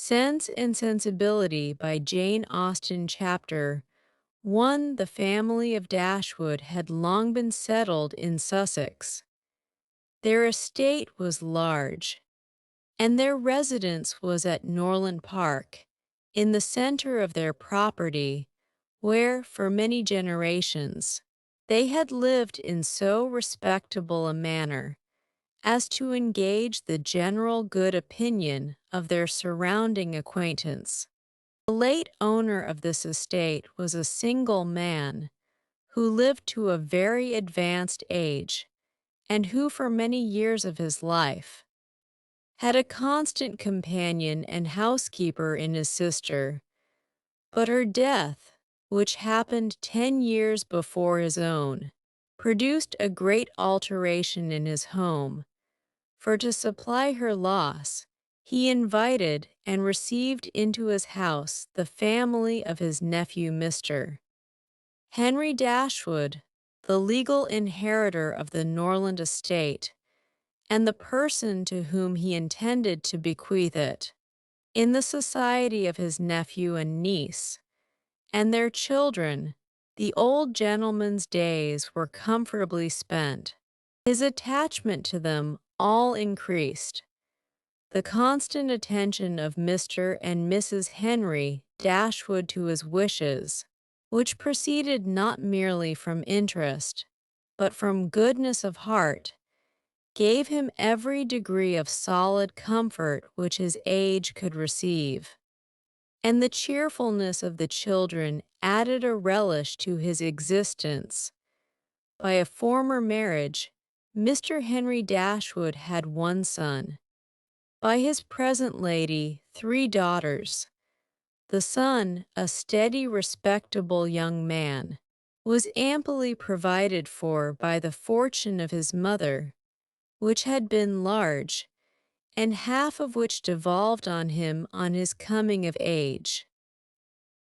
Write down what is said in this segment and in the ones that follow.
Sense and Sensibility by Jane Austen. Chapter 1. The family of Dashwood had long been settled in Sussex. Their estate was large, and their residence was at Norland Park, in the center of their property, where, for many generations, they had lived in so respectable a manner as to engage the general good opinion of their surrounding acquaintance. The late owner of this estate was a single man who lived to a very advanced age, and who for many years of his life had a constant companion and housekeeper in his sister. But her death, which happened 10 years before his own, produced a great alteration in his home, for to supply her loss, he invited and received into his house the family of his nephew Mr. Henry Dashwood, the legal inheritor of the Norland estate, and the person to whom he intended to bequeath it, in the society of his nephew and niece, and their children. The old gentleman's days were comfortably spent. His attachment to them all increased. The constant attention of Mr. and Mrs. Henry Dashwood to his wishes, which proceeded not merely from interest, but from goodness of heart, gave him every degree of solid comfort which his age could receive. And the cheerfulness of the children added a relish to his existence. By a former marriage, Mr. Henry Dashwood had one son. By his present lady, 3 daughters. The son, a steady, respectable young man, was amply provided for by the fortune of his mother, which had been large, and half of which devolved on him on his coming of age.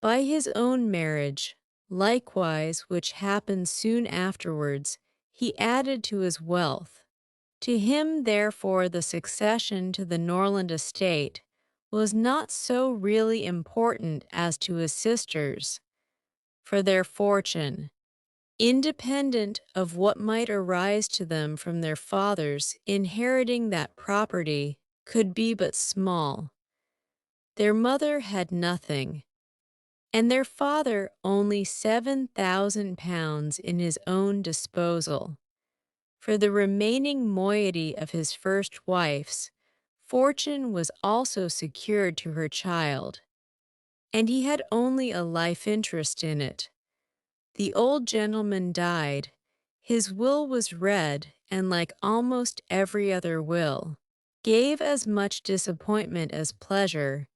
By his own marriage, likewise, which happened soon afterwards, he added to his wealth. To him, therefore, the succession to the Norland estate was not so really important as to his sisters, for their fortune, independent of what might arise to them from their fathers inheriting that property, could be but small. Their mother had nothing, and their father only £7,000 in his own disposal. For the remaining moiety of his first wife's fortune was also secured to her child, and he had only a life interest in it. The old gentleman died. His will was read, and like almost every other will, gave as much disappointment as pleasure.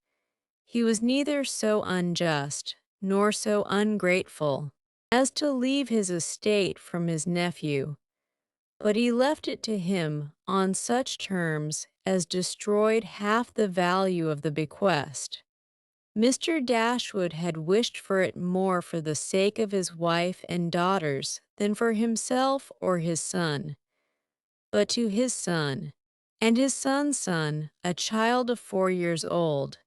He was neither so unjust nor so ungrateful as to leave his estate from his nephew, but he left it to him on such terms as destroyed half the value of the bequest. Mr. Dashwood had wished for it more for the sake of his wife and daughters than for himself or his son. But to his son, and his son's son, a child of 4 years old,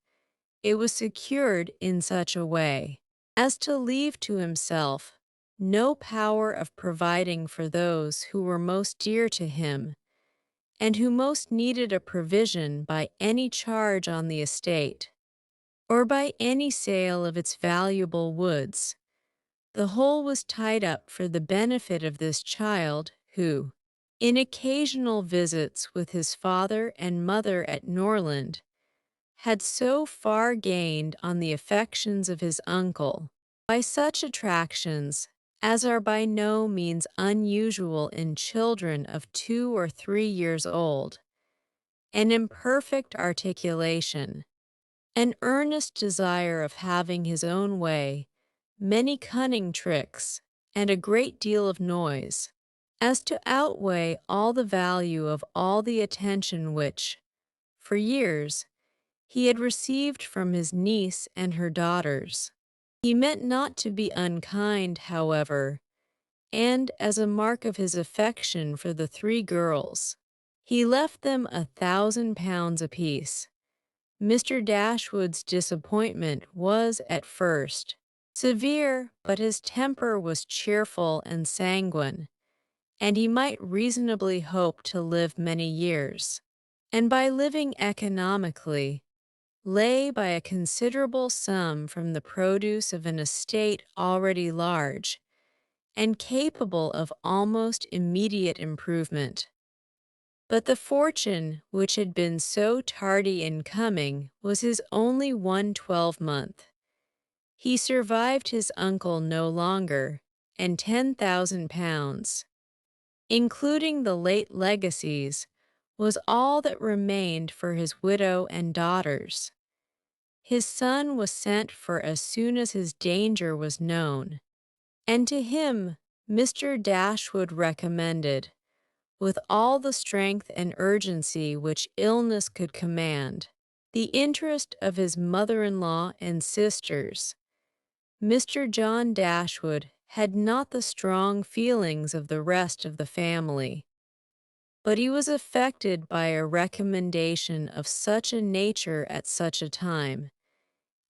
it was secured in such a way as to leave to himself no power of providing for those who were most dear to him, and who most needed a provision by any charge on the estate, or by any sale of its valuable woods. The whole was tied up for the benefit of this child, who, in occasional visits with his father and mother at Norland, had so far gained on the affections of his uncle, by such attractions as are by no means unusual in children of 2 or 3 years old, an imperfect articulation, an earnest desire of having his own way, many cunning tricks, and a great deal of noise, as to outweigh all the value of all the attention which, for years, he had received from his niece and her daughters. He meant not to be unkind, however, and as a mark of his affection for the 3 girls, he left them £1,000 apiece. Mr. Dashwood's disappointment was, at first, severe, but his temper was cheerful and sanguine, and he might reasonably hope to live many years, and by living economically, lay by a considerable sum from the produce of an estate already large and capable of almost immediate improvement. But the fortune which had been so tardy in coming was his only 1/12-month. He survived his uncle no longer, and £10,000, including the late legacies, was all that remained for his widow and daughters. His son was sent for as soon as his danger was known, and to him Mr. Dashwood recommended, with all the strength and urgency which illness could command, the interest of his mother-in-law and sisters. Mr. John Dashwood had not the strong feelings of the rest of the family, but he was affected by a recommendation of such a nature at such a time,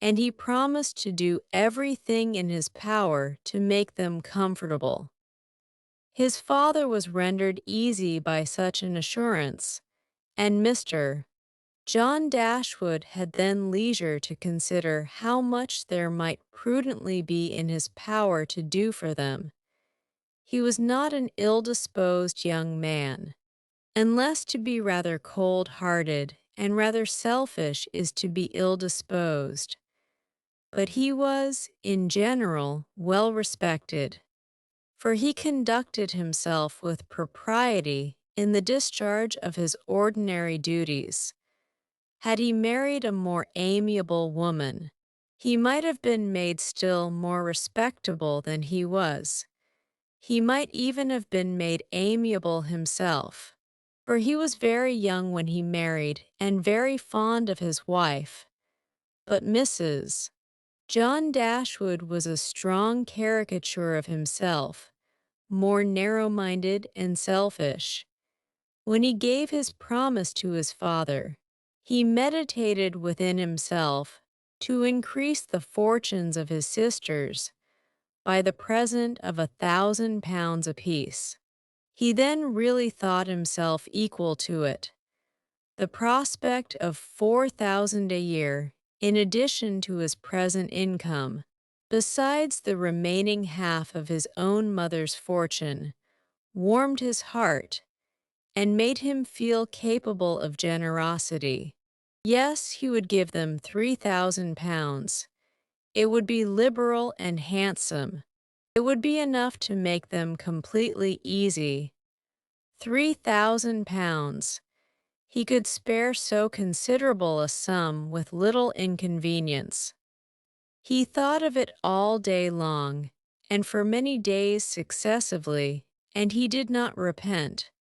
and he promised to do everything in his power to make them comfortable. His father was rendered easy by such an assurance, and Mr. John Dashwood had then leisure to consider how much there might prudently be in his power to do for them. He was not an ill-disposed young man, unless to be rather cold-hearted and rather selfish is to be ill-disposed, but he was, in general, well respected, for he conducted himself with propriety in the discharge of his ordinary duties. Had he married a more amiable woman, he might have been made still more respectable than he was. He might even have been made amiable himself, for he was very young when he married and very fond of his wife. But Mrs. John Dashwood was a strong caricature of himself, more narrow-minded and selfish. When he gave his promise to his father, he meditated within himself to increase the fortunes of his sisters by the present of £1,000 apiece. He then really thought himself equal to it. The prospect of 4,000 a year, in addition to his present income, besides the remaining half of his own mother's fortune, warmed his heart and made him feel capable of generosity. Yes, he would give them £3,000. It would be liberal and handsome. It would be enough to make them completely easy. £3,000. He could spare so considerable a sum with little inconvenience. He thought of it all day long, and for many days successively, and he did not repent.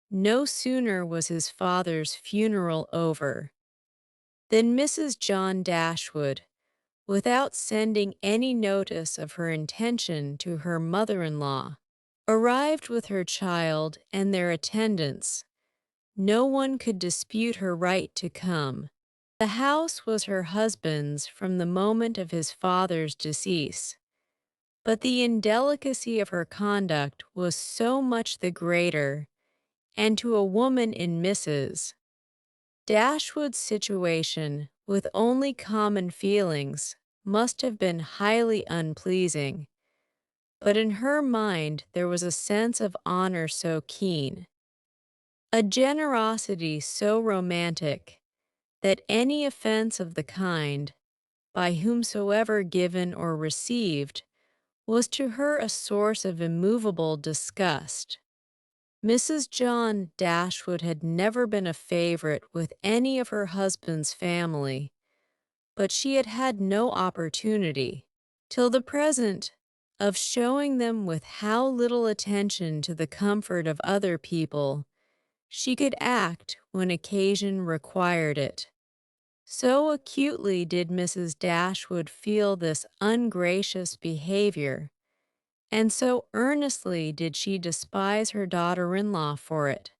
No sooner was his father's funeral over than Mrs. John Dashwood, without sending any notice of her intention to her mother-in-law, arrived with her child and their attendants. No one could dispute her right to come. The house was her husband's from the moment of his father's decease, but the indelicacy of her conduct was so much the greater, and to a woman in Mrs. Dashwood's situation, with only common feelings, must have been highly unpleasing, but in her mind there was a sense of honor so keen, a generosity so romantic, that any offense of the kind, by whomsoever given or received, was to her a source of immovable disgust. Mrs. John Dashwood had never been a favorite with any of her husband's family, but she had had no opportunity, till the present, of showing them with how little attention to the comfort of other people she could act when occasion required it. So acutely did Mrs. Dashwood feel this ungracious behavior, and so earnestly did she despise her daughter-in-law for it,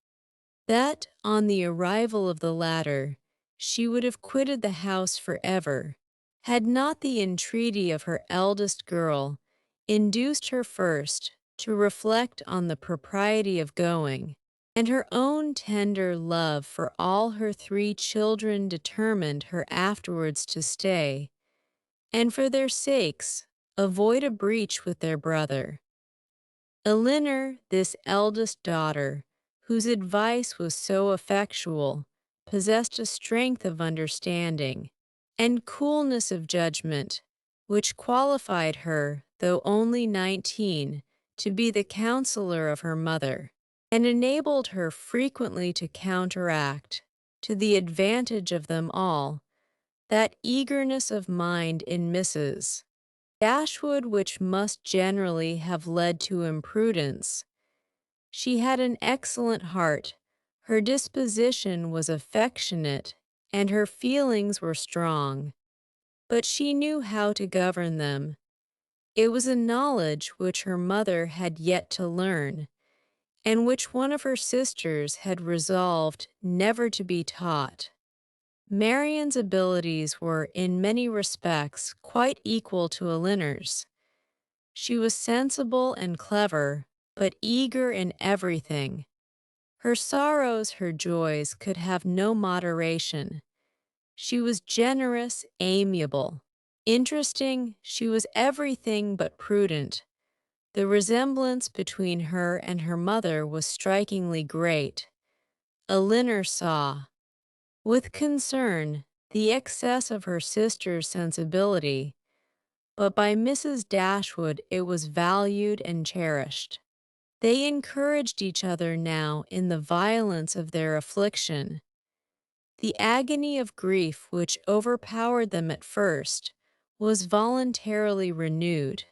that, on the arrival of the latter, she would have quitted the house forever, had not the entreaty of her eldest girl induced her first to reflect on the propriety of going, and her own tender love for all her three children determined her afterwards to stay, and for their sakes avoid a breach with their brother. Elinor, this eldest daughter, whose advice was so effectual, possessed a strength of understanding and coolness of judgment, which qualified her, though only 19, to be the counselor of her mother, and enabled her frequently to counteract, to the advantage of them all, that eagerness of mind in Mrs. Dashwood which must generally have led to imprudence. She had an excellent heart, her disposition was affectionate, and her feelings were strong, but she knew how to govern them. It was a knowledge which her mother had yet to learn, and which one of her sisters had resolved never to be taught. Marian's abilities were in many respects quite equal to Elinor's. She was sensible and clever, but eager in everything. Her sorrows, her joys could have no moderation. She was generous, amiable, interesting, she was everything but prudent. The resemblance between her and her mother was strikingly great. Elinor saw, with concern, the excess of her sister's sensibility, but by Mrs. Dashwood it was valued and cherished. They encouraged each other now in the violence of their affliction. The agony of grief which overpowered them at first was voluntarily renewed,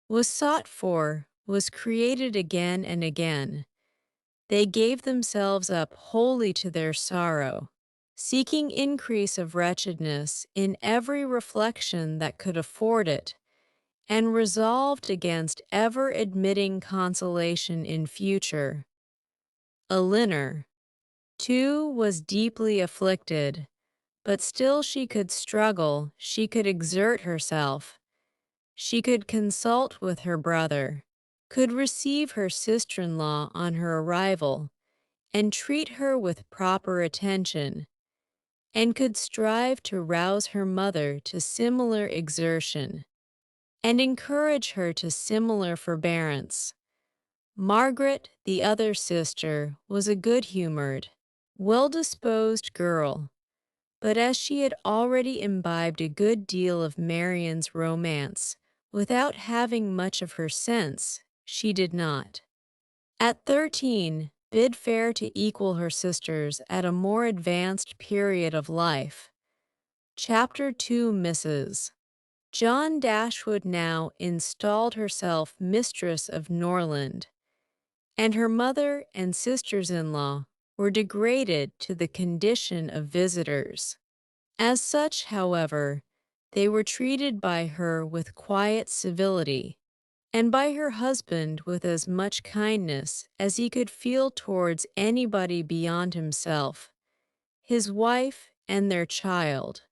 was sought for, was created again and again. They gave themselves up wholly to their sorrow, seeking increase of wretchedness in every reflection that could afford it, and resolved against ever admitting consolation in future. Elinor, too, was deeply afflicted, but still she could struggle, she could exert herself, she could consult with her brother, could receive her sister-in-law on her arrival, and treat her with proper attention, and could strive to rouse her mother to similar exertion, and encourage her to similar forbearance. Margaret, the other sister, was a good-humored, well-disposed girl, but as she had already imbibed a good deal of Marian's romance, without having much of her sense, she did not, at 13, bid fair to equal her sisters at a more advanced period of life. Chapter 2. Mrs. John Dashwood now installed herself mistress of Norland, and her mother and sisters-in-law were degraded to the condition of visitors. As such, however, they were treated by her with quiet civility, and by her husband with as much kindness as he could feel towards anybody beyond himself, his wife and their child.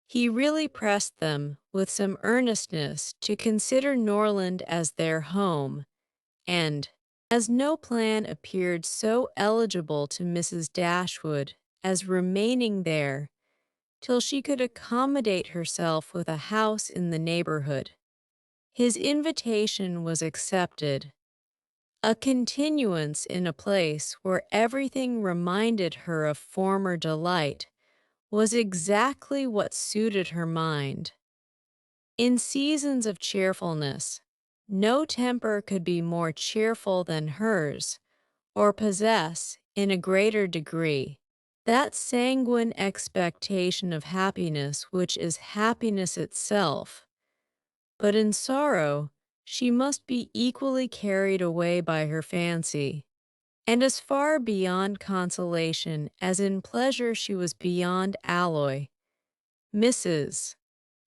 He really pressed them with some earnestness to consider Norland as their home, and, as no plan appeared so eligible to Mrs. Dashwood as remaining there till she could accommodate herself with a house in the neighborhood, his invitation was accepted. A continuance in a place where everything reminded her of former delight was exactly what suited her mind. In seasons of cheerfulness, no temper could be more cheerful than hers, or possess, in a greater degree, that sanguine expectation of happiness which is happiness itself. But in sorrow, she must be equally carried away by her fancy, and as far beyond consolation as in pleasure she was beyond alloy. Mrs.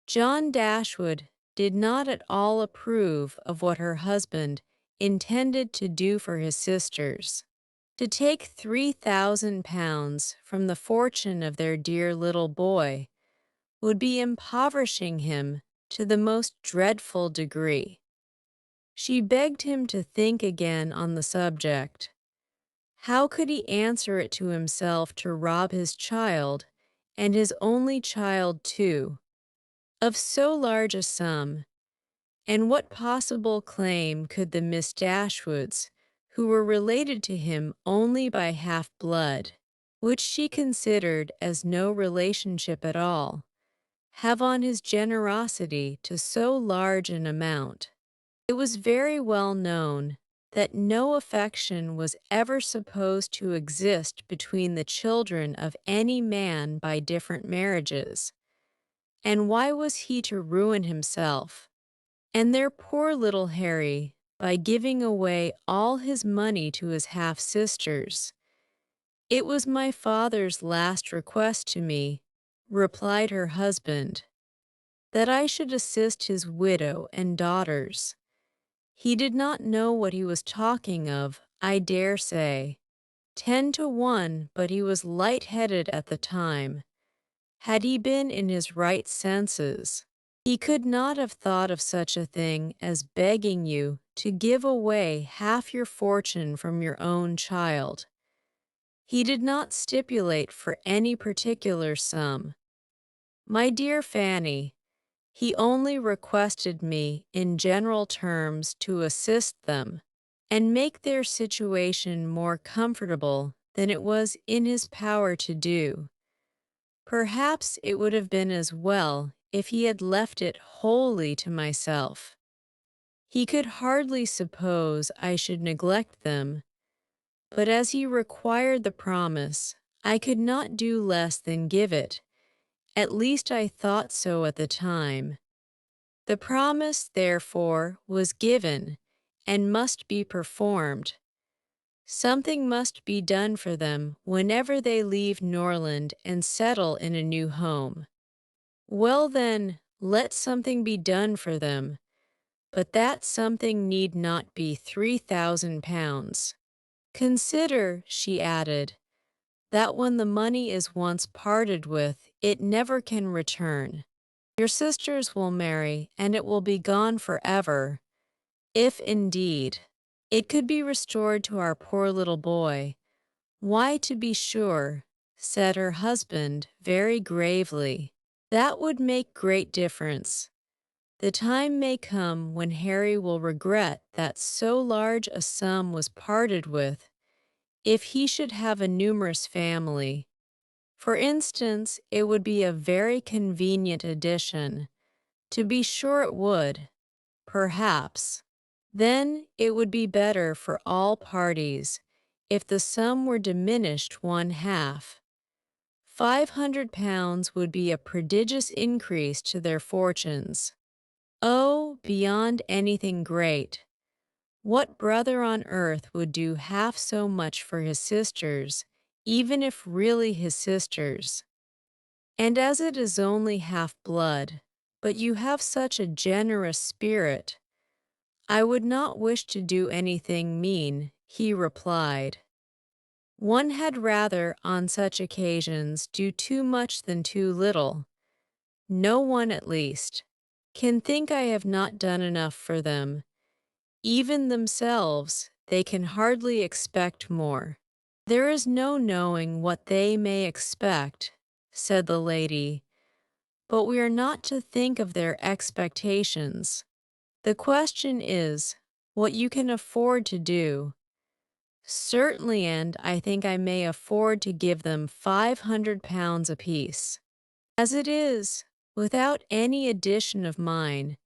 John Dashwood did not at all approve of what her husband intended to do for his sisters. To take £3,000 from the fortune of their dear little boy would be impoverishing him to the most dreadful degree. She begged him to think again on the subject. How could he answer it to himself to rob his child, and his only child too, of so large a sum? And what possible claim could the Miss Dashwoods, who were related to him only by half-blood, which she considered as no relationship at all, have on his generosity to so large an amount? It was very well known that no affection was ever supposed to exist between the children of any man by different marriages, and why was he to ruin himself and their poor little Harry by giving away all his money to his half-sisters? "It was my father's last request to me," replied her husband, "that I should assist his widow and daughters. He did not know what he was talking of, I dare say. 10 to 1, but he was light-headed at the time. Had he been in his right senses, he could not have thought of such a thing as begging you to give away half your fortune from your own child. He did not stipulate for any particular sum. My dear Fanny, he only requested me in general terms to assist them and make their situation more comfortable than it was in his power to do. Perhaps it would have been as well if he had left it wholly to myself. He could hardly suppose I should neglect them, but as he required the promise, I could not do less than give it. At least I thought so at the time. The promise, therefore, was given and must be performed. Something must be done for them whenever they leave Norland and settle in a new home. Well then, let something be done for them, but that something need not be £3,000. Consider," she added, "that when the money is once parted with, it never can return. Your sisters will marry, and it will be gone forever, if, indeed, it could be restored to our poor little boy. Why, to be sure," said her husband very gravely, "that would make great difference. The time may come when Harry will regret that so large a sum was parted with if he should have a numerous family. For instance, it would be a very convenient addition. To be sure it would, perhaps. Then it would be better for all parties if the sum were diminished one half. £500 would be a prodigious increase to their fortunes. Oh, beyond anything great. What brother on earth would do half so much for his sisters, even if really his sisters? And as it is only half-blood, but you have such a generous spirit, I would not wish to do anything mean," he replied. "One had rather, on such occasions, do too much than too little. No one, at least, can think I have not done enough for them. Even themselves, they can hardly expect more." "There is no knowing what they may expect," said the lady, "but we are not to think of their expectations. The question is, what you can afford to do." "Certainly, and I think I may afford to give them £500 apiece. As it is, without any addition of mine,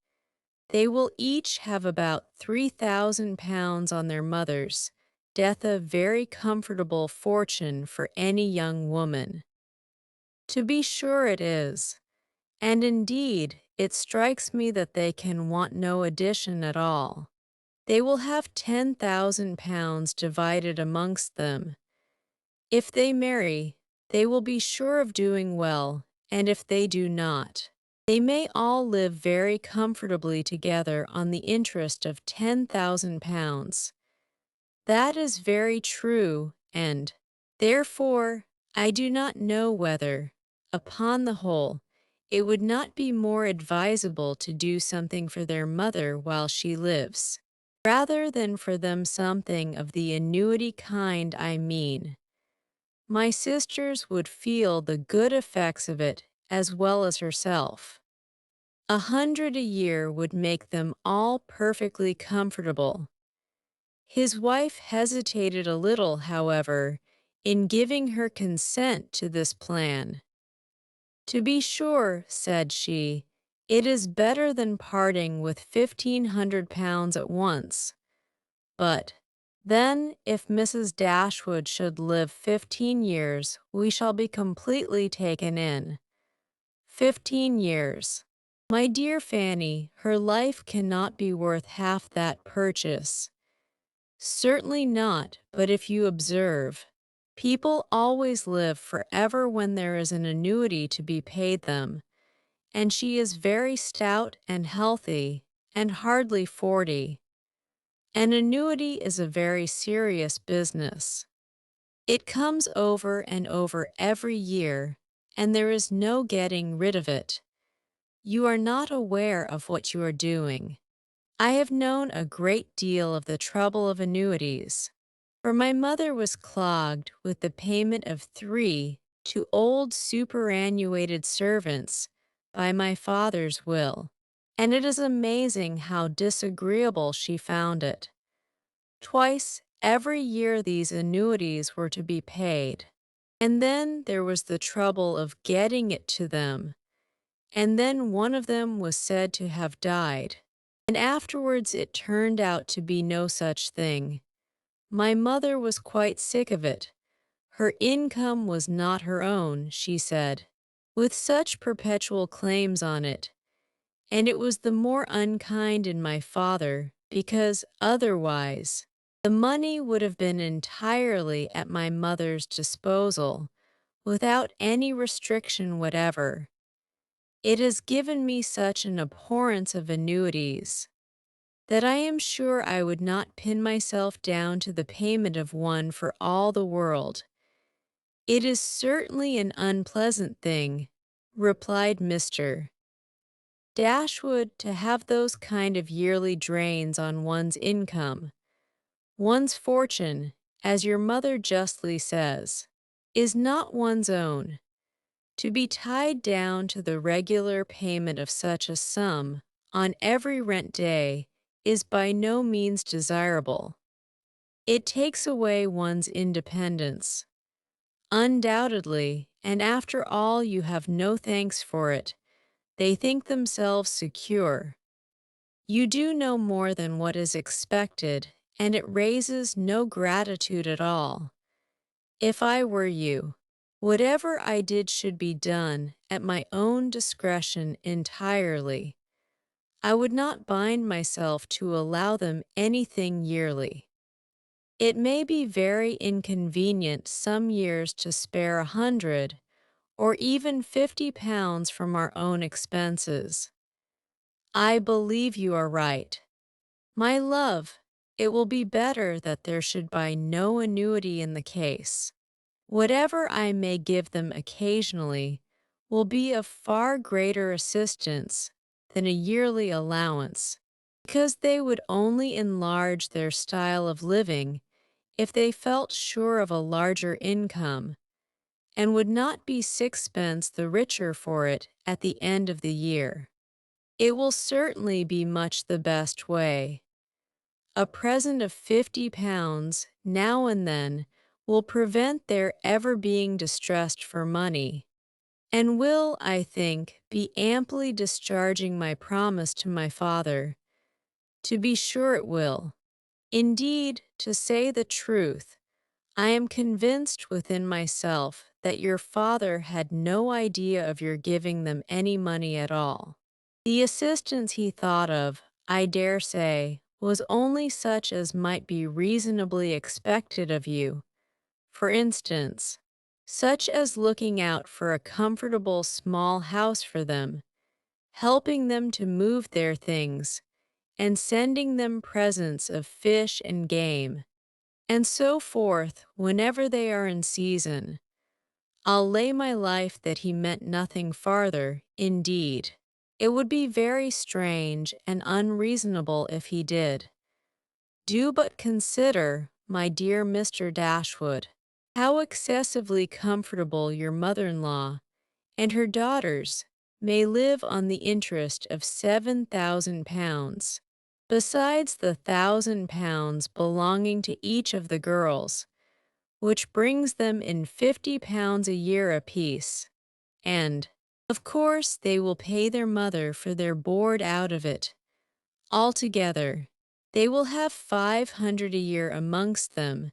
they will each have about £3,000 on their mother's death, a very comfortable fortune for any young woman." "To be sure it is, and indeed it strikes me that they can want no addition at all. They will have £10,000 divided amongst them. If they marry, they will be sure of doing well, and if they do not, they may all live very comfortably together on the interest of £10,000. "That is very true, end. Therefore, I do not know whether, upon the whole, it would not be more advisable to do something for their mother while she lives, rather than for them something of the annuity kind I mean. My sisters would feel the good effects of it as well as herself. 100 a year would make them all perfectly comfortable. His wife hesitated a little, however, in giving her consent to this plan. To be sure, said she, it is better than parting with £1,500 at once. But, then, if Mrs. Dashwood should live 15 years, we shall be completely taken in. 15 years. My dear Fanny, her life cannot be worth half that purchase. Certainly not, but if you observe, people always live forever when there is an annuity to be paid them, and she is very stout and healthy, and hardly 40. An annuity is a very serious business. It comes over and over every year, and there is no getting rid of it. You are not aware of what you are doing. I have known a great deal of the trouble of annuities, for my mother was clogged with the payment of 3 to old superannuated servants by my father's will, and it is amazing how disagreeable she found it. Twice every year these annuities were to be paid, and then there was the trouble of getting it to them, and then one of them was said to have died, and afterwards it turned out to be no such thing. My mother was quite sick of it. Her income was not her own, she said, with such perpetual claims on it, and it was the more unkind in my father, because otherwise the money would have been entirely at my mother's disposal, without any restriction whatever. It has given me such an abhorrence of annuities that I am sure I would not pin myself down to the payment of one for all the world. It is certainly an unpleasant thing, replied Mr. Dashwood, to have those kind of yearly drains on one's income. One's fortune, as your mother justly says, is not one's own. To be tied down to the regular payment of such a sum on every rent day is by no means desirable. It takes away one's independence. Undoubtedly, and after all you have no thanks for it, they think themselves secure. You do no more than what is expected, and it raises no gratitude at all. If I were you, whatever I did should be done at my own discretion entirely. I would not bind myself to allow them anything yearly. It may be very inconvenient some years to spare 100 or even £50 from our own expenses. I believe you are right. My love, it will be better that there should be no annuity in the case. Whatever I may give them occasionally will be of far greater assistance than a yearly allowance, because they would only enlarge their style of living if they felt sure of a larger income, and would not be sixpence the richer for it at the end of the year. It will certainly be much the best way. A present of £50 now and then will prevent their ever being distressed for money, and will, I think, be amply discharging my promise to my father. To be sure it will. Indeed, to say the truth, I am convinced within myself that your father had no idea of your giving them any money at all. The assistance he thought of, I dare say, was only such as might be reasonably expected of you. For instance, such as looking out for a comfortable small house for them, helping them to move their things, and sending them presents of fish and game. and so forth whenever they are in season. I'll lay my life that he meant nothing farther, indeed. It would be very strange and unreasonable if he did. Do but consider, my dear Mr. Dashwood, how excessively comfortable your mother-in-law and her daughters may live on the interest of £7,000, besides the £1,000 belonging to each of the girls, which brings them in £50 a year apiece, and, of course, they will pay their mother for their board out of it. Altogether, they will have 500 a year amongst them,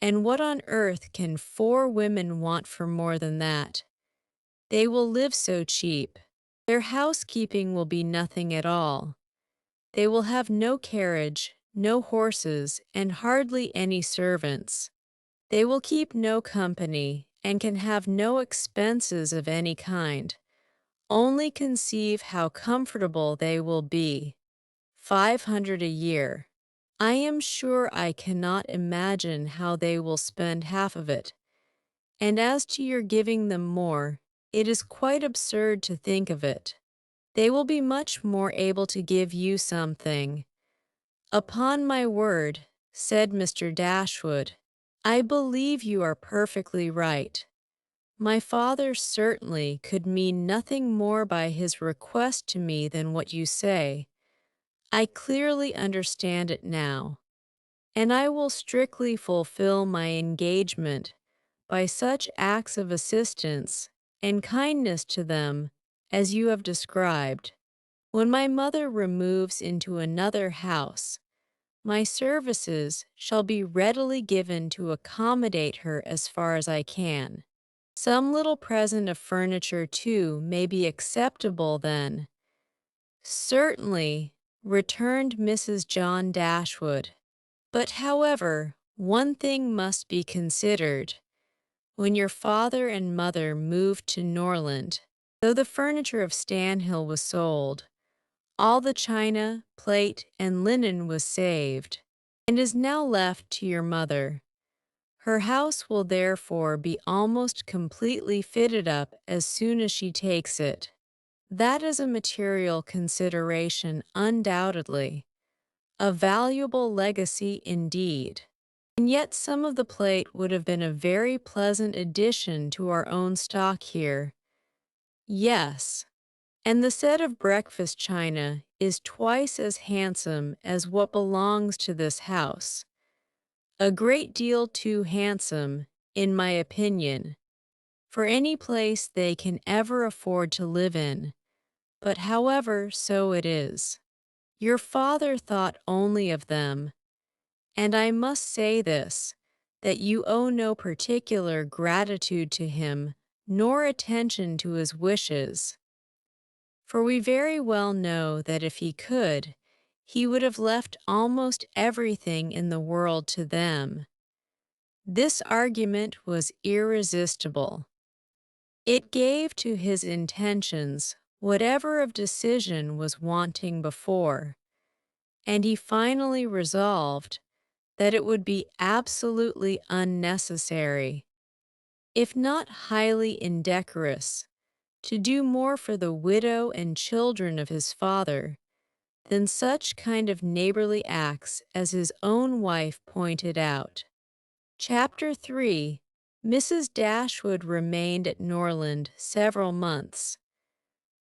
and what on earth can 4 women want for more than that? They will live so cheap. Their housekeeping will be nothing at all. They will have no carriage, no horses, and hardly any servants. They will keep no company, and can have no expenses of any kind. Only conceive how comfortable they will be. 500 a year. I am sure I cannot imagine how they will spend half of it. And as to your giving them more, it is quite absurd to think of it. They will be much more able to give you something. Upon my word, said Mr. Dashwood, I believe you are perfectly right. My father certainly could mean nothing more by his request to me than what you say. I clearly understand it now, and I will strictly fulfill my engagement by such acts of assistance and kindness to them as you have described. When my mother removes into another house, my services shall be readily given to accommodate her as far as I can. Some little present of furniture, too, may be acceptable then. Certainly, returned Mrs. John Dashwood. But, however, one thing must be considered. When your father and mother moved to Norland, though the furniture of Stanhill was sold, all the china, plate, and linen was saved, and is now left to your mother. Her house will therefore be almost completely fitted up as soon as she takes it. That is a material consideration, undoubtedly. A valuable legacy indeed. And yet some of the plate would have been a very pleasant addition to our own stock here. Yes, and the set of breakfast china is twice as handsome as what belongs to this house. A great deal too handsome, in my opinion, for any place they can ever afford to live in. But however, so it is. Your father thought only of them, and I must say this, that you owe no particular gratitude to him, nor attention to his wishes. For we very well know that if he could, he would have left almost everything in the world to them. This argument was irresistible. It gave to his intentions whatever of decision was wanting before, and he finally resolved that it would be absolutely unnecessary, if not highly indecorous, to do more for the widow and children of his father than such kind of neighborly acts as his own wife pointed out. Chapter 3. Mrs. Dashwood remained at Norland several months,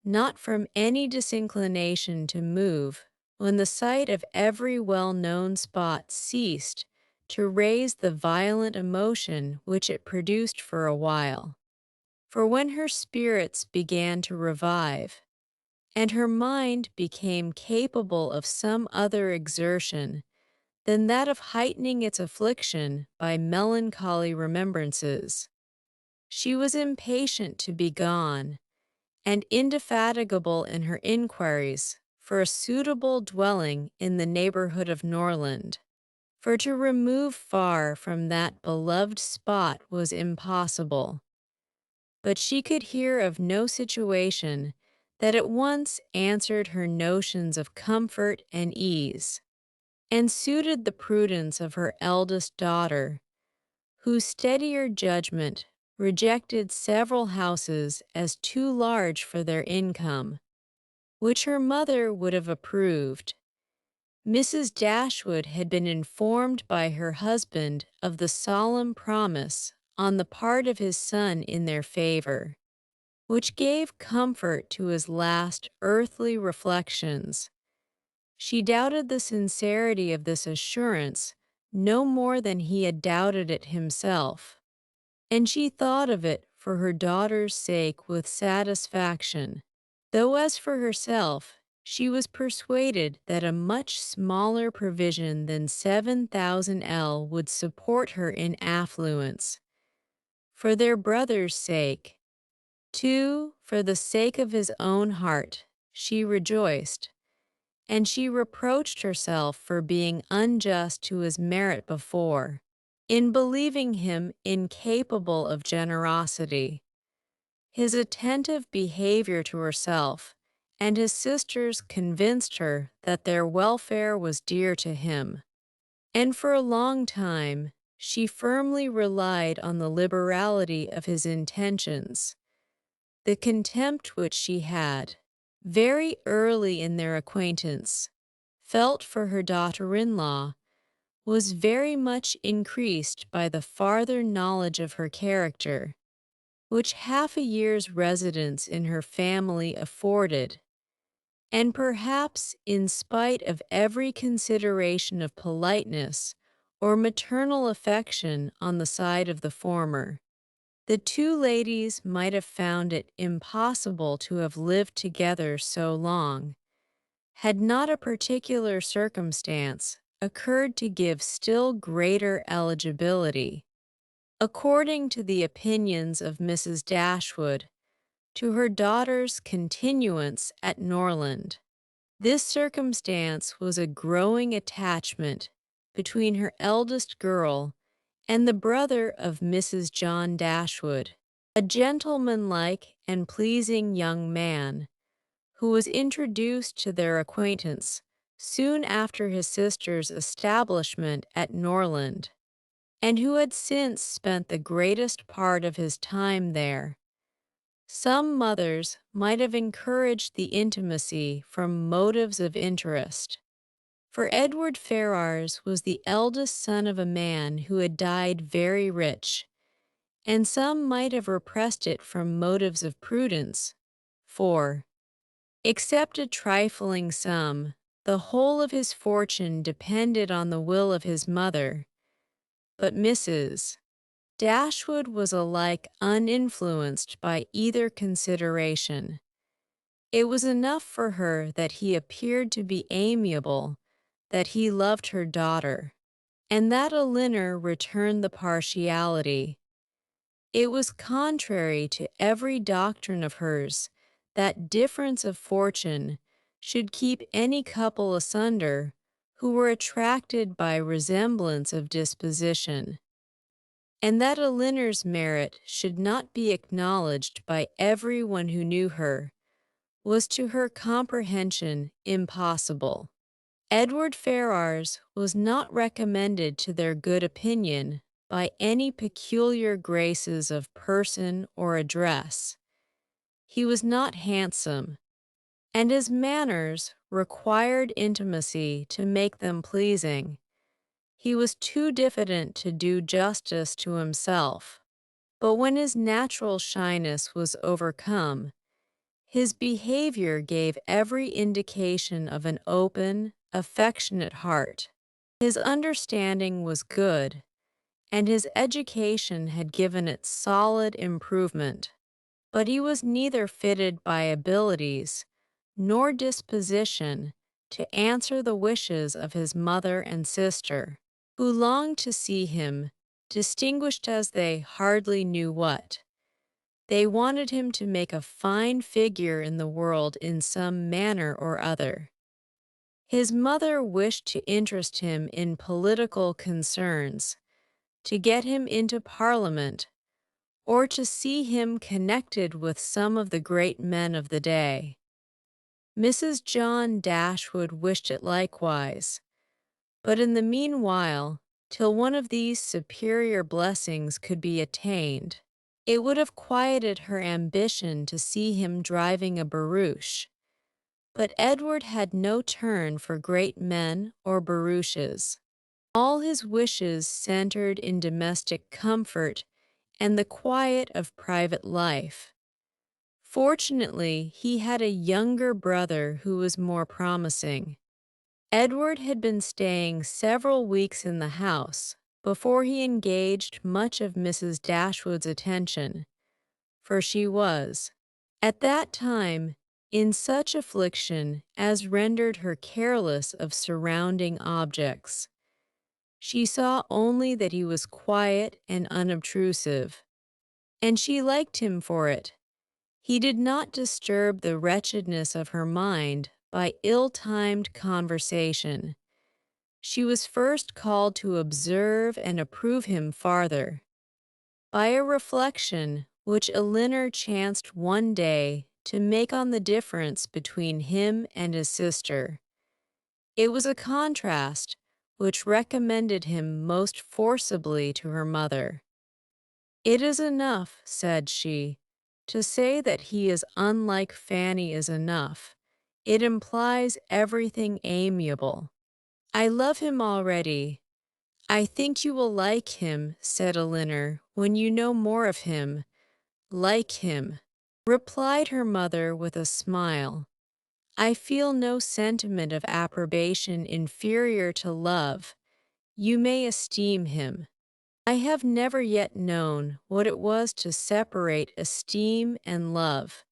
not from any disinclination to move, when the sight of every well-known spot ceased to raise the violent emotion which it produced for a while. For when her spirits began to revive, and her mind became capable of some other exertion than that of heightening its affliction by melancholy remembrances, she was impatient to be gone, and indefatigable in her inquiries for a suitable dwelling in the neighborhood of Norland. For to remove far from that beloved spot was impossible. But she could hear of no situation that at once answered her notions of comfort and ease. and suited the prudence of her eldest daughter, whose steadier judgment rejected several houses as too large for their income, which her mother would have approved. Mrs. Dashwood had been informed by her husband of the solemn promise on the part of his son in their favor, which gave comfort to his last earthly reflections. She doubted the sincerity of this assurance no more than he had doubted it himself, and she thought of it for her daughter's sake with satisfaction, though as for herself, she was persuaded that a much smaller provision than 7,000 would support her in affluence. For their brother's sake, too, for the sake of his own heart, she rejoiced, and she reproached herself for being unjust to his merit before, in believing him incapable of generosity. His attentive behavior to herself and his sisters convinced her that their welfare was dear to him, and for a long time she firmly relied on the liberality of his intentions. The contempt which she had, very early in their acquaintance, felt for her daughter-in-law was very much increased by the farther knowledge of her character, which half a year's residence in her family afforded, and perhaps in spite of every consideration of politeness or maternal affection on the side of the former. The two ladies might have found it impossible to have lived together so long, had not a particular circumstance occurred to give still greater eligibility, according to the opinions of Mrs. Dashwood, to her daughter's continuance at Norland. This circumstance was a growing attachment between her eldest girl and the brother of Mrs. John Dashwood, a gentlemanlike and pleasing young man, who was introduced to their acquaintance soon after his sister's establishment at Norland, and who had since spent the greatest part of his time there. Some mothers might have encouraged the intimacy from motives of interest, for Edward Ferrars was the eldest son of a man who had died very rich, and some might have repressed it from motives of prudence, for, except a trifling sum, the whole of his fortune depended on the will of his mother. But Mrs. Dashwood was alike uninfluenced by either consideration. It was enough for her that he appeared to be amiable, that he loved her daughter, and that Elinor returned the partiality. It was contrary to every doctrine of hers that difference of fortune should keep any couple asunder who were attracted by resemblance of disposition, and that Elinor's merit should not be acknowledged by every one who knew her, was to her comprehension impossible. Edward Ferrars was not recommended to their good opinion by any peculiar graces of person or address. He was not handsome, and his manners required intimacy to make them pleasing. He was too diffident to do justice to himself, but when his natural shyness was overcome, his behavior gave every indication of an open, affectionate heart. His understanding was good, and his education had given it solid improvement, but he was neither fitted by abilities nor disposition to answer the wishes of his mother and sister, who longed to see him, distinguished as they hardly knew what. They wanted him to make a fine figure in the world in some manner or other. His mother wished to interest him in political concerns, to get him into Parliament, or to see him connected with some of the great men of the day. Mrs. John Dashwood wished it likewise, But in the meanwhile, till one of these superior blessings could be attained, it would have quieted her ambition to see him driving a barouche. But Edward had no turn for great men or barouches. All his wishes centered in domestic comfort and the quiet of private life. Fortunately, he had a younger brother who was more promising. Edward had been staying several weeks in the house before he engaged much of Mrs. Dashwood's attention, for she was, at that time, in such affliction as rendered her careless of surrounding objects. She saw only that he was quiet and unobtrusive, and she liked him for it. He did not disturb the wretchedness of her mind by ill-timed conversation. She was first called to observe and approve him farther, by a reflection which Elinor chanced one day to make on the difference between him and his sister. It was a contrast which recommended him most forcibly to her mother. "It is enough," said she, "to say that he is unlike Fanny is enough. It implies everything amiable. I love him already." "I think you will like him," said Elinor, "when you know more of him." "Like him," replied her mother with a smile. "I feel no sentiment of approbation inferior to love. You may esteem him. I have never yet known what it was to separate esteem and love."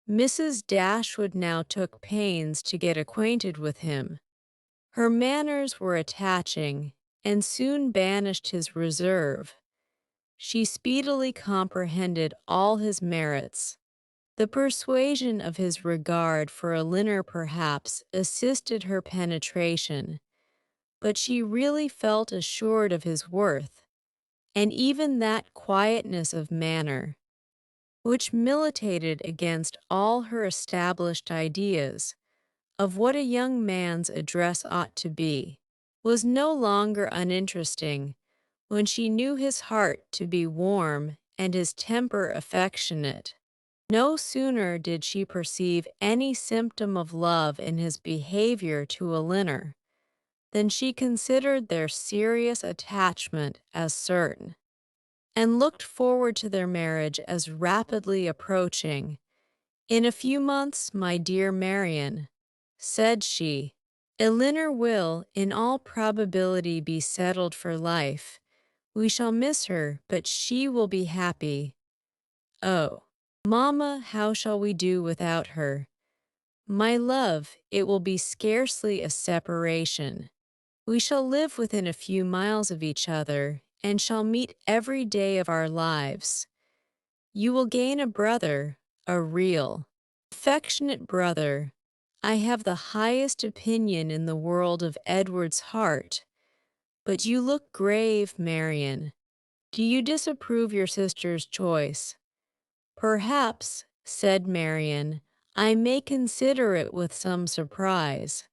Mrs. Dashwood now took pains to get acquainted with him. Her manners were attaching, and soon banished his reserve. She speedily comprehended all his merits. The persuasion of his regard for Elinor perhaps assisted her penetration, but she really felt assured of his worth, and even that quietness of manner, which militated against all her established ideas of what a young man's address ought to be, was no longer uninteresting when she knew his heart to be warm and his temper affectionate. No sooner did she perceive any symptom of love in his behavior to Elinor than she considered their serious attachment as certain, and looked forward to their marriage as rapidly approaching. "In a few months, my dear Marian," said she, "Elinor will, in all probability, be settled for life. We shall miss her, but she will be happy. Oh, mamma, how shall we do without her? My love, it will be scarcely a separation. We shall live within a few miles of each other, and shall meet every day of our lives. You will gain a brother, a real, affectionate brother. I have the highest opinion in the world of Edward's heart. But you look grave, Marian. Do you disapprove your sister's choice?" "Perhaps," said Marian, "I may consider it with some surprise.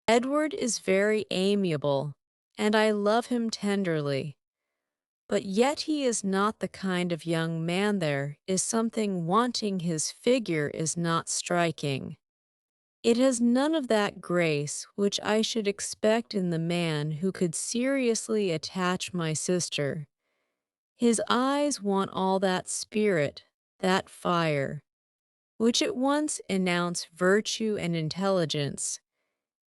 Edward is very amiable, and I love him tenderly. But yet he is not the kind of young man. There is something wanting. His figure is not striking. It has none of that grace which I should expect in the man who could seriously attach my sister. His eyes want all that spirit, that fire, which at once announce virtue and intelligence.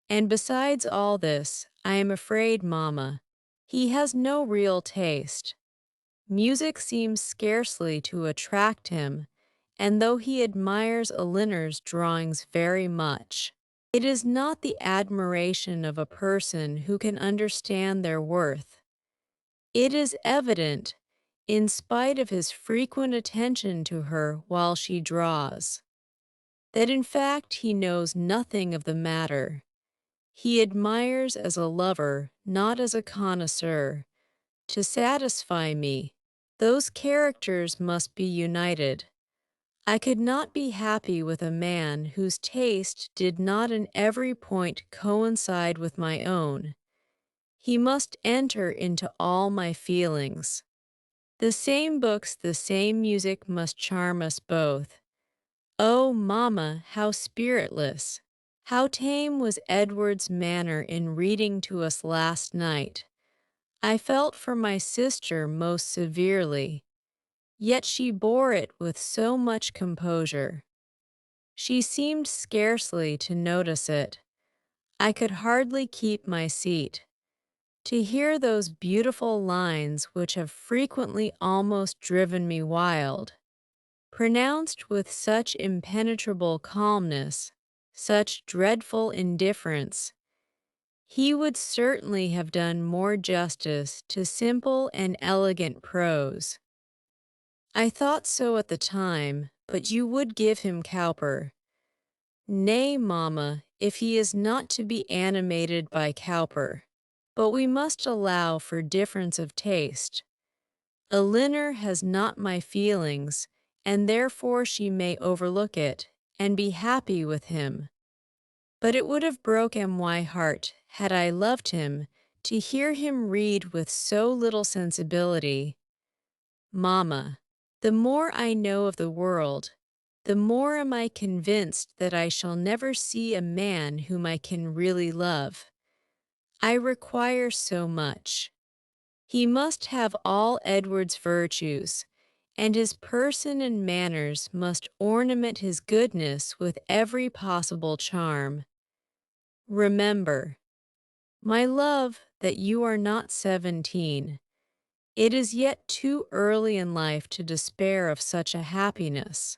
And besides all this, I am afraid, mamma, he has no real taste. Music seems scarcely to attract him, and though he admires Elinor's drawings very much, it is not the admiration of a person who can understand their worth. It is evident, in spite of his frequent attention to her while she draws, that in fact he knows nothing of the matter. He admires as a lover, not as a connoisseur. To satisfy me, those characters must be united. I could not be happy with a man whose taste did not in every point coincide with my own. He must enter into all my feelings. The same books, the same music must charm us both. Oh, mamma, how spiritless! How tame was Edward's manner in reading to us last night. I felt for my sister most severely, yet she bore it with so much composure. She seemed scarcely to notice it. I could hardly keep my seat. To hear those beautiful lines which have frequently almost driven me wild, pronounced with such impenetrable calmness, such dreadful indifference, he would certainly have done more justice to simple and elegant prose. I thought so at the time, but you would give him Cowper. Nay, mamma, if he is not to be animated by Cowper. But we must allow for difference of taste. Elinor has not my feelings, and therefore she may overlook it, and be happy with him. But it would have broken my heart, had I loved him, to hear him read with so little sensibility. Mamma, the more I know of the world, the more am I convinced that I shall never see a man whom I can really love. I require so much. He must have all Edward's virtues, and his person and manners must ornament his goodness with every possible charm. Remember, my love, that you are not 17. It is yet too early in life to despair of such a happiness.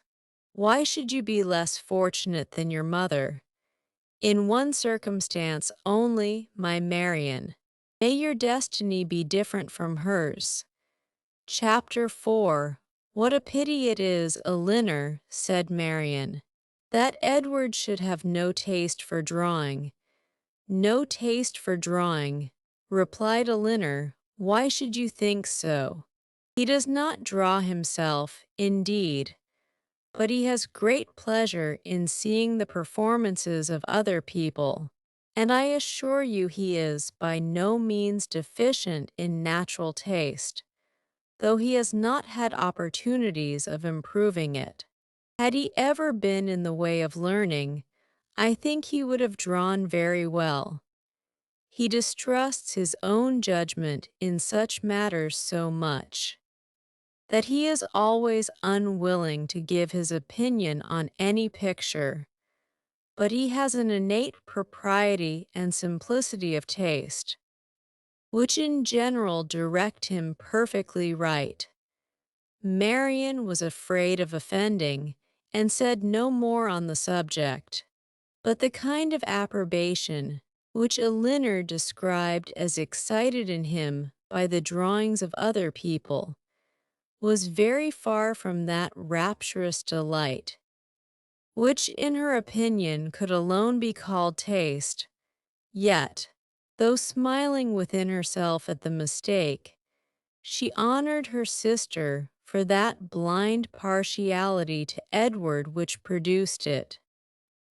Why should you be less fortunate than your mother? In one circumstance only, my Marian. May your destiny be different from hers. Chapter 4. What a pity it is, Elinor, said Marian, that Edward should have no taste for drawing. No taste for drawing, replied Elinor. Why should you think so? He does not draw himself, indeed, but he has great pleasure in seeing the performances of other people, and I assure you he is by no means deficient in natural taste, though he has not had opportunities of improving it. Had he ever been in the way of learning, I think he would have drawn very well. He distrusts his own judgment in such matters so much that he is always unwilling to give his opinion on any picture, but he has an innate propriety and simplicity of taste, which in general direct him perfectly right. Marian was afraid of offending, and said no more on the subject, but the kind of approbation which Elinor described as excited in him by the drawings of other people was very far from that rapturous delight, which in her opinion could alone be called taste. Yet, though smiling within herself at the mistake, she honored her sister for that blind partiality to Edward which produced it.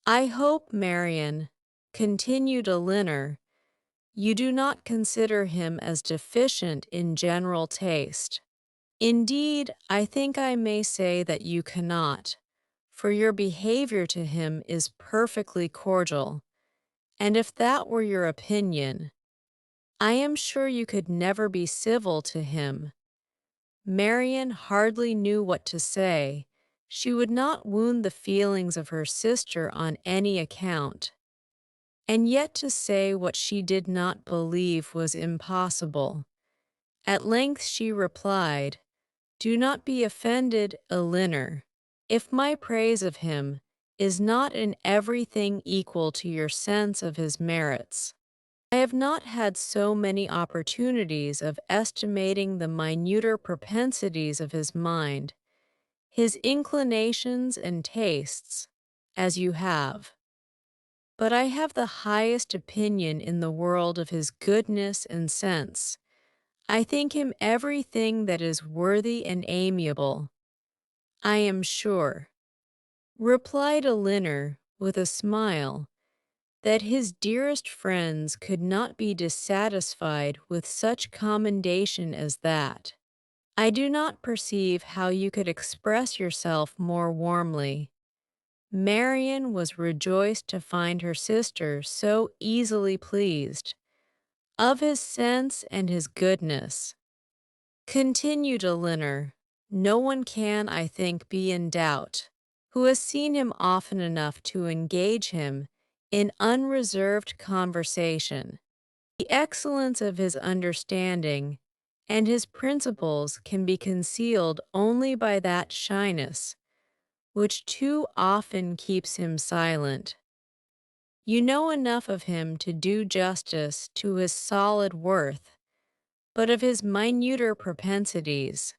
I hope, Marian, continued Elinor, you do not consider him as deficient in general taste. Indeed, I think I may say that you cannot, for your behavior to him is perfectly cordial, and if that were your opinion, I am sure you could never be civil to him. Marian hardly knew what to say. She would not wound the feelings of her sister on any account, and yet to say what she did not believe was impossible. At length she replied, do not be offended, Elinor, if my praise of him is not in everything equal to your sense of his merits. I have not had so many opportunities of estimating the minuter propensities of his mind, his inclinations and tastes, as you have. But I have the highest opinion in the world of his goodness and sense. I think him everything that is worthy and amiable, I am sure, replied Elinor with a smile. that his dearest friends could not be dissatisfied with such commendation as that. I do not perceive how you could express yourself more warmly. Marian was rejoiced to find her sister so easily pleased of his sense and his goodness. Continued Elinor, no one can, I think, be in doubt, who has seen him often enough to engage him in unreserved conversation. The excellence of his understanding and his principles can be concealed only by that shyness which too often keeps him silent. You know enough of him to do justice to his solid worth, but of his minuter propensities,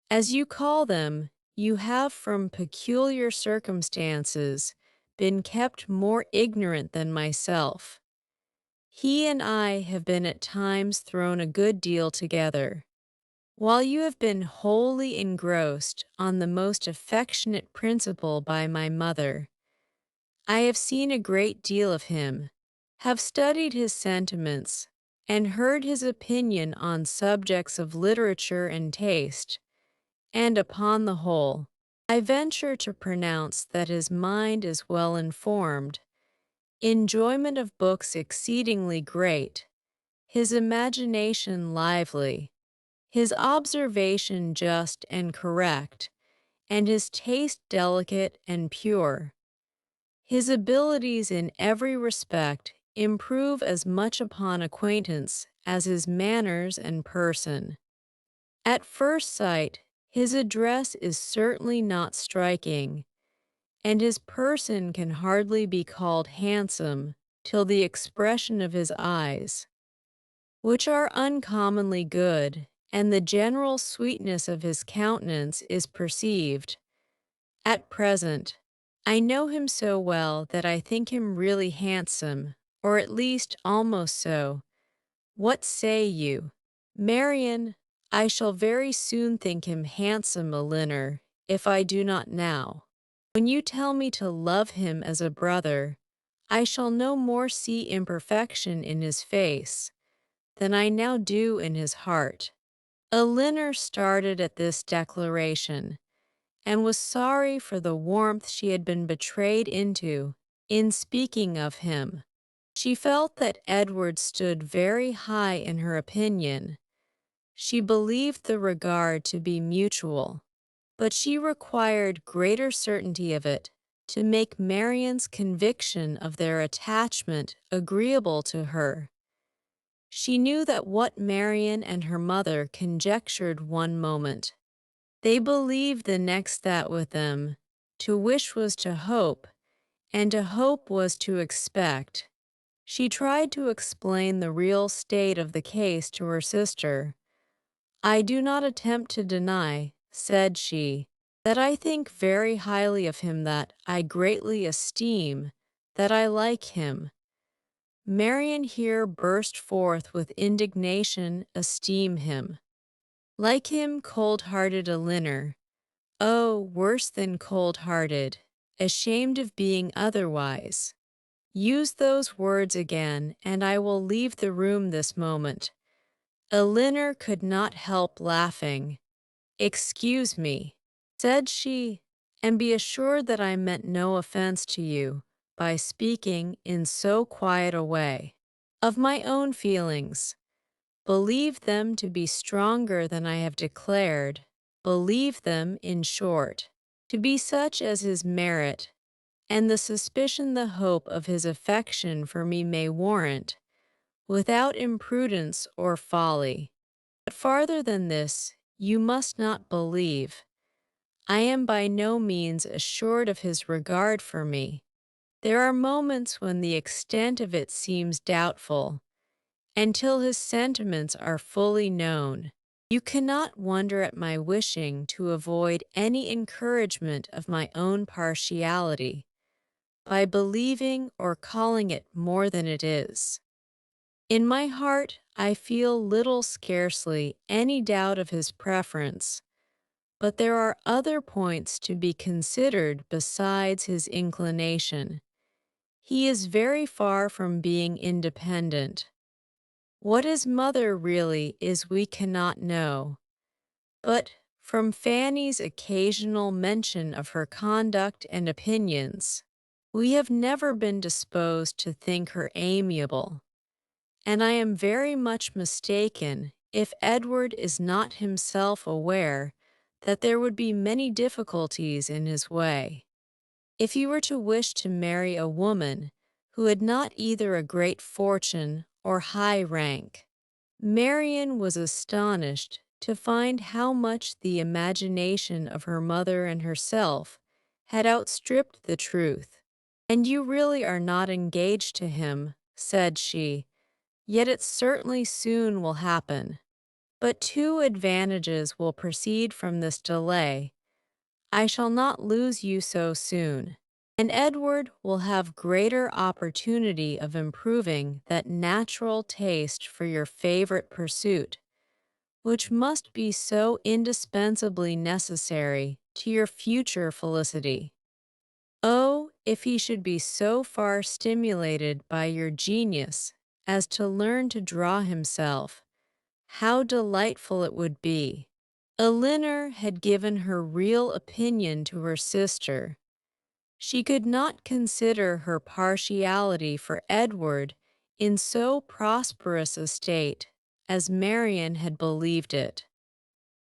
as you call them, you have from peculiar circumstances been kept more ignorant than myself. He and I have been at times thrown a good deal together. While you have been wholly engrossed on the most affectionate principle by my mother, I have seen a great deal of him, have studied his sentiments, and heard his opinion on subjects of literature and taste, and upon the whole, I venture to pronounce that his mind is well informed, enjoyment of books exceedingly great, his imagination lively, his observation just and correct, and his taste delicate and pure. His abilities in every respect improve as much upon acquaintance as his manners and person. At first sight, his address is certainly not striking, and his person can hardly be called handsome till the expression of his eyes, which are uncommonly good, and the general sweetness of his countenance is perceived. At present, I know him so well that I think him really handsome, or at least almost so. What say you? Marian, I shall very soon think him handsome, Elinor, if I do not now. When you tell me to love him as a brother, I shall no more see imperfection in his face than I now do in his heart. Elinor started at this declaration, and was sorry for the warmth she had been betrayed into in speaking of him. She felt that Edward stood very high in her opinion. She believed the regard to be mutual, but she required greater certainty of it to make Marian's conviction of their attachment agreeable to her. She knew that what Marian and her mother conjectured one moment, they believed the next that with them, to wish was to hope, and to hope was to expect. She tried to explain the real state of the case to her sister. I do not attempt to deny, said she, that I think very highly of him, that I greatly esteem, that I like him. Marian here burst forth with indignation. Esteem him. Like him, cold-hearted Elinor. Oh, worse than cold-hearted, ashamed of being otherwise. Use those words again, and I will leave the room this moment. Elinor could not help laughing. Excuse me, said she, and be assured that I meant no offense to you by speaking in so quiet a way. Of my own feelings, believe them to be stronger than I have declared. Believe them, in short, to be such as his merit, and the suspicion the hope of his affection for me may warrant, without imprudence or folly. But farther than this, you must not believe. I am by no means assured of his regard for me. There are moments when the extent of it seems doubtful, until his sentiments are fully known. You cannot wonder at my wishing to avoid any encouragement of my own partiality by believing or calling it more than it is. In my heart, I feel little, scarcely any doubt of his preference, but there are other points to be considered besides his inclination. He is very far from being independent. What his mother really is we cannot know, but from Fanny's occasional mention of her conduct and opinions, we have never been disposed to think her amiable, and I am very much mistaken if Edward is not himself aware that there would be many difficulties in his way. If he were to wish to marry a woman who had not either a great fortune or high rank, Marian was astonished to find how much the imagination of her mother and herself had outstripped the truth. "And you really are not engaged to him," said she, "yet it certainly soon will happen. But two advantages will proceed from this delay. I shall not lose you so soon, and Edward will have greater opportunity of improving that natural taste for your favorite pursuit, which must be so indispensably necessary to your future felicity. Oh, if he should be so far stimulated by your genius as to learn to draw himself, how delightful it would be." Elinor had given her real opinion to her sister. She could not consider her partiality for Edward in so prosperous a state as Marian had believed it.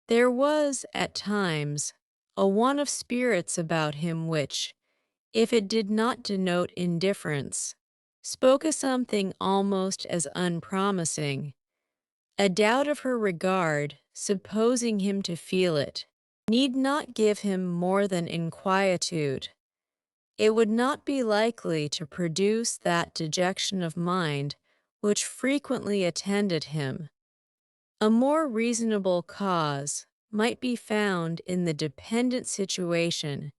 There was, at times, a want of spirits about him which, if it did not denote indifference, spoke of something almost as unpromising. A doubt of her regard, supposing him to feel it, need not give him more than inquietude. It would not be likely to produce that dejection of mind which frequently attended him. A more reasonable cause might be found in the dependent situation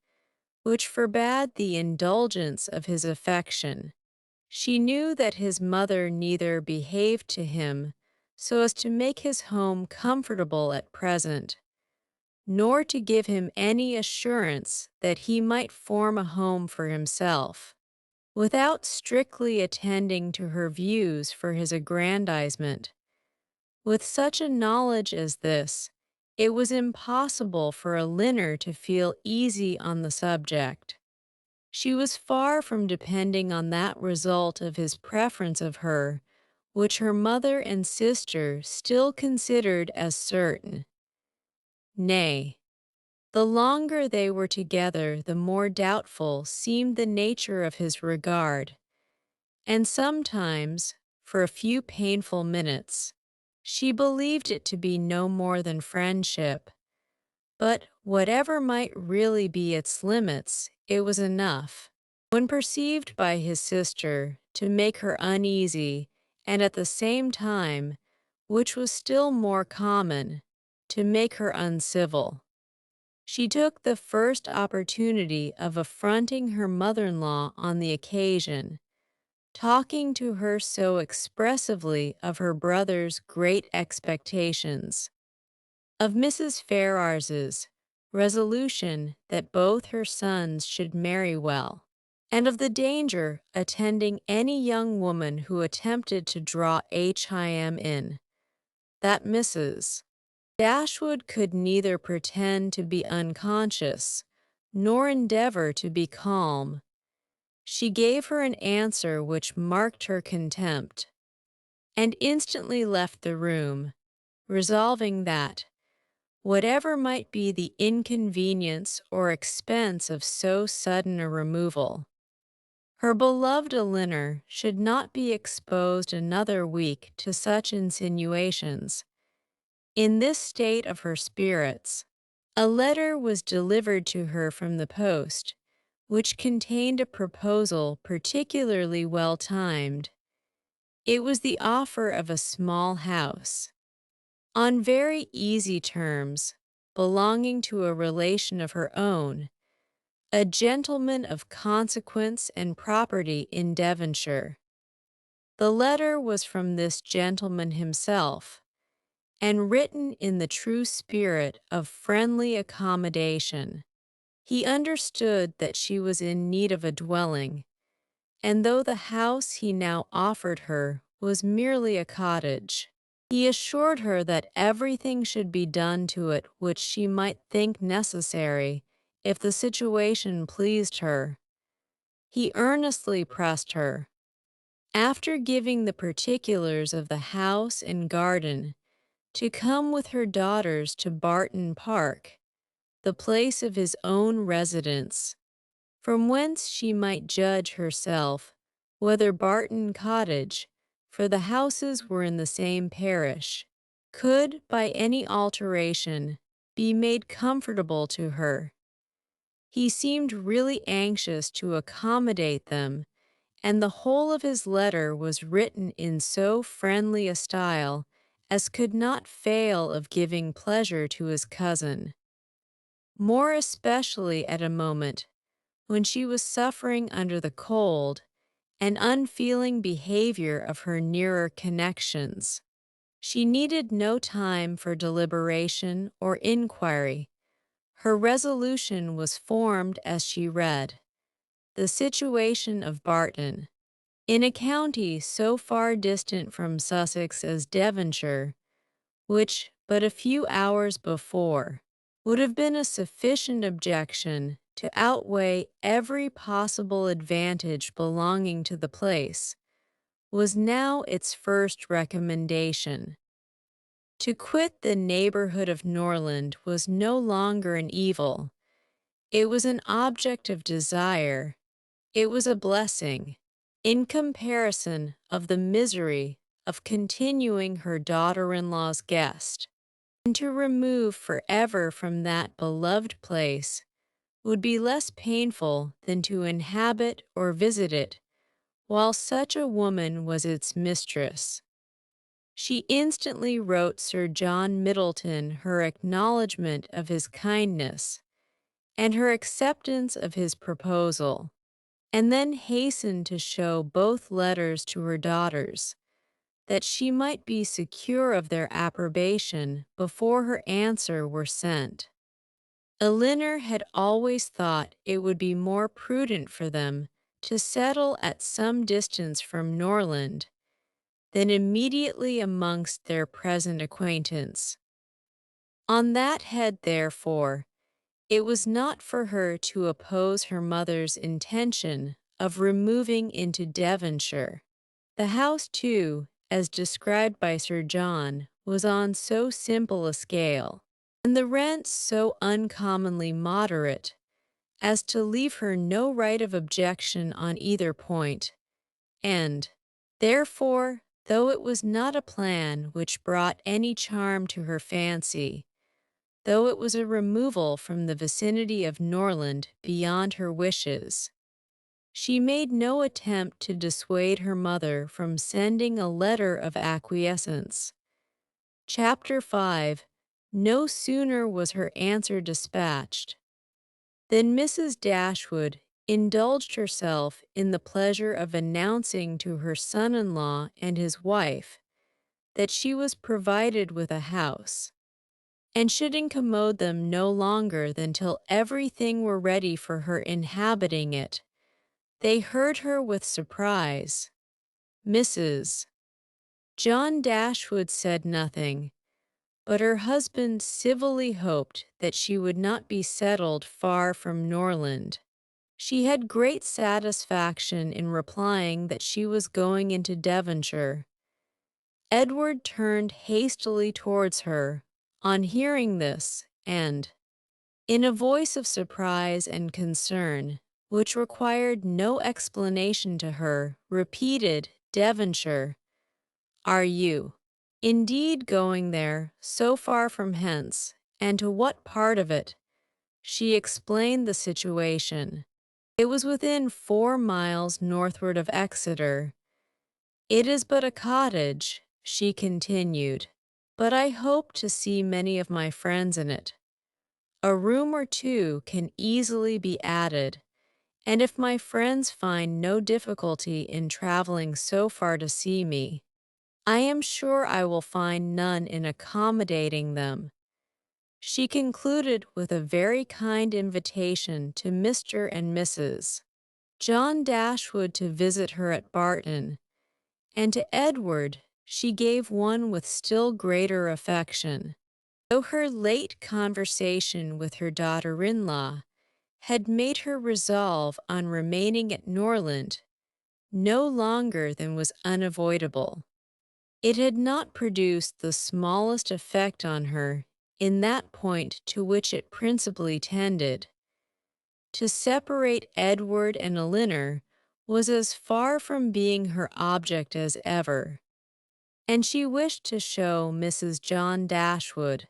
which forbade the indulgence of his affection. She knew that his mother neither behaved to him so as to make his home comfortable at present, nor to give him any assurance that he might form a home for himself, without strictly attending to her views for his aggrandizement. With such a knowledge as this, it was impossible for Elinor to feel easy on the subject. She was far from depending on that result of his preference of her, which her mother and sister still considered as certain. Nay, the longer they were together, the more doubtful seemed the nature of his regard, and sometimes, for a few painful minutes, she believed it to be no more than friendship. But whatever might really be its limits, it was enough, when perceived by his sister, to make her uneasy, and at the same time, which was still more common, to make her uncivil. She took the first opportunity of affronting her mother-in-law on the occasion, talking to her so expressively of her brother's great expectations, of Mrs. Ferrars's resolution that both her sons should marry well, and of the danger attending any young woman who attempted to draw him in, that Mrs. Dashwood could neither pretend to be unconscious, nor endeavor to be calm. She gave her an answer which marked her contempt, and instantly left the room, resolving that, whatever might be the inconvenience or expense of so sudden a removal, her beloved Elinor should not be exposed another week to such insinuations. In this state of her spirits, a letter was delivered to her from the post, which contained a proposal particularly well timed. It was the offer of a small house, on very easy terms, belonging to a relation of her own, a gentleman of consequence and property in Devonshire. The letter was from this gentleman himself, and written in the true spirit of friendly accommodation. He understood that she was in need of a dwelling, and though the house he now offered her was merely a cottage, he assured her that everything should be done to it which she might think necessary if the situation pleased her. He earnestly pressed her, after giving the particulars of the house and garden, to come with her daughters to Barton Park, the place of his own residence, from whence she might judge herself whether Barton Cottage, for the houses were in the same parish, could, by any alteration, be made comfortable to her. He seemed really anxious to accommodate them, and the whole of his letter was written in so friendly a style as could not fail of giving pleasure to his cousin, more especially at a moment when she was suffering under the cold and unfeeling behavior of her nearer connections. She needed no time for deliberation or inquiry. Her resolution was formed as she read. The situation of Barton, in a county so far distant from Sussex as Devonshire, which, but a few hours before, would have been a sufficient objection to outweigh every possible advantage belonging to the place, was now its first recommendation. To quit the neighborhood of Norland was no longer an evil. It was an object of desire. It was a blessing, in comparison of the misery of continuing her daughter-in-law's guest. And to remove forever from that beloved place would be less painful than to inhabit or visit it while such a woman was its mistress. She instantly wrote Sir John Middleton her acknowledgment of his kindness and her acceptance of his proposal, and then hastened to show both letters to her daughters, that she might be secure of their approbation before her answer were sent. Elinor had always thought it would be more prudent for them to settle at some distance from Norland than immediately amongst their present acquaintance. On that head, therefore, it was not for her to oppose her mother's intention of removing into Devonshire. The house, too, as described by Sir John, was on so simple a scale, and the rent so uncommonly moderate, as to leave her no right of objection on either point, and, therefore, though it was not a plan which brought any charm to her fancy, though it was a removal from the vicinity of Norland beyond her wishes, she made no attempt to dissuade her mother from sending a letter of acquiescence. Chapter 5. No sooner was her answer dispatched than Mrs. Dashwood indulged herself in the pleasure of announcing to her son-in-law and his wife that she was provided with a house, and should incommode them no longer than till everything were ready for her inhabiting it. They heard her with surprise. Mrs. John Dashwood said nothing, but her husband civilly hoped that she would not be settled far from Norland. She had great satisfaction in replying that she was going into Devonshire. Edward turned hastily towards her on hearing this, and, in a voice of surprise and concern, which required no explanation to her, repeated, "Devonshire. Are you, indeed, going there, so far from hence, and to what part of it?" She explained the situation. It was within 4 miles northward of Exeter. "It is but a cottage," she continued, "but I hope to see many of my friends in it. A room or two can easily be added, and if my friends find no difficulty in traveling so far to see me, I am sure I will find none in accommodating them." She concluded with a very kind invitation to Mr. and Mrs. John Dashwood to visit her at Barton, and to Edward she gave one with still greater affection. Though her late conversation with her daughter-in-law had made her resolve on remaining at Norland no longer than was unavoidable, it had not produced the smallest effect on her in that point to which it principally tended. To separate Edward and Elinor was as far from being her object as ever, and she wished to show Mrs. John Dashwood,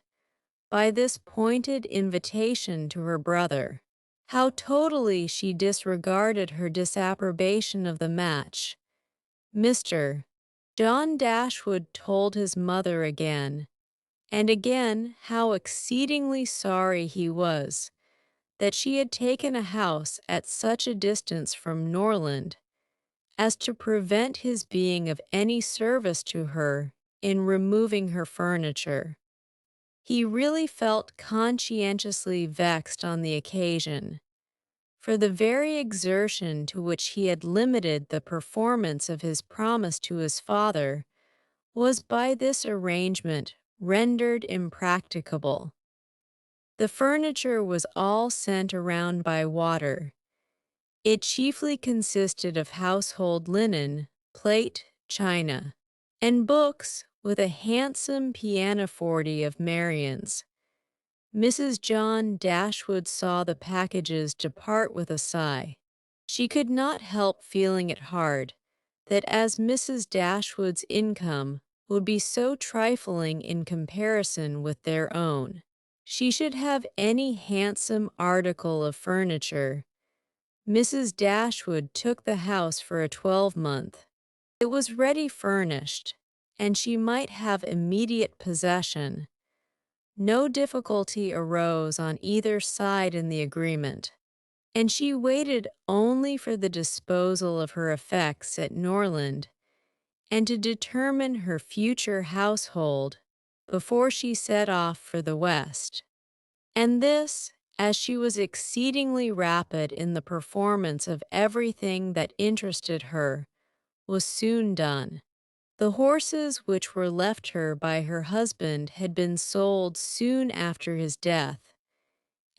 by this pointed invitation to her brother, how totally she disregarded her disapprobation of the match. Mr. John Dashwood told his mother again and again how exceedingly sorry he was that she had taken a house at such a distance from Norland as to prevent his being of any service to her in removing her furniture. He really felt conscientiously vexed on the occasion, for the very exertion to which he had limited the performance of his promise to his father was by this arrangement rendered impracticable. The furniture was all sent around by water. It chiefly consisted of household linen, plate, china, and books, with a handsome pianoforte of Marian's. Mrs. John Dashwood saw the packages depart with a sigh. She could not help feeling it hard that as Mrs. Dashwood's income would be so trifling in comparison with their own, she should have any handsome article of furniture. Mrs. Dashwood took the house for a 12-month. It was ready furnished, and she might have immediate possession. No difficulty arose on either side in the agreement, and she waited only for the disposal of her effects at Norland and to determine her future household before she set off for the West. And this, as she was exceedingly rapid in the performance of everything that interested her, was soon done. The horses which were left her by her husband had been sold soon after his death,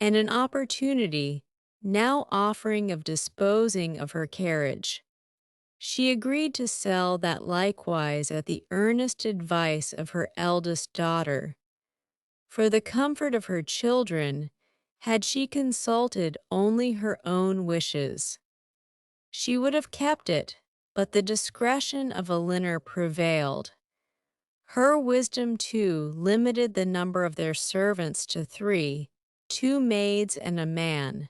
and an opportunity now offering of disposing of her carriage. She agreed to sell that likewise at the earnest advice of her eldest daughter. For the comfort of her children, had she consulted only her own wishes, she would have kept it, but the discretion of Elinor prevailed. Her wisdom, too, limited the number of their servants to 3, 2 maids and a man,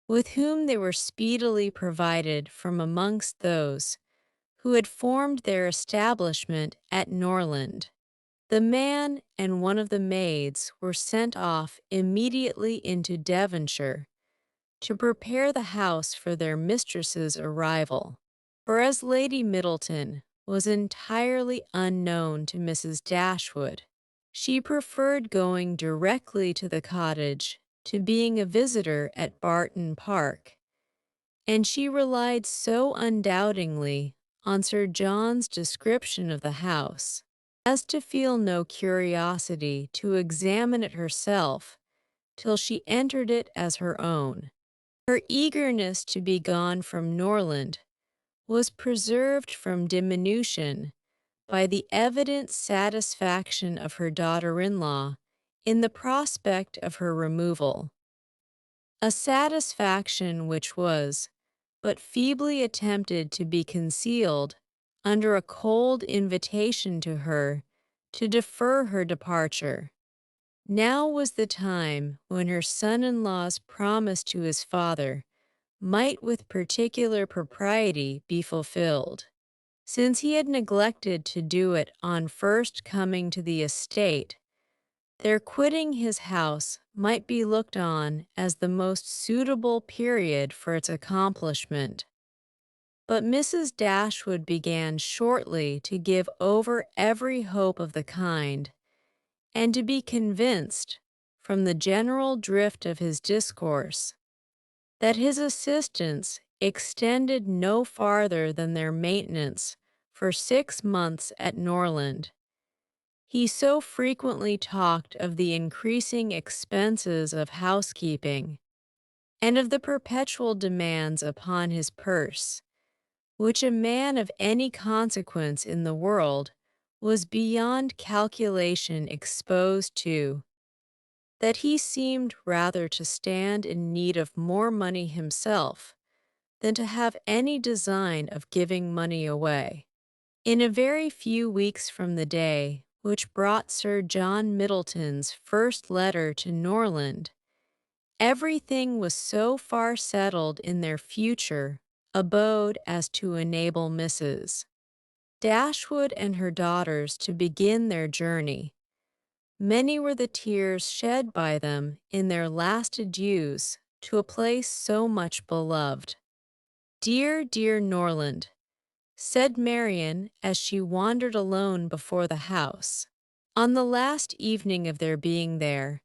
with whom they were speedily provided from amongst those who had formed their establishment at Norland. The man and one of the maids were sent off immediately into Devonshire to prepare the house for their mistress's arrival, for as Lady Middleton was entirely unknown to Mrs. Dashwood, she preferred going directly to the cottage to being a visitor at Barton Park, and she relied so undoubtingly on Sir John's description of the house as to feel no curiosity to examine it herself till she entered it as her own. Her eagerness to be gone from Norland was preserved from diminution by the evident satisfaction of her daughter-in-law in the prospect of her removal, a satisfaction which was but feebly attempted to be concealed under a cold invitation to her to defer her departure. Now was the time when her son-in-law's promise to his father might with particular propriety be fulfilled. Since he had neglected to do it on first coming to the estate, their quitting his house might be looked on as the most suitable period for its accomplishment. But Mrs. Dashwood began shortly to give over every hope of the kind, and to be convinced, from the general drift of his discourse, that his assistance extended no farther than their maintenance for 6 months at Norland. He so frequently talked of the increasing expenses of housekeeping and of the perpetual demands upon his purse, which a man of any consequence in the world was beyond calculation exposed to, that he seemed rather to stand in need of more money himself than to have any design of giving money away. In a very few weeks from the day which brought Sir John Middleton's first letter to Norland, everything was so far settled in their future abode as to enable Mrs. Dashwood and her daughters to begin their journey. Many were the tears shed by them in their last adieus to a place so much beloved. "Dear, dear Norland," said Marian as she wandered alone before the house, "on the last evening of their being there,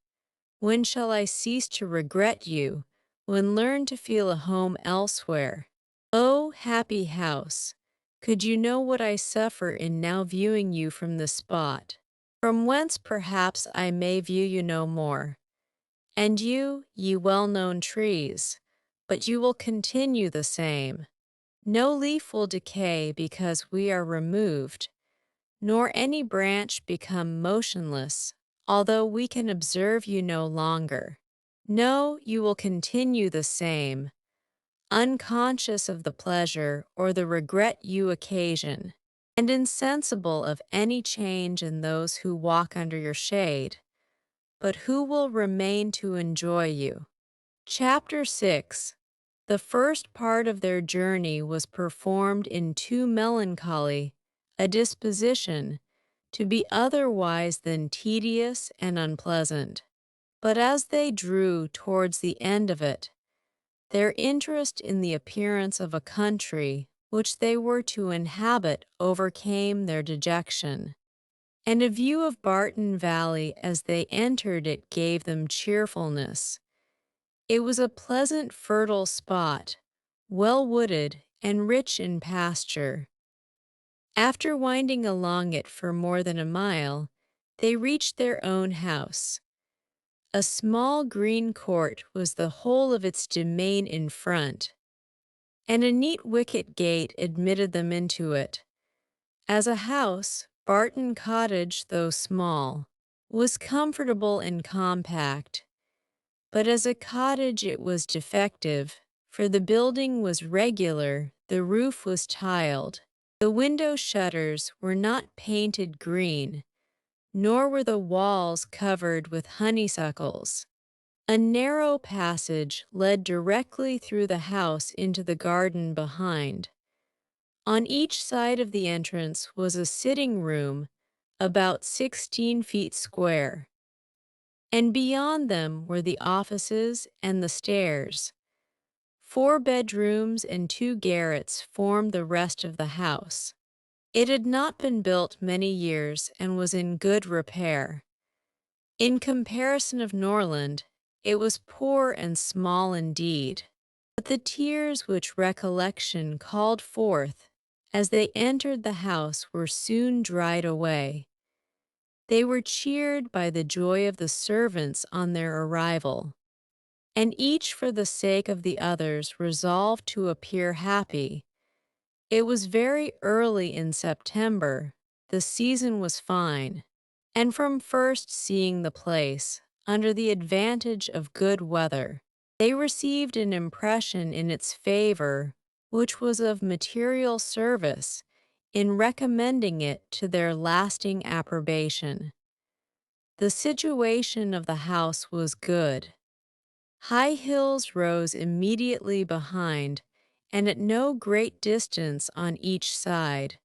when shall I cease to regret you, when learn to feel a home elsewhere? Oh, happy house, could you know what I suffer in now viewing you from this spot, from whence perhaps I may view you no more, and you, ye well-known trees, but you will continue the same. No leaf will decay because we are removed, nor any branch become motionless, although we can observe you no longer. No, you will continue the same, unconscious of the pleasure or the regret you occasion, and insensible of any change in those who walk under your shade, but who will remain to enjoy you." Chapter 6. The first part of their journey was performed in too melancholy a disposition to be otherwise than tedious and unpleasant. But as they drew towards the end of it, their interest in the appearance of a country which they were to inhabit overcame their dejection, and a view of Barton Valley as they entered it gave them cheerfulness. It was a pleasant, fertile spot, well wooded and rich in pasture. After winding along it for more than a mile, they reached their own house. A small green court was the whole of its domain in front, and a neat wicket gate admitted them into it. As a house, Barton Cottage, though small, was comfortable and compact, but as a cottage it was defective, for the building was regular, the roof was tiled, the window shutters were not painted green, nor were the walls covered with honeysuckles. A narrow passage led directly through the house into the garden behind. On each side of the entrance was a sitting room about 16 feet square, and beyond them were the offices and the stairs. 4 bedrooms and 2 garrets formed the rest of the house. It had not been built many years and was in good repair. In comparison of Norland, it was poor and small indeed. But the tears which recollection called forth as they entered the house were soon dried away. They were cheered by the joy of the servants on their arrival, and each for the sake of the others resolved to appear happy. It was very early in September, the season was fine, and from first seeing the place, under the advantage of good weather, they received an impression in its favor which was of material service in recommending it to their lasting approbation. The situation of the house was good. High hills rose immediately behind and at no great distance on each side,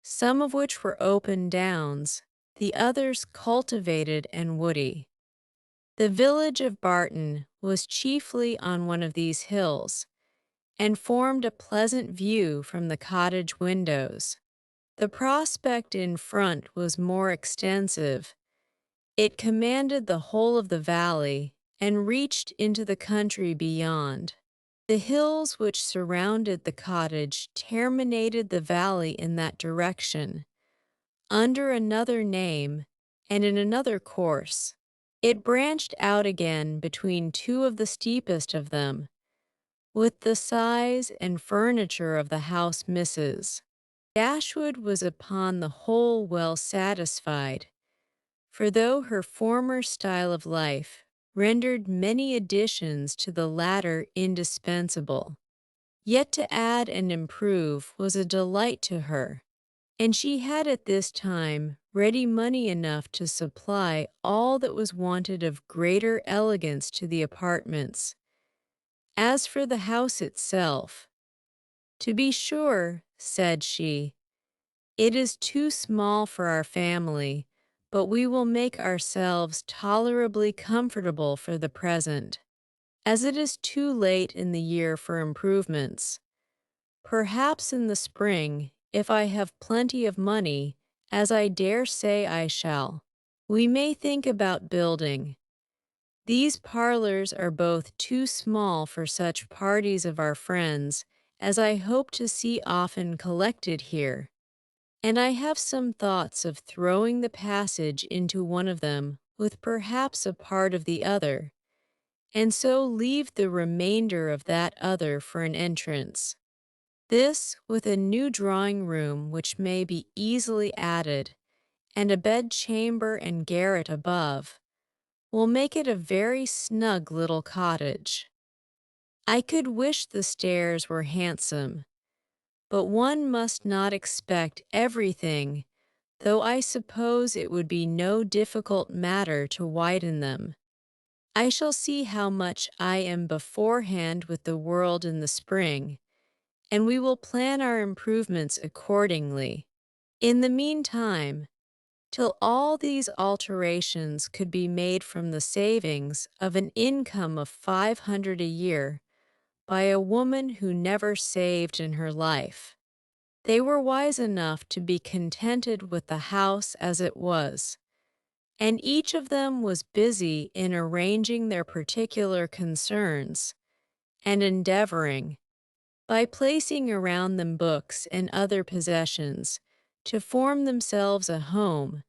some of which were open downs, the others cultivated and woody. The village of Barton was chiefly on one of these hills, and formed a pleasant view from the cottage windows. The prospect in front was more extensive. It commanded the whole of the valley and reached into the country beyond. The hills which surrounded the cottage terminated the valley in that direction, under another name and in another course. It branched out again between two of the steepest of them, with the size and furniture of the house misses. Dashwood was upon the whole well satisfied, for though her former style of life rendered many additions to the latter indispensable, yet to add and improve was a delight to her, and she had at this time ready money enough to supply all that was wanted of greater elegance to the apartments. As for the house itself, to be sure, said she, it is too small for our family, but we will make ourselves tolerably comfortable for the present, as it is too late in the year for improvements. Perhaps in the spring, if I have plenty of money, as I dare say I shall, we may think about building. These parlors are both too small for such parties of our friends as I hope to see often collected here, and I have some thoughts of throwing the passage into one of them with perhaps a part of the other, and so leave the remainder of that other for an entrance. This, with a new drawing-room which may be easily added, and a bed-chamber and garret above, will make it a very snug little cottage. I could wish the stairs were handsome, but one must not expect everything, though I suppose it would be no difficult matter to widen them. I shall see how much I am beforehand with the world in the spring, and we will plan our improvements accordingly. In the meantime, till all these alterations could be made from the savings of an income of 500 a year by a woman who never saved in her life, they were wise enough to be contented with the house as it was, and each of them was busy in arranging their particular concerns, and endeavoring, by placing around them books and other possessions, to form themselves a home.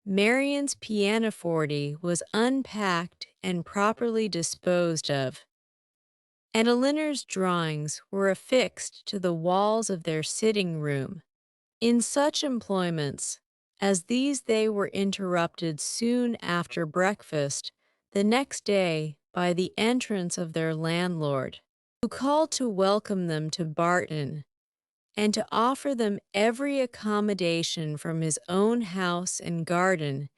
Marian's pianoforte was unpacked and properly disposed of, and Elinor's drawings were affixed to the walls of their sitting-room. In such employments as these they were interrupted soon after breakfast the next day by the entrance of their landlord, who called to welcome them to Barton, and to offer them every accommodation from his own house and garden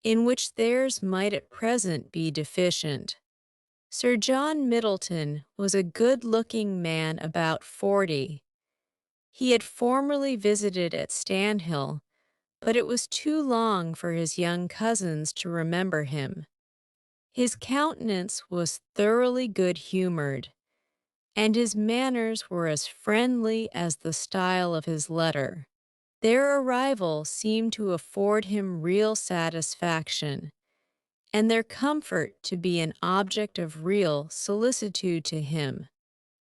in which theirs might at present be deficient. Sir John Middleton was a good-looking man about 40. He had formerly visited at Stanhill, but it was too long for his young cousins to remember him. His countenance was thoroughly good-humored, and his manners were as friendly as the style of his letter. Their arrival seemed to afford him real satisfaction, and their comfort to be an object of real solicitude to him.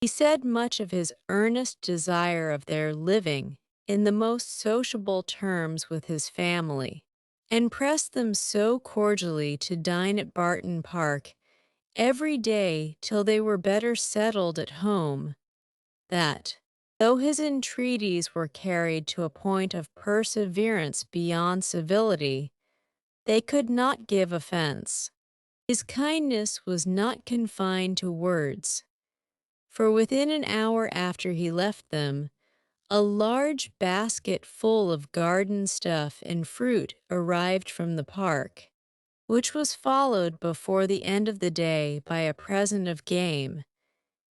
He said much of his earnest desire of their living in the most sociable terms with his family, and pressed them so cordially to dine at Barton Park every day till they were better settled at home, that, though his entreaties were carried to a point of perseverance beyond civility, they could not give offense. His kindness was not confined to words, for within an hour after he left them, a large basket full of garden stuff and fruit arrived from the park, which was followed before the end of the day by a present of game.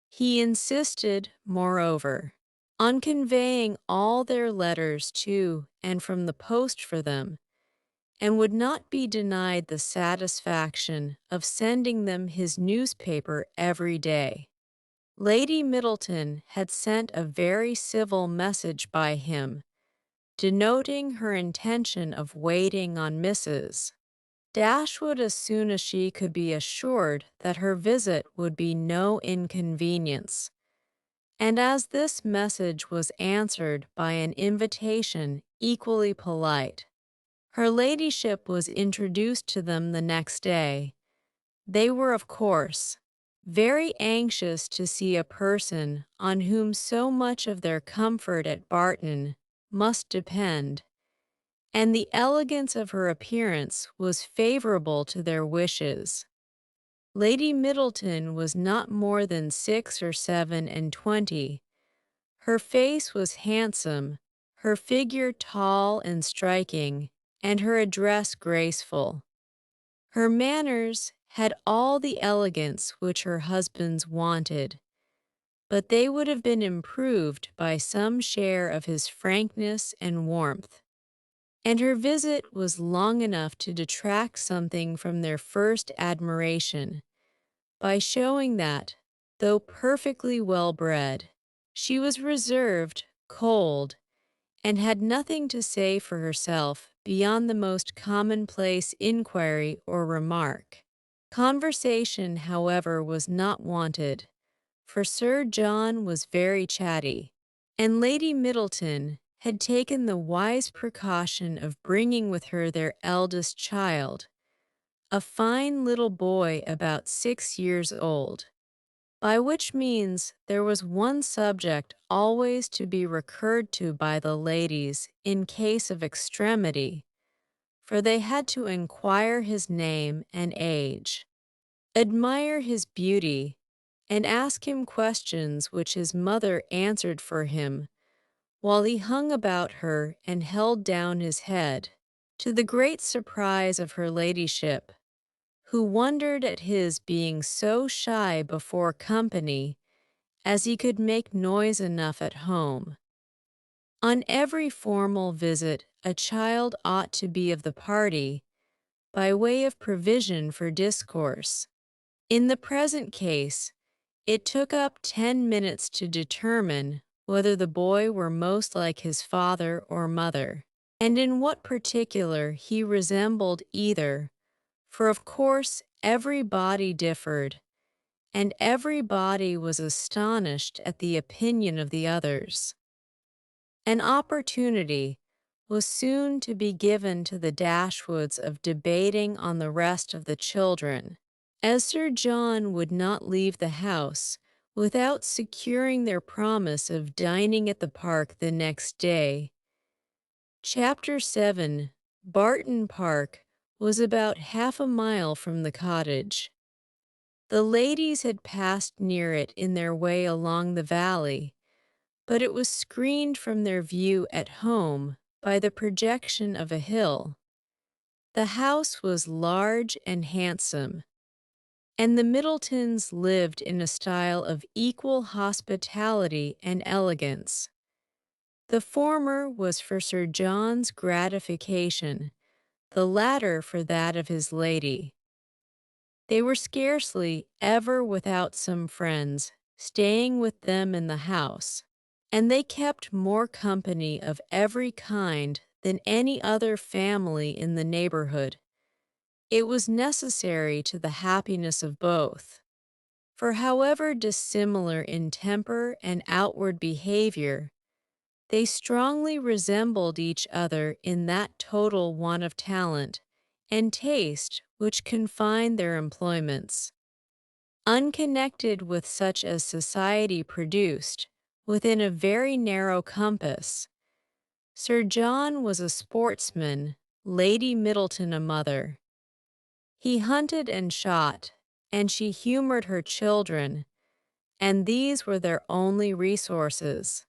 He insisted, moreover, on conveying all their letters to and from the post for them, and would not be denied the satisfaction of sending them his newspaper every day. Lady Middleton had sent a very civil message by him, denoting her intention of waiting on Mrs. Dashwood as soon as she could be assured that her visit would be no inconvenience. And as this message was answered by an invitation equally polite, her ladyship was introduced to them the next day. They were, of course, very anxious to see a person on whom so much of their comfort at Barton must depend, and the elegance of her appearance was favorable to their wishes. Lady Middleton was not more than 6 or 7 and 20. Her face was handsome, her figure tall and striking, and her address graceful. Her manners had all the elegance which her husband's wanted, but they would have been improved by some share of his frankness and warmth. And her visit was long enough to detract something from their first admiration, by showing that, though perfectly well bred, she was reserved, cold, and had nothing to say for herself beyond the most commonplace inquiry or remark. Conversation, however, was not wanted, for Sir John was very chatty, and Lady Middleton had taken the wise precaution of bringing with her their eldest child, a fine little boy about 6 years old, by which means there was one subject always to be recurred to by the ladies in case of extremity, for they had to inquire his name and age, admire his beauty, and ask him questions which his mother answered for him, while he hung about her and held down his head, to the great surprise of her ladyship, who wondered at his being so shy before company as he could make noise enough at home. On every formal visit, a child ought to be of the party, by way of provision for discourse. In the present case, it took up 10 minutes to determine whether the boy were most like his father or mother, and in what particular he resembled either, for of course every body differed, and every body was astonished at the opinion of the others. An opportunity was soon to be given to the Dashwoods of debating on the rest of the children, as Sir John would not leave the house without securing their promise of dining at the park the next day. Chapter 7. Barton Park was about half a mile from the cottage. The ladies had passed near it in their way along the valley, but it was screened from their view at home by the projection of a hill. The house was large and handsome, and the Middletons lived in a style of equal hospitality and elegance. The former was for Sir John's gratification, the latter for that of his lady. They were scarcely ever without some friends staying with them in the house, and they kept more company of every kind than any other family in the neighborhood. It was necessary to the happiness of both, for however dissimilar in temper and outward behavior, they strongly resembled each other in that total want of talent and taste which confined their employments. Unconnected with such as society produced, within a very narrow compass, Sir John was a sportsman, Lady Middleton a mother. He hunted and shot, and she humored her children, and these were their only resources.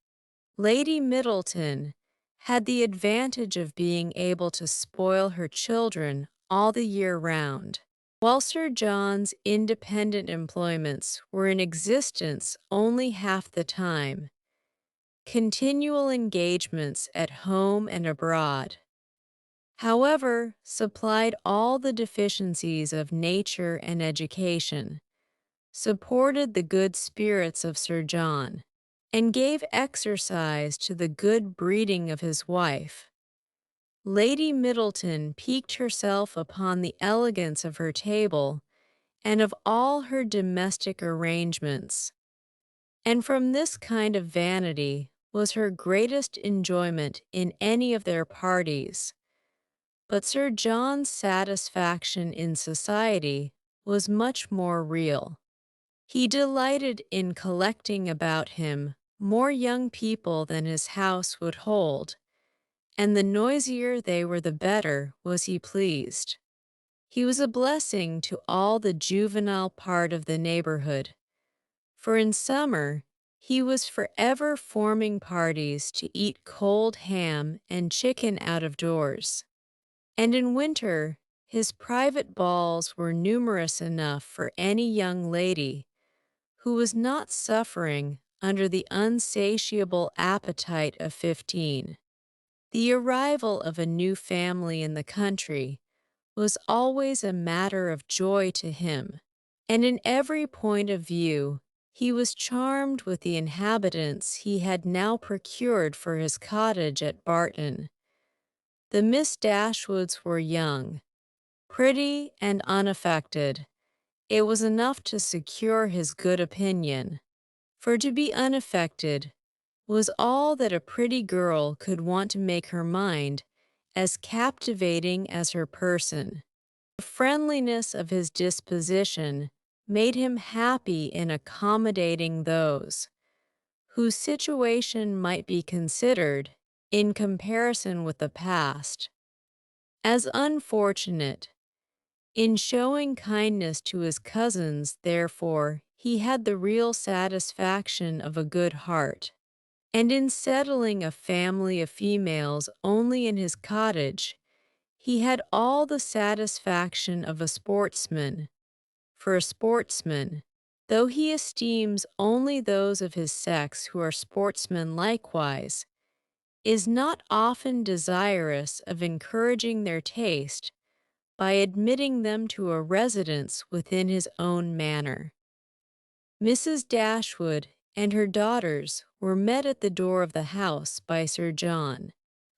Lady Middleton had the advantage of being able to spoil her children all the year round, while Sir John's independent employments were in existence only half the time. Continual engagements at home and abroad, however, supplied all the deficiencies of nature and education, supported the good spirits of Sir John, and gave exercise to the good breeding of his wife. Lady Middleton piqued herself upon the elegance of her table and of all her domestic arrangements, and from this kind of vanity was her greatest enjoyment in any of their parties. But Sir John's satisfaction in society was much more real. He delighted in collecting about him more young people than his house would hold, and the noisier they were the better was he pleased. He was a blessing to all the juvenile part of the neighborhood, for in summer he was forever forming parties to eat cold ham and chicken out of doors, and in winter his private balls were numerous enough for any young lady who was not suffering under the unsatiable appetite of 15. The arrival of a new family in the country was always a matter of joy to him, and in every point of view he was charmed with the inhabitants he had now procured for his cottage at Barton. The Miss Dashwoods were young, pretty, and unaffected. It was enough to secure his good opinion, for to be unaffected was all that a pretty girl could want to make her mind as captivating as her person. The friendliness of his disposition made him happy in accommodating those whose situation might be considered, in comparison with the past, as unfortunate. In showing kindness to his cousins, therefore, he had the real satisfaction of a good heart, and in settling a family of females only in his cottage, he had all the satisfaction of a sportsman, for a sportsman, though he esteems only those of his sex who are sportsmen likewise, is not often desirous of encouraging their taste by admitting them to a residence within his own manor. Mrs. Dashwood and her daughters were met at the door of the house by Sir John,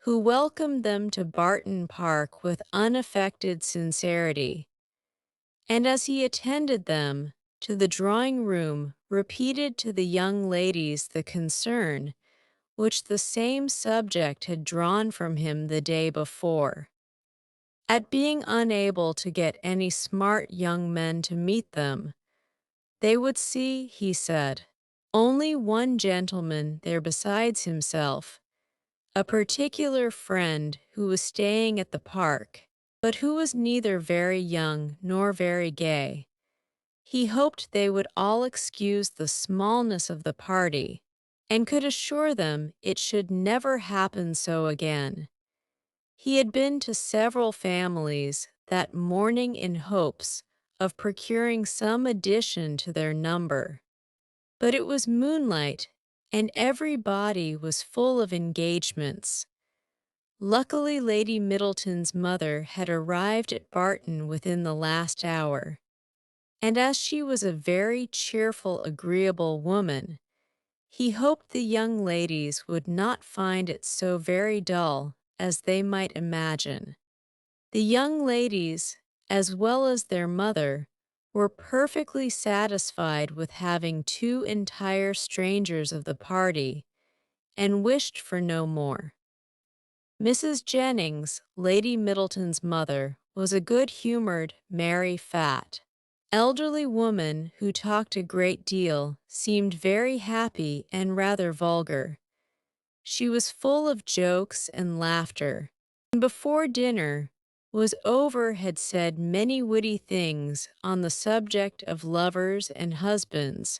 who welcomed them to Barton Park with unaffected sincerity, and as he attended them to the drawing-room, repeated to the young ladies the concern which the same subject had drawn from him the day before, at being unable to get any smart young men to meet them. They would see, he said, only one gentleman there besides himself, a particular friend who was staying at the park, but who was neither very young nor very gay. He hoped they would all excuse the smallness of the party, and could assure them it should never happen so again. He had been to several families that morning in hopes of procuring some addition to their number, but it was moonlight, and every body was full of engagements. Luckily, Lady Middleton's mother had arrived at Barton within the last hour, and as she was a very cheerful, agreeable woman, he hoped the young ladies would not find it so very dull as they might imagine. The young ladies, as well as their mother, were perfectly satisfied with having two entire strangers of the party, and wished for no more. Mrs. Jennings, Lady Middleton's mother, was a good-humored, merry, fat, elderly woman who talked a great deal, seemed very happy and rather vulgar. She was full of jokes and laughter, and before dinner was over had said many witty things on the subject of lovers and husbands,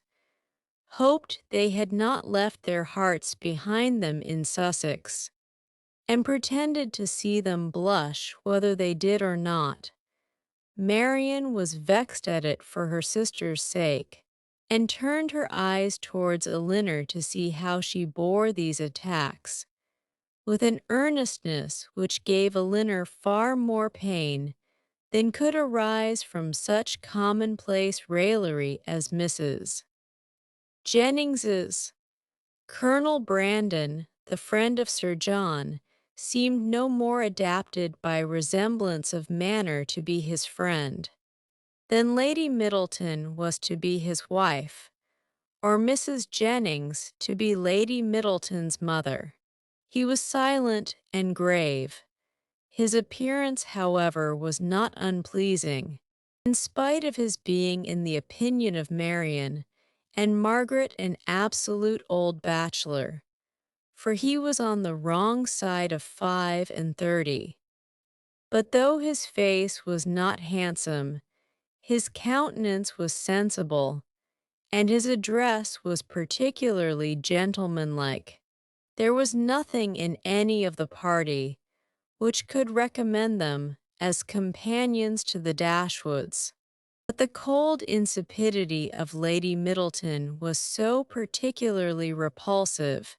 hoped they had not left their hearts behind them in Sussex, and pretended to see them blush whether they did or not. Marian was vexed at it for her sister's sake, and turned her eyes towards Elinor to see how she bore these attacks, with an earnestness which gave Elinor far more pain than could arise from such commonplace raillery as Mrs. Jennings's. Colonel Brandon, the friend of Sir John, seemed no more adapted by resemblance of manner to be his friend than Lady Middleton was to be his wife, or Mrs. Jennings to be Lady Middleton's mother. He was silent and grave. His appearance, however, was not unpleasing, in spite of his being in the opinion of Marian and Margaret an absolute old bachelor, for he was on the wrong side of 35. But though his face was not handsome, his countenance was sensible, and his address was particularly gentlemanlike. There was nothing in any of the party which could recommend them as companions to the Dashwoods. But the cold insipidity of Lady Middleton was so particularly repulsive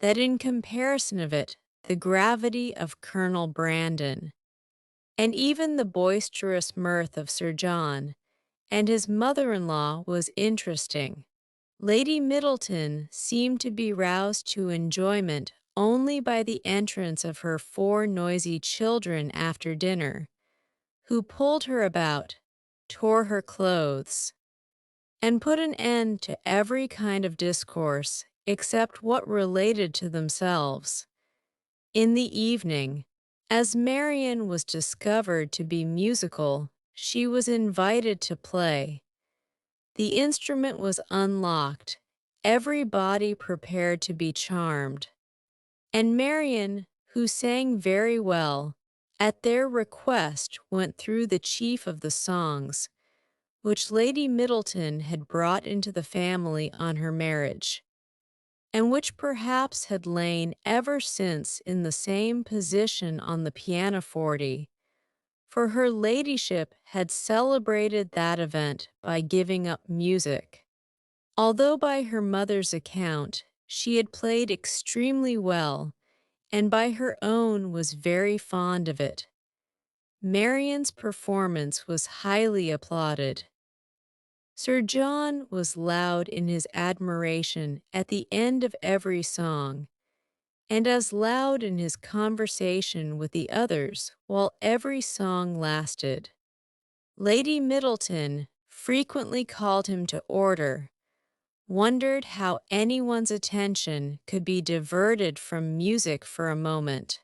that in comparison of it, the gravity of Colonel Brandon, and even the boisterous mirth of Sir John and his mother-in-law was interesting. Lady Middleton seemed to be roused to enjoyment only by the entrance of her 4 noisy children after dinner, who pulled her about, tore her clothes, and put an end to every kind of discourse except what related to themselves. In the evening, as Marian was discovered to be musical, she was invited to play. The instrument was unlocked, everybody prepared to be charmed, and Marian, who sang very well, at their request went through the chief of the songs, which Lady Middleton had brought into the family on her marriage, and which perhaps had lain ever since in the same position on the pianoforte, for her ladyship had celebrated that event by giving up music. Although by her mother's account she had played extremely well, and by her own was very fond of it, Marian's performance was highly applauded. Sir John was loud in his admiration at the end of every song, and as loud in his conversation with the others while every song lasted. Lady Middleton frequently called him to order, wondered how anyone's attention could be diverted from music for a moment,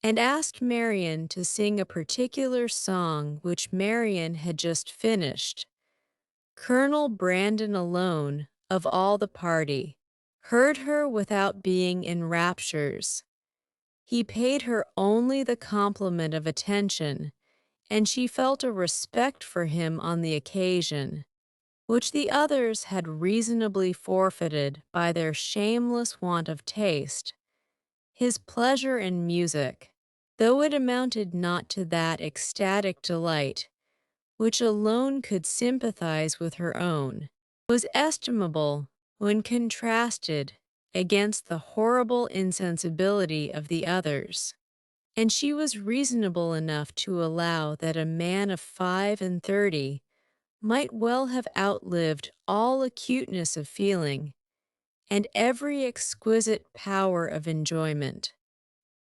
and asked Marian to sing a particular song which Marian had just finished. Colonel Brandon alone, of all the party, heard her without being in raptures. He paid her only the compliment of attention, and she felt a respect for him on the occasion, which the others had reasonably forfeited by their shameless want of taste. His pleasure in music, though it amounted not to that ecstatic delight which alone could sympathize with her own, was estimable when contrasted against the horrible insensibility of the others, and she was reasonable enough to allow that a man of 35 might well have outlived all acuteness of feeling and every exquisite power of enjoyment.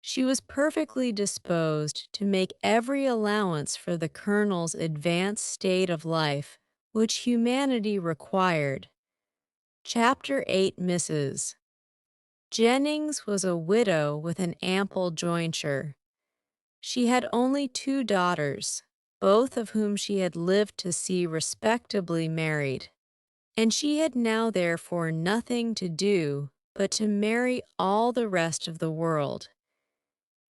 She was perfectly disposed to make every allowance for the Colonel's advanced state of life which humanity required. Chapter 8. Mrs. Jennings was a widow with an ample jointure. She had only 2 daughters, both of whom she had lived to see respectably married, and she had now therefore nothing to do but to marry all the rest of the world.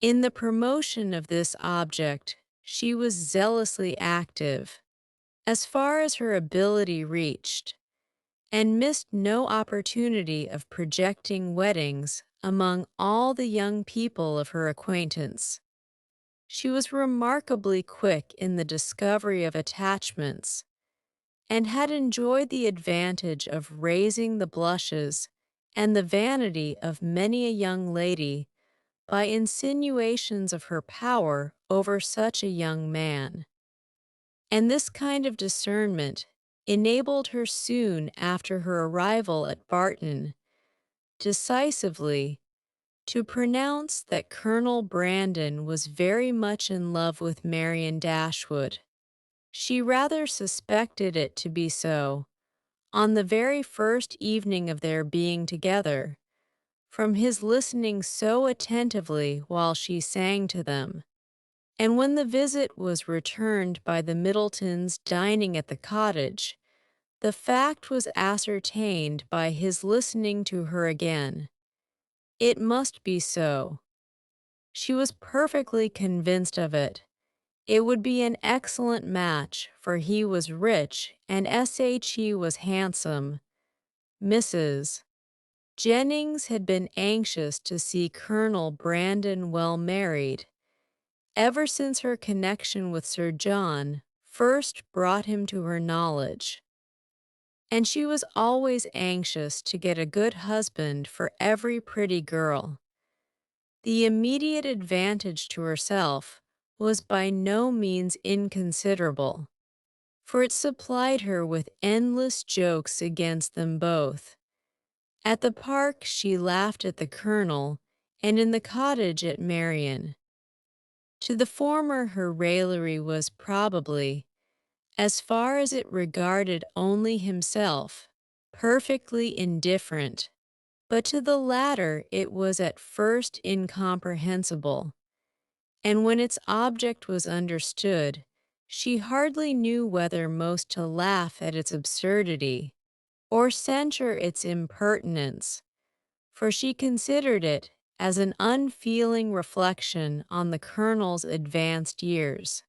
In the promotion of this object, she was zealously active, as far as her ability reached, and missed no opportunity of projecting weddings among all the young people of her acquaintance. She was remarkably quick in the discovery of attachments, and had enjoyed the advantage of raising the blushes and the vanity of many a young lady by insinuations of her power over such a young man. And this kind of discernment enabled her soon after her arrival at Barton decisively to pronounce that Colonel Brandon was very much in love with Marion Dashwood. She rather suspected it to be so, on the very first evening of their being together, from his listening so attentively while she sang to them. And when the visit was returned by the Middletons dining at the cottage, the fact was ascertained by his listening to her again. It must be so. She was perfectly convinced of it. It would be an excellent match, for he was rich and SHE was handsome. Mrs. Jennings had been anxious to see Colonel Brandon well married, ever since her connection with Sir John first brought him to her knowledge. And she was always anxious to get a good husband for every pretty girl. The immediate advantage to herself was by no means inconsiderable, for it supplied her with endless jokes against them both. At the park she laughed at the Colonel, and in the cottage at Marion. To the former her raillery was probably, as far as it regarded only himself, perfectly indifferent, but to the latter it was at first incomprehensible, and when its object was understood, she hardly knew whether most to laugh at its absurdity or censure its impertinence, for she considered it as an unfeeling reflection on the Colonel's advanced years,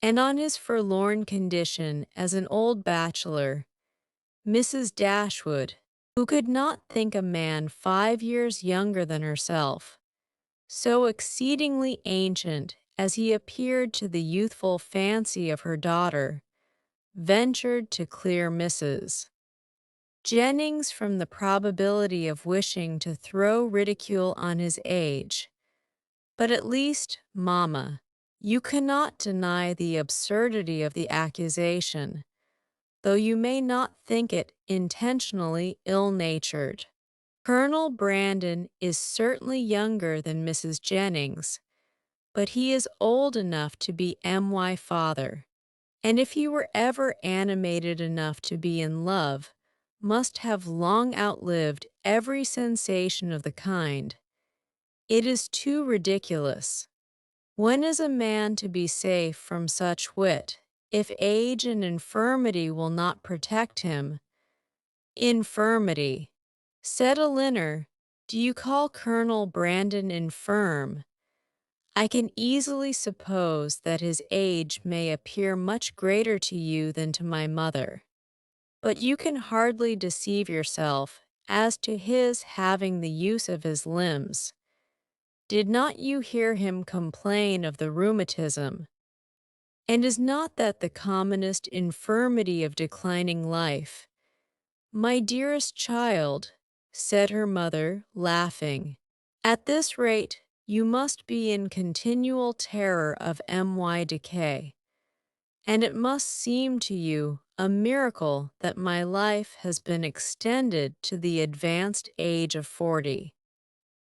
and on his forlorn condition as an old bachelor. Mrs. Dashwood, who could not think a man 5 years younger than herself, so exceedingly ancient as he appeared to the youthful fancy of her daughter, ventured to clear Mrs. Jennings from the probability of wishing to throw ridicule on his age. But at least, mamma, you cannot deny the absurdity of the accusation, though you may not think it intentionally ill-natured. Colonel Brandon is certainly younger than Mrs. Jennings, but he is old enough to be my father, and if he were ever animated enough to be in love, must have long outlived every sensation of the kind. It is too ridiculous. When is a man to be safe from such wit, if age and infirmity will not protect him? Infirmity, said Elinor. Do you call Colonel Brandon infirm? I can easily suppose that his age may appear much greater to you than to my mother. But you can hardly deceive yourself as to his having the use of his limbs. Did not you hear him complain of the rheumatism? And is not that the commonest infirmity of declining life? My dearest child, said her mother, laughing, at this rate you must be in continual terror of decay, and it must seem to you a miracle that my life has been extended to the advanced age of 40.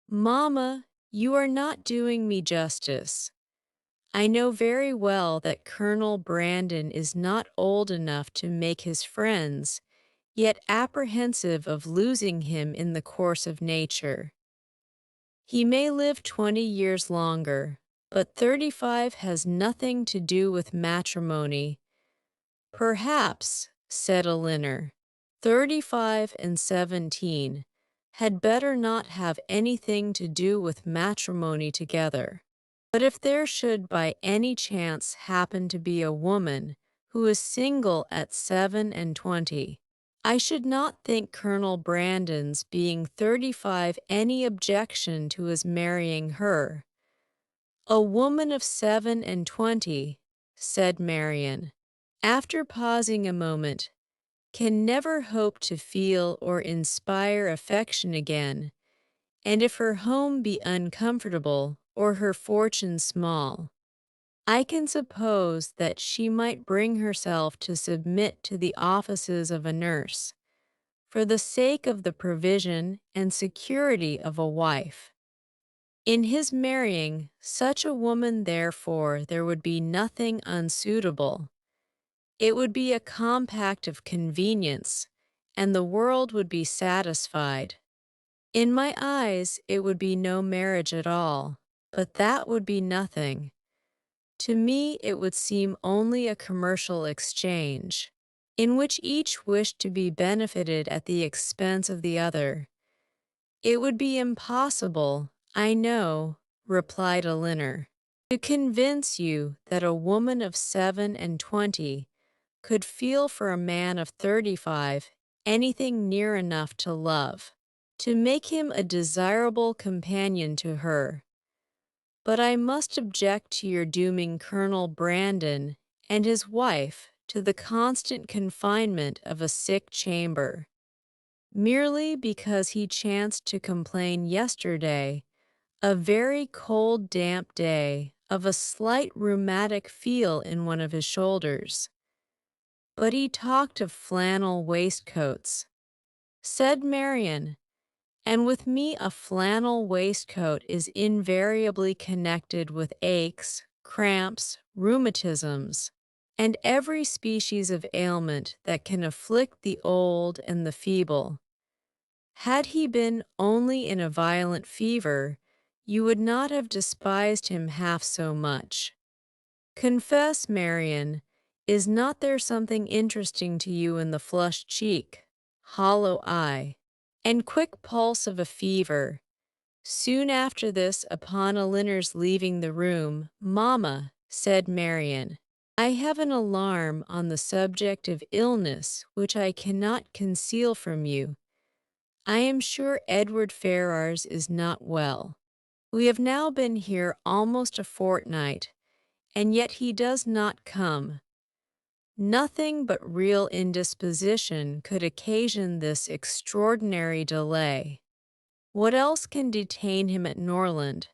Mamma, you are not doing me justice. I know very well that Colonel Brandon is not old enough to make his friends, yet apprehensive of losing him in the course of nature. He may live 20 years longer, but 35 has nothing to do with matrimony. Perhaps, said Elinor, 35 and 17 had better not have anything to do with matrimony together. But if there should by any chance happen to be a woman who is single at 27, I should not think Colonel Brandon's being 35 any objection to his marrying her. A woman of 27, said Marion, after pausing a moment, can never hope to feel or inspire affection again, and if her home be uncomfortable or her fortune small, I can suppose that she might bring herself to submit to the offices of a nurse, for the sake of the provision and security of a wife. In his marrying such a woman, therefore, there would be nothing unsuitable. It would be a compact of convenience, and the world would be satisfied. In my eyes, it would be no marriage at all, but that would be nothing. To me, it would seem only a commercial exchange, in which each wished to be benefited at the expense of the other. It would be impossible, I know, replied Elinor, to convince you that a woman of 27 could feel for a man of 35 anything near enough to love, to make him a desirable companion to her. But I must object to your dooming Colonel Brandon and his wife to the constant confinement of a sick chamber, merely because he chanced to complain yesterday, a very cold, damp day, of a slight rheumatic feel in one of his shoulders. But he talked of flannel waistcoats, said Marian, and with me a flannel waistcoat is invariably connected with aches, cramps, rheumatisms, and every species of ailment that can afflict the old and the feeble. Had he been only in a violent fever, you would not have despised him half so much. Confess, Marian, is not there something interesting to you in the flushed cheek, hollow eye, and quick pulse of a fever? Soon after this, upon Elinor's leaving the room, "Mamma," said Marian, "I have an alarm on the subject of illness which I cannot conceal from you. I am sure Edward Ferrars is not well. We have now been here almost a fortnight, and yet he does not come. Nothing but real indisposition could occasion this extraordinary delay. What else can detain him at Norland?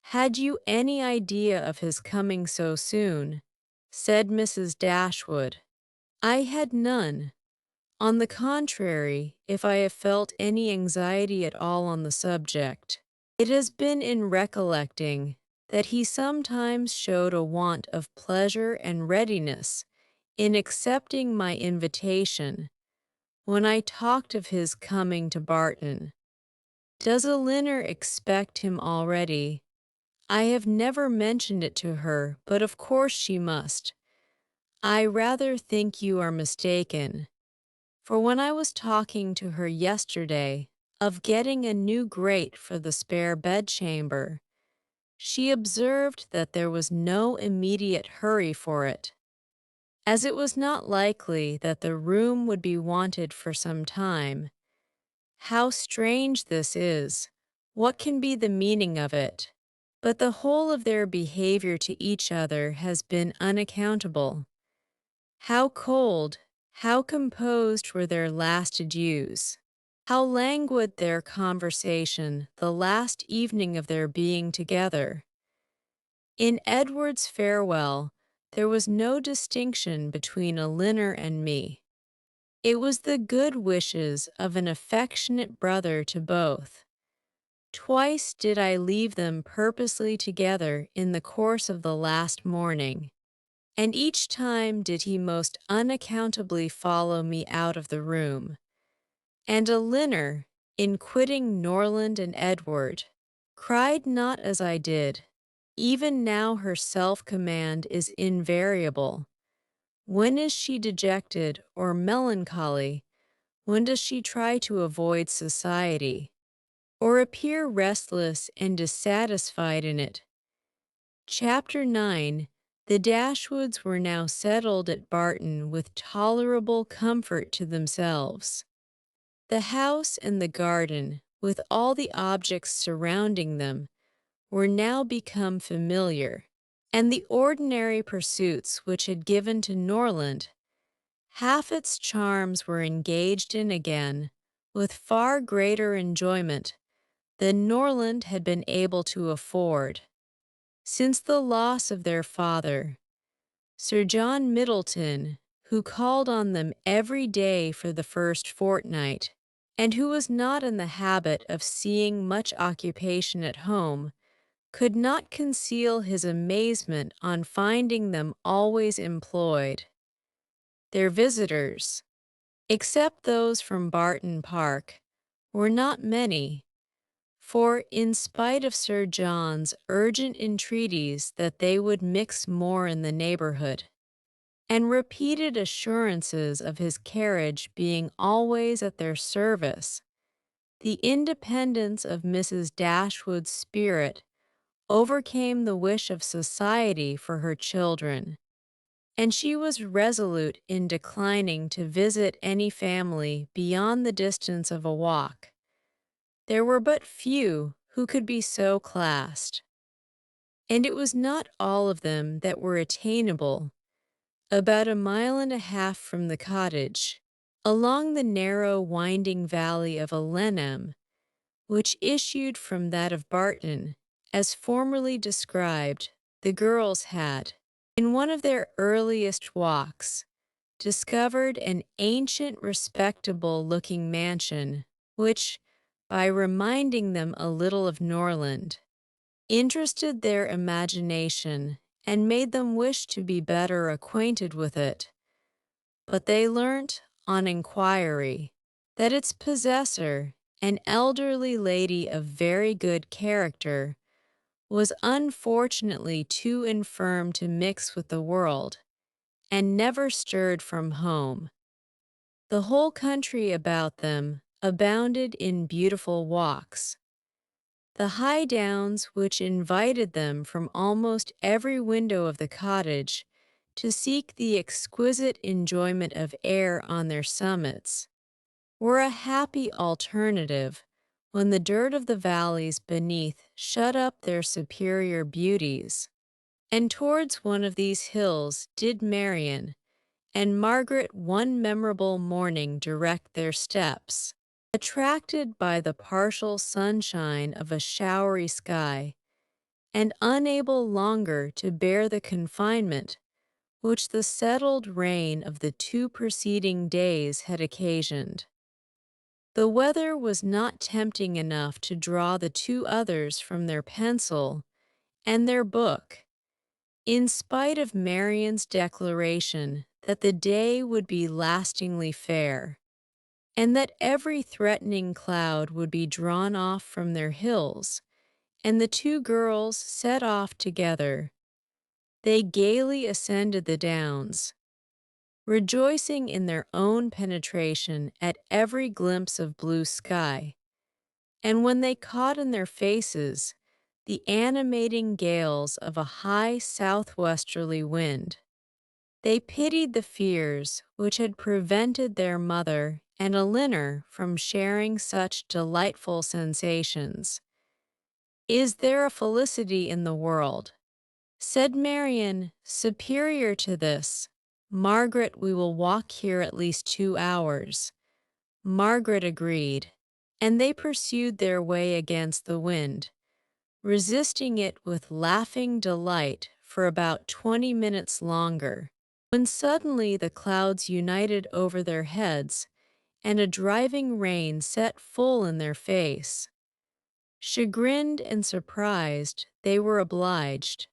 Had you any idea of his coming so soon?" said Mrs. Dashwood. "I had none. On the contrary, if I have felt any anxiety at all on the subject, it has been in recollecting that he sometimes showed a want of pleasure and readiness in accepting my invitation when I talked of his coming to Barton. Does Elinor expect him already? I have never mentioned it to her, but of course she must. I rather think you are mistaken, for when I was talking to her yesterday of getting a new grate for the spare bedchamber, she observed that there was no immediate hurry for it, as it was not likely that the room would be wanted for some time. How strange this is! What can be the meaning of it? But the whole of their behavior to each other has been unaccountable. How cold, how composed were their last adieus! How languid their conversation the last evening of their being together! In Edward's farewell, there was no distinction between Elinor and me. It was the good wishes of an affectionate brother to both. Twice did I leave them purposely together in the course of the last morning, and each time did he most unaccountably follow me out of the room. And Elinor, in quitting Norland and Edward, cried not as I did. Even now her self-command is invariable. When is she dejected or melancholy? When does she try to avoid society, or appear restless and dissatisfied in it? Chapter 9. The Dashwoods were now settled at Barton with tolerable comfort to themselves. The house and the garden, with all the objects surrounding them, were now become familiar, and the ordinary pursuits which had given to Norland half its charms were engaged in again, with far greater enjoyment than Norland had been able to afford. Since the loss of their father, Sir John Middleton, who called on them every day for the first fortnight, and who was not in the habit of seeing much occupation at home, could not conceal his amazement on finding them always employed. Their visitors, except those from Barton Park, were not many, for in spite of Sir John's urgent entreaties that they would mix more in the neighborhood, and repeated assurances of his carriage being always at their service, the independence of Mrs. Dashwood's spirit overcame the wish of society for her children, and she was resolute in declining to visit any family beyond the distance of a walk. There were but few who could be so classed, and it was not all of them that were attainable. About 1.5 miles from the cottage, along the narrow winding valley of Alenham, which issued from that of Barton, as formerly described, the girls had, in one of their earliest walks, discovered an ancient respectable-looking mansion, which, by reminding them a little of Norland, interested their imagination and made them wish to be better acquainted with it. But they learnt, on inquiry, that its possessor, an elderly lady of very good character, was unfortunately too infirm to mix with the world, and never stirred from home. The whole country about them abounded in beautiful walks. The high downs which invited them from almost every window of the cottage to seek the exquisite enjoyment of air on their summits were a happy alternative when the dirt of the valleys beneath shut up their superior beauties. And towards one of these hills did Marian and Margaret one memorable morning direct their steps, attracted by the partial sunshine of a showery sky, and unable longer to bear the confinement which the settled rain of the 2 preceding days had occasioned. The weather was not tempting enough to draw the 2 others from their pencil and their book, in spite of Marian's declaration that the day would be lastingly fair, and that every threatening cloud would be drawn off from their hills, and the 2 girls set off together. They gaily ascended the downs, rejoicing in their own penetration at every glimpse of blue sky, and when they caught in their faces the animating gales of a high southwesterly wind, they pitied the fears which had prevented their mother and Elinor from sharing such delightful sensations. "Is there a felicity in the world," said Marian, "superior to this? Margaret, we will walk here at least 2 hours." Margaret agreed, and they pursued their way against the wind, resisting it with laughing delight for about 20 minutes longer, when suddenly the clouds united over their heads, and a driving rain set full in their face. Chagrined and surprised, they were obliged,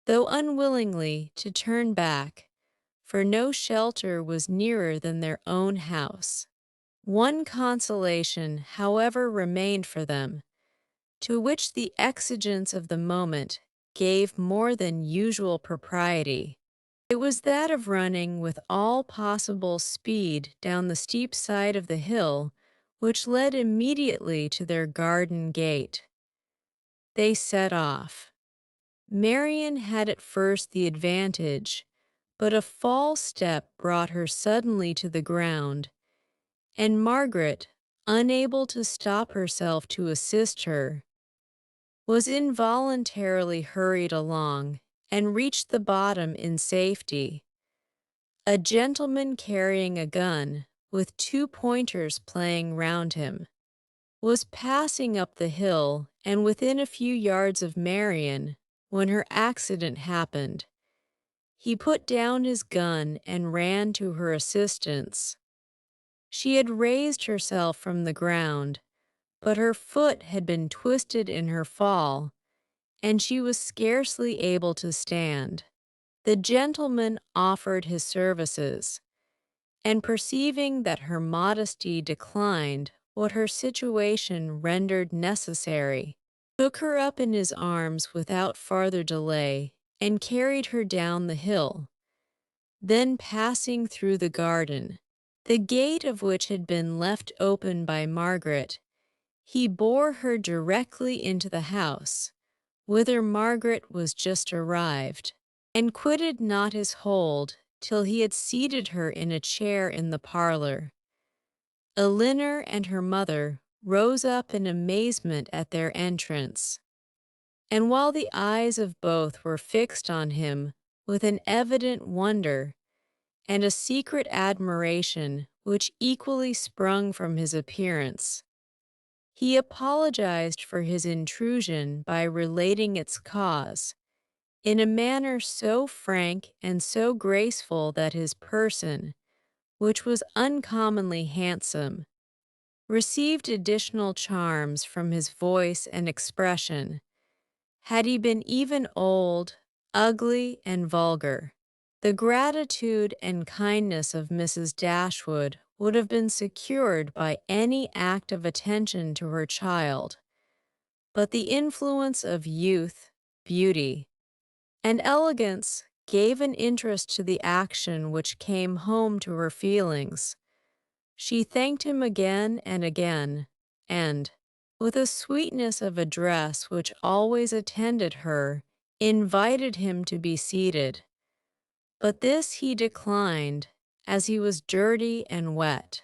though unwillingly, to turn back, for no shelter was nearer than their own house. One consolation, however, remained for them, to which the exigence of the moment gave more than usual propriety. It was that of running with all possible speed down the steep side of the hill which led immediately to their garden gate. They set off. Marian had at first the advantage, but a false step brought her suddenly to the ground, and Margaret, unable to stop herself to assist her, was involuntarily hurried along and reached the bottom in safety. A gentleman carrying a gun, with 2 pointers playing round him, was passing up the hill and within a few yards of Marian when her accident happened. He put down his gun and ran to her assistance. She had raised herself from the ground, but her foot had been twisted in her fall, and she was scarcely able to stand. The gentleman offered his services, and perceiving that her modesty declined what her situation rendered necessary, took her up in his arms without farther delay, and carried her down the hill. Then passing through the garden, the gate of which had been left open by Margaret, he bore her directly into the house, whither Margaret was just arrived, and quitted not his hold till he had seated her in a chair in the parlor. Elinor and her mother rose up in amazement at their entrance, and while the eyes of both were fixed on him with an evident wonder and a secret admiration which equally sprung from his appearance, he apologized for his intrusion by relating its cause, in a manner so frank and so graceful that his person, which was uncommonly handsome, received additional charms from his voice and expression. Had he been even old, ugly, and vulgar, the gratitude and kindness of Mrs. Dashwood would have been secured by any act of attention to her child, but the influence of youth, beauty, and elegance gave an interest to the action which came home to her feelings. She thanked him again and again, and, with a sweetness of address which always attended her, invited him to be seated. But this he declined, as he was dirty and wet.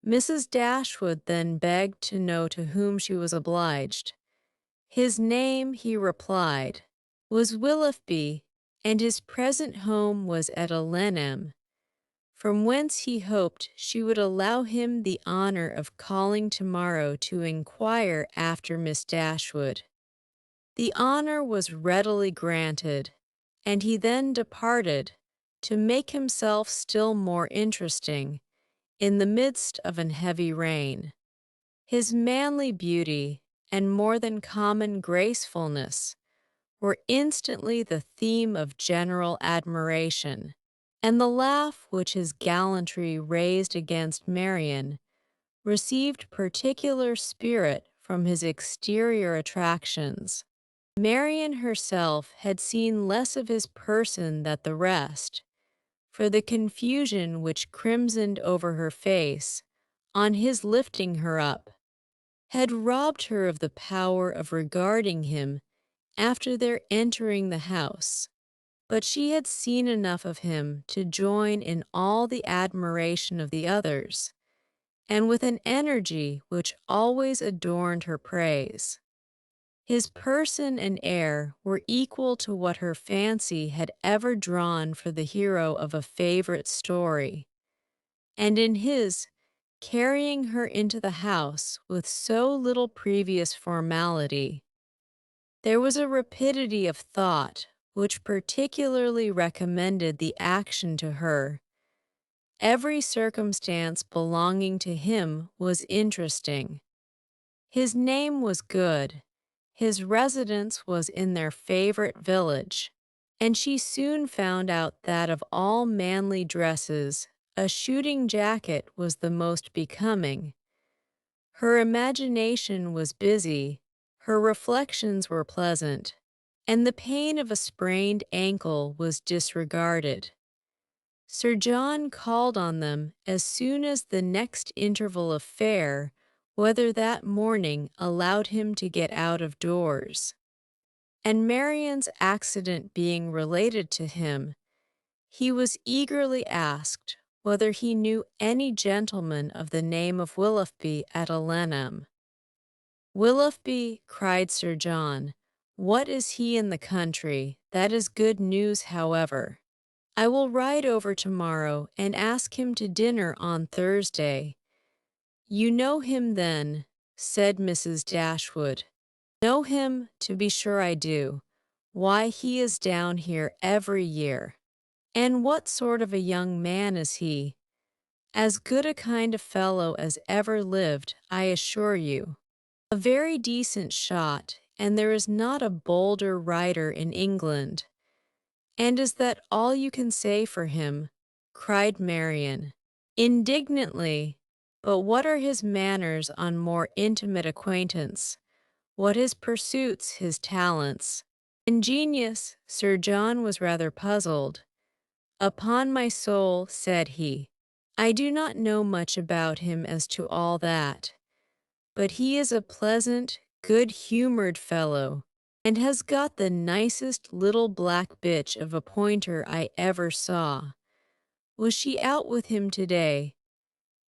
Mrs. Dashwood then begged to know to whom she was obliged. His name, he replied, was Willoughby, and his present home was at Alenham, from whence he hoped she would allow him the honor of calling tomorrow to inquire after Miss Dashwood. The honor was readily granted, and he then departed, to make himself still more interesting, in the midst of an heavy rain. His manly beauty and more than common gracefulness were instantly the theme of general admiration, and the laugh which his gallantry raised against Marian received particular spirit from his exterior attractions. Marian herself had seen less of his person than the rest, for the confusion which crimsoned over her face, on his lifting her up, had robbed her of the power of regarding him after their entering the house. But she had seen enough of him to join in all the admiration of the others, and with an energy which always adorned her praise. His person and air were equal to what her fancy had ever drawn for the hero of a favorite story, and in his carrying her into the house with so little previous formality, there was a rapidity of thought which particularly recommended the action to her. Every circumstance belonging to him was interesting. His name was good, his residence was in their favorite village, and she soon found out that of all manly dresses, a shooting jacket was the most becoming. Her imagination was busy, her reflections were pleasant, and the pain of a sprained ankle was disregarded. Sir John called on them as soon as the next interval of fare, whether that morning allowed him to get out of doors. And Marian's accident being related to him, he was eagerly asked whether he knew any gentleman of the name of Willoughby at Alenham. "Willoughby," cried Sir John, "what is he in the country? That is good news, however. I will ride over tomorrow and ask him to dinner on Thursday." "You know him, then?" said Mrs. Dashwood. "Know him? To be sure I do. Why, he is down here every year." "And what sort of a young man is he?" "As good a kind of fellow as ever lived, I assure you. A very decent shot, and there is not a bolder rider in England. And is that all you can say for him? Cried Marian, indignantly. But what are his manners on more intimate acquaintance? What his pursuits, his talents? Ingenious, Sir John was rather puzzled. Upon my soul, said he, I do not know much about him as to all that, but he is a pleasant, good-humored fellow, and has got the nicest little black bitch of a pointer I ever saw. Was she out with him today?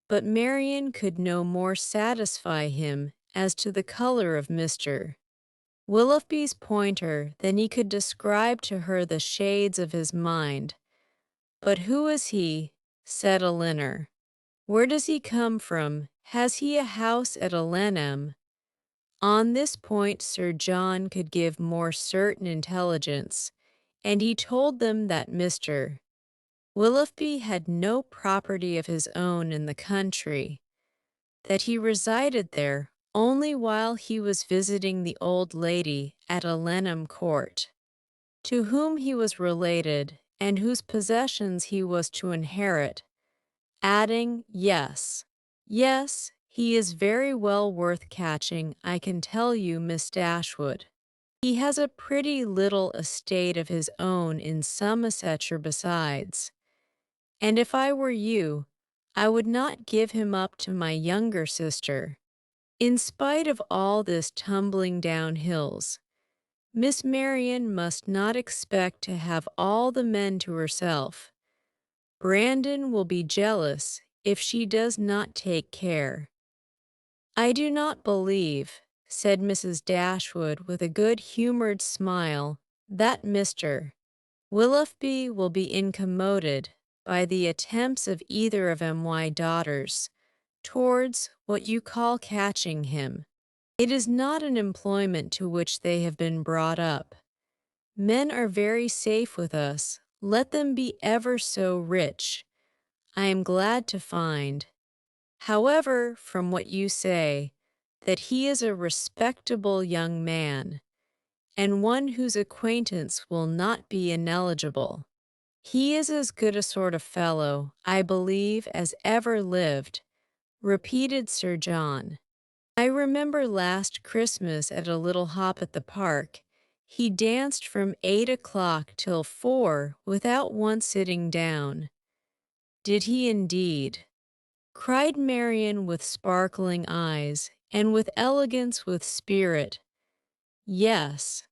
But Marian could no more satisfy him as to the color of Mr. Willoughby's pointer than he could describe to her the shades of his mind. But who is he? Said Elinor. Where does he come from? Has he a house at Alenham? On this point Sir John could give more certain intelligence, and he told them that Mr. Willoughby had no property of his own in the country, that he resided there only while he was visiting the old lady at Alenham Court, to whom he was related and whose possessions he was to inherit, adding, yes, yes, he is very well worth catching, I can tell you, Miss Dashwood. He has a pretty little estate of his own in Somersetshire besides, and if I were you, I would not give him up to my younger sister. In spite of all this tumbling down hills, Miss Marian must not expect to have all the men to herself. Brandon will be jealous if she does not take care. I do not believe, said Mrs. Dashwood with a good-humored smile, that Mr. Willoughby will be incommoded by the attempts of either of my daughters towards what you call catching him. It is not an employment to which they have been brought up. Men are very safe with us, let them be ever so rich. I am glad to find, however, from what you say, that he is a respectable young man, and one whose acquaintance will not be ineligible. He is as good a sort of fellow, I believe, as ever lived, repeated Sir John. I remember last Christmas at a little hop at the park, he danced from 8 o'clock till 4 without once sitting down. Did he indeed? Cried Marian with sparkling eyes, and with elegance with spirit. Yes,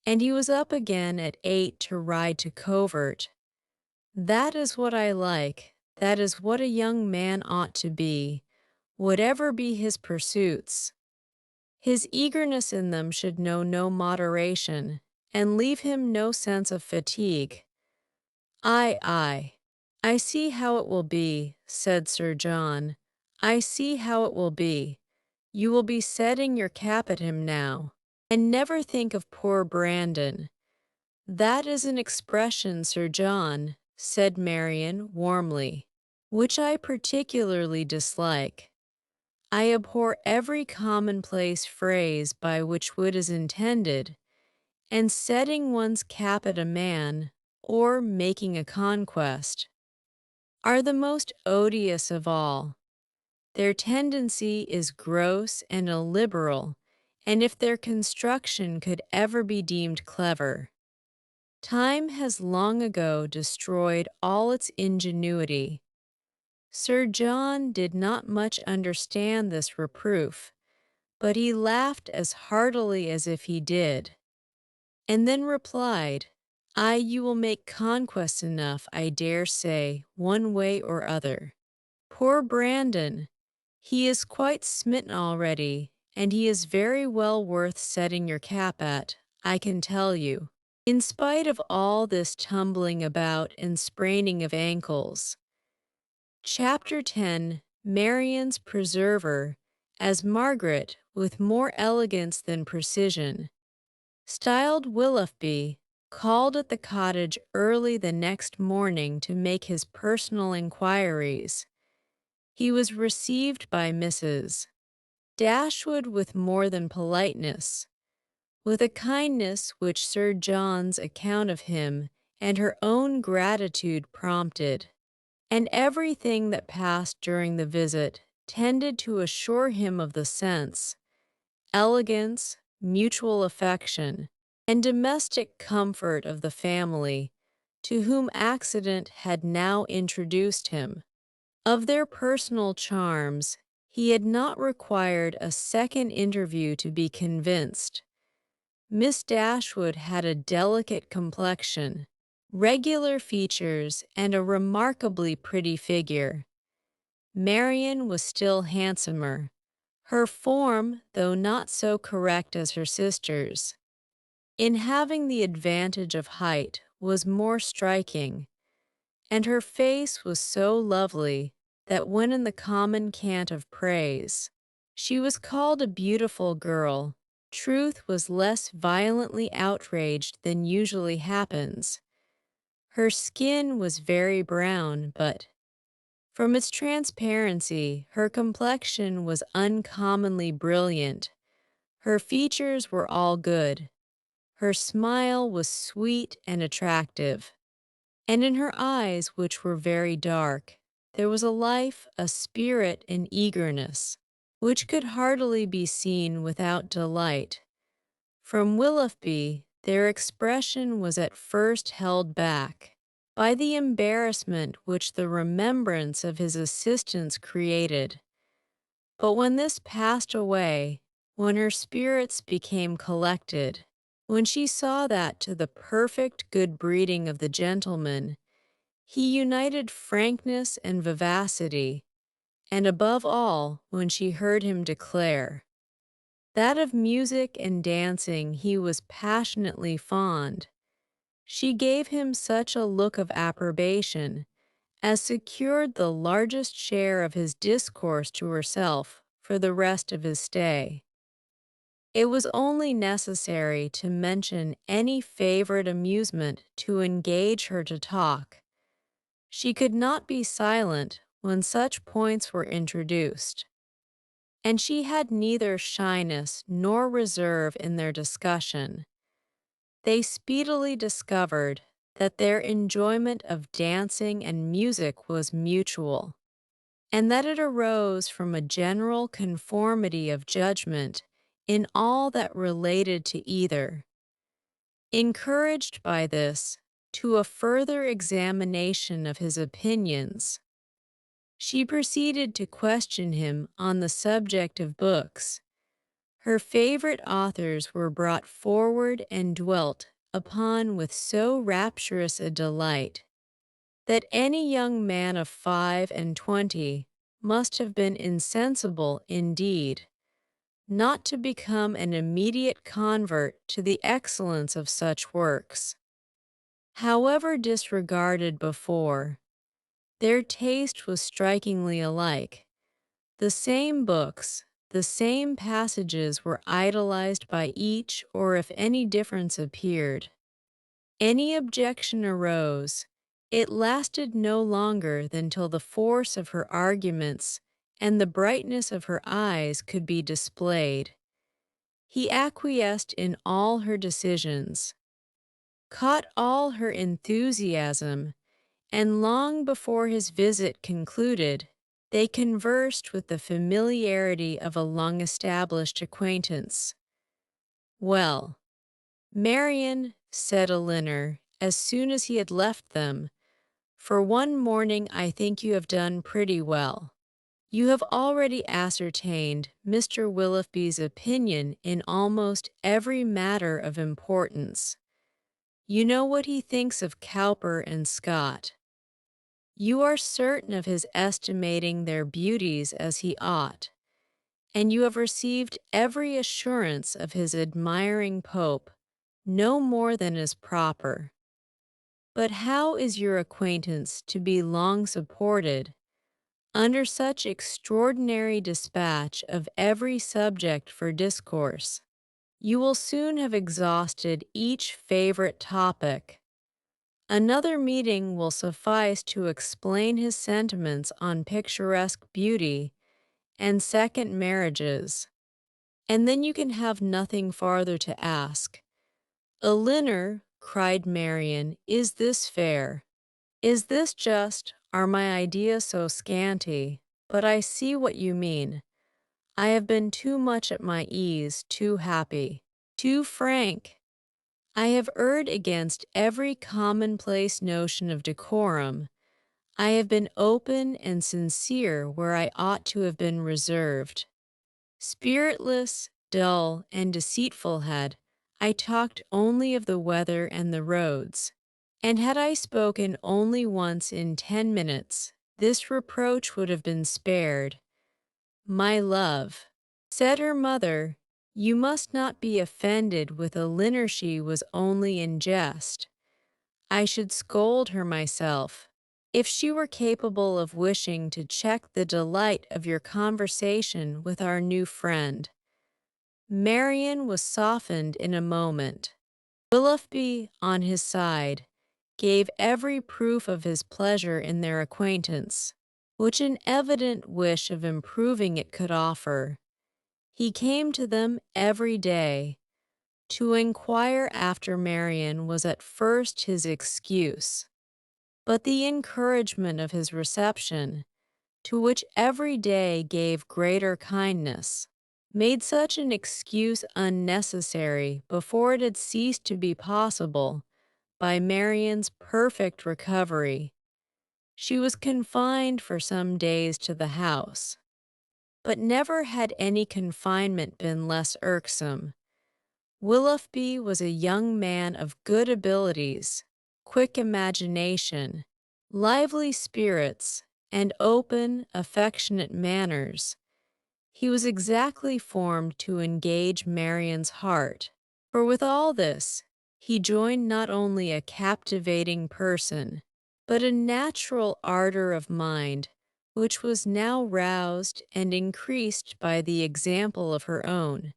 and he was up again at 8 to ride to covert. That is what I like, that is what a young man ought to be, whatever be his pursuits. His eagerness in them should know no moderation, and leave him no sense of fatigue. Ay, I see how it will be, said Sir John. I see how it will be. You will be setting your cap at him now, and never think of poor Brandon. That is an expression, Sir John, said Marian warmly, which I particularly dislike. I abhor every commonplace phrase by which wit is intended, and setting one's cap at a man, or making a conquest, are the most odious of all. Their tendency is gross and illiberal, and if their construction could ever be deemed clever, time has long ago destroyed all its ingenuity. Sir John did not much understand this reproof, but he laughed as heartily as if he did, and then replied, Ay, you will make conquests enough, I dare say, one way or other. Poor Brandon! He is quite smitten already, and he is very well worth setting your cap at, I can tell you. In spite of all this tumbling about and spraining of ankles. Chapter 10. Marian's Preserver, as Margaret, with more elegance than precision, styled Willoughby, called at the cottage early the next morning to make his personal inquiries. He was received by Mrs. Dashwood with more than politeness, with a kindness which Sir John's account of him and her own gratitude prompted. And everything that passed during the visit tended to assure him of the sense, elegance, mutual affection, and domestic comfort of the family to whom accident had now introduced him. Of their personal charms, he had not required a second interview to be convinced. Miss Dashwood had a delicate complexion, regular features, and a remarkably pretty figure. Marian was still handsomer, her form, though not so correct as her sister's, in having the advantage of height, was more striking, and her face was so lovely that when in the common cant of praise, she was called a beautiful girl, truth was less violently outraged than usually happens. Her skin was very brown, but, from its transparency, her complexion was uncommonly brilliant. Her features were all good. Her smile was sweet and attractive. And in her eyes, which were very dark, there was a life, a spirit, and eagerness, which could hardly be seen without delight. From Willoughby, their expression was at first held back by the embarrassment which the remembrance of his assistance created. But when this passed away, when her spirits became collected, when she saw that to the perfect good breeding of the gentleman, he united frankness and vivacity, and above all, when she heard him declare that of music and dancing he was passionately fond, she gave him such a look of approbation as secured the largest share of his discourse to herself for the rest of his stay. It was only necessary to mention any favorite amusement to engage her to talk. She could not be silent when such points were introduced, and she had neither shyness nor reserve in their discussion. They speedily discovered that their enjoyment of dancing and music was mutual, and that it arose from a general conformity of judgment in all that related to either. Encouraged by this, to a further examination of his opinions, she proceeded to question him on the subject of books. Her favorite authors were brought forward and dwelt upon with so rapturous a delight that any young man of 25 must have been insensible indeed, not to become an immediate convert to the excellence of such works. However disregarded before, their taste was strikingly alike. The same books, the same passages were idolized by each, or if any difference appeared, any objection arose, it lasted no longer than till the force of her arguments and the brightness of her eyes could be displayed. He acquiesced in all her decisions, caught all her enthusiasm, and long before his visit concluded, they conversed with the familiarity of a long-established acquaintance. "Well, Marian," said Elinor, as soon as he had left them, "for one morning I think you have done pretty well. You have already ascertained Mr. Willoughby's opinion in almost every matter of importance. You know what he thinks of Cowper and Scott. You are certain of his estimating their beauties as he ought, and you have received every assurance of his admiring Pope, no more than is proper. But how is your acquaintance to be long supported, under such extraordinary dispatch of every subject for discourse? You will soon have exhausted each favorite topic. Another meeting will suffice to explain his sentiments on picturesque beauty and second marriages, and then you can have nothing farther to ask. Elinor, cried Marian, is this fair? Is this just? Are my ideas so scanty? But I see what you mean. I have been too much at my ease, too happy, too frank. I have erred against every commonplace notion of decorum. I have been open and sincere where I ought to have been reserved. Spiritless, dull, and deceitful I talked only of the weather and the roads. And had I spoken only once in 10 minutes, this reproach would have been spared. My love, said her mother, you must not be offended with a Linershi was only in jest. I should scold her myself, if she were capable of wishing to check the delight of your conversation with our new friend. Marian was softened in a moment. Willoughby, on his side, gave every proof of his pleasure in their acquaintance, which an evident wish of improving it could offer. He came to them every day. To inquire after Marian was at first his excuse, but the encouragement of his reception, to which every day gave greater kindness, made such an excuse unnecessary before it had ceased to be possible by Marian's perfect recovery. She was confined for some days to the house, but never had any confinement been less irksome. Willoughby was a young man of good abilities, quick imagination, lively spirits, and open, affectionate manners. He was exactly formed to engage Marian's heart, for with all this, he joined not only a captivating person, but a natural ardor of mind, which was now roused and increased by the example of her own,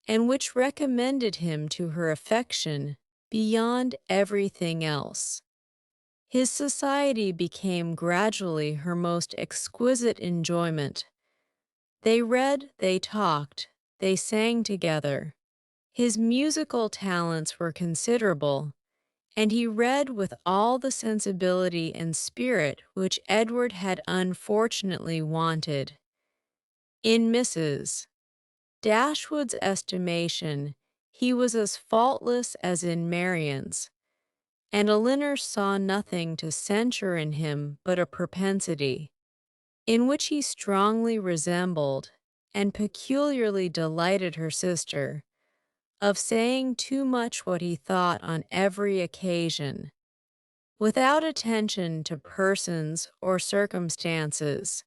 and which recommended him to her affection beyond everything else. His society became gradually her most exquisite enjoyment. They read, they talked, they sang together. His musical talents were considerable, and he read with all the sensibility and spirit which Edward had unfortunately wanted. In Mrs. Dashwood's estimation, he was as faultless as in Marian's, and Elinor saw nothing to censure in him but a propensity, in which he strongly resembled and peculiarly delighted her sister, of saying too much what he thought on every occasion, without attention to persons or circumstances,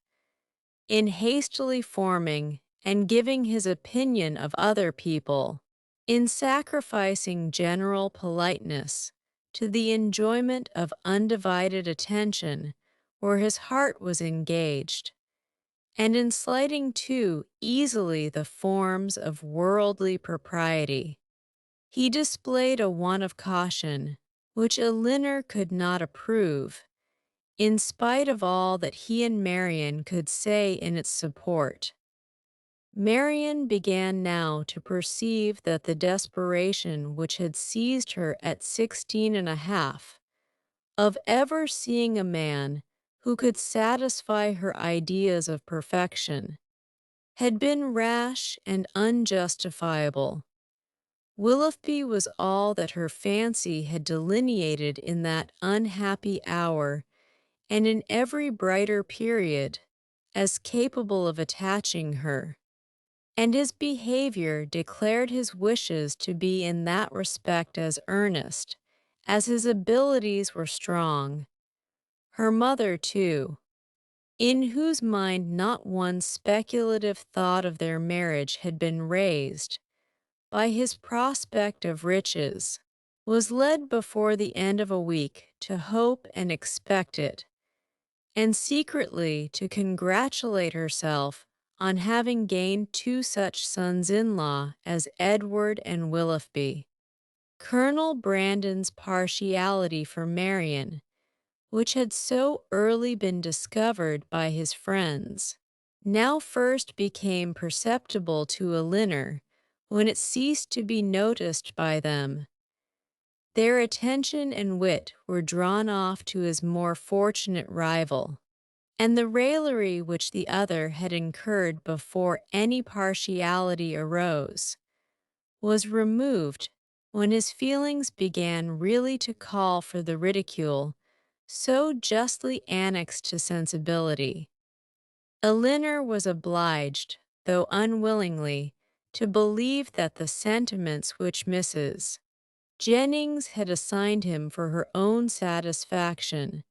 in hastily forming and giving his opinion of other people, in sacrificing general politeness to the enjoyment of undivided attention where his heart was engaged, and in slighting too easily the forms of worldly propriety. He displayed a want of caution which Elinor could not approve, in spite of all that he and Marian could say in its support. Marian began now to perceive that the desperation which had seized her at 16 and a half, of ever seeing a man who could satisfy her ideas of perfection, had been rash and unjustifiable. Willoughby was all that her fancy had delineated in that unhappy hour, and in every brighter period, as capable of attaching her, and his behavior declared his wishes to be in that respect as earnest, as his abilities were strong. Her mother, too, in whose mind not one speculative thought of their marriage had been raised, by his prospect of riches, was led before the end of a week to hope and expect it, and secretly to congratulate herself on having gained two such sons-in-law as Edward and Willoughby. Colonel Brandon's partiality for Marian, which had so early been discovered by his friends, now first became perceptible to Elinor when it ceased to be noticed by them. Their attention and wit were drawn off to his more fortunate rival, and the raillery which the other had incurred before any partiality arose was removed when his feelings began really to call for the ridicule so justly annexed to sensibility. Elinor was obliged, though unwillingly, to believe that the sentiments which Mrs. Jennings had assigned him for her own satisfaction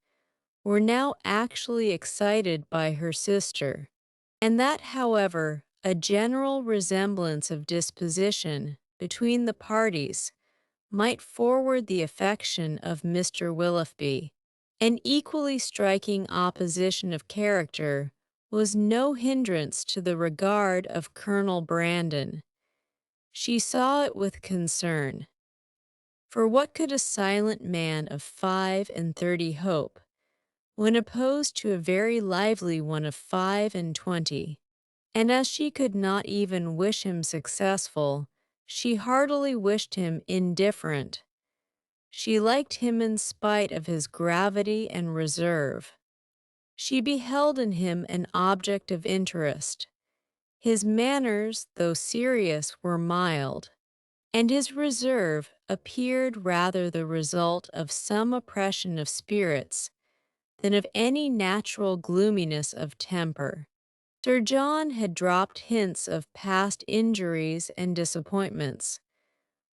were now actually excited by her sister, and that, however, a general resemblance of disposition between the parties might forward the affection of Mr. Willoughby, an equally striking opposition of character was no hindrance to the regard of Colonel Brandon. She saw it with concern. For what could a silent man of 35 hope, when opposed to a very lively one of 25? And as she could not even wish him successful, she heartily wished him indifferent. She liked him in spite of his gravity and reserve. She beheld in him an object of interest. His manners, though serious, were mild, and his reserve appeared rather the result of some oppression of spirits than of any natural gloominess of temper. Sir John had dropped hints of past injuries and disappointments,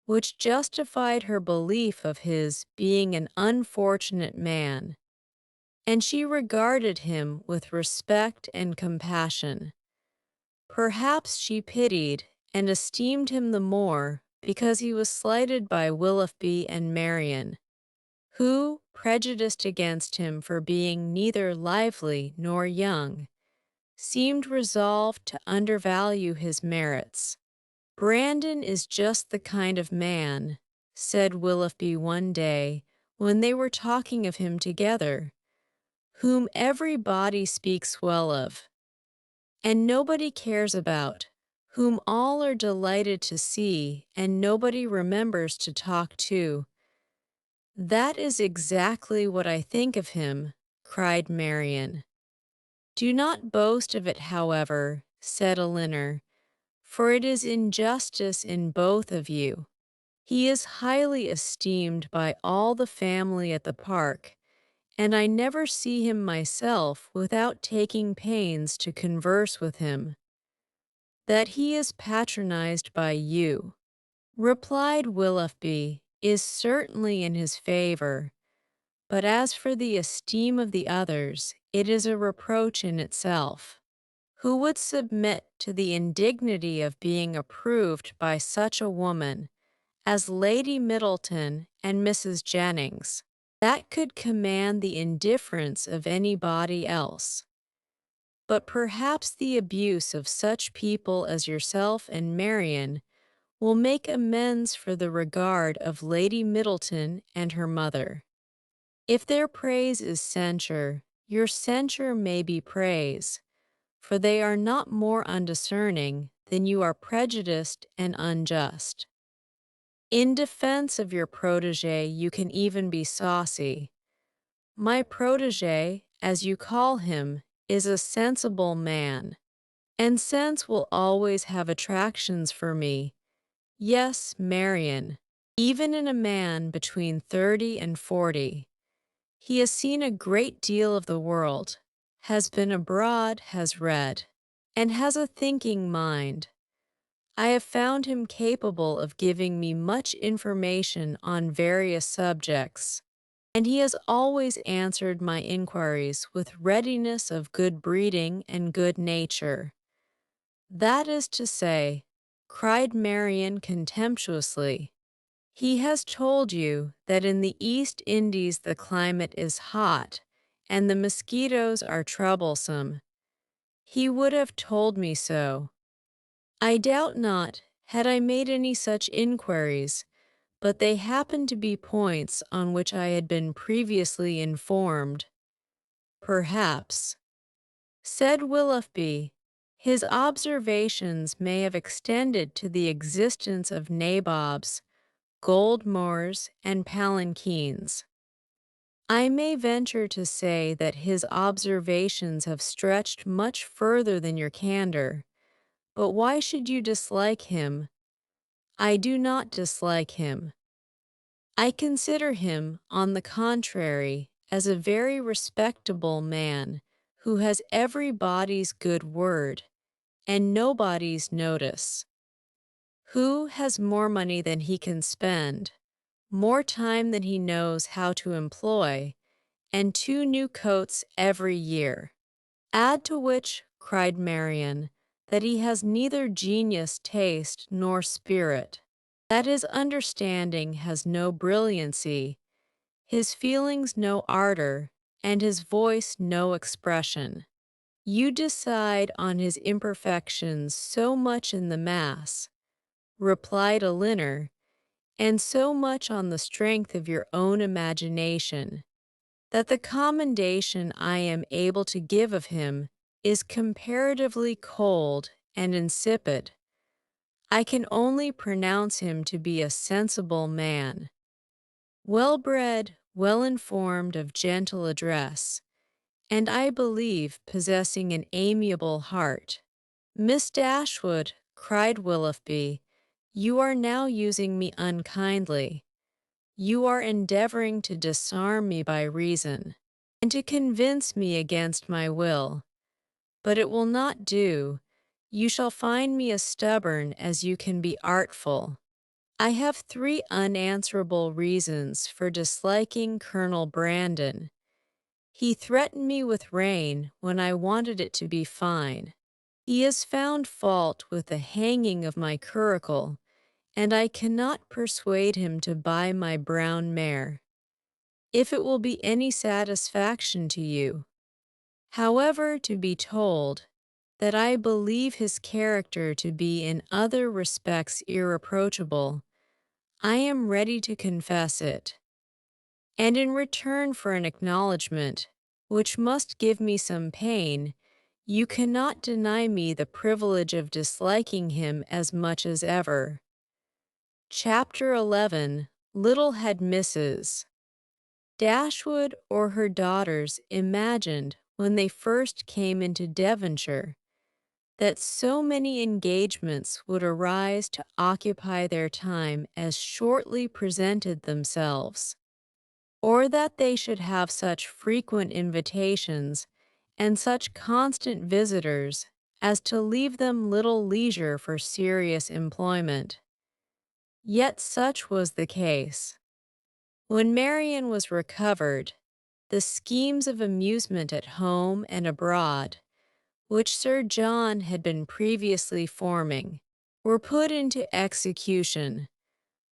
which justified her belief of his being an unfortunate man, and she regarded him with respect and compassion. Perhaps she pitied and esteemed him the more because he was slighted by Willoughby and Marian, who, prejudiced against him for being neither lively nor young, seemed resolved to undervalue his merits. "Brandon is just the kind of man," said Willoughby one day when they were talking of him together, "whom everybody speaks well of, and nobody cares about, whom all are delighted to see, and nobody remembers to talk to." "That is exactly what I think of him," cried Marian. "Do not boast of it, however," said Elinor, "for it is injustice in both of you. He is highly esteemed by all the family at the park, and I never see him myself without taking pains to converse with him. That he is patronized by you," replied Willoughby, "is certainly in his favor, but as for the esteem of the others, it is a reproach in itself. Who would submit to the indignity of being approved by such a woman as Lady Middleton and Mrs. Jennings? That could command the indifference of anybody else. But perhaps the abuse of such people as yourself and Marian will make amends for the regard of Lady Middleton and her mother. If their praise is censure, your censure may be praise, for they are not more undiscerning than you are prejudiced and unjust. In defense of your protege, you can even be saucy. My protege, as you call him, is a sensible man, and sense will always have attractions for me. Yes, Marian, even in a man between 30 and 40. He has seen a great deal of the world, has been abroad, has read, and has a thinking mind. I have found him capable of giving me much information on various subjects, and he has always answered my inquiries with readiness of good breeding and good nature. That is to say," cried Marian contemptuously, "he has told you that in the East Indies the climate is hot and the mosquitoes are troublesome. He would have told me so, I doubt not, had I made any such inquiries, but they happened to be points on which I had been previously informed." "Perhaps," said Willoughby, His observations may have extended to the existence of nabobs, gold moors, and palanquins. I may venture to say that his observations have stretched much further than your candor, but why should you dislike him? I do not dislike him. I consider him, on the contrary, as a very respectable man who has everybody's good word and nobody's notice, who has more money than he can spend, more time than he knows how to employ, and 2 new coats every year. Add to which, cried Marian, that he has neither genius, taste, nor spirit, that his understanding has no brilliancy, his feelings no ardor, and his voice no expression. You decide on his imperfections so much in the mass, replied Alinner, and so much on the strength of your own imagination, that the commendation I am able to give of him is comparatively cold and insipid. I can only pronounce him to be a sensible man, well-bred, well-informed, of gentle address, and I believe possessing an amiable heart. Miss Dashwood, cried Willoughby, you are now using me unkindly. You are endeavoring to disarm me by reason, and to convince me against my will. But it will not do. You shall find me as stubborn as you can be artful. I have 3 unanswerable reasons for disliking Colonel Brandon. He threatened me with rain when I wanted it to be fine. He has found fault with the hanging of my curricle, and I cannot persuade him to buy my brown mare, if it will be any satisfaction to you. However, to be told that I believe his character to be in other respects irreproachable, I am ready to confess it. And in return for an acknowledgment, which must give me some pain, you cannot deny me the privilege of disliking him as much as ever. Chapter 11. Little had Mrs. Dashwood or her daughters imagined, when they first came into Devonshire, that so many engagements would arise to occupy their time as shortly presented themselves, or that they should have such frequent invitations and such constant visitors as to leave them little leisure for serious employment. Yet such was the case. When Marian was recovered, the schemes of amusement at home and abroad, which Sir John had been previously forming, were put into execution.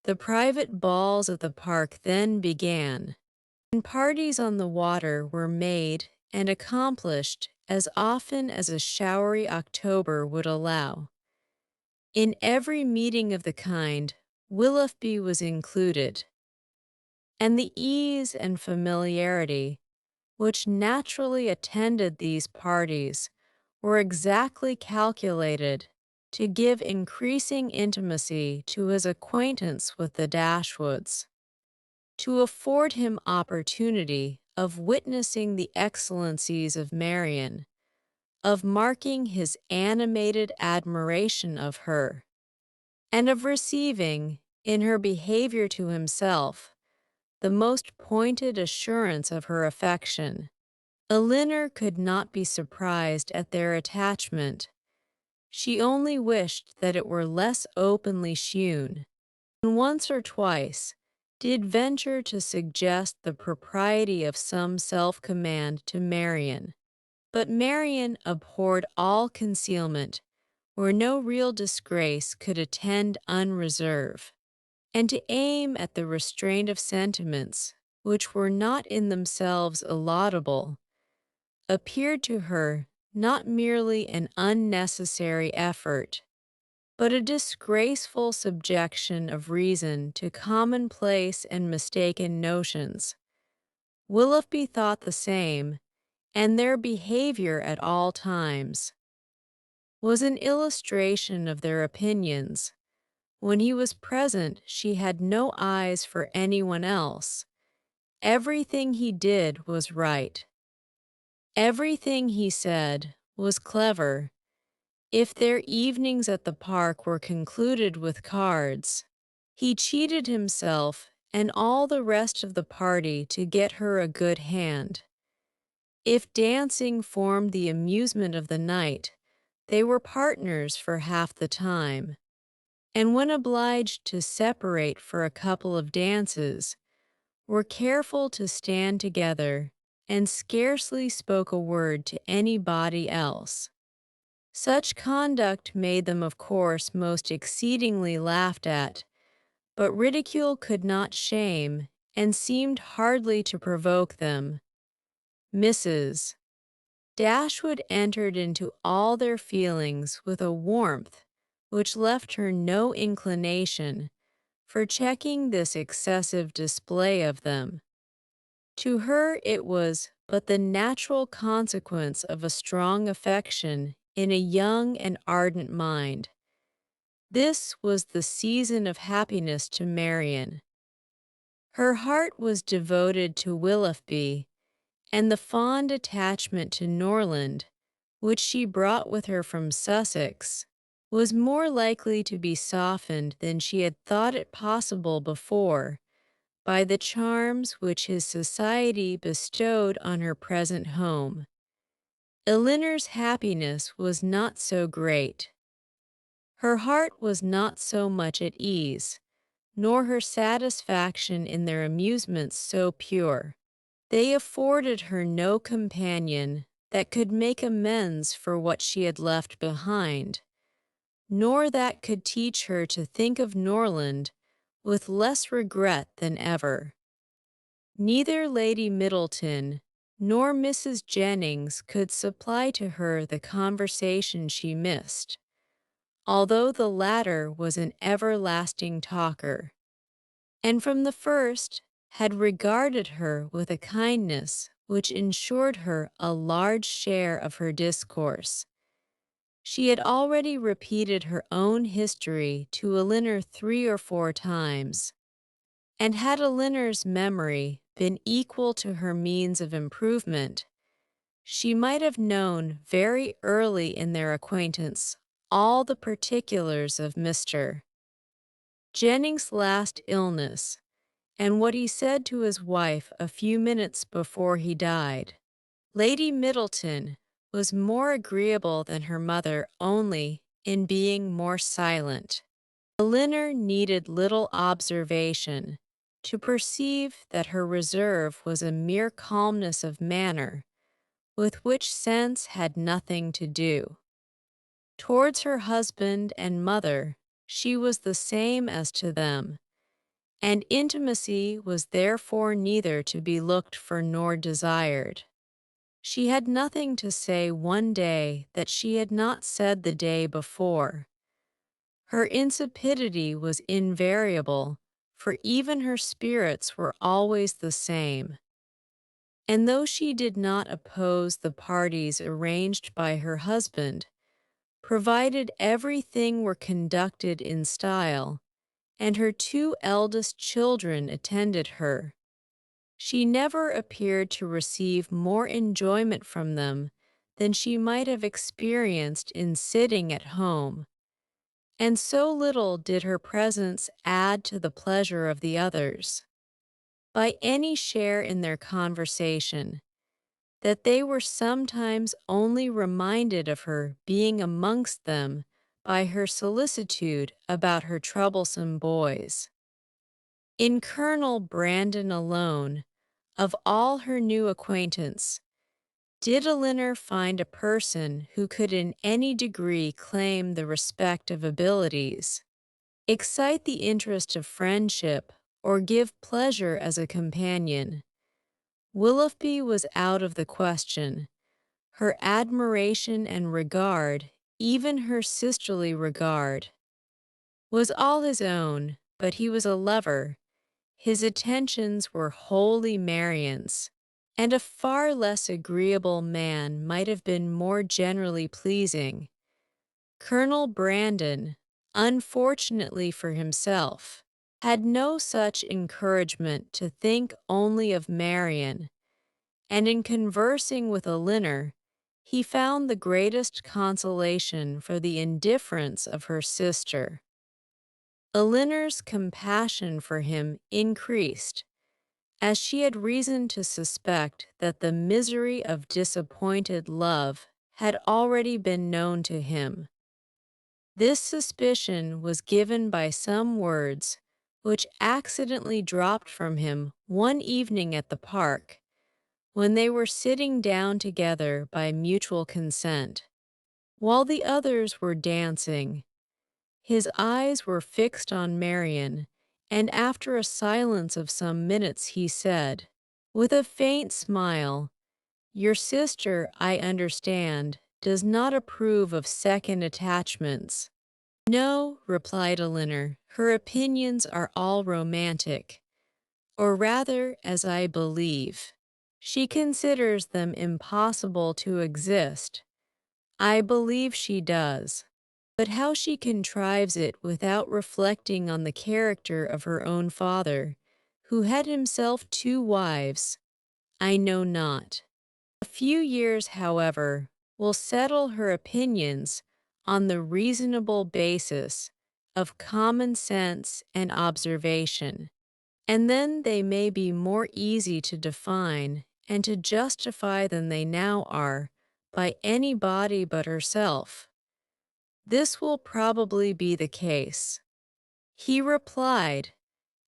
The private balls of the park then began, and parties on the water were made and accomplished as often as a showery October would allow. In every meeting of the kind, Willoughby was included, and the ease and familiarity which naturally attended these parties were exactly calculated to give increasing intimacy to his acquaintance with the Dashwoods, to afford him opportunity of witnessing the excellencies of Marian, of marking his animated admiration of her, and of receiving, in her behavior to himself, the most pointed assurance of her affection. Alinner could not be surprised at their attachment. She only wished that it were less openly shewn, and once or twice did venture to suggest the propriety of some self-command to Marian. But Marian abhorred all concealment, where no real disgrace could attend unreserve, and to aim at the restraint of sentiments which were not in themselves laudable appeared to her not merely an unnecessary effort, but a disgraceful subjection of reason to commonplace and mistaken notions. Willoughby thought the same, and their behavior at all times was an illustration of their opinions. When he was present, she had no eyes for anyone else. Everything he did was right. Everything he said was clever. If their evenings at the park were concluded with cards, he cheated himself and all the rest of the party to get her a good hand. If dancing formed the amusement of the night, they were partners for half the time. And when obliged to separate for a couple of dances, were careful to stand together and scarcely spoke a word to anybody else. Such conduct made them, of course, most exceedingly laughed at, but ridicule could not shame, and seemed hardly to provoke them. Mrs. Dashwood entered into all their feelings with a warmth which left her no inclination for checking this excessive display of them. To her it was but the natural consequence of a strong affection in a young and ardent mind. This was the season of happiness to Marian. Her heart was devoted to Willoughby, and the fond attachment to Norland, which she brought with her from Sussex, was more likely to be softened than she had thought it possible before by the charms which his society bestowed on her present home. Eleanor's happiness was not so great. Her heart was not so much at ease, nor her satisfaction in their amusements so pure. They afforded her no companion that could make amends for what she had left behind, nor that could teach her to think of Norland with less regret than ever. Neither Lady Middleton nor Mrs. Jennings could supply to her the conversation she missed, although the latter was an everlasting talker, and from the first had regarded her with a kindness which ensured her a large share of her discourse. She had already repeated her own history to Eleanor 3 or 4 times, and had Eleanor's memory been equal to her means of improvement, she might have known very early in their acquaintance all the particulars of Mr. Jennings' last illness, and what he said to his wife a few minutes before he died. Lady Middleton was more agreeable than her mother only in being more silent. Eleanor needed little observation to perceive that her reserve was a mere calmness of manner with which sense had nothing to do. Towards her husband and mother, she was the same as to them, and intimacy was therefore neither to be looked for nor desired. She had nothing to say one day that she had not said the day before. Her insipidity was invariable, for even her spirits were always the same. And though she did not oppose the parties arranged by her husband, provided everything were conducted in style, and her 2 eldest children attended her, she never appeared to receive more enjoyment from them than she might have experienced in sitting at home, and so little did her presence add to the pleasure of the others, by any share in their conversation, that they were sometimes only reminded of her being amongst them by her solicitude about her troublesome boys. In Colonel Brandon alone, of all her new acquaintance, did Eleanor find a person who could in any degree claim the respect of abilities, excite the interest of friendship, or give pleasure as a companion. Willoughby was out of the question. Her admiration and regard, even her sisterly regard, was all his own, but he was a lover. His attentions were wholly Marian's, and a far less agreeable man might have been more generally pleasing. Colonel Brandon, unfortunately for himself, had no such encouragement to think only of Marion, and in conversing with Elinor, he found the greatest consolation for the indifference of her sister. Elinor's compassion for him increased, as she had reason to suspect that the misery of disappointed love had already been known to him. This suspicion was given by some words which accidentally dropped from him one evening at the park, when they were sitting down together by mutual consent, while the others were dancing. His eyes were fixed on Marion, and after a silence of some minutes he said, with a faint smile, "Your sister, I understand, does not approve of second attachments." "No," replied Elinor, "her opinions are all romantic, or rather, as I believe. She considers them impossible to exist. I believe she does. But how she contrives it without reflecting on the character of her own father, who had himself two wives, I know not. A few years, however, will settle her opinions on the reasonable basis of common sense and observation, and then they may be more easy to define and to justify than they now are by anybody but herself. This will probably be the case." He replied,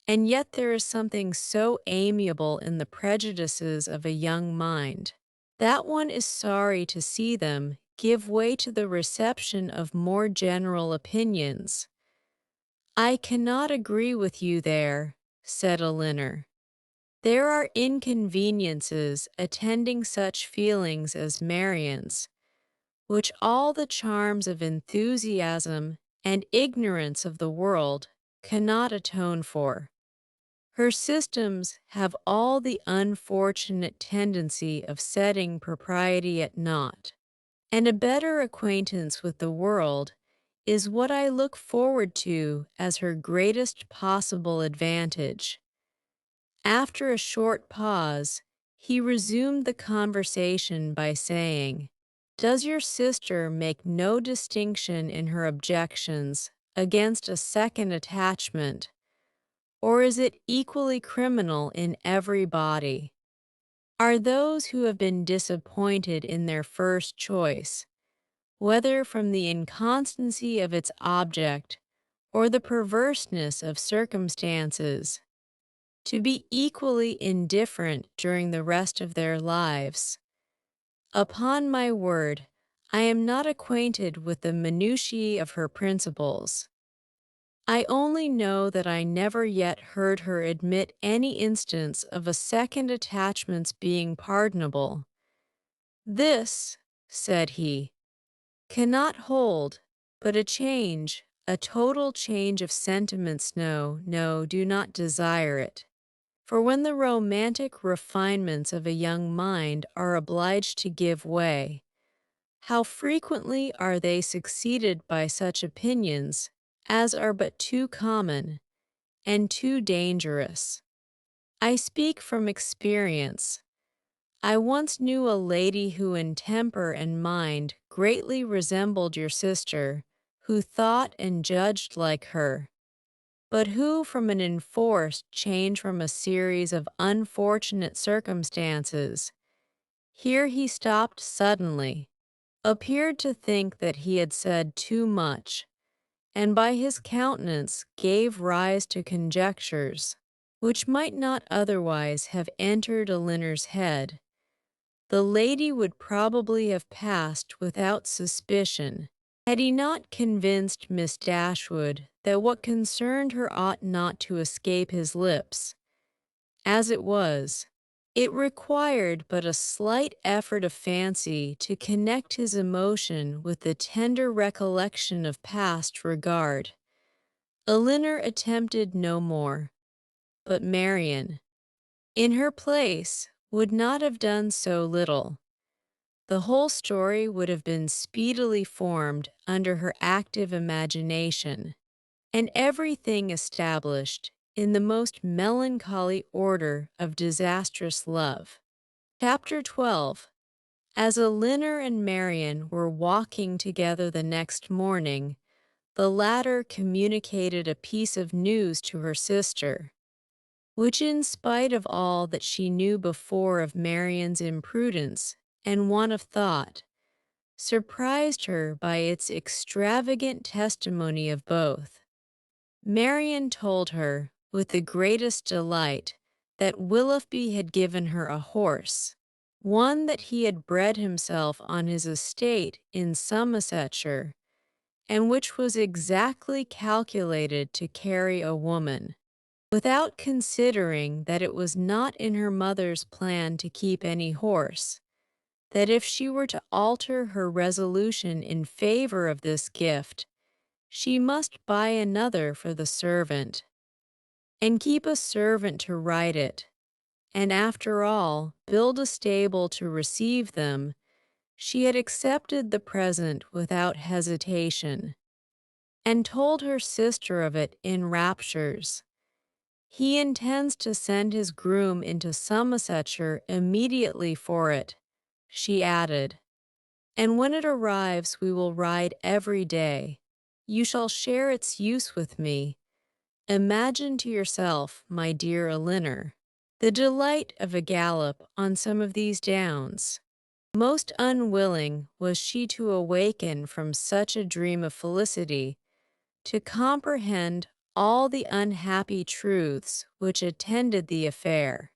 "And yet there is something so amiable in the prejudices of a young mind, that one is sorry to see them give way to the reception of more general opinions." "I cannot agree with you there," said Elinor. "There are inconveniences attending such feelings as Marion's, which all the charms of enthusiasm and ignorance of the world cannot atone for. Her systems have all the unfortunate tendency of setting propriety at naught, and a better acquaintance with the world is what I look forward to as her greatest possible advantage." After a short pause, he resumed the conversation by saying, "Does your sister make no distinction in her objections against a second attachment, or is it equally criminal in every body? Are those who have been disappointed in their first choice, whether from the inconstancy of its object or the perverseness of circumstances, to be equally indifferent during the rest of their lives? Upon my word, I am not acquainted with the minutiae of her principles. I only know that I never yet heard her admit any instance of a second attachment's being pardonable. This," said he, "cannot hold, but a total change of sentiments, no, no, do not desire it. For when the romantic refinements of a young mind are obliged to give way, how frequently are they succeeded by such opinions as are but too common and too dangerous. I speak from experience. I once knew a lady who in temper and mind greatly resembled your sister, who thought and judged like her, but who from an enforced change from a series of unfortunate circumstances," here he stopped suddenly, "appeared to think that he had said too much, and by his countenance gave rise to conjectures which might not otherwise have entered Elinor's head. The lady would probably have passed without suspicion, had he not convinced Miss Dashwood that what concerned her ought not to escape his lips. As it was, it required but a slight effort of fancy to connect his emotion with the tender recollection of past regard. Elinor attempted no more, but Marion, in her place, would not have done so little. The whole story would have been speedily formed under her active imagination, and everything established in the most melancholy order of disastrous love. Chapter 12. As Elinor and Marian were walking together the next morning, the latter communicated a piece of news to her sister, which, in spite of all that she knew before of Marian's imprudence and want of thought, surprised her by its extravagant testimony of both. Marian told her, with the greatest delight, that Willoughby had given her a horse, one that he had bred himself on his estate in Somersetshire, and which was exactly calculated to carry a woman, without considering that it was not in her mother's plan to keep any horse, that if she were to alter her resolution in favor of this gift, she must buy another for the servant, and keep a servant to ride it, and after all, build a stable to receive them. She had accepted the present without hesitation, and told her sister of it in raptures. He intends to send his groom into Somersetshire immediately for it, she added, and when it arrives we will ride every day. You shall share its use with me. Imagine to yourself, my dear Elinor, the delight of a gallop on some of these downs. Most unwilling was she to awaken from such a dream of felicity, to comprehend all the unhappy truths which attended the affair,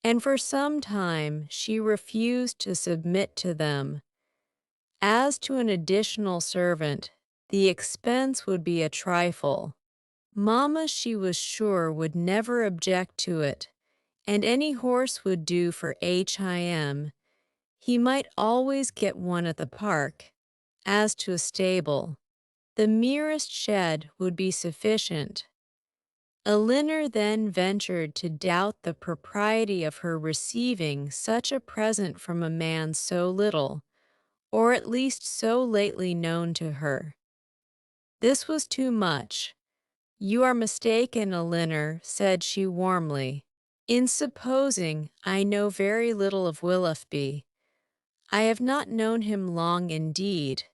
and for some time she refused to submit to them. As to an additional servant, the expense would be a trifle. Mamma, she was sure, would never object to it, and any horse would do for him. He might always get one at the park. As to a stable, the merest shed would be sufficient. Elinor then ventured to doubt the propriety of her receiving such a present from a man so little, or at least so lately known to her. This was too much. You are mistaken, Elinor, said she warmly, in supposing I know very little of Willoughby. I have not known him long indeed,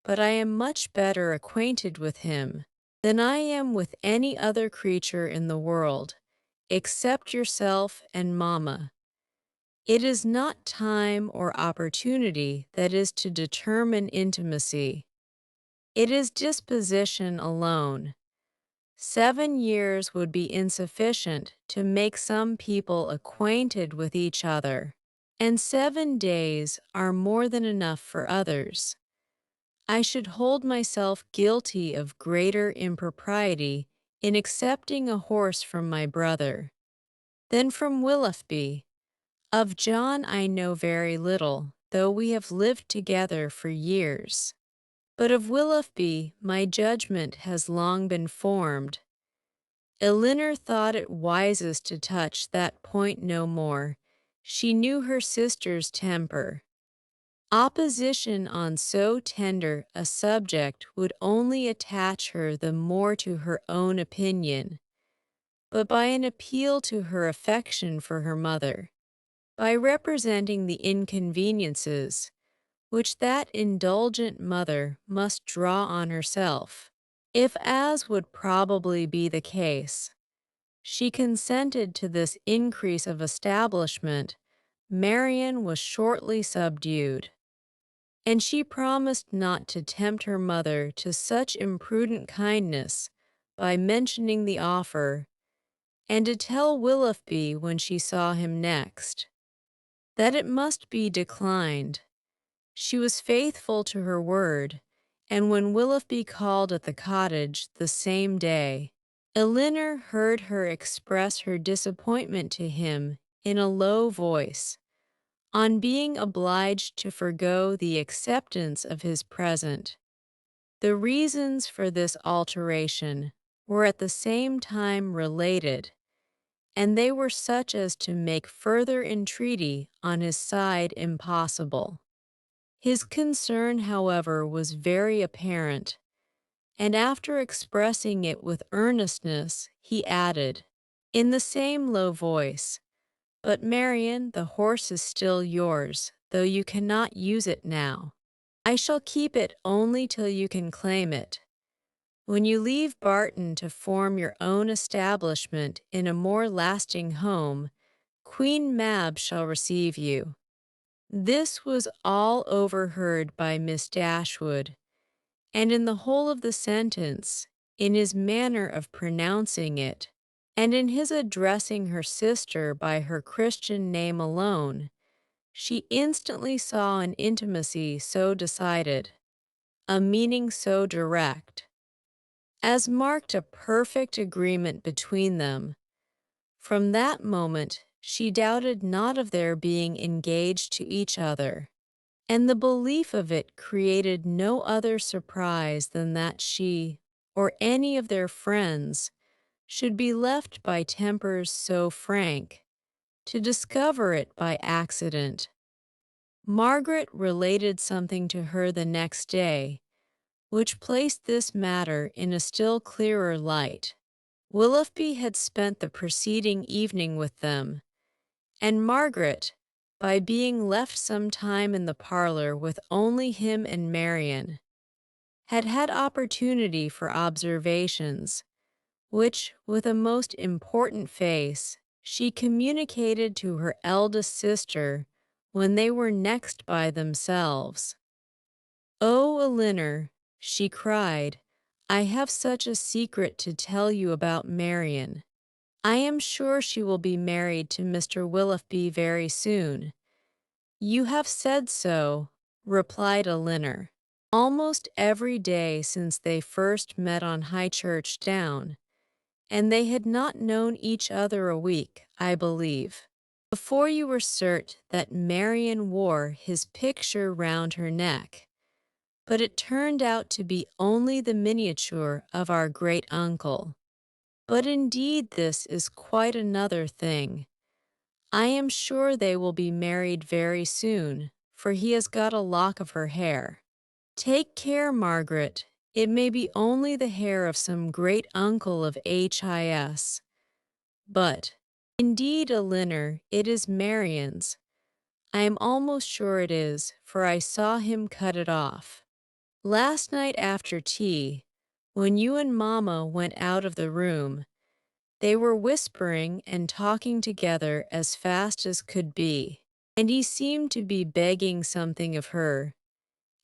but I am much better acquainted with him than I am with any other creature in the world, except yourself and mamma. It is not time or opportunity that is to determine intimacy. It is disposition alone. 7 years would be insufficient to make some people acquainted with each other, and 7 days are more than enough for others. I should hold myself guilty of greater impropriety in accepting a horse from my brother than from Willoughby. Of John I know very little, though we have lived together for years. But of Willoughby my judgment has long been formed. Elinor thought it wisest to touch that point no more. She knew her sister's temper. Opposition on so tender a subject would only attach her the more to her own opinion, but by an appeal to her affection for her mother, by representing the inconveniences which that indulgent mother must draw on herself, if, as would probably be the case, she consented to this increase of establishment, Marian was shortly subdued, and she promised not to tempt her mother to such imprudent kindness by mentioning the offer, and to tell Willoughby when she saw him next, that it must be declined. She was faithful to her word, and when Willoughby called at the cottage the same day, Elinor heard her express her disappointment to him in a low voice, on being obliged to forego the acceptance of his present. The reasons for this alteration were at the same time related, and they were such as to make further entreaty on his side impossible. His concern, however, was very apparent, and after expressing it with earnestness, he added, in the same low voice, "But Marian, the horse is still yours, though you cannot use it now. I shall keep it only till you can claim it. When you leave Barton to form your own establishment in a more lasting home, Queen Mab shall receive you." This was all overheard by Miss Dashwood, and in the whole of the sentence, in his manner of pronouncing it, and in his addressing her sister by her Christian name alone, she instantly saw an intimacy so decided, a meaning so direct, as marked a perfect agreement between them. From that moment, she doubted not of their being engaged to each other, and the belief of it created no other surprise than that she, or any of their friends, should be left by tempers so frank, to discover it by accident. Margaret related something to her the next day, which placed this matter in a still clearer light. Willoughby had spent the preceding evening with them, and Margaret, by being left some time in the parlor with only him and Marian, had had opportunity for observations, which, with a most important face, she communicated to her eldest sister when they were next by themselves. "Oh, Elinor," she cried, "I have such a secret to tell you about Marian. I am sure she will be married to Mr. Willoughby very soon." "You have said so," replied Elinor, "almost every day since they first met on Highchurch Down, and they had not known each other a week, I believe, before you were certain that Marian wore his picture round her neck. But it turned out to be only the miniature of our great uncle. But indeed this is quite another thing. I am sure they will be married very soon, for he has got a lock of her hair. Take care, Margaret, it may be only the hair of some great uncle of HIS. But, indeed, Elinor, it is Marian's. I am almost sure it is, for I saw him cut it off. Last night after tea, when you and Mamma went out of the room, they were whispering and talking together as fast as could be, and he seemed to be begging something of her,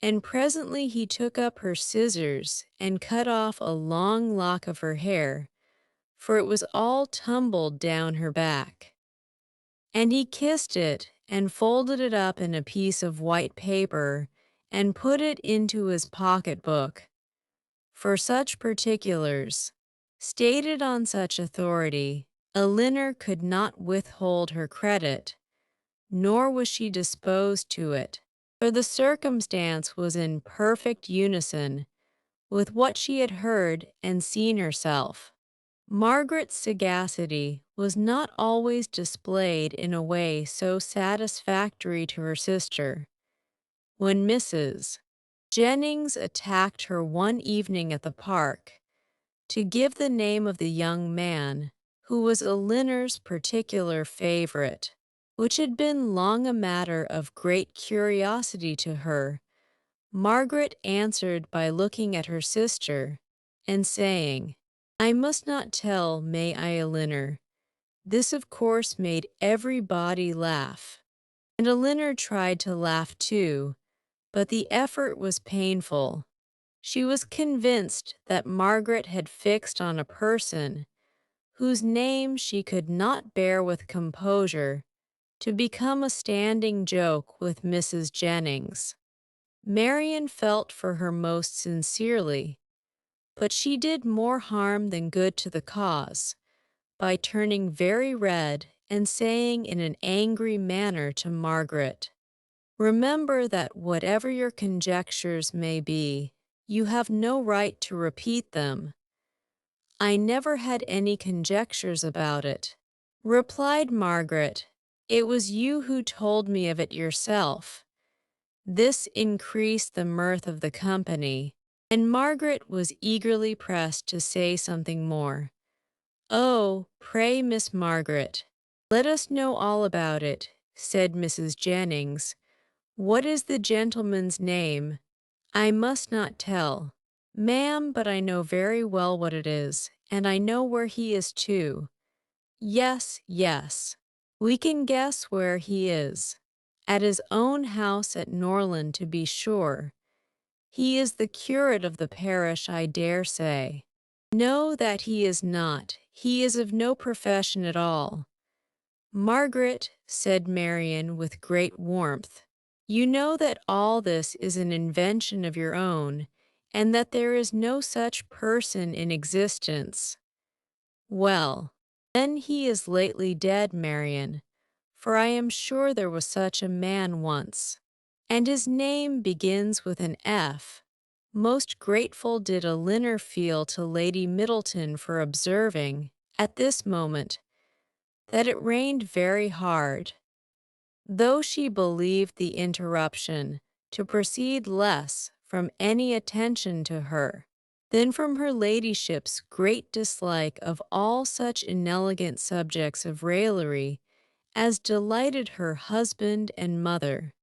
and presently he took up her scissors and cut off a long lock of her hair, for it was all tumbled down her back. And he kissed it and folded it up in a piece of white paper and put it into his pocket-book. For such particulars, stated on such authority, Elinor could not withhold her credit, nor was she disposed to it, for the circumstance was in perfect unison with what she had heard and seen herself. Margaret's sagacity was not always displayed in a way so satisfactory to her sister. When Mrs. Jennings attacked her one evening at the park, to give the name of the young man who was Elinor's particular favorite, which had been long a matter of great curiosity to her, Margaret answered by looking at her sister and saying, "I must not tell, may I, Elinor?" This, of course, made everybody laugh, and Elinor tried to laugh too, but the effort was painful. She was convinced that Margaret had fixed on a person whose name she could not bear with composure to become a standing joke with Mrs. Jennings. Marian felt for her most sincerely, but she did more harm than good to the cause by turning very red and saying in an angry manner to Margaret, "Remember that whatever your conjectures may be, you have no right to repeat them." "I never had any conjectures about it," replied Margaret. "It was you who told me of it yourself. This increased the mirth of the company, and Margaret was eagerly pressed to say something more. "Oh, pray, Miss Margaret, let us know all about it," said Mrs. Jennings. "What is the gentleman's name?" "I must not tell, ma'am, but I know very well what it is, and I know where he is too." "Yes, yes, we can guess where he is. At his own house at Norland, to be sure. He is the curate of the parish, I dare say." "No, that he is not. He is of no profession at all." "Margaret," said Marian with great warmth, "you know that all this is an invention of your own, and that there is no such person in existence." "Well, then he is lately dead, Marian, for I am sure there was such a man once. And his name begins with an F. Most grateful did Elinor feel to Lady Middleton for observing, at this moment, that it rained very hard, though she believed the interruption to proceed less from any attention to her than from her ladyship's great dislike of all such inelegant subjects of raillery as delighted her husband and mother.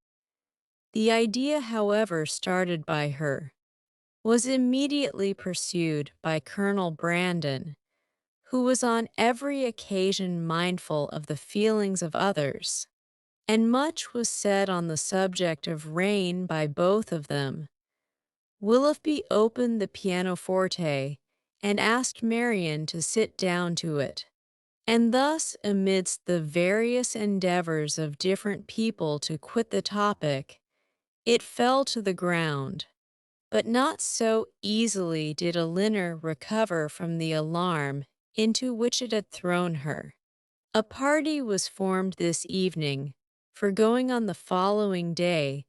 The idea, however, started by her, was immediately pursued by Colonel Brandon, who was on every occasion mindful of the feelings of others, and much was said on the subject of rain by both of them. Willoughby opened the pianoforte and asked Marian to sit down to it, and thus, amidst the various endeavors of different people to quit the topic, it fell to the ground. But not so easily did Elinor recover from the alarm into which it had thrown her. A party was formed this evening for going on the following day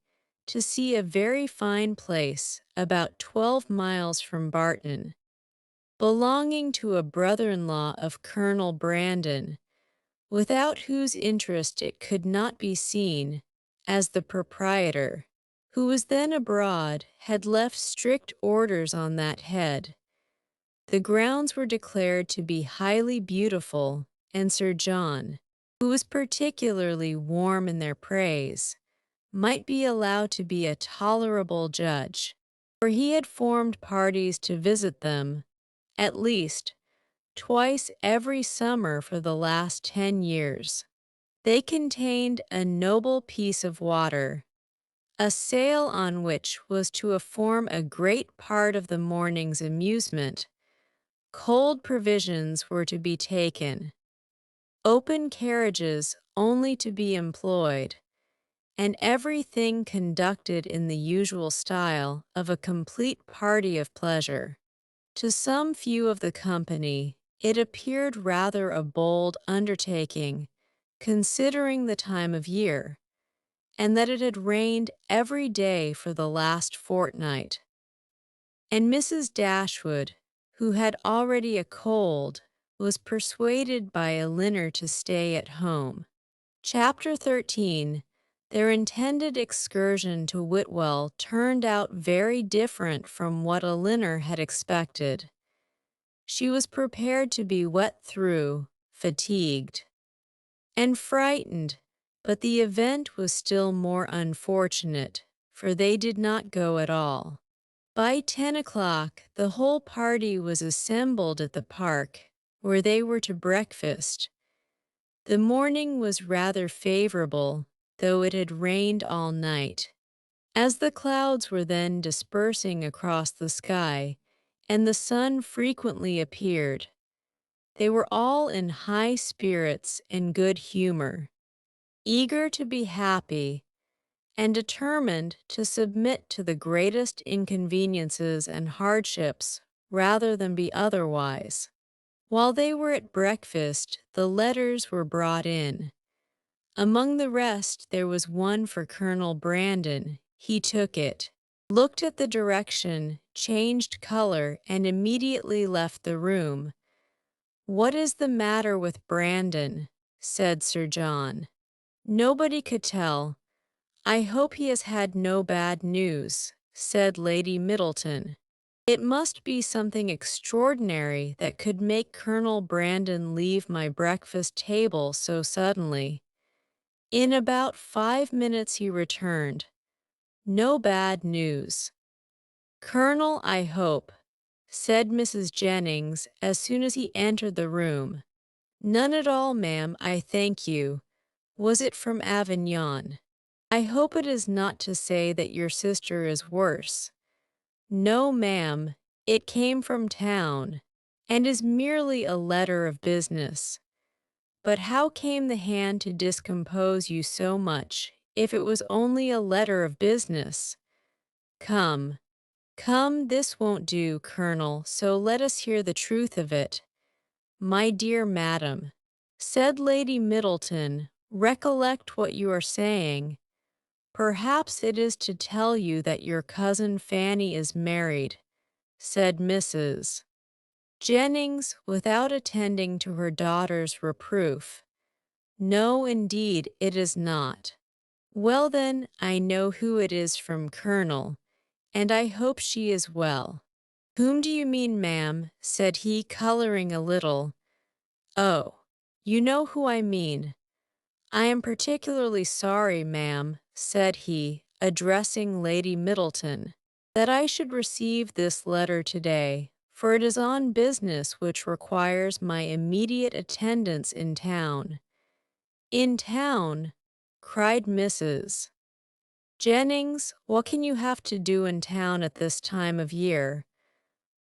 to see a very fine place about 12 miles from Barton, belonging to a brother-in-law of Colonel Brandon, without whose interest it could not be seen, as the proprietor, who was then abroad, had left strict orders on that head. The grounds were declared to be highly beautiful, and Sir John, who was particularly warm in their praise, might be allowed to be a tolerable judge, for he had formed parties to visit them, at least, twice every summer for the last 10 years. They contained a noble piece of water, a sail on which was to form a great part of the morning's amusement. Cold provisions were to be taken, open carriages only to be employed, and everything conducted in the usual style of a complete party of pleasure. To some few of the company, it appeared rather a bold undertaking, considering the time of year, and that it had rained every day for the last fortnight. And Mrs. Dashwood, who had already a cold, was persuaded by Elinor to stay at home. Chapter 13. Their intended excursion to Whitwell turned out very different from what Elinor had expected. She was prepared to be wet through, fatigued, and frightened, but the event was still more unfortunate, for they did not go at all. By 10 o'clock, the whole party was assembled at the park, where they were to breakfast. The morning was rather favorable, though it had rained all night. As the clouds were then dispersing across the sky, and the sun frequently appeared, they were all in high spirits and good humor, eager to be happy, and determined to submit to the greatest inconveniences and hardships rather than be otherwise. While they were at breakfast, the letters were brought in. Among the rest there was one for Colonel Brandon. He took it, looked at the direction, changed color, and immediately left the room. "What is the matter with Brandon?" said Sir John. Nobody could tell. "I hope he has had no bad news," said Lady Middleton. "It must be something extraordinary that could make Colonel Brandon leave my breakfast table so suddenly." In about 5 minutes he returned. "No bad news, Colonel, I hope," said Mrs. Jennings as soon as he entered the room. "None at all, ma'am, I thank you. Was it from Avignon? I hope it is not to say that your sister is worse." "No, ma'am, it came from town, and is merely a letter of business. But how came the hand to discompose you so much, if it was only a letter of business? Come, come, this won't do, Colonel, so let us hear the truth of it." "My dear madam," said Lady Middleton, "recollect what you are saying. Perhaps it is to tell you that your cousin Fanny is married," said Mrs. Jennings, without attending to her daughter's reproof. "No, indeed, it is not." "Well, then, I know who it is from Colonel, and I hope she is well." "Whom do you mean, ma'am?" said he, coloring a little. "Oh, you know who I mean. I am particularly sorry, ma'am," said he, addressing Lady Middleton, "that I should receive this letter today, for it is on business which requires my immediate attendance in town." "In town?" cried Mrs. Jennings. "What can you have to do in town at this time of year?"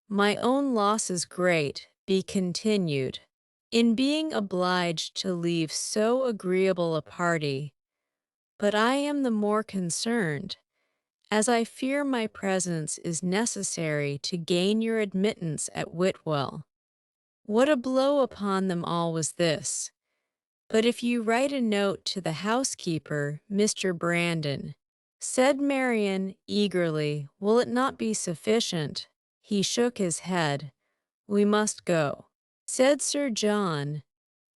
"My own loss is great," he continued, "in being obliged to leave so agreeable a party. But I am the more concerned, as I fear my presence is necessary to gain your admittance at Whitwell." What a blow upon them all was this! "But if you write a note to the housekeeper, Mr. Brandon," said Marian eagerly, "will it not be sufficient?" He shook his head. "We must go," said Sir John.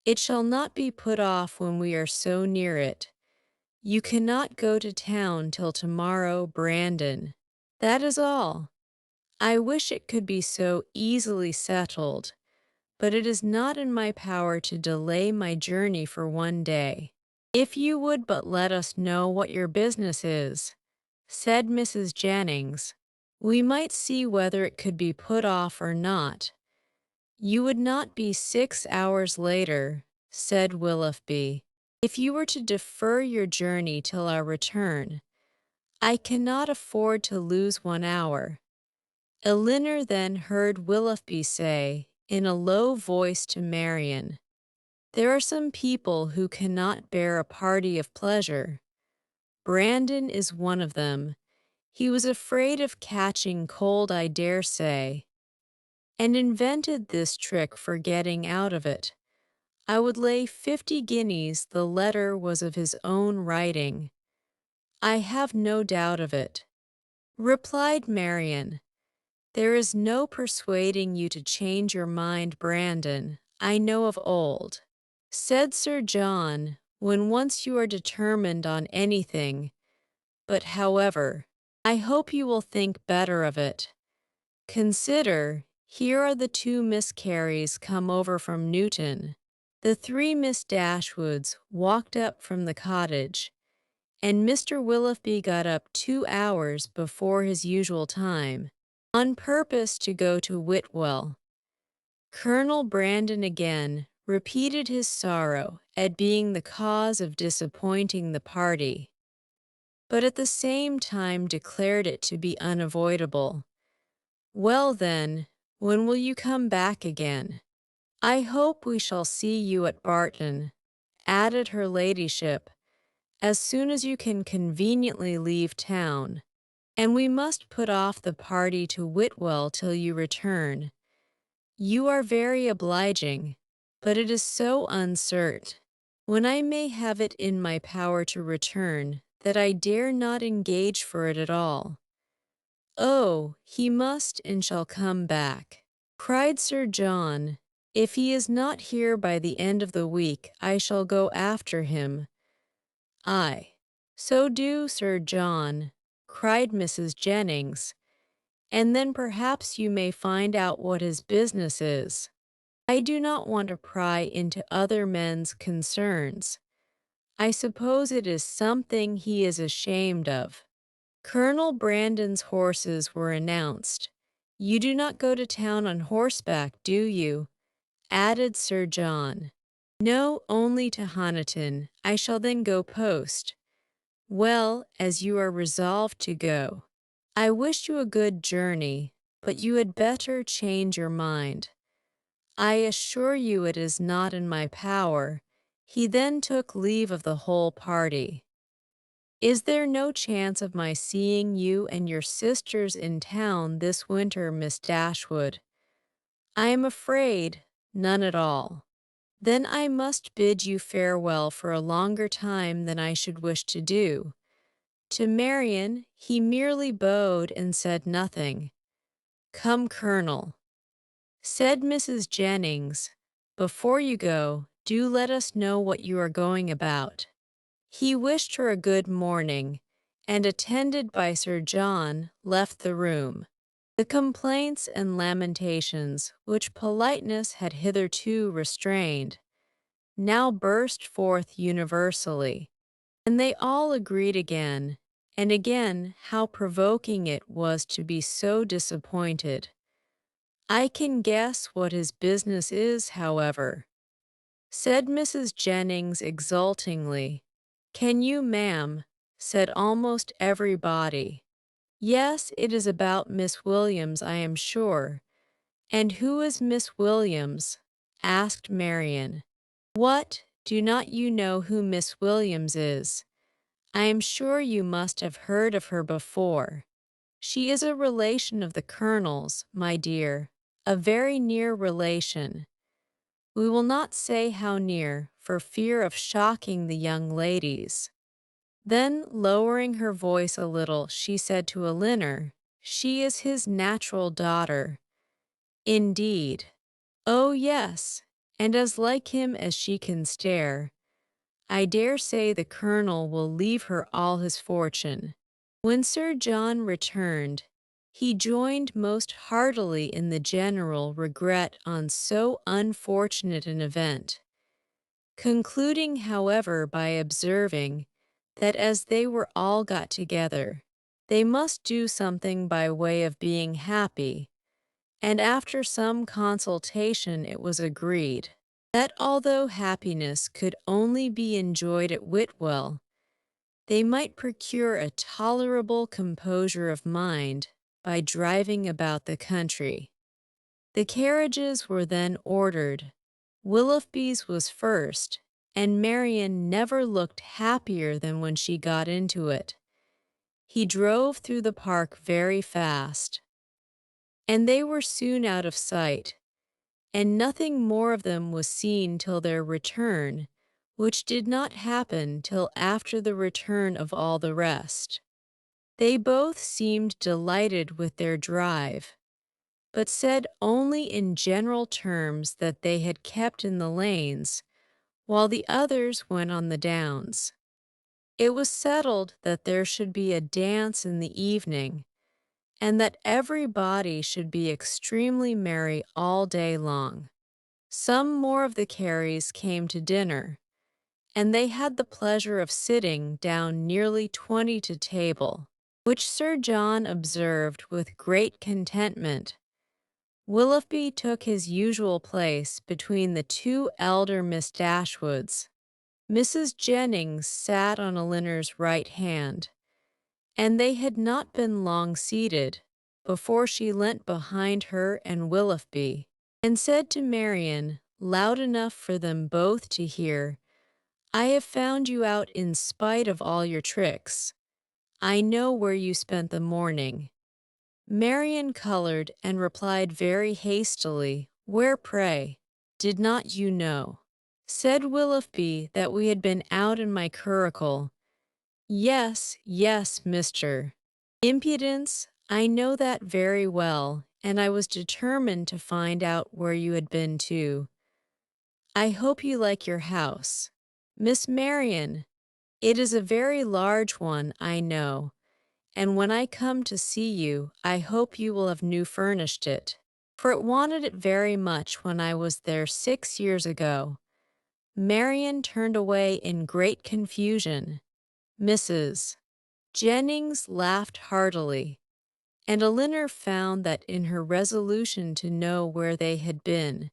"It shall not be put off when we are so near it. You cannot go to town till tomorrow, Brandon. That is all. I wish it could be so easily settled, but it is not in my power to delay my journey for one day." "If you would but let us know what your business is," said Mrs. Jennings, "we might see whether it could be put off or not." "You would not be 6 hours later," said Willoughby, "if you were to defer your journey till our return. I cannot afford to lose 1 hour." Elinor then heard Willoughby say, in a low voice to Marian, "There are some people who cannot bear a party of pleasure. Brandon is one of them. He was afraid of catching cold, I dare say, and invented this trick for getting out of it. I would lay 50 guineas the letter was of his own writing." "I have no doubt of it," replied Marian. "There is no persuading you to change your mind, Brandon, I know of old," said Sir John, "when once you are determined on anything. But, however, I hope you will think better of it. Consider, here are the 2 Miss Careys come over from Newton. The 3 Miss Dashwoods walked up from the cottage, and Mr. Willoughby got up 2 hours before his usual time, on purpose to go to Whitwell." Colonel Brandon again repeated his sorrow at being the cause of disappointing the party, but at the same time declared it to be unavoidable. "Well, then, when will you come back again?" "I hope we shall see you at Barton," added her ladyship, "as soon as you can conveniently leave town, and we must put off the party to Whitwell till you return. You are very obliging, but it is so uncertain when I may have it in my power to return that I dare not engage for it at all." "Oh, he must and shall come back," cried Sir John. "If he is not here by the end of the week, I shall go after him. Aye, "So do, Sir John," cried Mrs. Jennings, "and then perhaps you may find out what his business is. I do not want to pry into other men's concerns. I suppose it is something he is ashamed of." Colonel Brandon's horses were announced. "You do not go to town on horseback, do you?" added Sir John. "No, only to Honiton. I shall then go post." "Well, as you are resolved to go, I wish you a good journey, but you had better change your mind. I assure you it is not in my power." He then took leave of the whole party. "Is there no chance of my seeing you and your sisters in town this winter, Miss Dashwood?" "I am afraid none at all." "Then I must bid you farewell for a longer time than I should wish to do." To Marian, he merely bowed and said nothing. "Come, Colonel," said Mrs. Jennings, "before you go, do let us know what you are going about." He wished her a good morning, and attended by Sir John, left the room. The complaints and lamentations, which politeness had hitherto restrained, now burst forth universally, and they all agreed again and again how provoking it was to be so disappointed. "I can guess what his business is, however," said Mrs. Jennings exultingly. "Can you, ma'am?" said almost everybody. "Yes, it is about Miss Williams, I am sure." "And who is Miss Williams?" asked Marian. "What, do not you know who Miss Williams is? I am sure you must have heard of her before. She is a relation of the Colonel's, my dear, a very near relation. We will not say how near, for fear of shocking the young ladies." Then, lowering her voice a little, she said to Elinor, "She is his natural daughter." "Indeed." "Oh, yes, and as like him as she can stare. I dare say the Colonel will leave her all his fortune." When Sir John returned, he joined most heartily in the general regret on so unfortunate an event, concluding, however, by observing that as they were all got together, they must do something by way of being happy, and after some consultation it was agreed that although happiness could only be enjoyed at Whitwell, they might procure a tolerable composure of mind by driving about the country. The carriages were then ordered. Willoughby's was first, and Marian never looked happier than when she got into it. He drove through the park very fast, and they were soon out of sight, and nothing more of them was seen till their return, which did not happen till after the return of all the rest. They both seemed delighted with their drive, but said only in general terms that they had kept in the lanes, while the others went on the downs. It was settled that there should be a dance in the evening, and that everybody should be extremely merry all day long. Some more of the Careys came to dinner, and they had the pleasure of sitting down nearly 20 to table, which Sir John observed with great contentment. Willoughby took his usual place between the two elder Miss Dashwoods. Mrs. Jennings sat on Elinor's right hand, and they had not been long seated before she leant behind her and Willoughby, and said to Marian, loud enough for them both to hear, "I have found you out in spite of all your tricks. I know where you spent the morning." Marian colored and replied very hastily, "Where, pray? Did not you know?" Said Willoughby that we had been out in my curricle. "Yes, yes, Mr. Impudence, I know that very well, and I was determined to find out where you had been too. I hope you like your house. Miss Marian, It is a very large one, I know, and when I come to see you, I hope you will have new furnished it. For it wanted it very much when I was there 6 years ago. Marian turned away in great confusion. Mrs. Jennings laughed heartily, and Elinor found that in her resolution to know where they had been,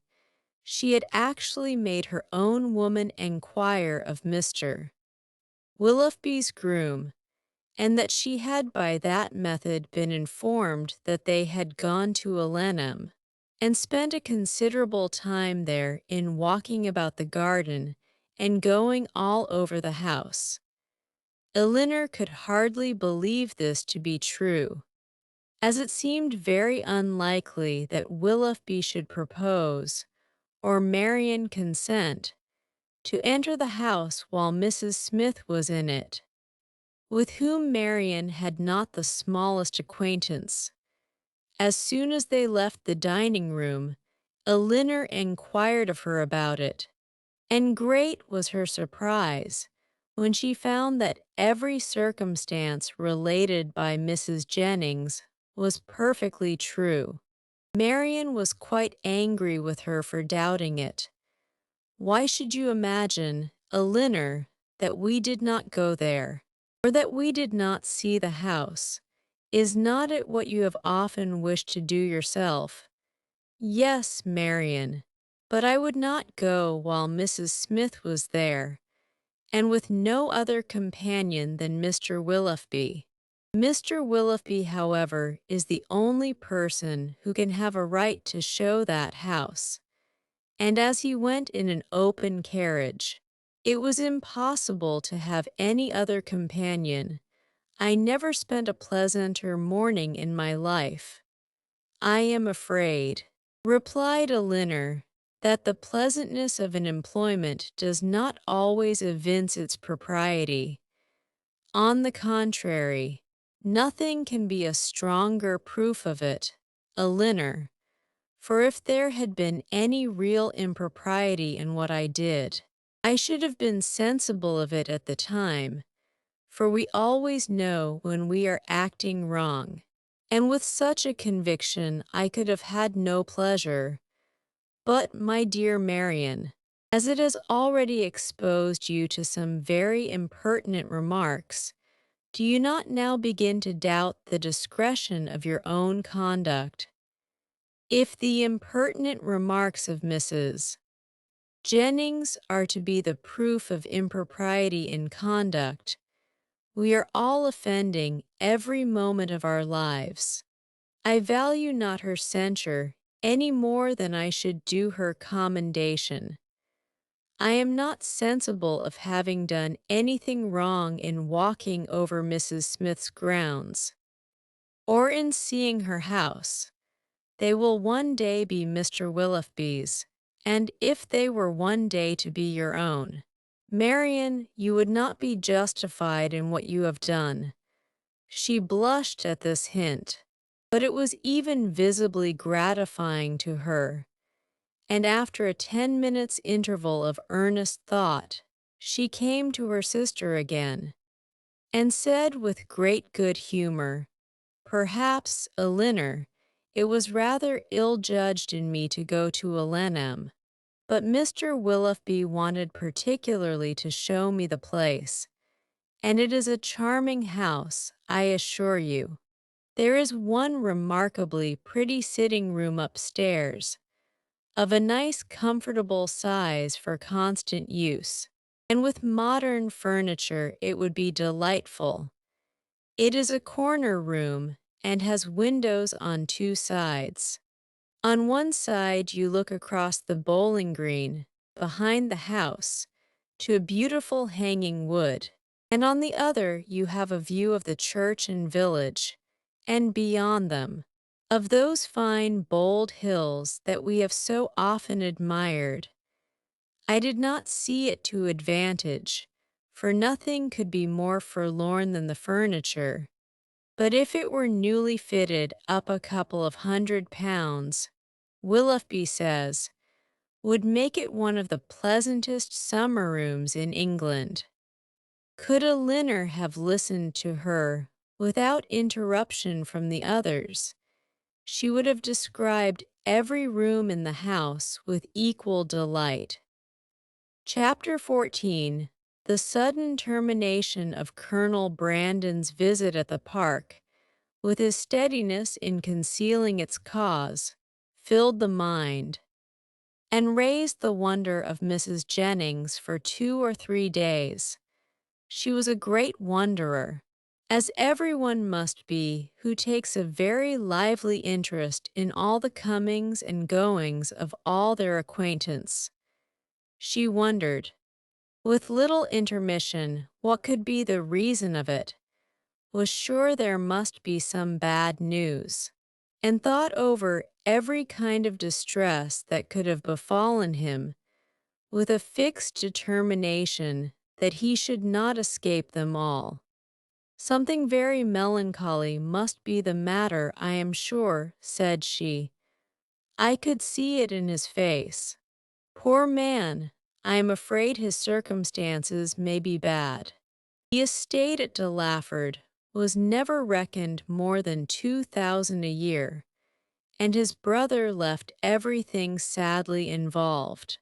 she had actually made her own woman enquire of Mr. Willoughby's groom, and that she had by that method been informed that they had gone to Alenham, and spent a considerable time there in walking about the garden and going all over the house. Elinor could hardly believe this to be true, as it seemed very unlikely that Willoughby should propose, or Marian consent, to enter the house while Mrs. Smith was in it, with whom Marian had not the smallest acquaintance. As soon as they left the dining-room, Elinor inquired of her about it, and great was her surprise when she found that every circumstance related by Mrs. Jennings was perfectly true. Marian was quite angry with her for doubting it. Why should you imagine, Elinor, that we did not go there, or that we did not see the house? Is not it what you have often wished to do yourself? Yes, Marian, but I would not go while Mrs. Smith was there, and with no other companion than Mr. Willoughby. Mr. Willoughby, however, is the only person who can have a right to show that house, and as he went in an open carriage, it was impossible to have any other companion. I never spent a pleasanter morning in my life. I am afraid, replied Elinor, that the pleasantness of an employment does not always evince its propriety. On the contrary, nothing can be a stronger proof of it, Elinor, for if there had been any real impropriety in what I did, I should have been sensible of it at the time, for we always know when we are acting wrong, and with such a conviction I could have had no pleasure. But, my dear Marian, as it has already exposed you to some very impertinent remarks, do you not now begin to doubt the discretion of your own conduct? If the impertinent remarks of Mrs. Jennings are to be the proof of impropriety in conduct, we are all offending every moment of our lives. I value not her censure any more than I should do her commendation. I am not sensible of having done anything wrong in walking over Mrs. Smith's grounds, or in seeing her house. They will one day be Mr. Willoughby's, and if they were one day to be your own, Marian, you would not be justified in what you have done. She blushed at this hint, but it was even visibly gratifying to her, and after a 10 minutes' interval of earnest thought, she came to her sister again, and said with great good humor, "Perhaps, Elinor, it was rather ill-judged in me to go to Alenham, but Mr. Willoughby wanted particularly to show me the place, and it is a charming house, I assure you. There is one remarkably pretty sitting-room upstairs, of a nice comfortable size for constant use, and with modern furniture it would be delightful. It is a corner room and has windows on two sides. On one side you look across the bowling green, behind the house, to a beautiful hanging wood, and on the other you have a view of the church and village, and beyond them, of those fine bold hills that we have so often admired. I did not see it to advantage, for nothing could be more forlorn than the furniture, but if it were newly fitted up a couple of £100, Willoughby says, would make it one of the pleasantest summer rooms in England. Could a Linner have listened to her without interruption from the others, she would have described every room in the house with equal delight. Chapter 14. The sudden termination of Colonel Brandon's visit at the park, with his steadiness in concealing its cause, filled the mind, and raised the wonder of Mrs. Jennings for 2 or 3 days. She was a great wonderer, as everyone must be who takes a very lively interest in all the comings and goings of all their acquaintance. She wondered, with little intermission, what could be the reason of it, was sure there must be some bad news, and thought over every kind of distress that could have befallen him with a fixed determination that he should not escape them all. Something very melancholy must be the matter, I am sure, said she. I could see it in his face. Poor man, I am afraid his circumstances may be bad. The estate at De Lafford was never reckoned more than 2,000 a year, and his brother left everything sadly involved.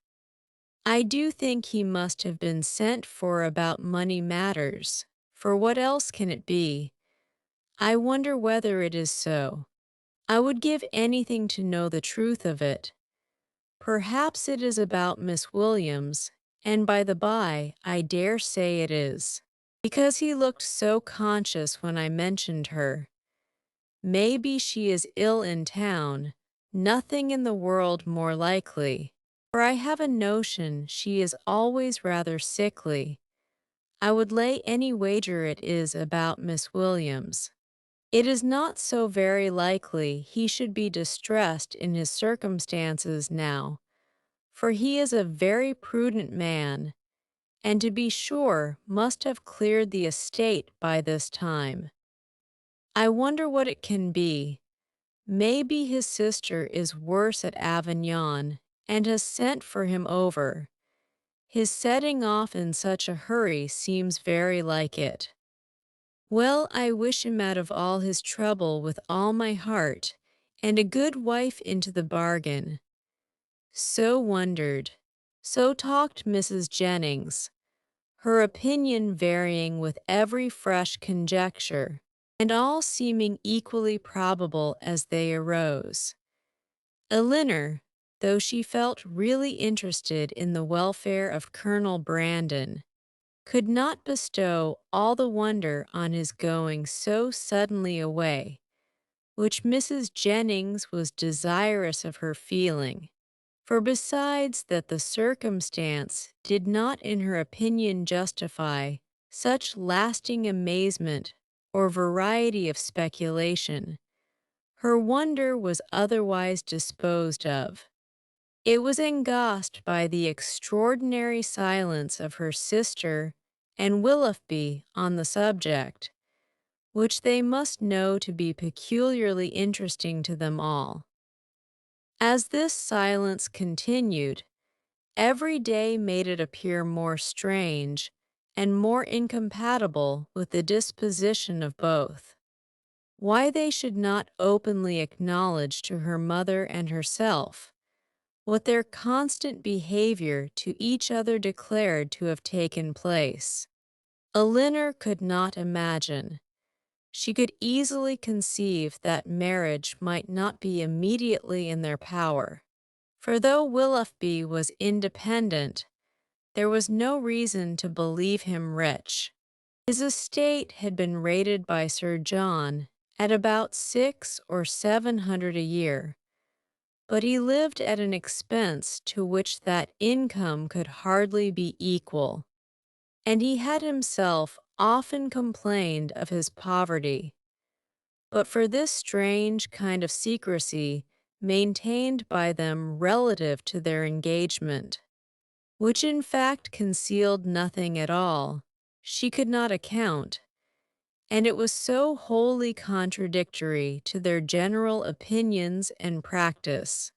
I do think he must have been sent for about money matters, for what else can it be? I wonder whether it is so. I would give anything to know the truth of it. Perhaps it is about Miss Williams, and by the by, I dare say it is, because he looked so conscious when I mentioned her. Maybe she is ill in town, nothing in the world more likely, for I have a notion she is always rather sickly. I would lay any wager it is about Miss Williams. It is not so very likely he should be distressed in his circumstances now, for he is a very prudent man, and to be sure must have cleared the estate by this time. I wonder what it can be. Maybe his sister is worse at Avignon, and has sent for him over. His setting off in such a hurry seems very like it. Well, I wish him out of all his trouble with all my heart, and a good wife into the bargain. So wondered. So talked Mrs. Jennings, her opinion varying with every fresh conjecture, and all seeming equally probable as they arose. Elinor, though she felt really interested in the welfare of Colonel Brandon, could not bestow all the wonder on his going so suddenly away, which Mrs. Jennings was desirous of her feeling. For besides that the circumstance did not in her opinion justify such lasting amazement or variety of speculation, her wonder was otherwise disposed of. It was engrossed by the extraordinary silence of her sister and Willoughby on the subject, which they must know to be peculiarly interesting to them all. As this silence continued, every day made it appear more strange and more incompatible with the disposition of both. Why they should not openly acknowledge to her mother and herself what their constant behavior to each other declared to have taken place, Elinor could not imagine. She could easily conceive that marriage might not be immediately in their power, for though Willoughby was independent, there was no reason to believe him rich. His estate had been rated by Sir John at about 600 or 700 a year, but he lived at an expense to which that income could hardly be equal, and he had himself often complained of his poverty. But for this strange kind of secrecy maintained by them relative to their engagement, which in fact concealed nothing at all, she could not account, and it was so wholly contradictory to their general opinions and practice,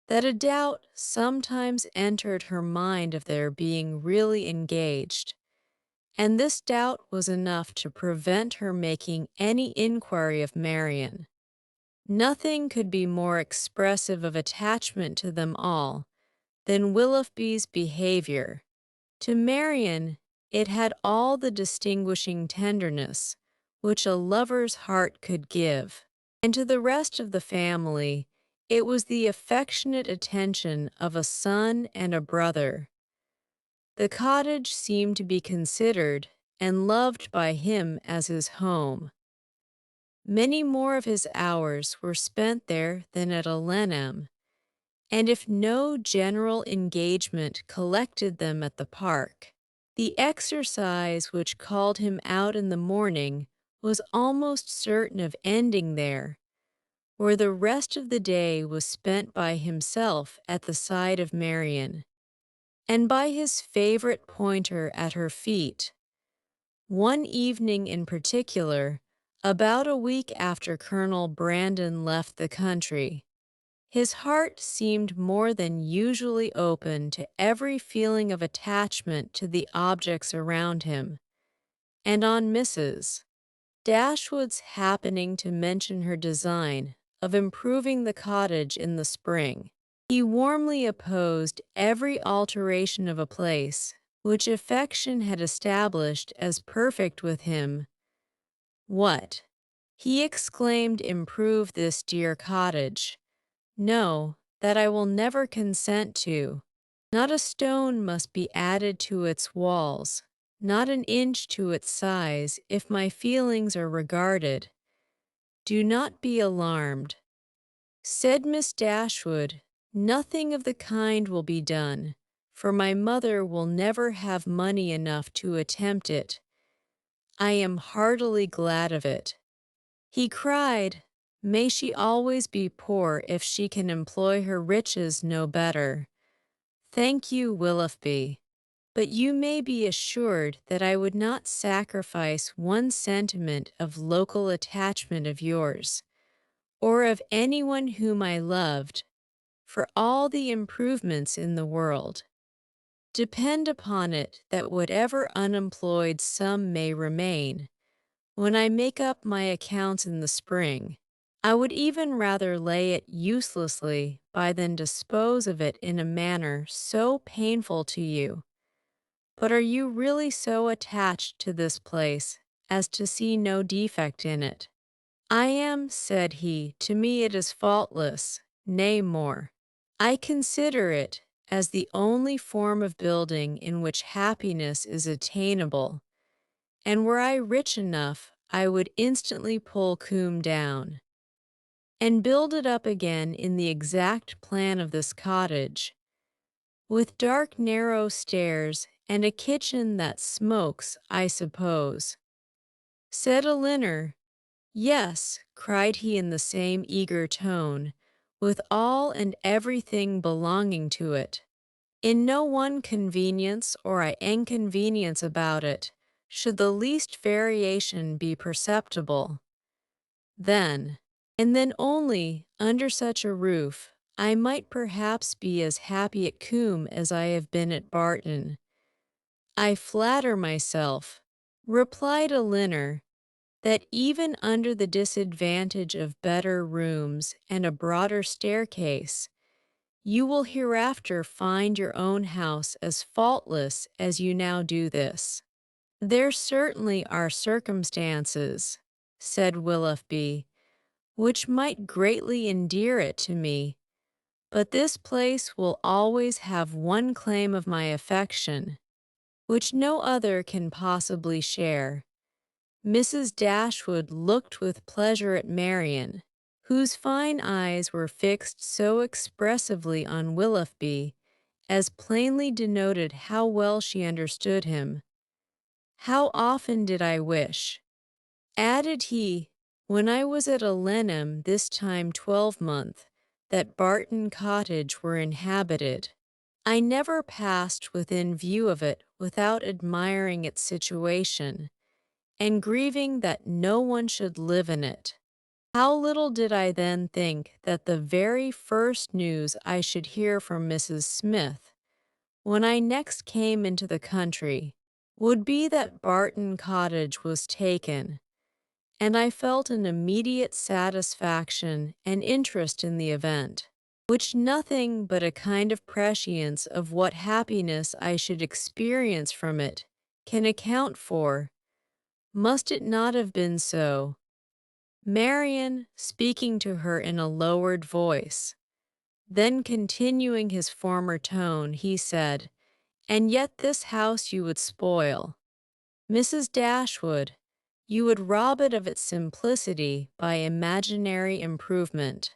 that a doubt sometimes entered her mind of their being really engaged, and this doubt was enough to prevent her making any inquiry of Marian. Nothing could be more expressive of attachment to them all than Willoughby's behavior. To Marian, it had all the distinguishing tenderness which a lover's heart could give, and to the rest of the family, it was the affectionate attention of a son and a brother. The cottage seemed to be considered and loved by him as his home. Many more of his hours were spent there than at Alenham, and if no general engagement collected them at the park, the exercise which called him out in the morning was almost certain of ending there, where the rest of the day was spent by himself at the side of Marian, and by his favorite pointer at her feet. One evening in particular, about a week after Colonel Brandon left the country, his heart seemed more than usually open to every feeling of attachment to the objects around him, and on Mrs. Dashwood's happening to mention her design of improving the cottage in the spring, he warmly opposed every alteration of a place which affection had established as perfect with him. "What," he exclaimed, "improve this dear cottage? No, that I will never consent to. Not a stone must be added to its walls, not an inch to its size, if my feelings are regarded. Do not be alarmed," said Miss Dashwood. "Nothing of the kind will be done, for my mother will never have money enough to attempt it. I am heartily glad of it." He cried, "May she always be poor if she can employ her riches no better. Thank you, Willoughby, but you may be assured that I would not sacrifice one sentiment of local attachment of yours, or of anyone whom I loved, for all the improvements in the world. Depend upon it that whatever unemployed sum may remain, when I make up my accounts in the spring, I would even rather lay it uselessly by than dispose of it in a manner so painful to you. But are you really so attached to this place as to see no defect in it?" "I am," said he. "To me it is faultless, nay more. I consider it as the only form of building in which happiness is attainable, and were I rich enough, I would instantly pull Combe down, and build it up again in the exact plan of this cottage, with dark narrow stairs and a kitchen that smokes, I suppose," said Elinor. "Yes," cried he in the same eager tone, "with all and everything belonging to it. In no one convenience or inconvenience about it should the least variation be perceptible. Then, and then only, under such a roof, I might perhaps be as happy at Combe as I have been at Barton." "I flatter myself," replied Elinor, "that even under the disadvantage of better rooms and a broader staircase, you will hereafter find your own house as faultless as you now do this." "There certainly are circumstances," said Willoughby, "which might greatly endear it to me, but this place will always have one claim of my affection, which no other can possibly share." Mrs. Dashwood looked with pleasure at Marian, whose fine eyes were fixed so expressively on Willoughby as plainly denoted how well she understood him. "How often did I wish," added he, "when I was at Alenham this time 12 month, that Barton Cottage were inhabited. I never passed within view of it without admiring its situation, and grieving that no one should live in it. How little did I then think that the very first news I should hear from Mrs. Smith, when I next came into the country, would be that Barton Cottage was taken, and I felt an immediate satisfaction and interest in the event, which nothing but a kind of prescience of what happiness I should experience from it can account for. Must it not have been so? Marian, speaking to her in a lowered voice, then continuing his former tone, he said, "And yet this house you would spoil. Mrs. Dashwood, you would rob it of its simplicity by imaginary improvement.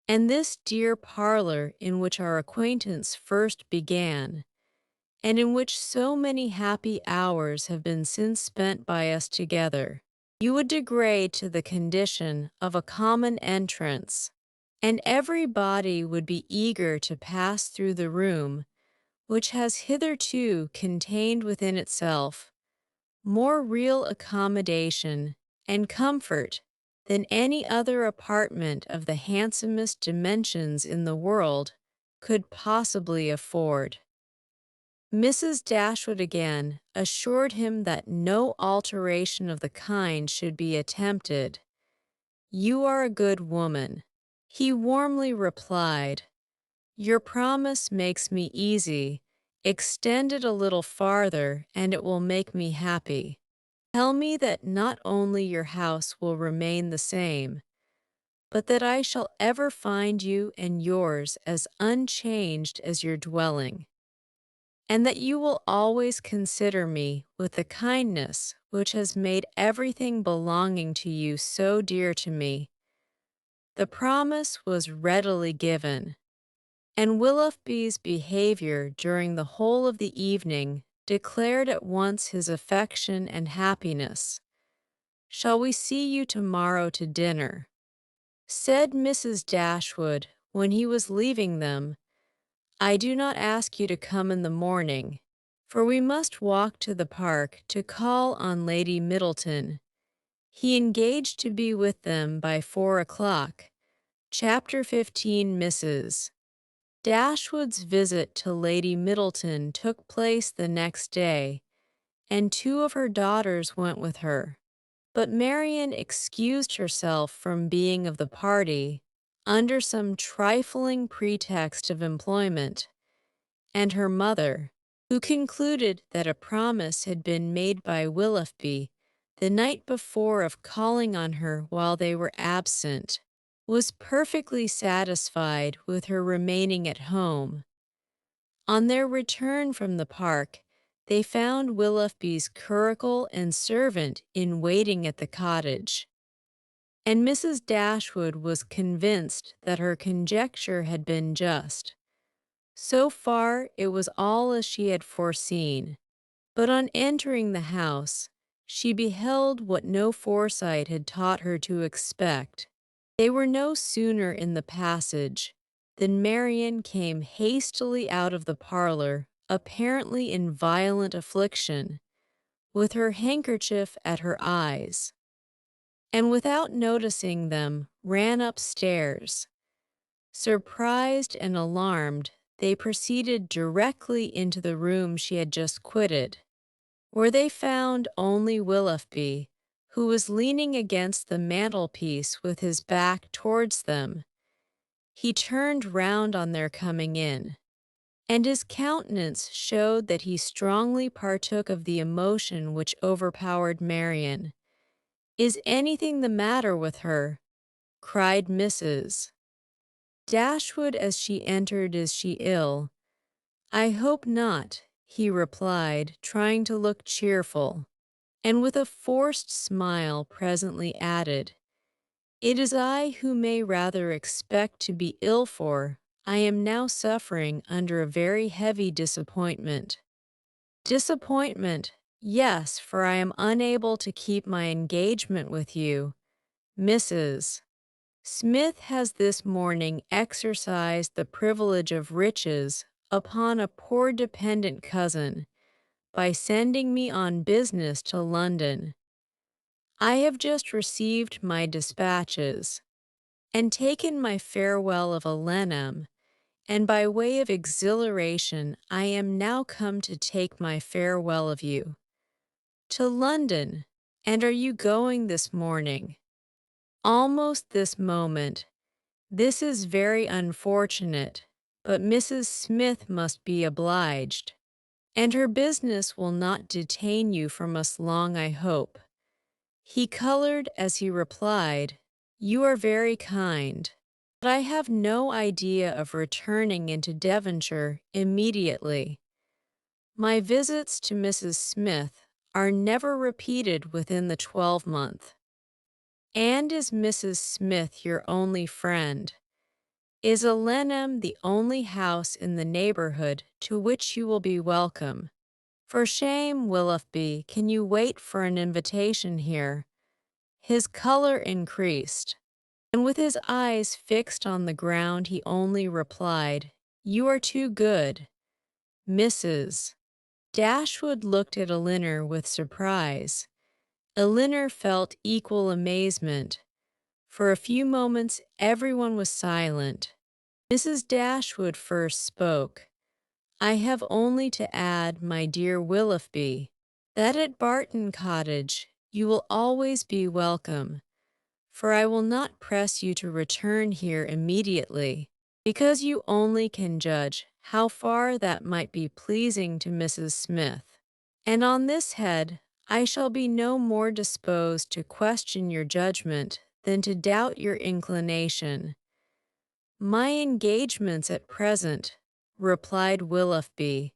And this dear parlor in which our acquaintance first began, and in which so many happy hours have been since spent by us together, you would degrade to the condition of a common entrance, and every body would be eager to pass through the room which has hitherto contained within itself more real accommodation and comfort than any other apartment of the handsomest dimensions in the world could possibly afford." Mrs. Dashwood again assured him that no alteration of the kind should be attempted. "You are a good woman," he warmly replied. "Your promise makes me easy. Extend it a little farther, and it will make me happy. Tell me that not only your house will remain the same, but that I shall ever find you and yours as unchanged as your dwelling, and that you will always consider me with the kindness which has made everything belonging to you so dear to me." The promise was readily given, and Willoughby's behavior during the whole of the evening declared at once his affection and happiness. "Shall we see you tomorrow to dinner?" said Mrs. Dashwood when he was leaving them. "I do not ask you to come in the morning, for we must walk to the park to call on Lady Middleton." He engaged to be with them by 4 o'clock. Chapter 15. Mrs. Dashwood's visit to Lady Middleton took place the next day, and 2 of her daughters went with her. But Marian excused herself from being of the party under some trifling pretext of employment, and her mother, who concluded that a promise had been made by Willoughby the night before of calling on her while they were absent, was perfectly satisfied with her remaining at home. On their return from the park, they found Willoughby's curricle and servant in waiting at the cottage, and Mrs. Dashwood was convinced that her conjecture had been just. So far it was all as she had foreseen, but on entering the house, she beheld what no foresight had taught her to expect. They were no sooner in the passage than Marian came hastily out of the parlor, apparently in violent affliction, with her handkerchief at her eyes, and without noticing them ran upstairs. Surprised and alarmed, they proceeded directly into the room she had just quitted, where they found only Willoughby, who was leaning against the mantelpiece with his back towards them. He turned round on their coming in, and his countenance showed that he strongly partook of the emotion which overpowered Marian. "Is anything the matter with her?" cried Mrs. Dashwood as she entered. "Is she ill?" "I hope not," he replied, trying to look cheerful, and with a forced smile presently added, "It is I who may rather expect to be ill, for I am now suffering under a very heavy disappointment." "Disappointment, yes, for I am unable to keep my engagement with you. Mrs. Smith has this morning exercised the privilege of riches upon a poor dependent cousin by sending me on business to London. I have just received my dispatches and taken my farewell of Alenham, and by way of exhilaration I am now come to take my farewell of you. To London. And are you going this morning? Almost this moment. This is very unfortunate, but Mrs. Smith must be obliged. And her business will not detain you from us long, I hope. He colored as he replied, "You are very kind, but I have no idea of returning into Devonshire immediately. My visits to Mrs. Smith are never repeated within the 12-month. And is Mrs. Smith your only friend? Is Alenham the only house in the neighborhood to which you will be welcome? For shame, Willoughby, can you wait for an invitation here?" His color increased, and with his eyes fixed on the ground he only replied, "You are too good, Mrs." Dashwood looked at Elinor with surprise. Elinor felt equal amazement. For a few moments everyone was silent. Mrs. Dashwood first spoke. "I have only to add, my dear Willoughby, that at Barton Cottage you will always be welcome, for I will not press you to return here immediately, because you only can judge how far that might be pleasing to Mrs. Smith. And on this head I shall be no more disposed to question your judgment than to doubt your inclination." "My engagements at present," replied Willoughby,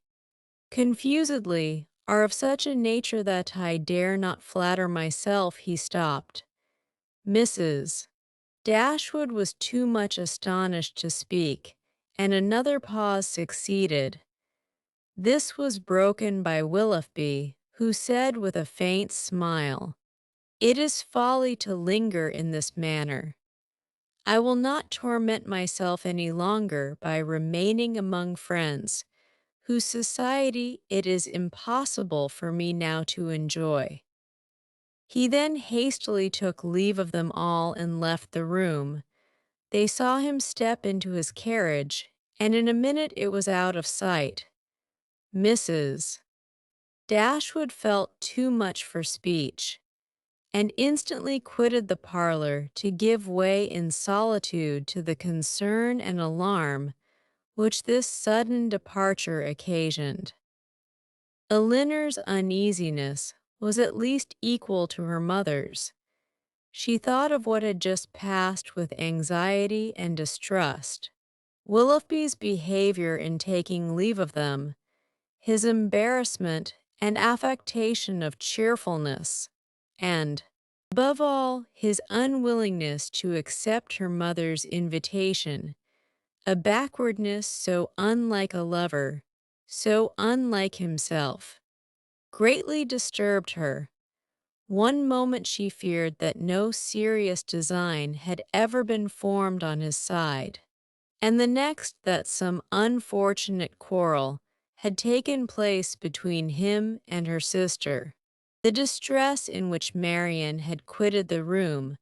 confusedly, "are of such a nature that I dare not flatter myself." He stopped. Mrs. Dashwood was too much astonished to speak, and another pause succeeded. This was broken by Willoughby, who said with a faint smile, "It is folly to linger in this manner. I will not torment myself any longer by remaining among friends whose society it is impossible for me now to enjoy." He then hastily took leave of them all and left the room. They saw him step into his carriage, and in a minute it was out of sight. Mrs. Dashwood felt too much for speech, and instantly quitted the parlor to give way in solitude to the concern and alarm which this sudden departure occasioned. Elinor's uneasiness was at least equal to her mother's. She thought of what had just passed with anxiety and distrust. Willoughby's behavior in taking leave of them, his embarrassment and affectation of cheerfulness, and, above all, his unwillingness to accept her mother's invitation, a backwardness so unlike a lover, so unlike himself, greatly disturbed her. One moment she feared that no serious design had ever been formed on his side, and the next that some unfortunate quarrel had taken place between him and her sister. The distress in which Marian had quitted the room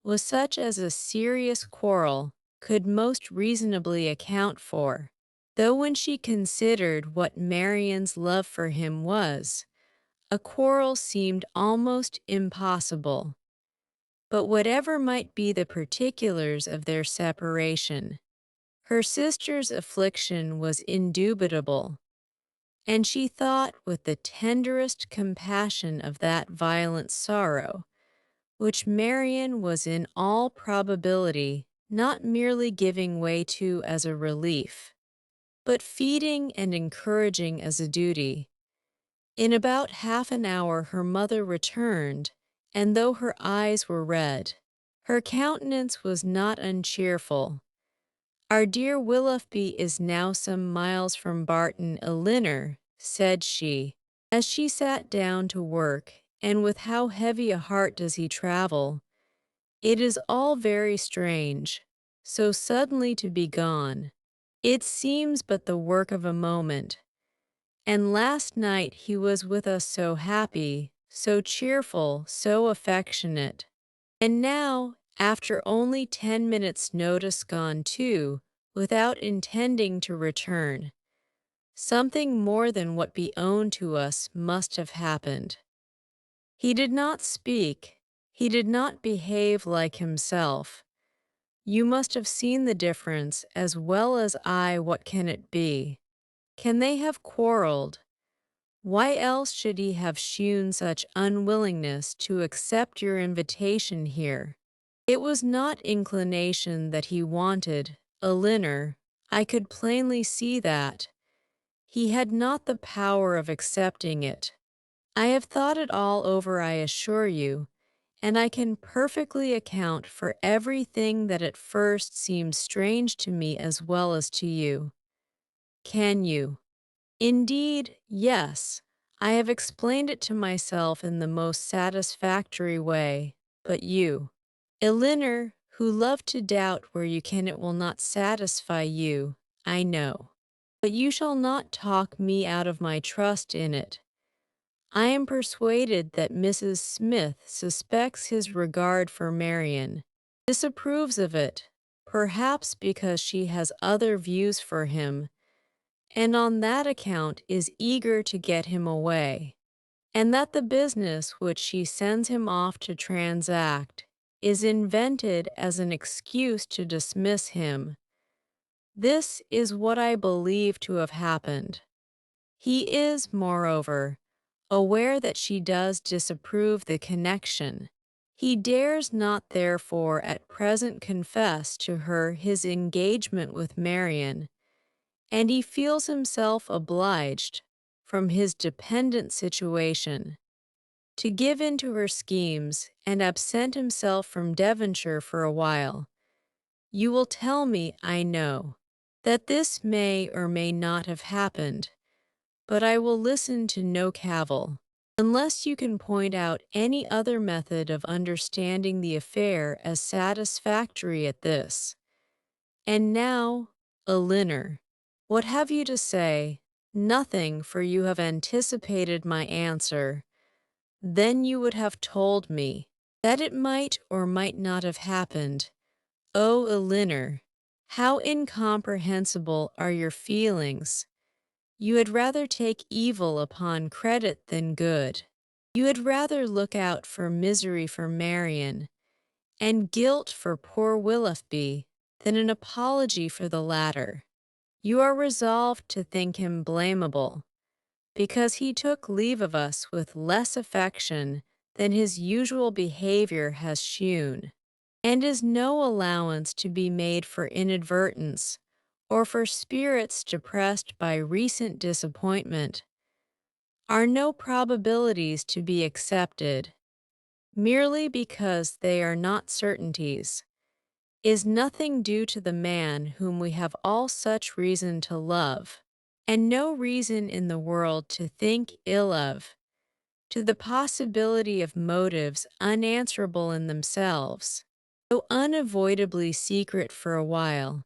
was such as a serious quarrel could most reasonably account for, though when she considered what Marian's love for him was, a quarrel seemed almost impossible. But whatever might be the particulars of their separation, her sister's affliction was indubitable, and she thought with the tenderest compassion of that violent sorrow, which Marian was in all probability not merely giving way to as a relief, but feeding and encouraging as a duty. In about half an hour her mother returned, and though her eyes were red, her countenance was not uncheerful. "Our dear Willoughby is now some miles from Barton, Elinor," said she, as she sat down to work, "and with how heavy a heart does he travel! It is all very strange, so suddenly to be gone. It seems but the work of a moment. And last night he was with us so happy, so cheerful, so affectionate. And now, after only 10 minutes' notice gone too, without intending to return. Something more than what be owned to us must have happened." He did not speak. He did not behave like himself. You must have seen the difference as well as I. What can it be? Can they have quarreled? Why else should he have shewn such unwillingness to accept your invitation here? It was not inclination that he wanted, Elinor. I could plainly see that. He had not the power of accepting it. I have thought it all over, I assure you, and I can perfectly account for everything that at first seemed strange to me as well as to you. Can you? Indeed, yes. I have explained it to myself in the most satisfactory way, but you, Elinor, who love to doubt where you can, it will not satisfy you, I know. But you shall not talk me out of my trust in it. I am persuaded that Mrs. Smith suspects his regard for Marian, disapproves of it, perhaps because she has other views for him, and on that account is eager to get him away, and that the business which she sends him off to transact is invented as an excuse to dismiss him. This is what I believe to have happened. He is, moreover, aware that she does disapprove the connection. He dares not therefore at present confess to her his engagement with Marian, and he feels himself obliged, from his dependent situation, to give in to her schemes and absent himself from Devonshire for a while. You will tell me, I know, that this may or may not have happened, but I will listen to no cavil, unless you can point out any other method of understanding the affair as satisfactory at this. And now, Elinor, what have you to say? Nothing, for you have anticipated my answer. Then you would have told me that it might or might not have happened. Oh, Elinor, how incomprehensible are your feelings! You had rather take evil upon credit than good. You had rather look out for misery for Marian, and guilt for poor Willoughby, than an apology for the latter. You are resolved to think him blamable, because he took leave of us with less affection than his usual behavior has shewn, and is no allowance to be made for inadvertence, or for spirits depressed by recent disappointment. Are no probabilities to be accepted, merely because they are not certainties? Is nothing due to the man whom we have all such reason to love, and no reason in the world to think ill of, to the possibility of motives unanswerable in themselves, though unavoidably secret for a while?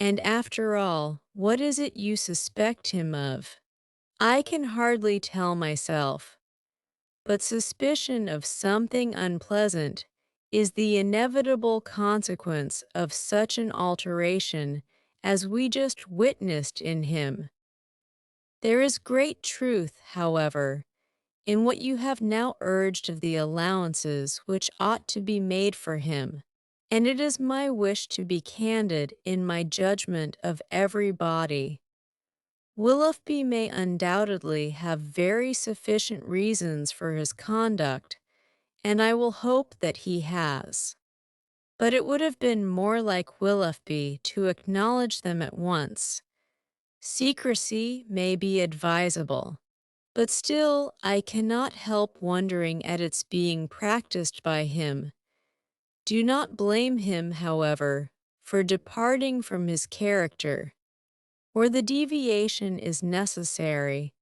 And after all, what is it you suspect him of? I can hardly tell myself, but suspicion of something unpleasant is the inevitable consequence of such an alteration as we just witnessed in him. There is great truth, however, in what you have now urged of the allowances which ought to be made for him, and it is my wish to be candid in my judgment of every body. Willoughby may undoubtedly have very sufficient reasons for his conduct, and I will hope that he has. But it would have been more like Willoughby to acknowledge them at once. Secrecy may be advisable, but still I cannot help wondering at its being practiced by him. Do not blame him, however, for departing from his character, where the deviation is necessary,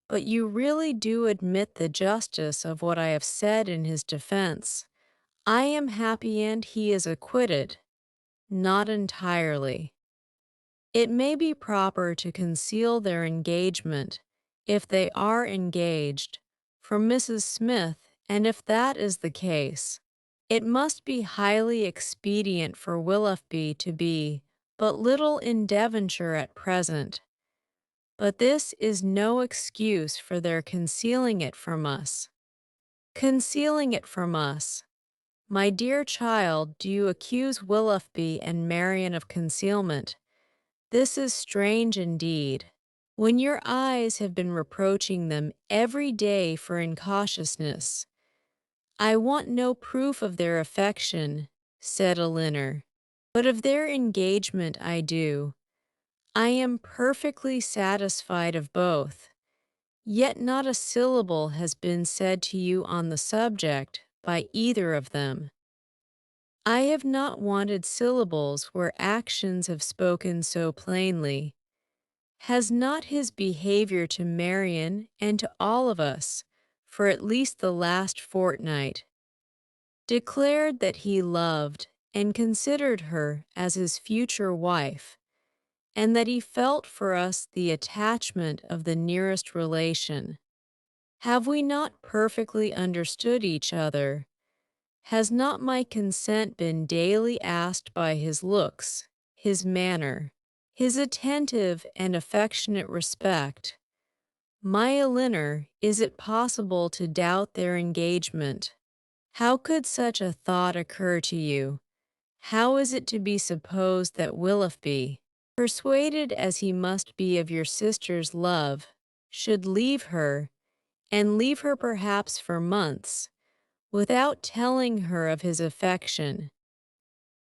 but you really do admit the justice of what I have said in his defense. I am happy and he is acquitted. Not entirely. It may be proper to conceal their engagement, if they are engaged, from Mrs. Smith, and if that is the case, it must be highly expedient for Willoughby to be but little in Devonshire at present. But this is no excuse for their concealing it from us. concealing it from us. My dear child, do you accuse Willoughby and Marian of concealment? This is strange indeed. When your eyes have been reproaching them every day for incautiousness. I want no proof of their affection, said Elinor, but of their engagement I do. I am perfectly satisfied of both, yet not a syllable has been said to you on the subject by either of them. I have not wanted syllables where actions have spoken so plainly. Has not his behavior to Marian and to all of us, for at least the last fortnight, declared that he loved and considered her as his future wife, and that he felt for us the attachment of the nearest relation? Have we not perfectly understood each other? Has not my consent been daily asked by his looks, his manner, his attentive and affectionate respect? My Elinor, is it possible to doubt their engagement? How could such a thought occur to you? How is it to be supposed that Willoughby, persuaded as he must be of your sister's love, should leave her, and leave her perhaps for months, without telling her of his affection,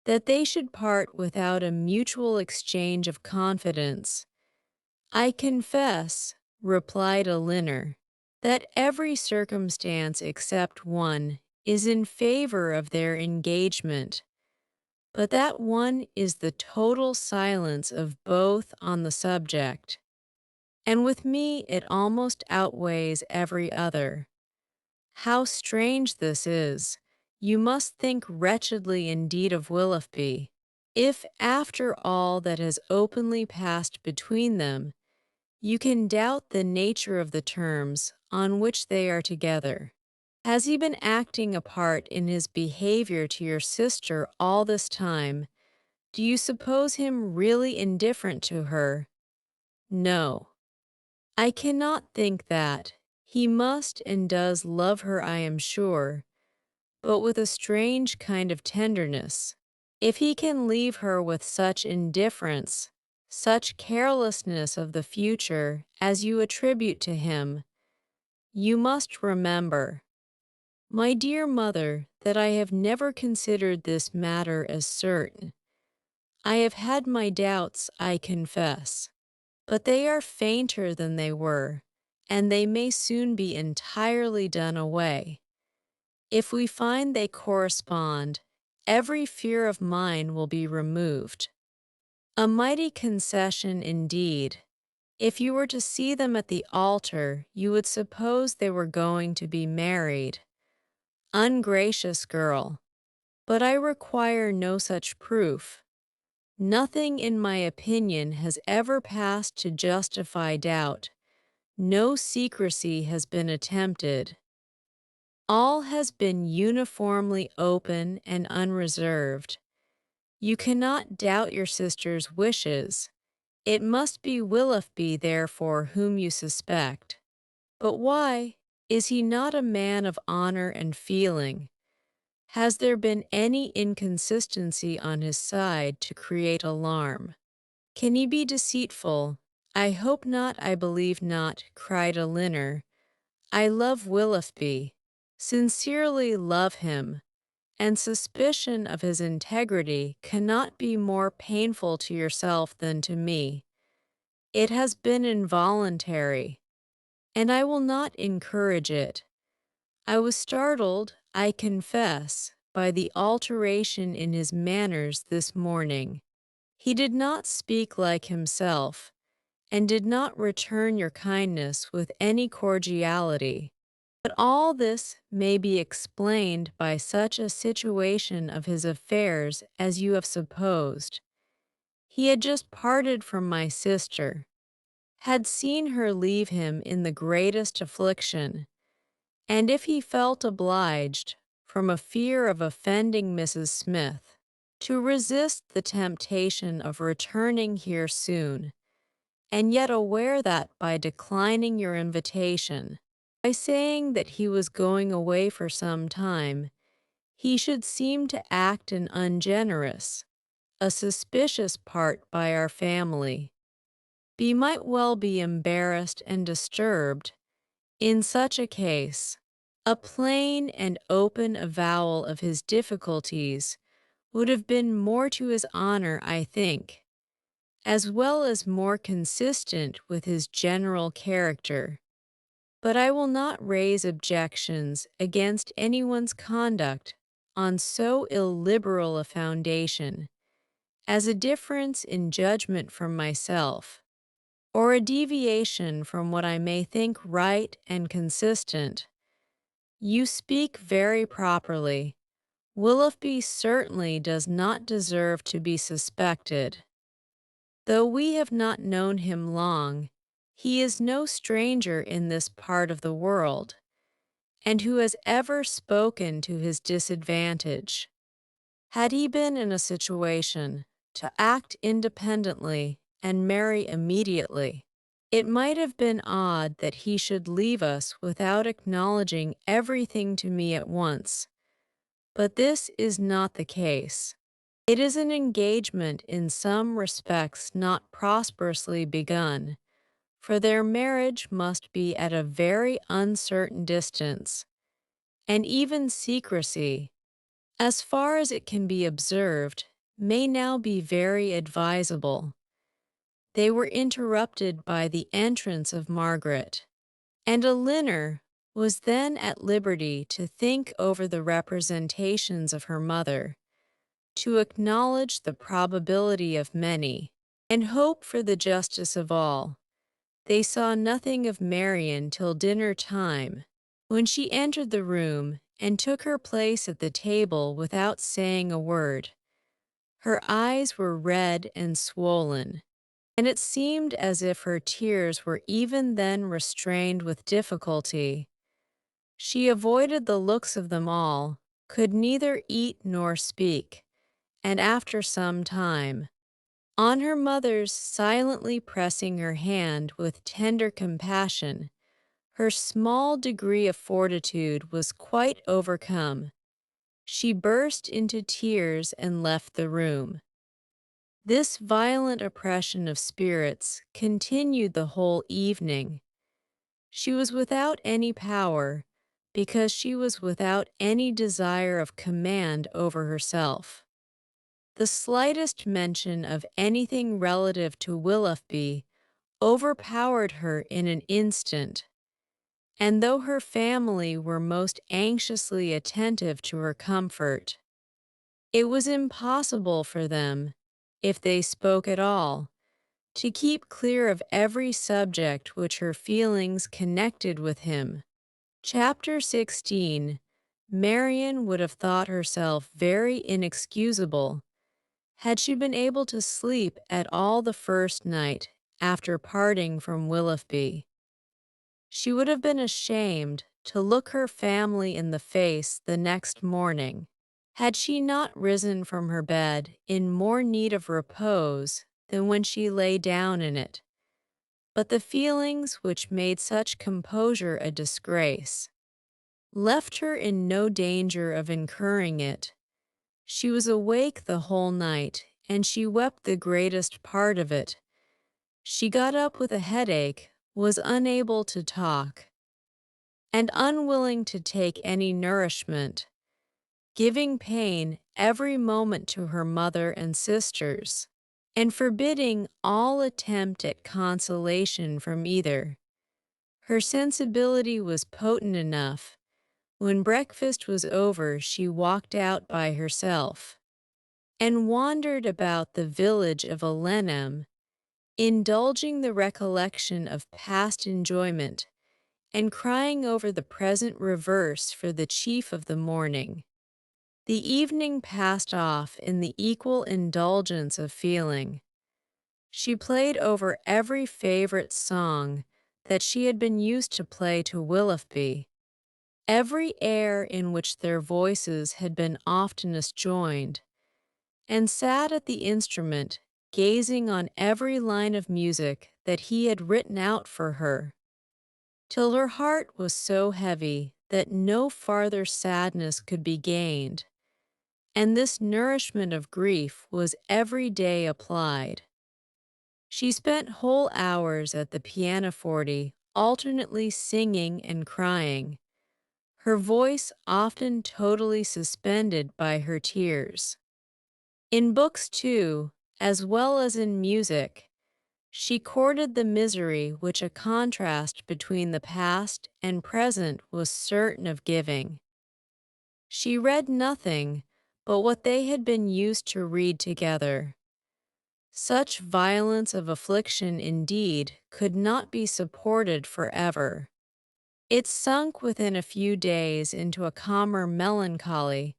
that they should part without a mutual exchange of confidence? I confess, replied Elinor, that every circumstance except one is in favor of their engagement, but that one is the total silence of both on the subject, and with me it almost outweighs every other. How strange this is! You must think wretchedly indeed of Willoughby, if after all that has openly passed between them, you can doubt the nature of the terms on which they are together. Has he been acting a part in his behavior to your sister all this time? Do you suppose him really indifferent to her? No. I cannot think that. He must and does love her, I am sure, but with a strange kind of tenderness. If he can leave her with such indifference, such carelessness of the future as you attribute to him, you must remember, my dear mother, that I have never considered this matter as certain. I have had my doubts, I confess, but they are fainter than they were, and they may soon be entirely done away. If we find they correspond, every fear of mine will be removed. A mighty concession indeed. If you were to see them at the altar, you would suppose they were going to be married. Ungracious girl, but I require no such proof. Nothing in my opinion has ever passed to justify doubt. No secrecy has been attempted. All has been uniformly open and unreserved. You cannot doubt your sister's wishes. It must be Willoughby, therefore, whom you suspect. But why? Is he not a man of honor and feeling? Has there been any inconsistency on his side to create alarm? Can he be deceitful? I hope not, I believe not, cried Elinor. I love Willoughby, sincerely love him, and suspicion of his integrity cannot be more painful to yourself than to me. It has been involuntary, and I will not encourage it. I was startled, I confess, by the alteration in his manners this morning. He did not speak like himself, and did not return your kindness with any cordiality. But all this may be explained by such a situation of his affairs as you have supposed. He had just parted from my sister, had seen her leave him in the greatest affliction, and if he felt obliged, from a fear of offending Mrs. Smith, to resist the temptation of returning here soon, and yet aware that by declining your invitation, By saying that he was going away for some time, he should seem to act an ungenerous, a suspicious part by our family. We might well be embarrassed and disturbed. In such a case, a plain and open avowal of his difficulties would have been more to his honor, I think, as well as more consistent with his general character. But I will not raise objections against anyone's conduct on so illiberal a foundation as a difference in judgment from myself, or a deviation from what I may think right and consistent. You speak very properly. Willoughby certainly does not deserve to be suspected. Though we have not known him long, he is no stranger in this part of the world, and who has ever spoken to his disadvantage? Had he been in a situation to act independently and marry immediately, it might have been odd that he should leave us without acknowledging everything to me at once. But this is not the case. It is an engagement in some respects not prosperously begun, for their marriage must be at a very uncertain distance, and even secrecy, as far as it can be observed, may now be very advisable. They were interrupted by the entrance of Margaret, and Elinor was then at liberty to think over the representations of her mother, to acknowledge the probability of many, and hope for the justice of all. They saw nothing of Marian till dinner time, when she entered the room and took her place at the table without saying a word. Her eyes were red and swollen, and it seemed as if her tears were even then restrained with difficulty. She avoided the looks of them all, could neither eat nor speak, and after some time, on her mother's silently pressing her hand with tender compassion, her small degree of fortitude was quite overcome. She burst into tears and left the room. This violent oppression of spirits continued the whole evening. She was without any power, because she was without any desire of command over herself. The slightest mention of anything relative to Willoughby overpowered her in an instant, and though her family were most anxiously attentive to her comfort, it was impossible for them, if they spoke at all, to keep clear of every subject which her feelings connected with him. Chapter 16. Marian would have thought herself very inexcusable had she been able to sleep at all the first night after parting from Willoughby. She would have been ashamed to look her family in the face the next morning, had she not risen from her bed in more need of repose than when she lay down in it. But the feelings which made such composure a disgrace left her in no danger of incurring it. She was awake the whole night, and she wept the greatest part of it. She got up with a headache, was unable to talk, and unwilling to take any nourishment, giving pain every moment to her mother and sisters, and forbidding all attempt at consolation from either. Her sensibility was potent enough. When breakfast was over, she walked out by herself, and wandered about the village of Alenham, indulging the recollection of past enjoyment, and crying over the present reverse for the chief of the morning. The evening passed off in the equal indulgence of feeling. She played over every favorite song that she had been used to play to Willoughby, every air in which their voices had been oftenest joined, and sat at the instrument, gazing on every line of music that he had written out for her. till her heart was so heavy that no farther sadness could be gained, and this nourishment of grief was every day applied. She spent whole hours at the pianoforte, alternately singing and crying, her voice often totally suspended by her tears. In books, too, as well as in music, she courted the misery which a contrast between the past and present was certain of giving. She read nothing but what they had been used to read together. Such violence of affliction, indeed, could not be supported forever. It sunk within a few days into a calmer melancholy,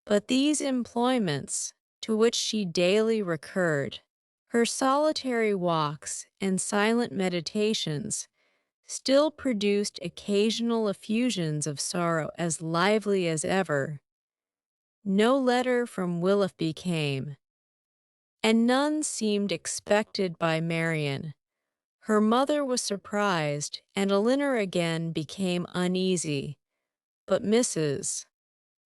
but these employments, to which she daily recurred, her solitary walks and silent meditations, still produced occasional effusions of sorrow as lively as ever. No letter from Willoughby came, and none seemed expected by Marian. Her mother was surprised, and Elinor again became uneasy, but Mrs.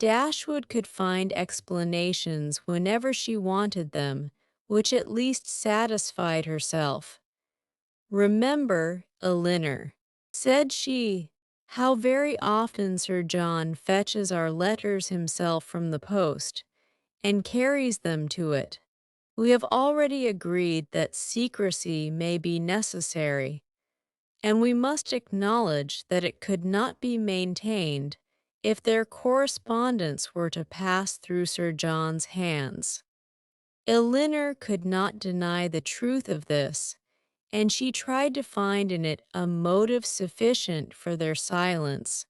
Dashwood could find explanations whenever she wanted them, which at least satisfied herself. "Remember, Elinor," said she, "how very often Sir John fetches our letters himself from the post, and carries them to it. We have already agreed that secrecy may be necessary, and we must acknowledge that it could not be maintained if their correspondence were to pass through Sir John's hands." Elinor could not deny the truth of this, and she tried to find in it a motive sufficient for their silence.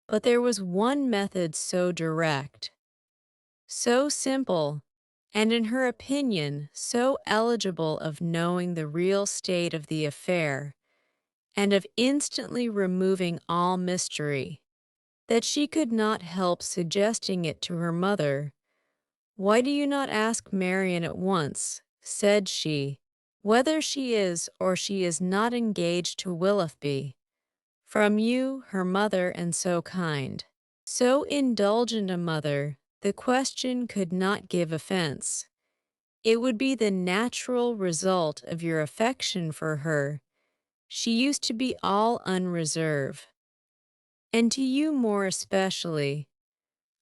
But there was one method so direct, so simple, and in her opinion so eligible of knowing the real state of the affair, and of instantly removing all mystery, that she could not help suggesting it to her mother. "Why do you not ask Marian at once," said she, "whether she is or she is not engaged to Willoughby? From you, her mother, and so kind, so indulgent a mother, the question could not give offense. It would be the natural result of your affection for her. She used to be all unreserve. And to you more especially,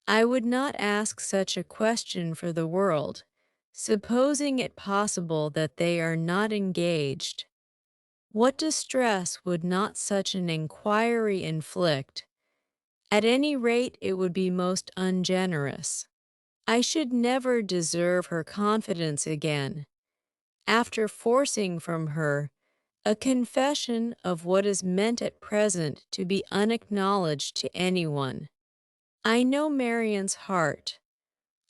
I would not ask such a question for the world, supposing it possible that they are not engaged. What distress would not such an inquiry inflict? At any rate, it would be most ungenerous. I should never deserve her confidence again, after forcing from her a confession of what is meant at present to be unacknowledged to anyone. I know Marian's heart.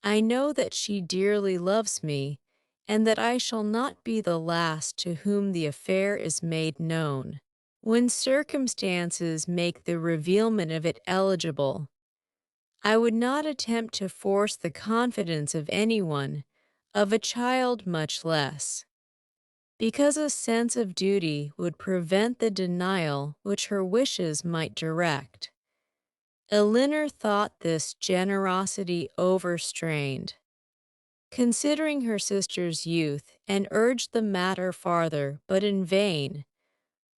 I know that she dearly loves me, and that I shall not be the last to whom the affair is made known, when circumstances make the revealment of it eligible. I would not attempt to force the confidence of anyone, of a child much less, because a sense of duty would prevent the denial which her wishes might direct." Elinor thought this generosity overstrained, considering her sister's youth, and urged the matter farther, but in vain.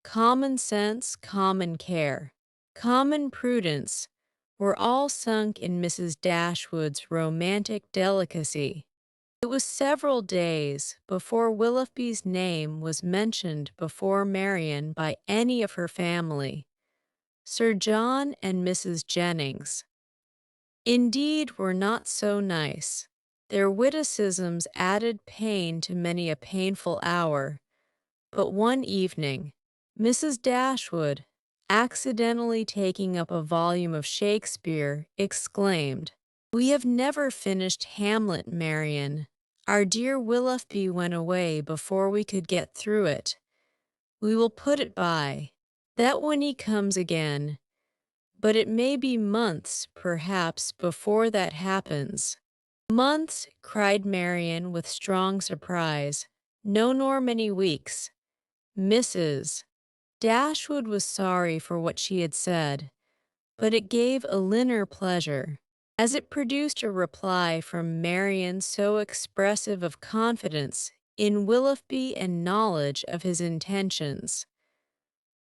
Common sense, common care, common prudence were all sunk in Mrs. Dashwood's romantic delicacy. It was several days before Willoughby's name was mentioned before Marian by any of her family. Sir John and Mrs. Jennings, indeed, were not so nice. Their witticisms added pain to many a painful hour, but one evening, Mrs. Dashwood, accidentally taking up a volume of Shakespeare, exclaimed, "We have never finished Hamlet, Marian. Our dear Willoughby went away before we could get through it. We will put it by, that when he comes again, but it may be months, perhaps, before that happens." "Months," cried Marian with strong surprise. "No, nor many weeks. Mrs. Dashwood was sorry for what she had said, but it gave Elinor pleasure, as it produced a reply from Marian so expressive of confidence in Willoughby and knowledge of his intentions.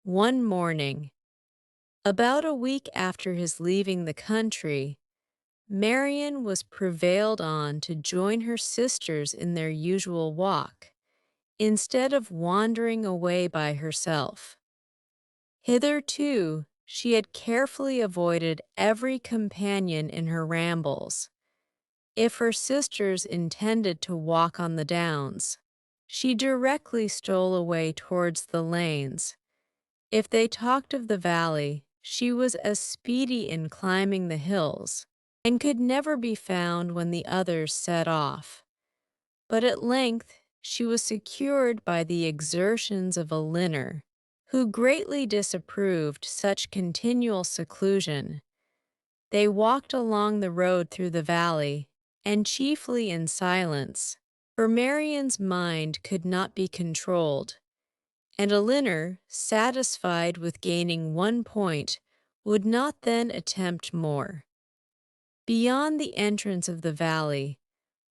One morning, about a week after his leaving the country, Marian was prevailed on to join her sisters in their usual walk, instead of wandering away by herself. Hitherto, she had carefully avoided every companion in her rambles. If her sisters intended to walk on the downs, she directly stole away towards the lanes. If they talked of the valley, she was as speedy in climbing the hills, and could never be found when the others set off. But at length she was secured by the exertions of Elinor, who greatly disapproved such continual seclusion. They walked along the road through the valley, and chiefly in silence, for Marian's mind could not be controlled, and Elinor, satisfied with gaining one point, would not then attempt more. Beyond the entrance of the valley,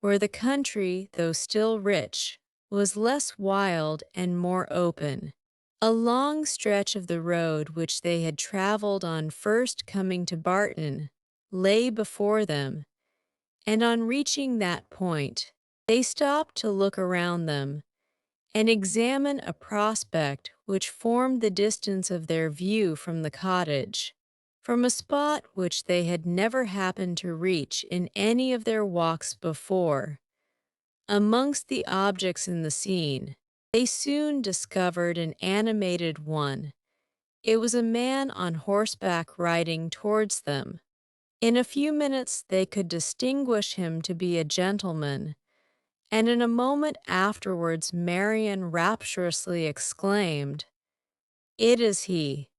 where the country, though still rich, was less wild and more open, a long stretch of the road which they had traveled on first coming to Barton lay before them, and on reaching that point, they stopped to look around them and examine a prospect which formed the distance of their view from the cottage. From a spot which they had never happened to reach in any of their walks before, amongst the objects in the scene, they soon discovered an animated one. It was a man on horseback riding towards them. In a few minutes they could distinguish him to be a gentleman, and in a moment afterwards Marian rapturously exclaimed, "It is he!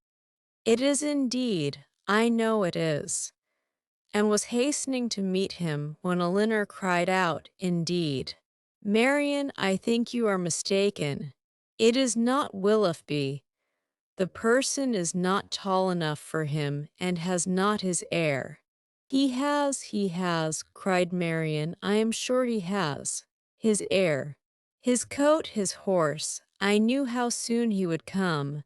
It is indeed, I know it is," and was hastening to meet him when Elinor cried out, "Indeed, Marian, I think you are mistaken. It is not Willoughby. The person is not tall enough for him and has not his air." He has," cried Marian, "I am sure he has. His air, his coat, his horse, I knew how soon he would come."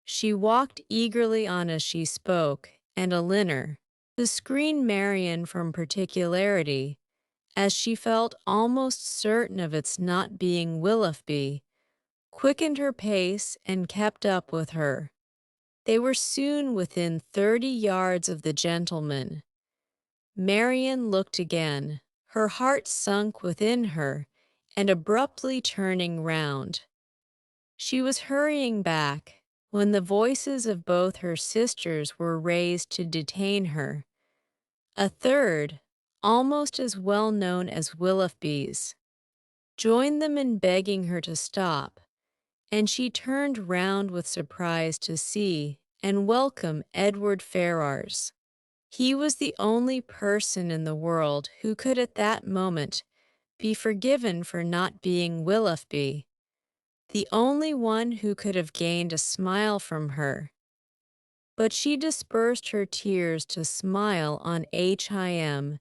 She walked eagerly on as she spoke, and Elinor, to screen Marian from particularity, as she felt almost certain of its not being Willoughby, quickened her pace and kept up with her. They were soon within 30 yards of the gentleman. Marian looked again, her heart sunk within her, and abruptly turning round, she was hurrying back, when the voices of both her sisters were raised to detain her. A third, almost as well known as Willoughby's, joined them in begging her to stop, and she turned round with surprise to see and welcome Edward Ferrars. He was the only person in the world who could at that moment be forgiven for not being Willoughby, the only one who could have gained a smile from her. But she dispersed her tears to smile on Him,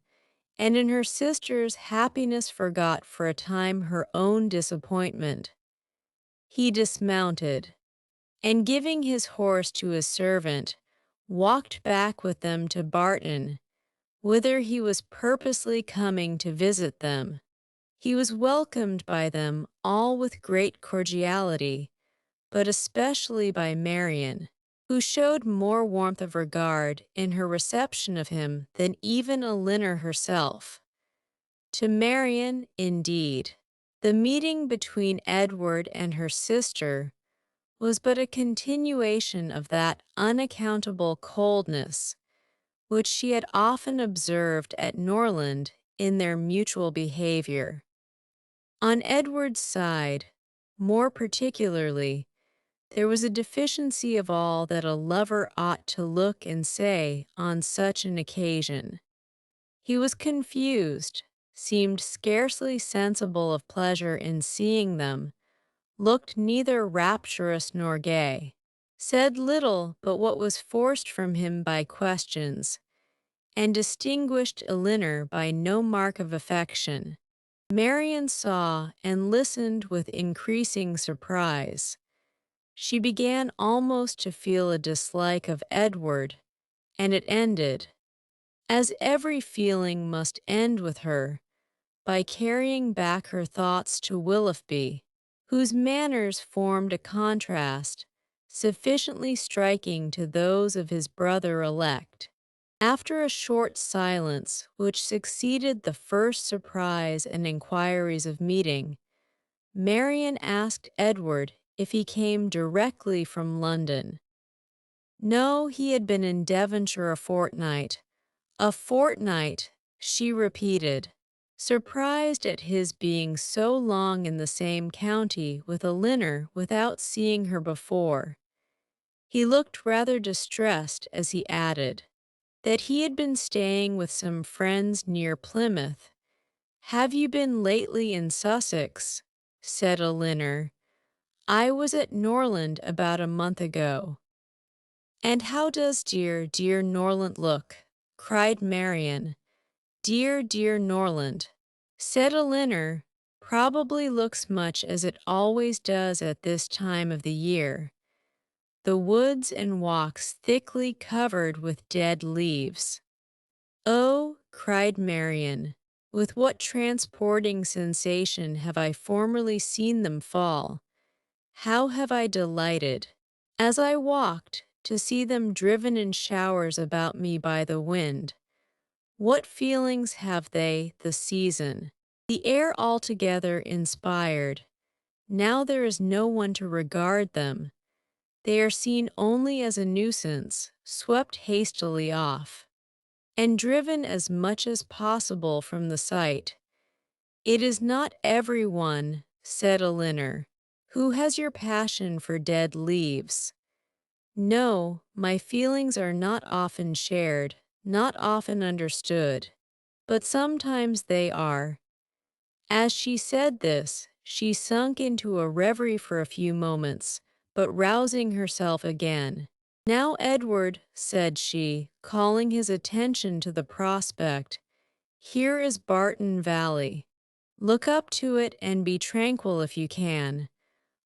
and in her sister's happiness forgot for a time her own disappointment. He dismounted, and giving his horse to his servant, walked back with them to Barton, whither he was purposely coming to visit them. He was welcomed by them all with great cordiality, but especially by Marian, who showed more warmth of regard in her reception of him than even Elinor herself. To Marian, indeed, the meeting between Edward and her sister was but a continuation of that unaccountable coldness which she had often observed at Norland in their mutual behavior. On Edward's side, more particularly, there was a deficiency of all that a lover ought to look and say on such an occasion. He was confused, seemed scarcely sensible of pleasure in seeing them, looked neither rapturous nor gay. said little but what was forced from him by questions, and distinguished Elinor by no mark of affection. Marian saw and listened with increasing surprise. She began almost to feel a dislike of Edward, and it ended, as every feeling must end with her, by carrying back her thoughts to Willoughby, whose manners formed a contrast sufficiently striking to those of his brother-elect. After a short silence which succeeded the first surprise and inquiries of meeting, Marian asked Edward if he came directly from London. No, he had been in Devonshire a fortnight. A fortnight, she repeated, surprised at his being so long in the same county with Elinor without seeing her before. He looked rather distressed as he added that he had been staying with some friends near Plymouth. "Have you been lately in Sussex?" said Elinor. "I was at Norland about a month ago." "And how does dear, dear Norland look?" cried Marian. "Dear, dear Norland," said Elinor, "probably looks much as it always does at this time of the year. The woods and walks thickly covered with dead leaves." "Oh," cried Marian, "with what transporting sensation have I formerly seen them fall! How have I delighted, as I walked, to see them driven in showers about me by the wind! What feelings have they, the season, the air altogether inspired! Now there is no one to regard them. They are seen only as a nuisance, swept hastily off, and driven as much as possible from the sight. It is not every one," said Elinor, "who has your passion for dead leaves." "No, my feelings are not often shared, not often understood, but sometimes they are." As she said this, she sunk into a reverie for a few moments, but rousing herself again. "Now, Edward," said she, calling his attention to the prospect, "here is Barton Valley. Look up to it and be tranquil if you can.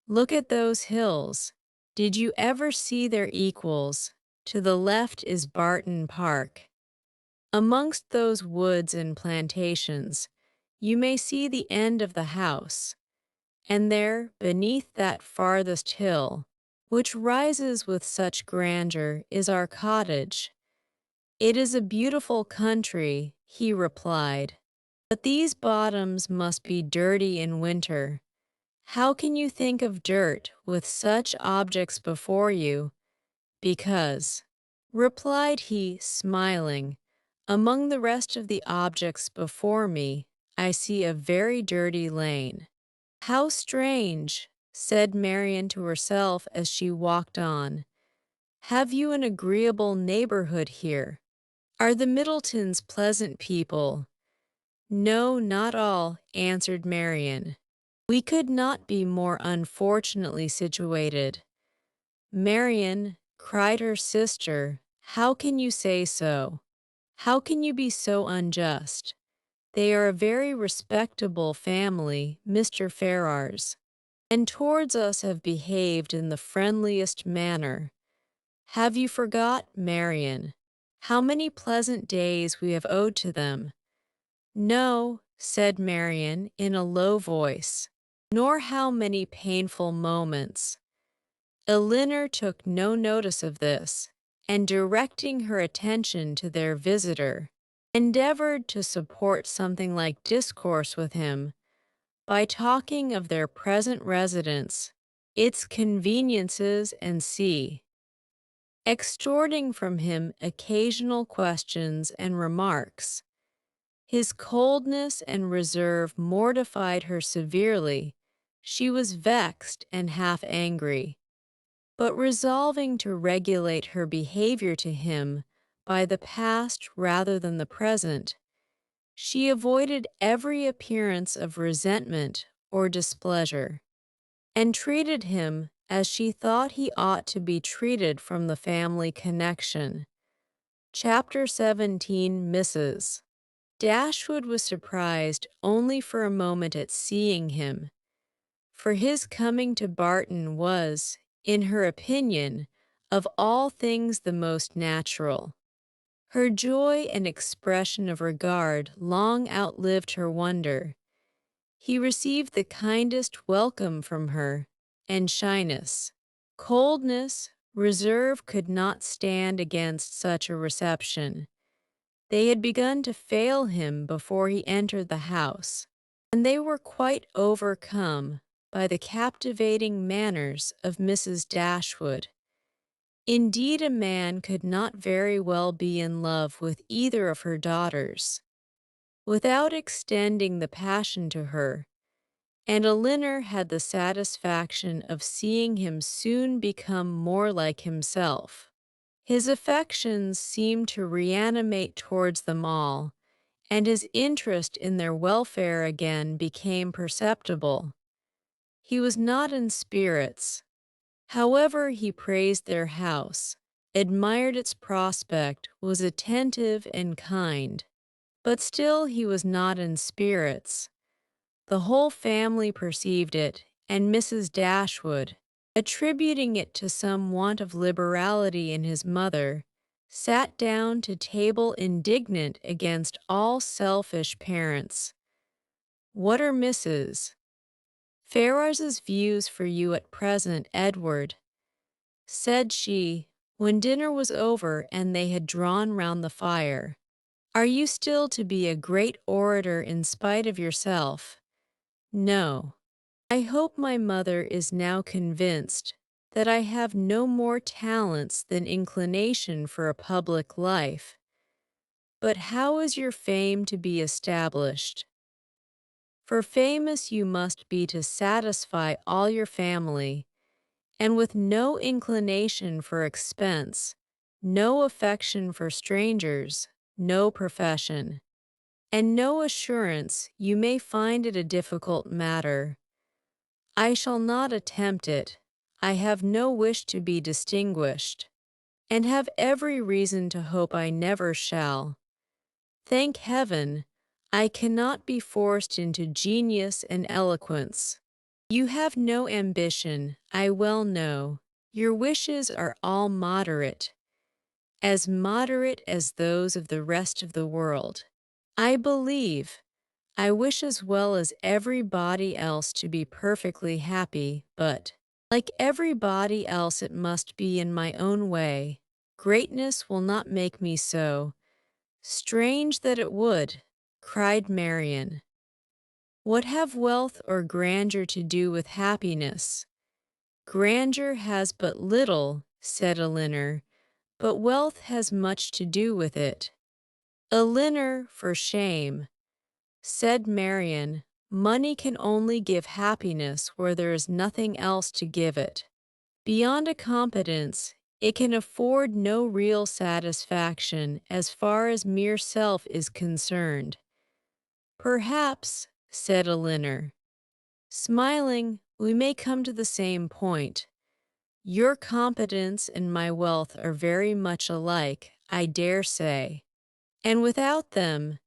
Look at those hills. Did you ever see their equals? To the left is Barton Park. Amongst those woods and plantations, you may see the end of the house, and there, beneath that farthest hill, which rises with such grandeur, is our cottage." "It is a beautiful country," he replied, "but these bottoms must be dirty in winter. How can you think of dirt with such objects before you?" "Because," replied he, smiling, "among the rest of the objects before me, I see a very dirty lane." "How strange," said Marian to herself as she walked on. "Have you an agreeable neighborhood here? Are the Middletons pleasant people?" "No, not all," answered Marian. "We could not be more unfortunately situated." "Marian," cried her sister, "how can you say so? How can you be so unjust? They are a very respectable family, Mr. Ferrars, and towards us have behaved in the friendliest manner. Have you forgot, Marian, how many pleasant days we have owed to them?" "No," said Marian in a low voice, "nor how many painful moments." Elinor took no notice of this, and directing her attention to their visitor, endeavored to support something like discourse with him by talking of their present residence, its conveniences, and extorting from him occasional questions and remarks. His coldness and reserve mortified her severely. She was vexed and half angry, but resolving to regulate her behavior to him by the past rather than the present, she avoided every appearance of resentment or displeasure, and treated him, as she thought he ought to be treated from the family connection. Chapter 17 Mrs. Dashwood was surprised only for a moment at seeing him, for his coming to Barton was, in her opinion, of all things the most natural. Her joy and expression of regard long outlived her wonder. He received the kindest welcome from her, and shyness, coldness, reserve could not stand against such a reception. They had begun to fail him before he entered the house, and they were quite overcome by the captivating manners of Mrs. Dashwood. Indeed, a man could not very well be in love with either of her daughters without extending the passion to her, and Elinor had the satisfaction of seeing him soon become more like himself. His affections seemed to reanimate towards them all, and his interest in their welfare again became perceptible. He was not in spirits. However, he praised their house, admired its prospect, was attentive and kind. But still he was not in spirits. The whole family perceived it, and Mrs. Dashwood, attributing it to some want of liberality in his mother, sat down to table indignant against all selfish parents. "What are Mrs. Ferrars's views for you at present, Edward?" said she, when dinner was over and they had drawn round the fire. "Are you still to be a great orator in spite of yourself?" "No. I hope my mother is now convinced that I have no more talents than inclination for a public life. But how is your fame to be established? For famous you must be to satisfy all your family, and with no inclination for expense, no affection for strangers, no profession, and no assurance, you may find it a difficult matter. I shall not attempt it. I have no wish to be distinguished, and have every reason to hope I never shall. Thank Heaven, I cannot be forced into genius and eloquence. You have no ambition, I well know. Your wishes are all moderate, as moderate as those of the rest of the world. I believe, I wish as well as everybody else to be perfectly happy, but, like everybody else, it must be in my own way. Greatness will not make me so. Strange that it would, cried Marian. What have wealth or grandeur to do with happiness? Grandeur has but little, said Elinor, but wealth has much to do with it. Elinor, for shame, said Marian. Money can only give happiness where there is nothing else to give it. Beyond a competence, it can afford no real satisfaction as far as mere self is concerned. Perhaps, said Elinor, smiling, we may come to the same point. Your competence and my wealth are very much alike, I dare say, and without them,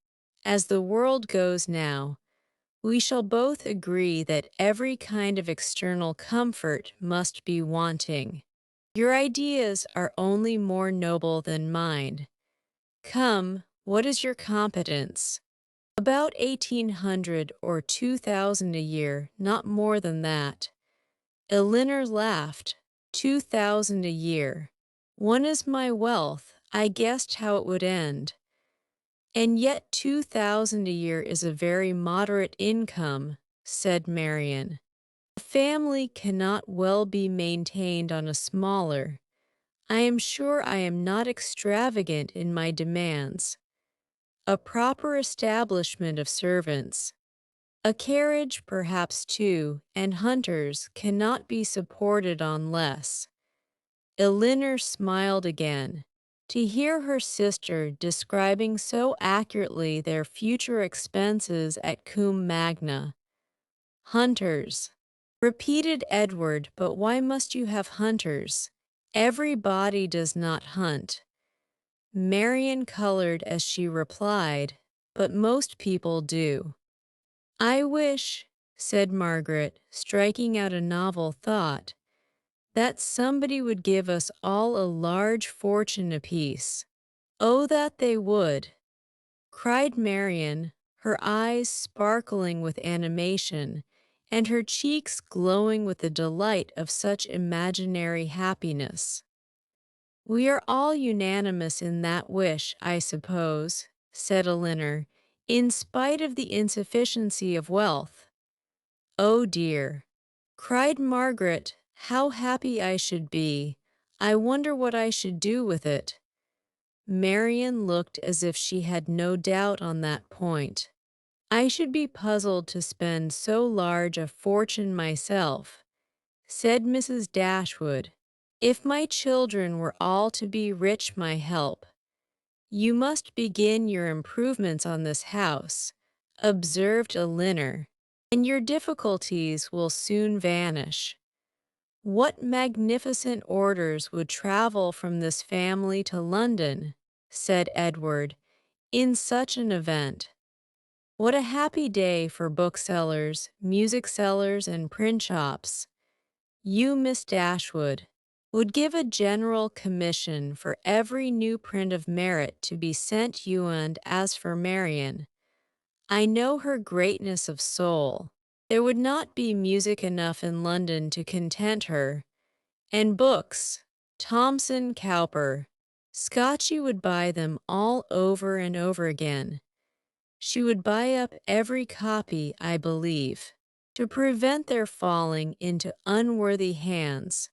as the world goes now, we shall both agree that every kind of external comfort must be wanting. Your ideas are only more noble than mine. Come, what is your competence? About 1,800 or 2,000 a year, not more than that. Elinor laughed. 2,000 a year. One is my wealth. I guessed how it would end. And yet 2,000 a year is a very moderate income, said Marian. A family cannot well be maintained on a smaller. I am sure I am not extravagant in my demands. A proper establishment of servants, a carriage perhaps too, and hunters cannot be supported on less. Elinor smiled again. To hear her sister describing so accurately their future expenses at Cum Magna. Hunters. repeated Edward. But why must you have hunters? Everybody does not hunt. Marian colored as she replied, but most people do. I wish, said Margaret, striking out a novel thought, that somebody would give us all a large fortune apiece. Oh, that they would, cried Marian, her eyes sparkling with animation, and her cheeks glowing with the delight of such imaginary happiness. We are all unanimous in that wish, I suppose, said Elinor, in spite of the insufficiency of wealth. Oh dear, cried Margaret, how happy I should be. I wonder what I should do with it. Marian looked as if she had no doubt on that point. I should be puzzled to spend so large a fortune myself, said Mrs. Dashwood. If my children were all to be rich, my help. You must begin your improvements on this house, observed Elinor, and your difficulties will soon vanish. What magnificent orders would travel from this family to London, said Edward, in such an event. What a happy day for booksellers, music sellers, and print shops. You, Miss Dashwood, would give a general commission for every new print of merit to be sent you, and as for Marian, I know her greatness of soul. There would not be music enough in London to content her, and books, Thomson Cowper, Scotchy would buy them all over and over again. She would buy up every copy, I believe, to prevent their falling into unworthy hands,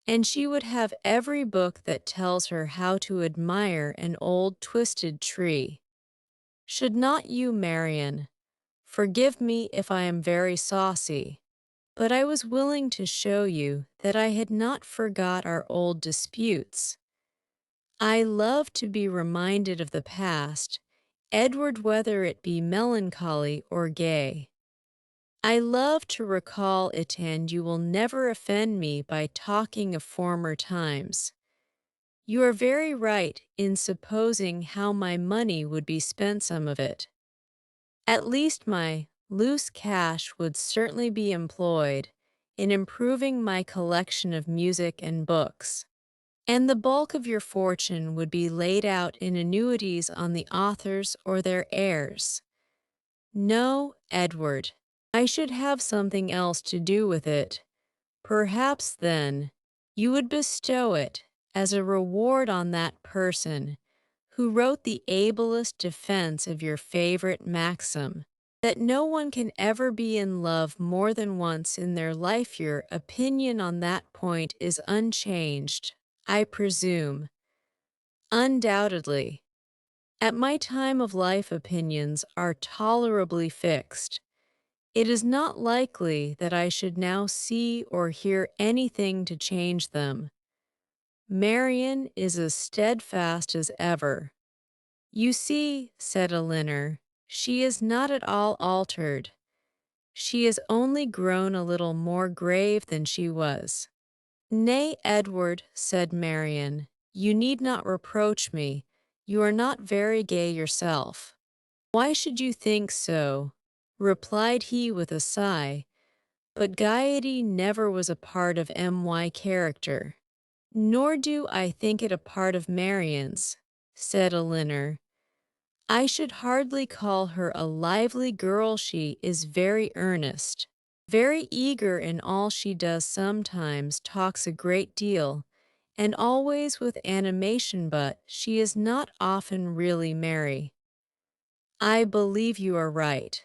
and she would have every book that tells her how to admire an old twisted tree. Should not you, Marian? Forgive me if I am very saucy, but I was willing to show you that I had not forgot our old disputes. I love to be reminded of the past, Edward, whether it be melancholy or gay. I love to recall it, and you will never offend me by talking of former times. You are very right in supposing how my money would be spent, some of it. At least my loose cash would certainly be employed in improving my collection of music and books, and the bulk of your fortune would be laid out in annuities on the authors or their heirs. No, Edward, I should have something else to do with it. Perhaps, then, you would bestow it as a reward on that person who wrote the ablest defense of your favorite maxim, that no one can ever be in love more than once in their life. Your opinion on that point is unchanged, I presume. Undoubtedly. At my time of life, opinions are tolerably fixed. It is not likely that I should now see or hear anything to change them. Marian is as steadfast as ever. You see, said Elinor, she is not at all altered. She is only grown a little more grave than she was. Nay, Edward, said Marian, you need not reproach me. You are not very gay yourself. Why should you think so? Replied he with a sigh, but gaiety never was a part of my character. Nor do I think it a part of Marian's, said Elinor. I should hardly call her a lively girl. She is very earnest, very eager in all she does, sometimes talks a great deal, and always with animation, but she is not often really merry. I believe you are right,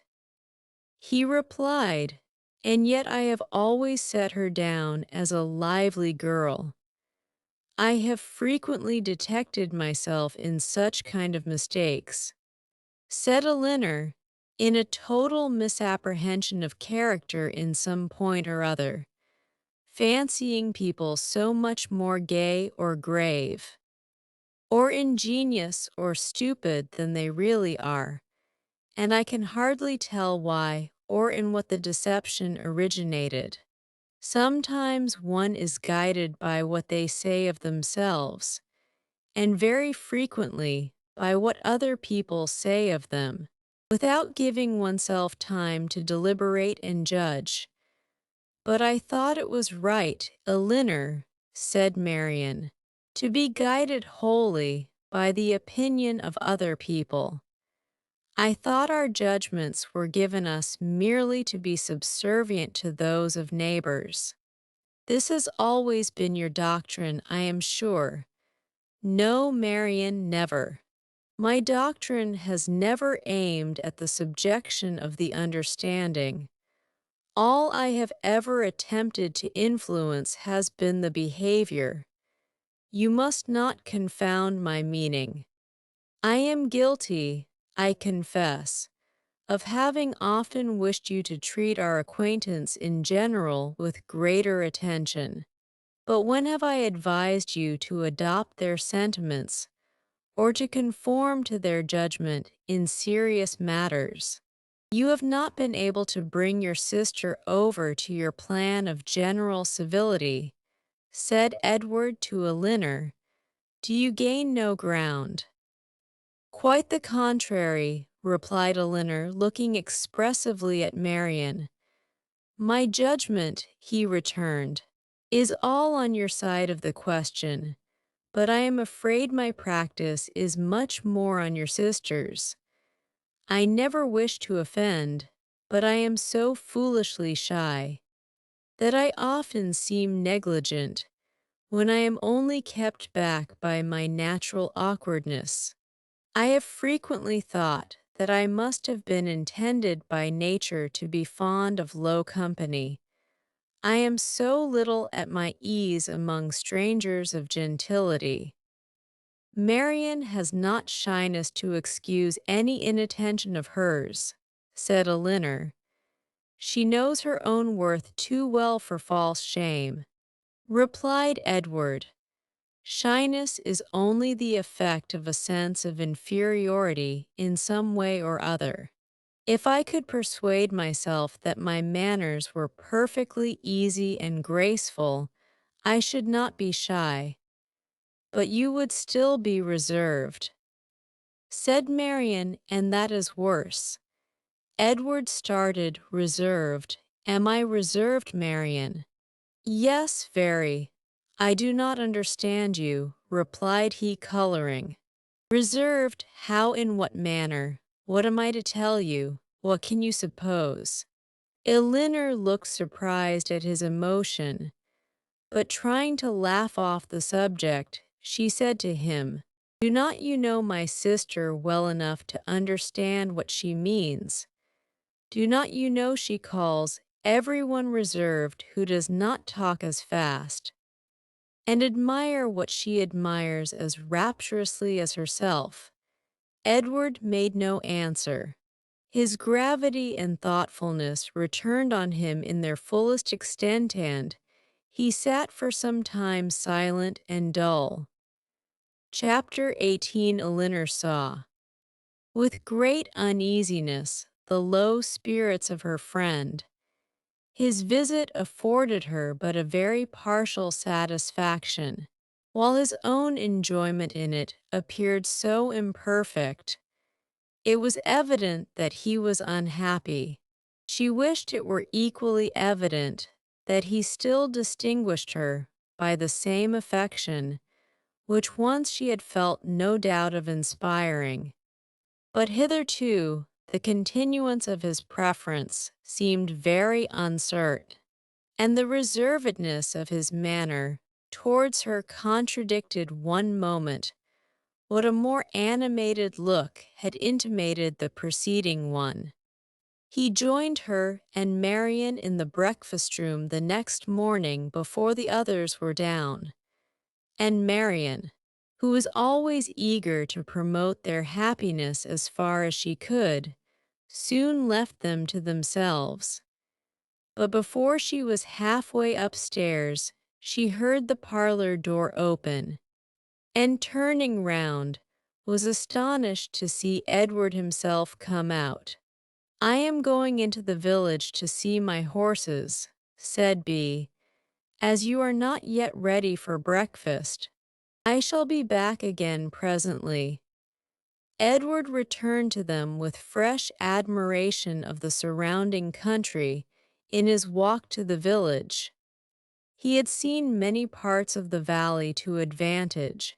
he replied, and yet I have always set her down as a lively girl. I have frequently detected myself in such kind of mistakes, said Elinor, in a total misapprehension of character in some point or other, fancying people so much more gay or grave, or ingenious or stupid than they really are, and I can hardly tell why or in what the deception originated. Sometimes one is guided by what they say of themselves, and very frequently by what other people say of them, without giving oneself time to deliberate and judge. But I thought it was right, Elinor, said Marian, to be guided wholly by the opinion of other people. I thought our judgments were given us merely to be subservient to those of neighbors. This has always been your doctrine, I am sure. No, Marian, never. My doctrine has never aimed at the subjection of the understanding. All I have ever attempted to influence has been the behavior. You must not confound my meaning. I am guilty, I confess, of having often wished you to treat our acquaintance in general with greater attention. But when have I advised you to adopt their sentiments, or to conform to their judgment in serious matters? You have not been able to bring your sister over to your plan of general civility, said Edward to Elinor. Do you gain no ground? Quite the contrary, replied Elinor, looking expressively at Marian. My judgment, he returned, is all on your side of the question, but I am afraid my practice is much more on your sister's. I never wish to offend, but I am so foolishly shy that I often seem negligent when I am only kept back by my natural awkwardness. I have frequently thought that I must have been intended by nature to be fond of low company. I am so little at my ease among strangers of gentility. Marian has not shyness to excuse any inattention of hers, said Elinor. She knows her own worth too well for false shame, replied Edward. Shyness is only the effect of a sense of inferiority in some way or other. If I could persuade myself that my manners were perfectly easy and graceful, I should not be shy, but you would still be reserved, said Marian, and that is worse. Edward started, reserved. Am I reserved, Marian? Yes, very. I do not understand you, replied he, coloring. Reserved, how, in what manner? What am I to tell you? What can you suppose? Elinor looked surprised at his emotion, but trying to laugh off the subject, she said to him, do not you know my sister well enough to understand what she means? Do not you know she calls everyone reserved who does not talk as fast, and admire what she admires as rapturously as herself? Edward made no answer. His gravity and thoughtfulness returned on him in their fullest extent, and he sat for some time silent and dull. Chapter 18. Elinor saw, with great uneasiness, the low spirits of her friend. His visit afforded her but a very partial satisfaction, while his own enjoyment in it appeared so imperfect. It was evident that he was unhappy. She wished it were equally evident that he still distinguished her by the same affection which once she had felt no doubt of inspiring. But hitherto the continuance of his preference seemed very uncertain, and the reservedness of his manner towards her contradicted one moment what a more animated look had intimated the preceding one. He joined her and Marian in the breakfast-room the next morning before the others were down, and Marian, who was always eager to promote their happiness as far as she could, soon left them to themselves. But before she was halfway upstairs, she heard the parlor door open, and turning round, was astonished to see Edward himself come out. I am going into the village to see my horses, said B, as you are not yet ready for breakfast. I shall be back again presently. Edward returned to them with fresh admiration of the surrounding country in his walk to the village. He had seen many parts of the valley to advantage,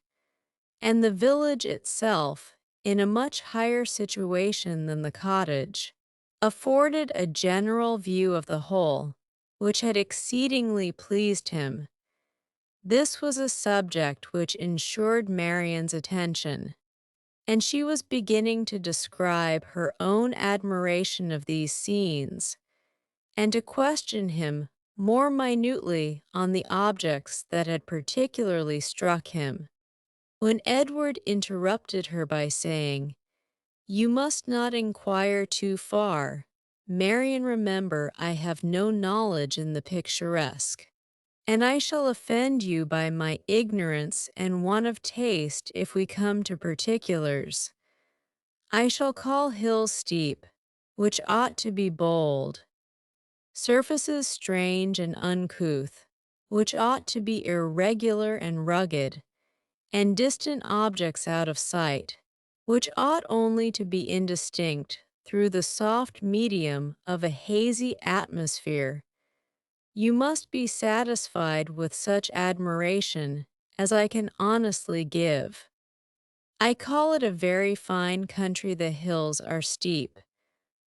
and the village itself, in a much higher situation than the cottage, afforded a general view of the whole, which had exceedingly pleased him. This was a subject which ensured Marian's attention, and she was beginning to describe her own admiration of these scenes, and to question him more minutely on the objects that had particularly struck him, when Edward interrupted her by saying, "You must not inquire too far. Marian, remember I have no knowledge in the picturesque, and I shall offend you by my ignorance and want of taste if we come to particulars. I shall call hills steep, which ought to be bold, surfaces strange and uncouth, which ought to be irregular and rugged, and distant objects out of sight, which ought only to be indistinct through the soft medium of a hazy atmosphere. You must be satisfied with such admiration as I can honestly give. I call it a very fine country. The hills are steep,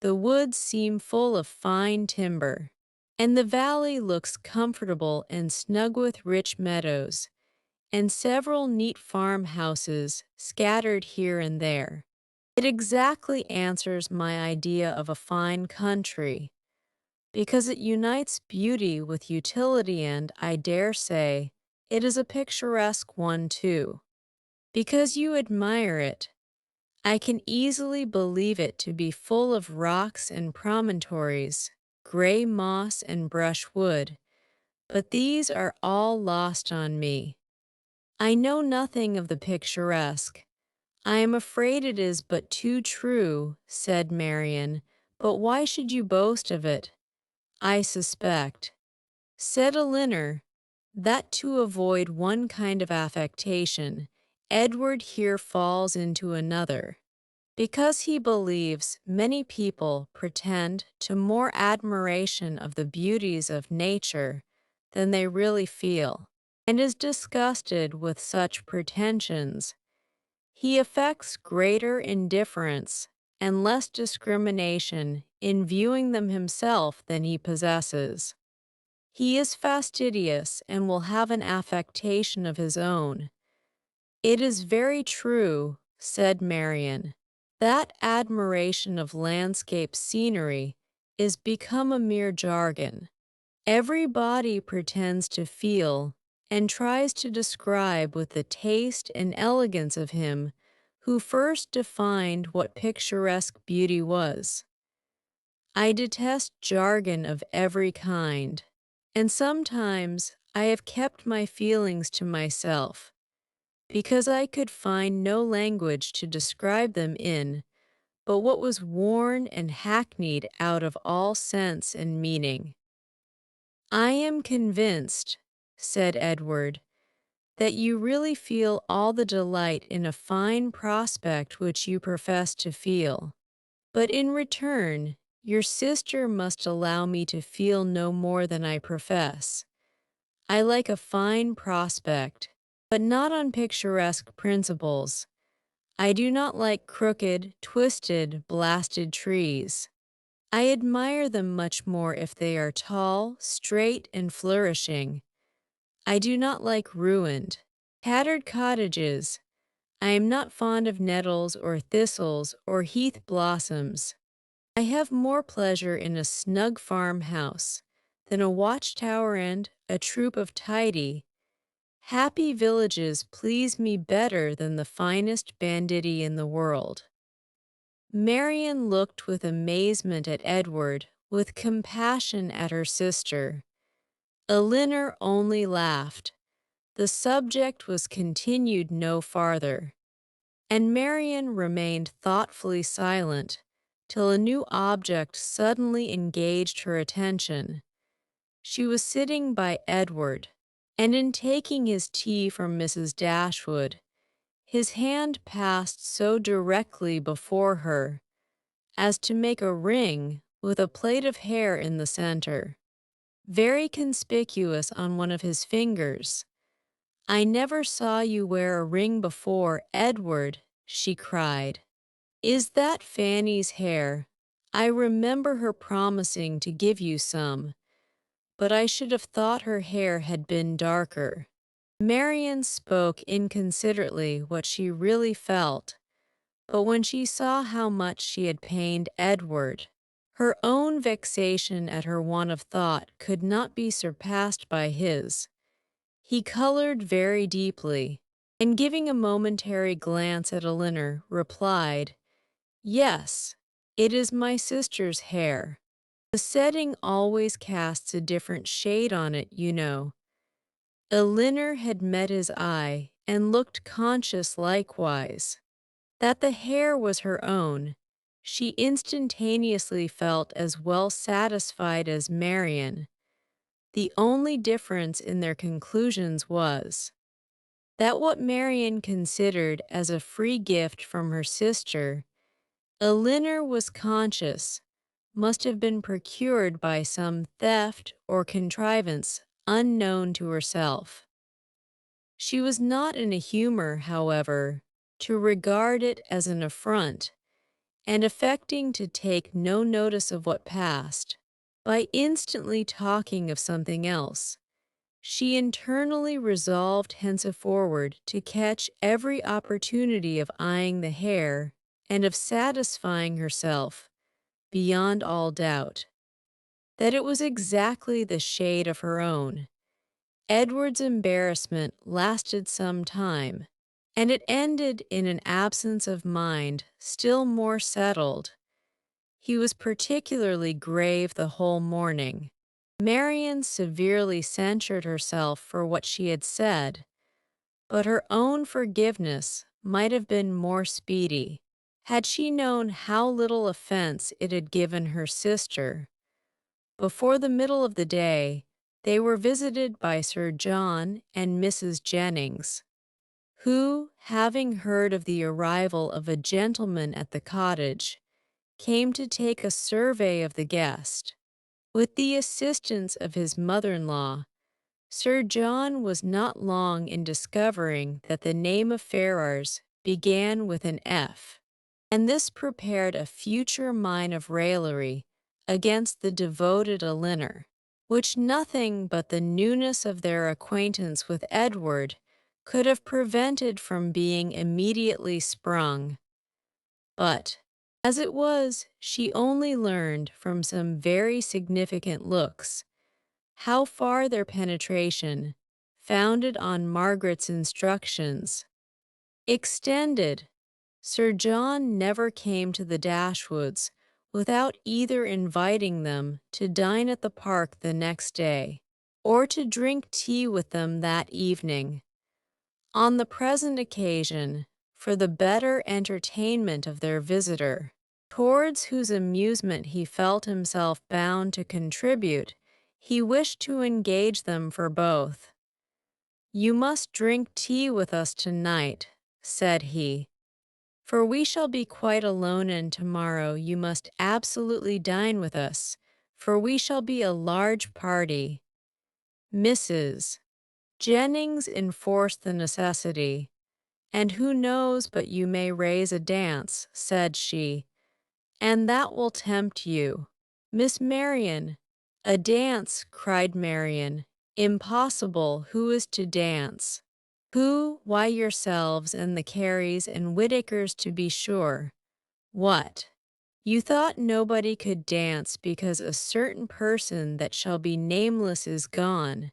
the woods seem full of fine timber, and the valley looks comfortable and snug with rich meadows, and several neat farmhouses scattered here and there. It exactly answers my idea of a fine country, because it unites beauty with utility, and, I dare say, it is a picturesque one too. Because you admire it, I can easily believe it to be full of rocks and promontories, gray moss and brushwood, but these are all lost on me. I know nothing of the picturesque. I am afraid it is but too true, said Marian, but why should you boast of it? I suspect, said Elinor, that to avoid one kind of affectation, Edward here falls into another, because he believes many people pretend to more admiration of the beauties of nature than they really feel, and is disgusted with such pretensions. He affects greater indifference and less discrimination in viewing them himself than he possesses. He is fastidious and will have an affectation of his own. It is very true, said Marian, that admiration of landscape scenery is become a mere jargon. Everybody pretends to feel and tries to describe with the taste and elegance of him who first defined what picturesque beauty was. I detest jargon of every kind, and sometimes I have kept my feelings to myself, because I could find no language to describe them in but what was worn and hackneyed out of all sense and meaning. I am convinced, said Edward, that you really feel all the delight in a fine prospect which you profess to feel. But in return, your sister must allow me to feel no more than I profess. I like a fine prospect, but not on picturesque principles. I do not like crooked, twisted, blasted trees. I admire them much more if they are tall, straight, and flourishing. I do not like ruined, tattered cottages. I am not fond of nettles or thistles or heath blossoms. I have more pleasure in a snug farmhouse than a watchtower and a troop of tidy, happy villages please me better than the finest banditti in the world. Marian looked with amazement at Edward, with compassion at her sister. Elinor only laughed. The subject was continued no farther, and Marian remained thoughtfully silent, till a new object suddenly engaged her attention. She was sitting by Edward, and in taking his tea from Mrs. Dashwood, his hand passed so directly before her as to make a ring with a plait of hair in the center, very conspicuous on one of his fingers. "I never saw you wear a ring before, Edward," she cried. "Is that Fanny's hair? I remember her promising to give you some, but I should have thought her hair had been darker." Marian spoke inconsiderately what she really felt, but when she saw how much she had pained Edward, her own vexation at her want of thought could not be surpassed by his. He colored very deeply, and giving a momentary glance at Elinor, replied, "Yes, it is my sister's hair. The setting always casts a different shade on it, you know." Elinor had met his eye and looked conscious likewise. That the hair was her own, she instantaneously felt as well satisfied as Marian. The only difference in their conclusions was that what Marian considered as a free gift from her sister, Elinor was conscious must have been procured by some theft or contrivance unknown to herself. She was not in a humor, however, to regard it as an affront, and affecting to take no notice of what passed, by instantly talking of something else, she internally resolved henceforward to catch every opportunity of eyeing the hair and of satisfying herself, beyond all doubt, that it was exactly the shade of her own. Edward's embarrassment lasted some time, and it ended in an absence of mind still more settled. He was particularly grave the whole morning. Marian severely censured herself for what she had said, but her own forgiveness might have been more speedy had she known how little offense it had given her sister. Before the middle of the day, they were visited by Sir John and Mrs. Jennings, who, having heard of the arrival of a gentleman at the cottage, came to take a survey of the guest. With the assistance of his mother-in-law, Sir John was not long in discovering that the name of Ferrars began with an F, and this prepared a future mine of raillery against the devoted Elinor, which nothing but the newness of their acquaintance with Edward could have prevented from being immediately sprung. But, as it was, she only learned from some very significant looks how far their penetration, founded on Margaret's instructions, extended. Sir John never came to the Dashwoods without either inviting them to dine at the park the next day, or to drink tea with them that evening. On the present occasion, for the better entertainment of their visitor, towards whose amusement he felt himself bound to contribute, he wished to engage them for both. "You must drink tea with us tonight," said he, "for we shall be quite alone, and tomorrow you must absolutely dine with us, for we shall be a large party." Mrs. Jennings enforced the necessity. "And who knows but you may raise a dance," said she, "and that will tempt you." "Miss Marian." "A dance," cried Marian. "Impossible. Who is to dance?" "Who? Why, yourselves and the Careys and Whittakers, to be sure." "What? You thought nobody could dance because a certain person that shall be nameless is gone."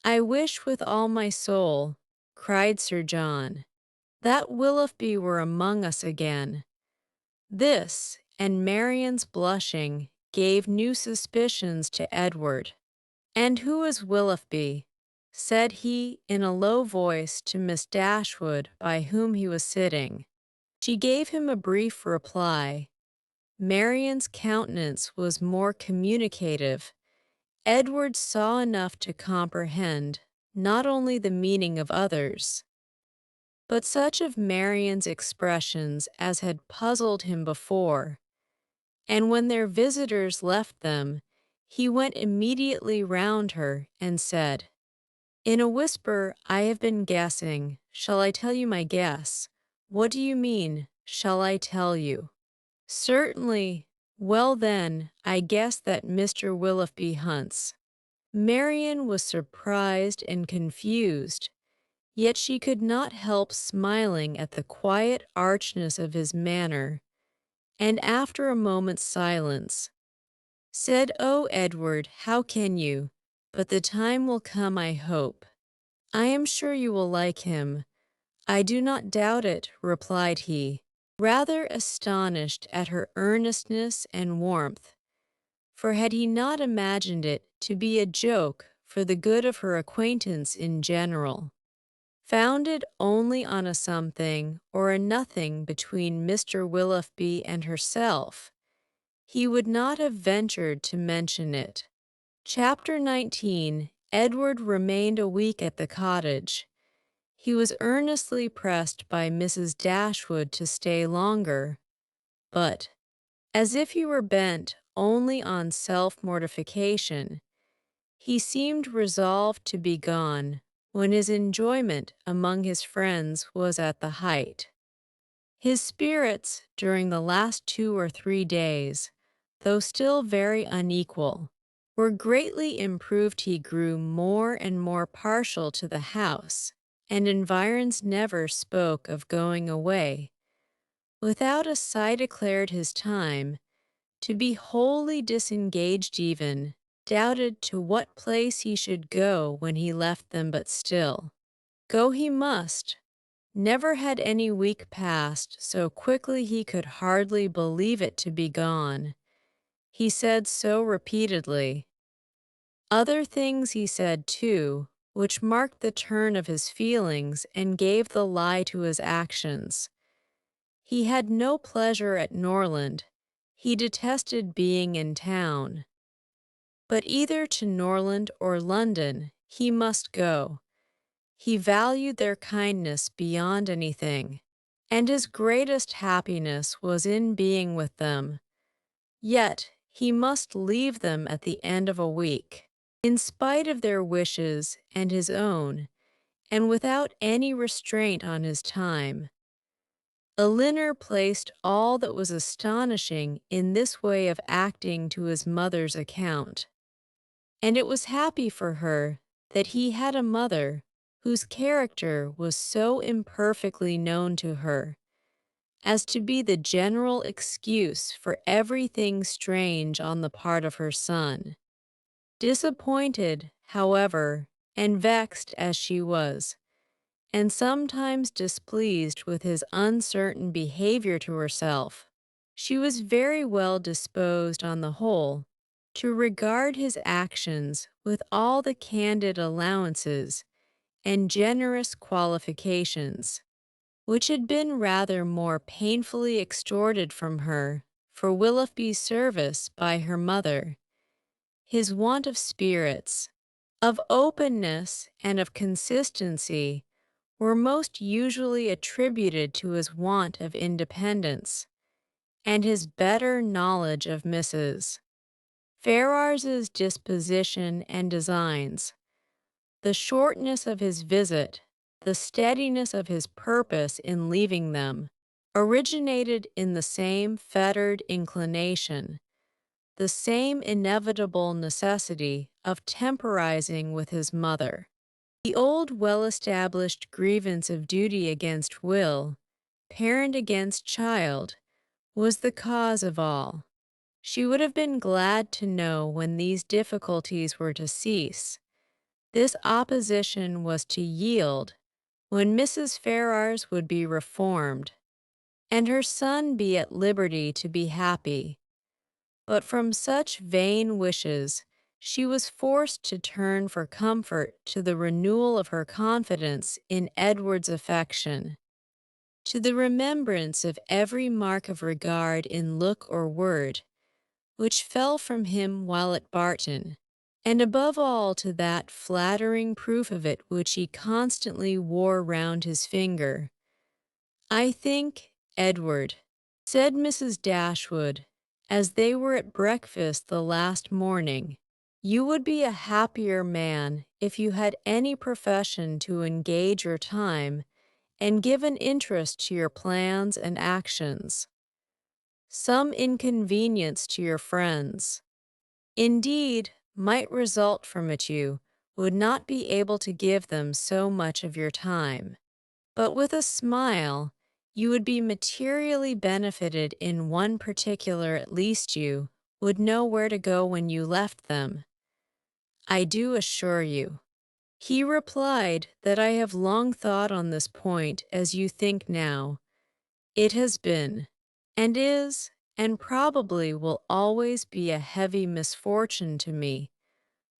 "I wish with all my soul," cried Sir John, "that Willoughby were among us again." This, and Marian's blushing, gave new suspicions to Edward. "And who is Willoughby?" said he in a low voice to Miss Dashwood, by whom he was sitting. She gave him a brief reply. Marian's countenance was more communicative. Edward saw enough to comprehend not only the meaning of others, but such of Marian's expressions as had puzzled him before, and when their visitors left them, he went immediately round her and said, "In a whisper, I have been guessing. Shall I tell you my guess?" "What do you mean? Shall I tell you?" "Certainly." "Well then, I guess that Mr. Willoughby hunts." Marian was surprised and confused, yet she could not help smiling at the quiet archness of his manner, and after a moment's silence, said, "Oh, Edward, how can you? But the time will come, I hope. I am sure you will like him." "I do not doubt it," replied he, rather astonished at her earnestness and warmth, for had he not imagined it to be a joke for the good of her acquaintance in general, founded only on a something or a nothing between Mr. Willoughby and herself, he would not have ventured to mention it. Chapter 19. Edward remained a week at the cottage. He was earnestly pressed by Mrs. Dashwood to stay longer, but, as if he were bent only on self-mortification, he seemed resolved to be gone when his enjoyment among his friends was at the height. His spirits during the last 2 or 3 days, though still very unequal, were greatly improved. He grew more and more partial to the house, and environs never spoke of going away. Without a sigh declared his time to be wholly disengaged, even doubted to what place he should go when he left them, but still go he must. Never had any week passed so quickly. He could hardly believe it to be gone. He said so repeatedly. Other things he said, too, which marked the turn of his feelings and gave the lie to his actions. He had no pleasure at Norland. He detested being in town. But either to Norland or London he must go. He valued their kindness beyond anything, and his greatest happiness was in being with them. Yet he must leave them at the end of a week, in spite of their wishes and his own, and without any restraint on his time. Elinor placed all that was astonishing in this way of acting to his mother's account, and it was happy for her that he had a mother whose character was so imperfectly known to her as to be the general excuse for everything strange on the part of her son. Disappointed, however, and vexed as she was, and sometimes displeased with his uncertain behavior to herself, she was very well disposed on the whole to regard his actions with all the candid allowances and generous qualifications which had been rather more painfully extorted from her for Willoughby's service by her mother. His want of spirits, of openness, and of consistency were most usually attributed to his want of independence, and his better knowledge of Mrs. Ferrars's disposition and designs. The shortness of his visit, the steadiness of his purpose in leaving them, originated in the same fettered inclination, the same inevitable necessity of temporizing with his mother. The old well-established grievance of duty against will, parent against child, was the cause of all. She would have been glad to know when these difficulties were to cease. This opposition was to yield when Mrs. Ferrars would be reformed, and her son be at liberty to be happy. But from such vain wishes she was forced to turn for comfort to the renewal of her confidence in Edward's affection, to the remembrance of every mark of regard in look or word, which fell from him while at Barton, and above all to that flattering proof of it which he constantly wore round his finger. "I think, Edward," said Mrs. Dashwood, as they were at breakfast the last morning, "you would be a happier man if you had any profession to engage your time and give an interest to your plans and actions, some inconvenience to your friends, indeed, might result from it. You would not be able to give them so much of your time. But with a smile, you would be materially benefited in one particular at least you would know where to go when you left them. I do assure you." He replied that I have long thought on this point as you think now. It has been, and is, and probably will always be a heavy misfortune to me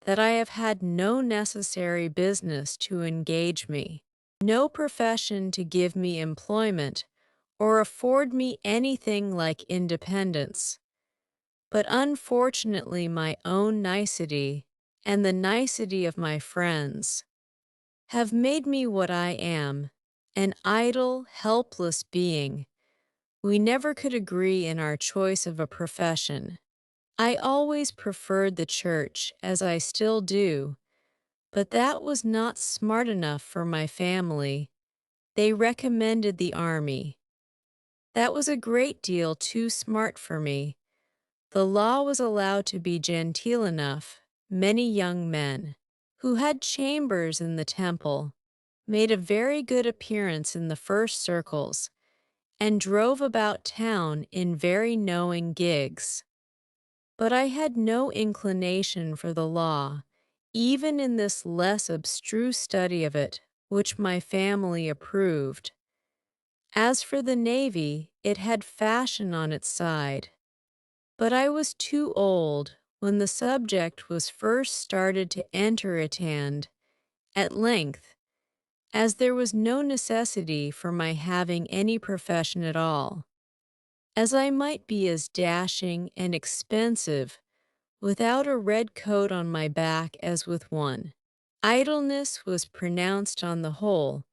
that I have had no necessary business to engage me, no profession to give me employment, or afford me anything like independence. But unfortunately my own nicety, and the nicety of my friends, have made me what I am, an idle, helpless being. We never could agree in our choice of a profession. I always preferred the church, as I still do, but that was not smart enough for my family. They recommended the army. That was a great deal too smart for me. The law was allowed to be genteel enough. Many young men, who had chambers in the Temple, made a very good appearance in the first circles, and drove about town in very knowing gigs. But I had no inclination for the law, even in this less abstruse study of it, which my family approved. As for the navy, it had fashion on its side. But I was too old when the subject was first started to enter it, and, at length, as there was no necessity for my having any profession at all, as I might be as dashing and expensive without a red coat on my back as with one. Idleness was pronounced on the whole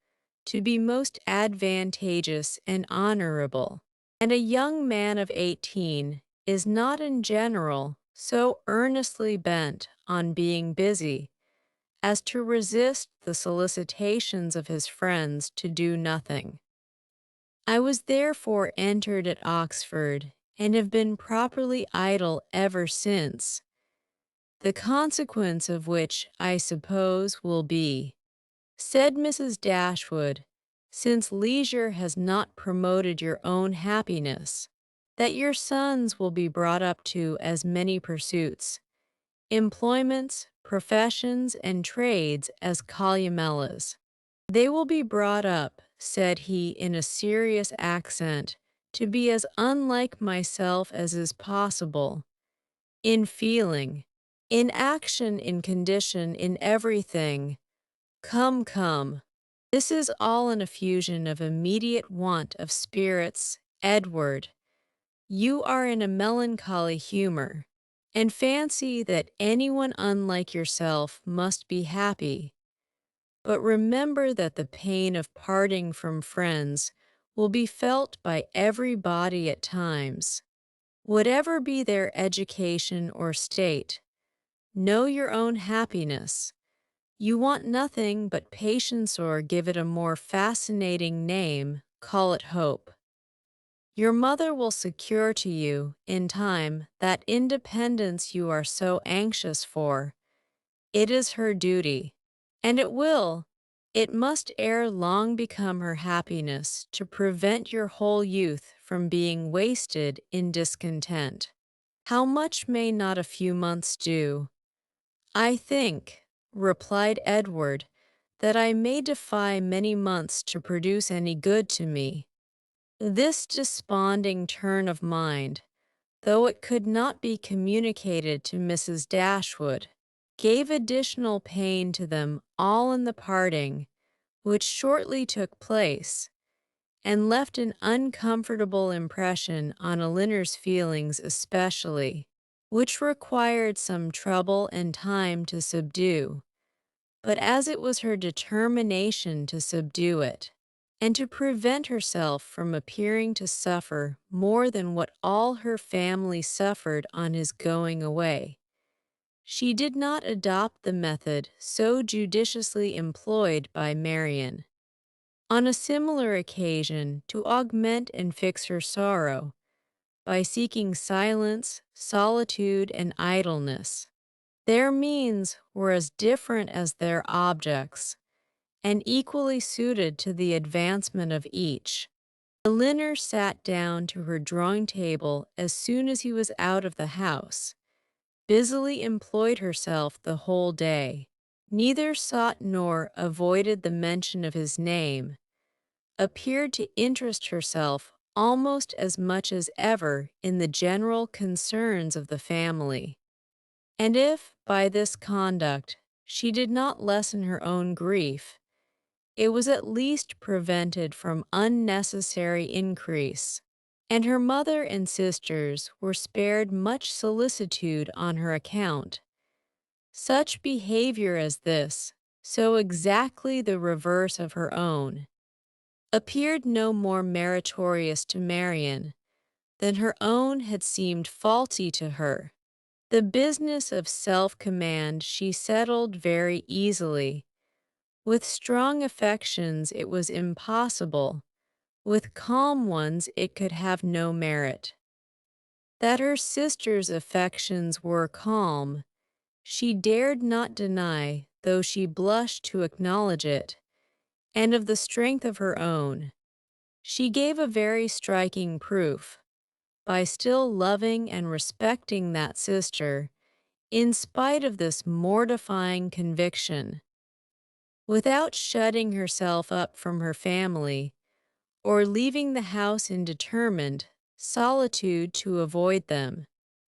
to be most advantageous and honorable, and a young man of 18 is not in general so earnestly bent on being busy as to resist the solicitations of his friends to do nothing. I was therefore entered at Oxford, and have been properly idle ever since, the consequence of which, I suppose, will be, said Mrs. Dashwood, since leisure has not promoted your own happiness, that your sons will be brought up to as many pursuits, employments, professions, and trades as Columella's. They will be brought up, said he in a serious accent, to be as unlike myself as is possible, in feeling, in action, in condition, in everything. Come, come. This is all an effusion of immediate want of spirits, Edward. You are in a melancholy humor, and fancy that anyone unlike yourself must be happy. But remember that the pain of parting from friends will be felt by everybody at times. Whatever be their education or state, know your own happiness. You want nothing but patience, or, give it a more fascinating name, call it hope. Your mother will secure to you, in time, that independence you are so anxious for. It is her duty, and it must ere long become her happiness to prevent your whole youth from being wasted in discontent. How much may not a few months do? I think, replied Edward, that I may defy many months to produce any good to me. This desponding turn of mind, though it could not be communicated to Mrs. Dashwood, gave additional pain to them all in the parting, which shortly took place, and left an uncomfortable impression on Elinor's feelings especially, which required some trouble and time to subdue. But as it was her determination to subdue it, and to prevent herself from appearing to suffer more than what all her family suffered on his going away, she did not adopt the method so judiciously employed by Marian. On a similar occasion, to augment and fix her sorrow, by seeking silence, solitude, and idleness. Their means were as different as their objects, and equally suited to the advancement of each. Elinor sat down to her drawing table as soon as he was out of the house, busily employed herself the whole day, neither sought nor avoided the mention of his name, appeared to interest herself almost as much as ever in the general concerns of the family. And if, by this conduct, she did not lessen her own grief, it was at least prevented from unnecessary increase, and her mother and sisters were spared much solicitude on her account. Such behavior as this, so exactly the reverse of her own, appeared no more meritorious to Marian than her own had seemed faulty to her. The business of self-command she settled very easily. With strong affections it was impossible, with calm ones it could have no merit. That her sister's affections were calm, she dared not deny, though she blushed to acknowledge it, and of the strength of her own. She gave a very striking proof, by still loving and respecting that sister, in spite of this mortifying conviction, without shutting herself up from her family, or leaving the house in determined solitude to avoid them,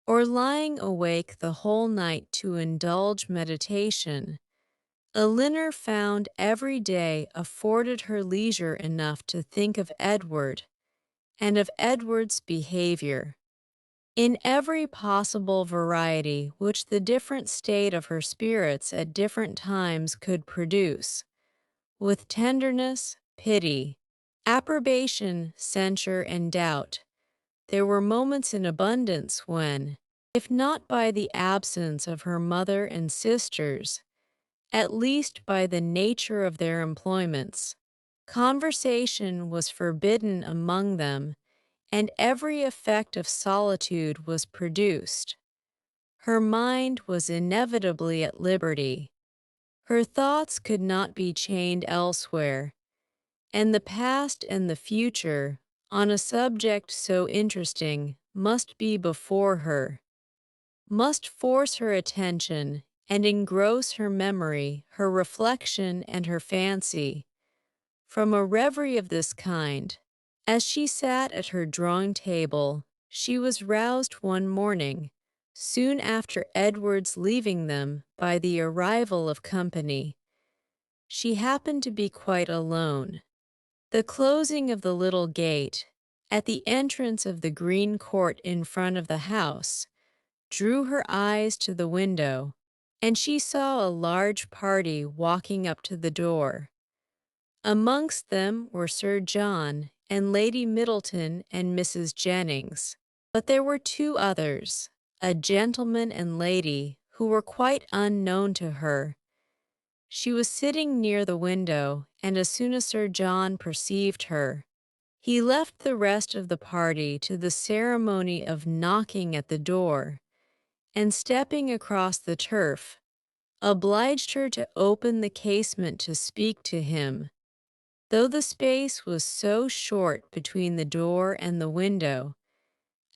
or lying awake the whole night to indulge meditation. Elinor found every day afforded her leisure enough to think of Edward, and of Edward's behavior, in every possible variety which the different state of her spirits at different times could produce, with tenderness, pity, approbation, censure, and doubt. There were moments in abundance when, if not by the absence of her mother and sisters, at least by the nature of their employments, conversation was forbidden among them, and every effect of solitude was produced. Her mind was inevitably at liberty. Her thoughts could not be chained elsewhere, and the past and the future, on a subject so interesting, must be before her, must force her attention and engross her memory, her reflection, and her fancy. From a reverie of this kind, as she sat at her drawing table, she was roused one morning, soon after Edward's leaving them, by the arrival of company. She happened to be quite alone. The closing of the little gate, at the entrance of the green court in front of the house, drew her eyes to the window, and she saw a large party walking up to the door. Amongst them were Sir John and Lady Middleton and Mrs. Jennings. But there were two others, a gentleman and lady, who were quite unknown to her. She was sitting near the window, and as soon as Sir John perceived her, he left the rest of the party to the ceremony of knocking at the door, and stepping across the turf, obliged her to open the casement to speak to him. Though the space was so short between the door and the window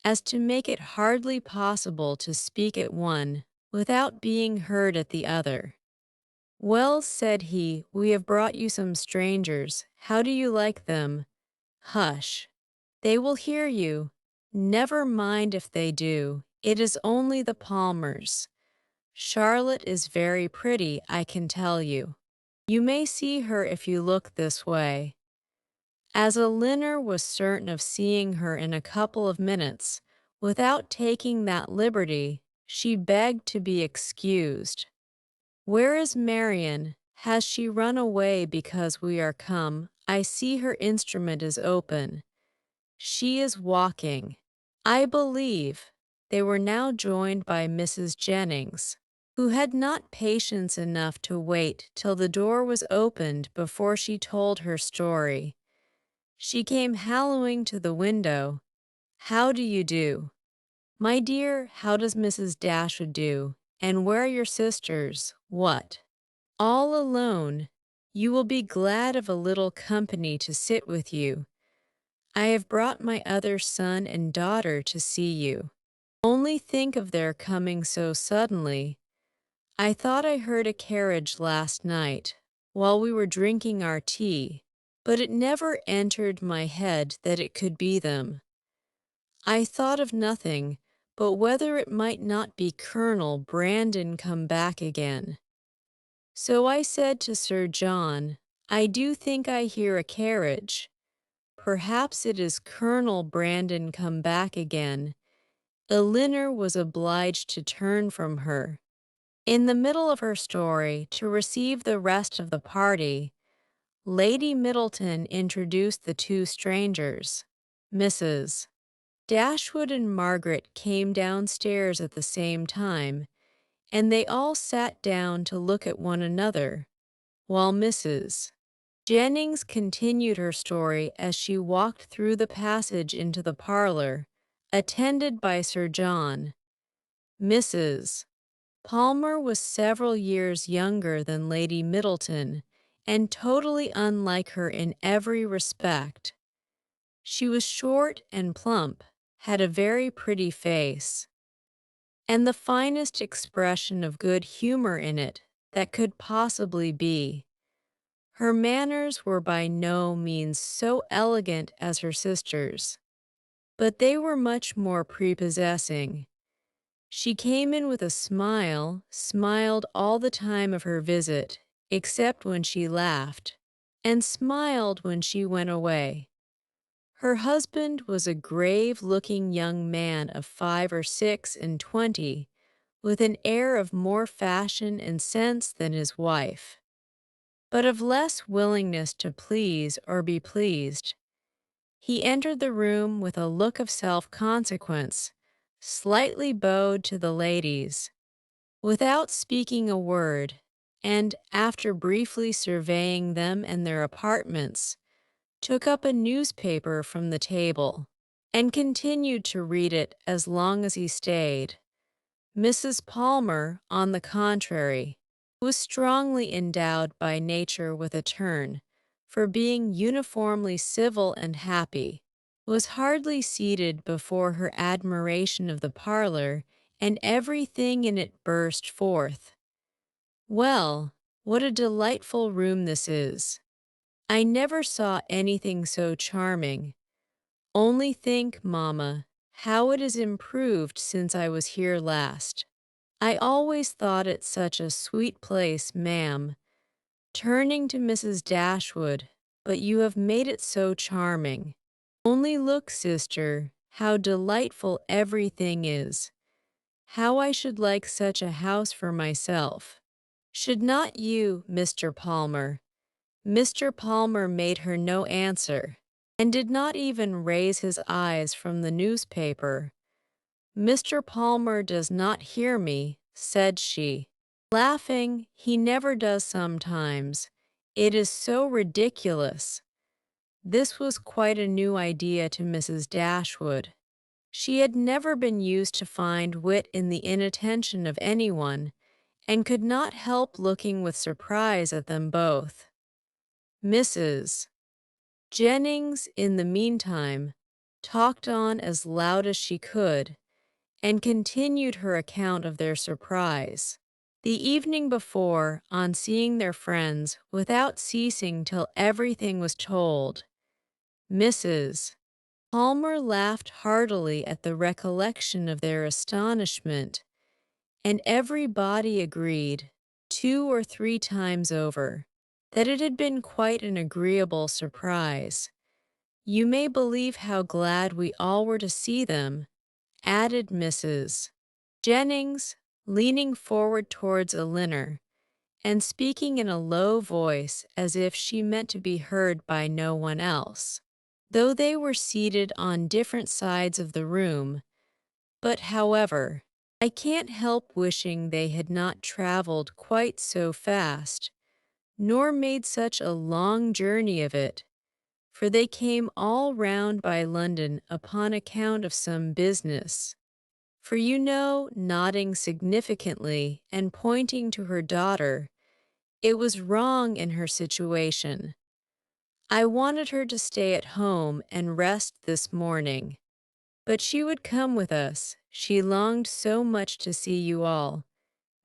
as to make it hardly possible to speak at one without being heard at the other. "Well," said he, "we have brought you some strangers. How do you like them?" "Hush! They will hear you." "Never mind if they do. It is only the Palmers. Charlotte is very pretty, I can tell you. You may see her if you look this way." As Elinor was certain of seeing her in a couple of minutes, without taking that liberty, she begged to be excused. "Where is Marian? Has she run away because we are come? I see her instrument is open. She is walking." I believe they were now joined by Mrs. Jennings, who had not patience enough to wait till the door was opened before she told her story. She came hallooing to the window. "How do you do? My dear, how does Mrs. Dashwood do? And where are your sisters? What? All alone? You will be glad of a little company to sit with you. I have brought my other son and daughter to see you. Only think of their coming so suddenly. I thought I heard a carriage last night, while we were drinking our tea, but it never entered my head that it could be them. I thought of nothing but whether it might not be Colonel Brandon come back again. So I said to Sir John, I do think I hear a carriage. Perhaps it is Colonel Brandon come back again." Elinor was obliged to turn from her, in the middle of her story, to receive the rest of the party. Lady Middleton introduced the two strangers. Mrs. Dashwood and Margaret came downstairs at the same time, and they all sat down to look at one another, while Mrs. Jennings continued her story as she walked through the passage into the parlor, attended by Sir John. Mrs. Palmer was several years younger than Lady Middleton, and totally unlike her in every respect. She was short and plump, had a very pretty face, and the finest expression of good humor in it that could possibly be. Her manners were by no means so elegant as her sister's, but they were much more prepossessing. She came in with a smile, smiled all the time of her visit, except when she laughed, and smiled when she went away. Her husband was a grave-looking young man of 5 or 6 and 20, with an air of more fashion and sense than his wife, but of less willingness to please or be pleased. He entered the room with a look of self-consequence, slightly bowed to the ladies, without speaking a word, and, after briefly surveying them and their apartments, took up a newspaper from the table, and continued to read it as long as he stayed. Mrs. Palmer, on the contrary, was strongly endowed by nature with a turn for being uniformly civil and happy, was hardly seated before her admiration of the parlor, and everything in it burst forth. "Well, what a delightful room this is! I never saw anything so charming. Only think, mamma, how it is improved since I was here last. I always thought it such a sweet place, ma'am," turning to Mrs. Dashwood, "but you have made it so charming. Only look, sister, how delightful everything is. How I should like such a house for myself. Should not you, Mr. Palmer?" Mr. Palmer made her no answer, and did not even raise his eyes from the newspaper. "Mr. Palmer does not hear me," said she, laughing. "He never does sometimes. It is so ridiculous." This was quite a new idea to Mrs. Dashwood. She had never been used to find wit in the inattention of anyone, and could not help looking with surprise at them both. Mrs. Jennings, in the meantime, talked on as loud as she could, and continued her account of their surprise the evening before on seeing their friends, without ceasing till everything was told. Mrs. Palmer laughed heartily at the recollection of their astonishment, and everybody agreed, 2 or 3 times over, that it had been quite an agreeable surprise. You may believe how glad we all were to see them, added Mrs. Jennings, leaning forward towards Elinor, and speaking in a low voice as if she meant to be heard by no one else. Though they were seated on different sides of the room, but however, I can't help wishing they had not traveled quite so fast, nor made such a long journey of it, for they came all round by London upon account of some business. For you know, nodding significantly and pointing to her daughter, it was wrong in her situation. I wanted her to stay at home and rest this morning, but she would come with us. She longed so much to see you all.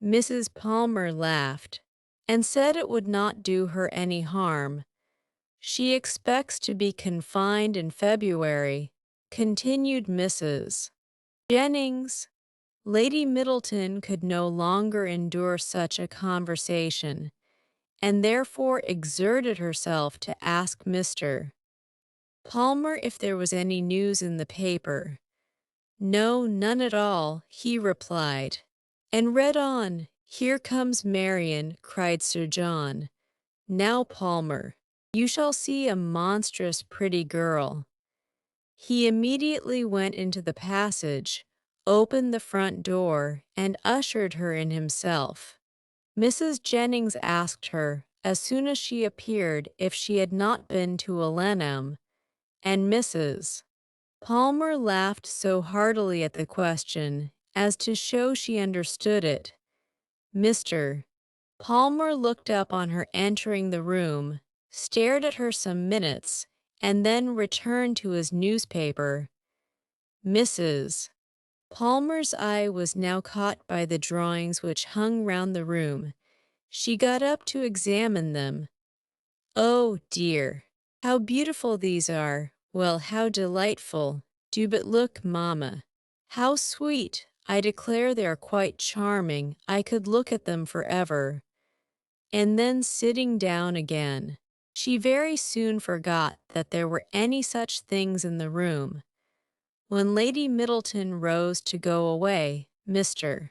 Mrs. Palmer laughed and said it would not do her any harm. She expects to be confined in February, continued Mrs. Jennings. Lady Middleton could no longer endure such a conversation, and therefore exerted herself to ask Mr. Palmer if there was any news in the paper. No, none at all, he replied, and read on. Here comes Marian, cried Sir John. Now, Palmer, you shall see a monstrous pretty girl. He immediately went into the passage, opened the front door, and ushered her in himself. Mrs. Jennings asked her, as soon as she appeared, if she had not been to Alenham, and Mrs. Palmer laughed so heartily at the question as to show she understood it. Mr. Palmer looked up on her entering the room, stared at her some minutes, and then returned to his newspaper. Mrs. Palmer's eye was now caught by the drawings which hung round the room. She got up to examine them. Oh, dear, how beautiful these are! Well, how delightful! Do but look, mamma. How sweet! I declare they are quite charming. I could look at them forever. And then sitting down again, she very soon forgot that there were any such things in the room. When Lady Middleton rose to go away, Mr.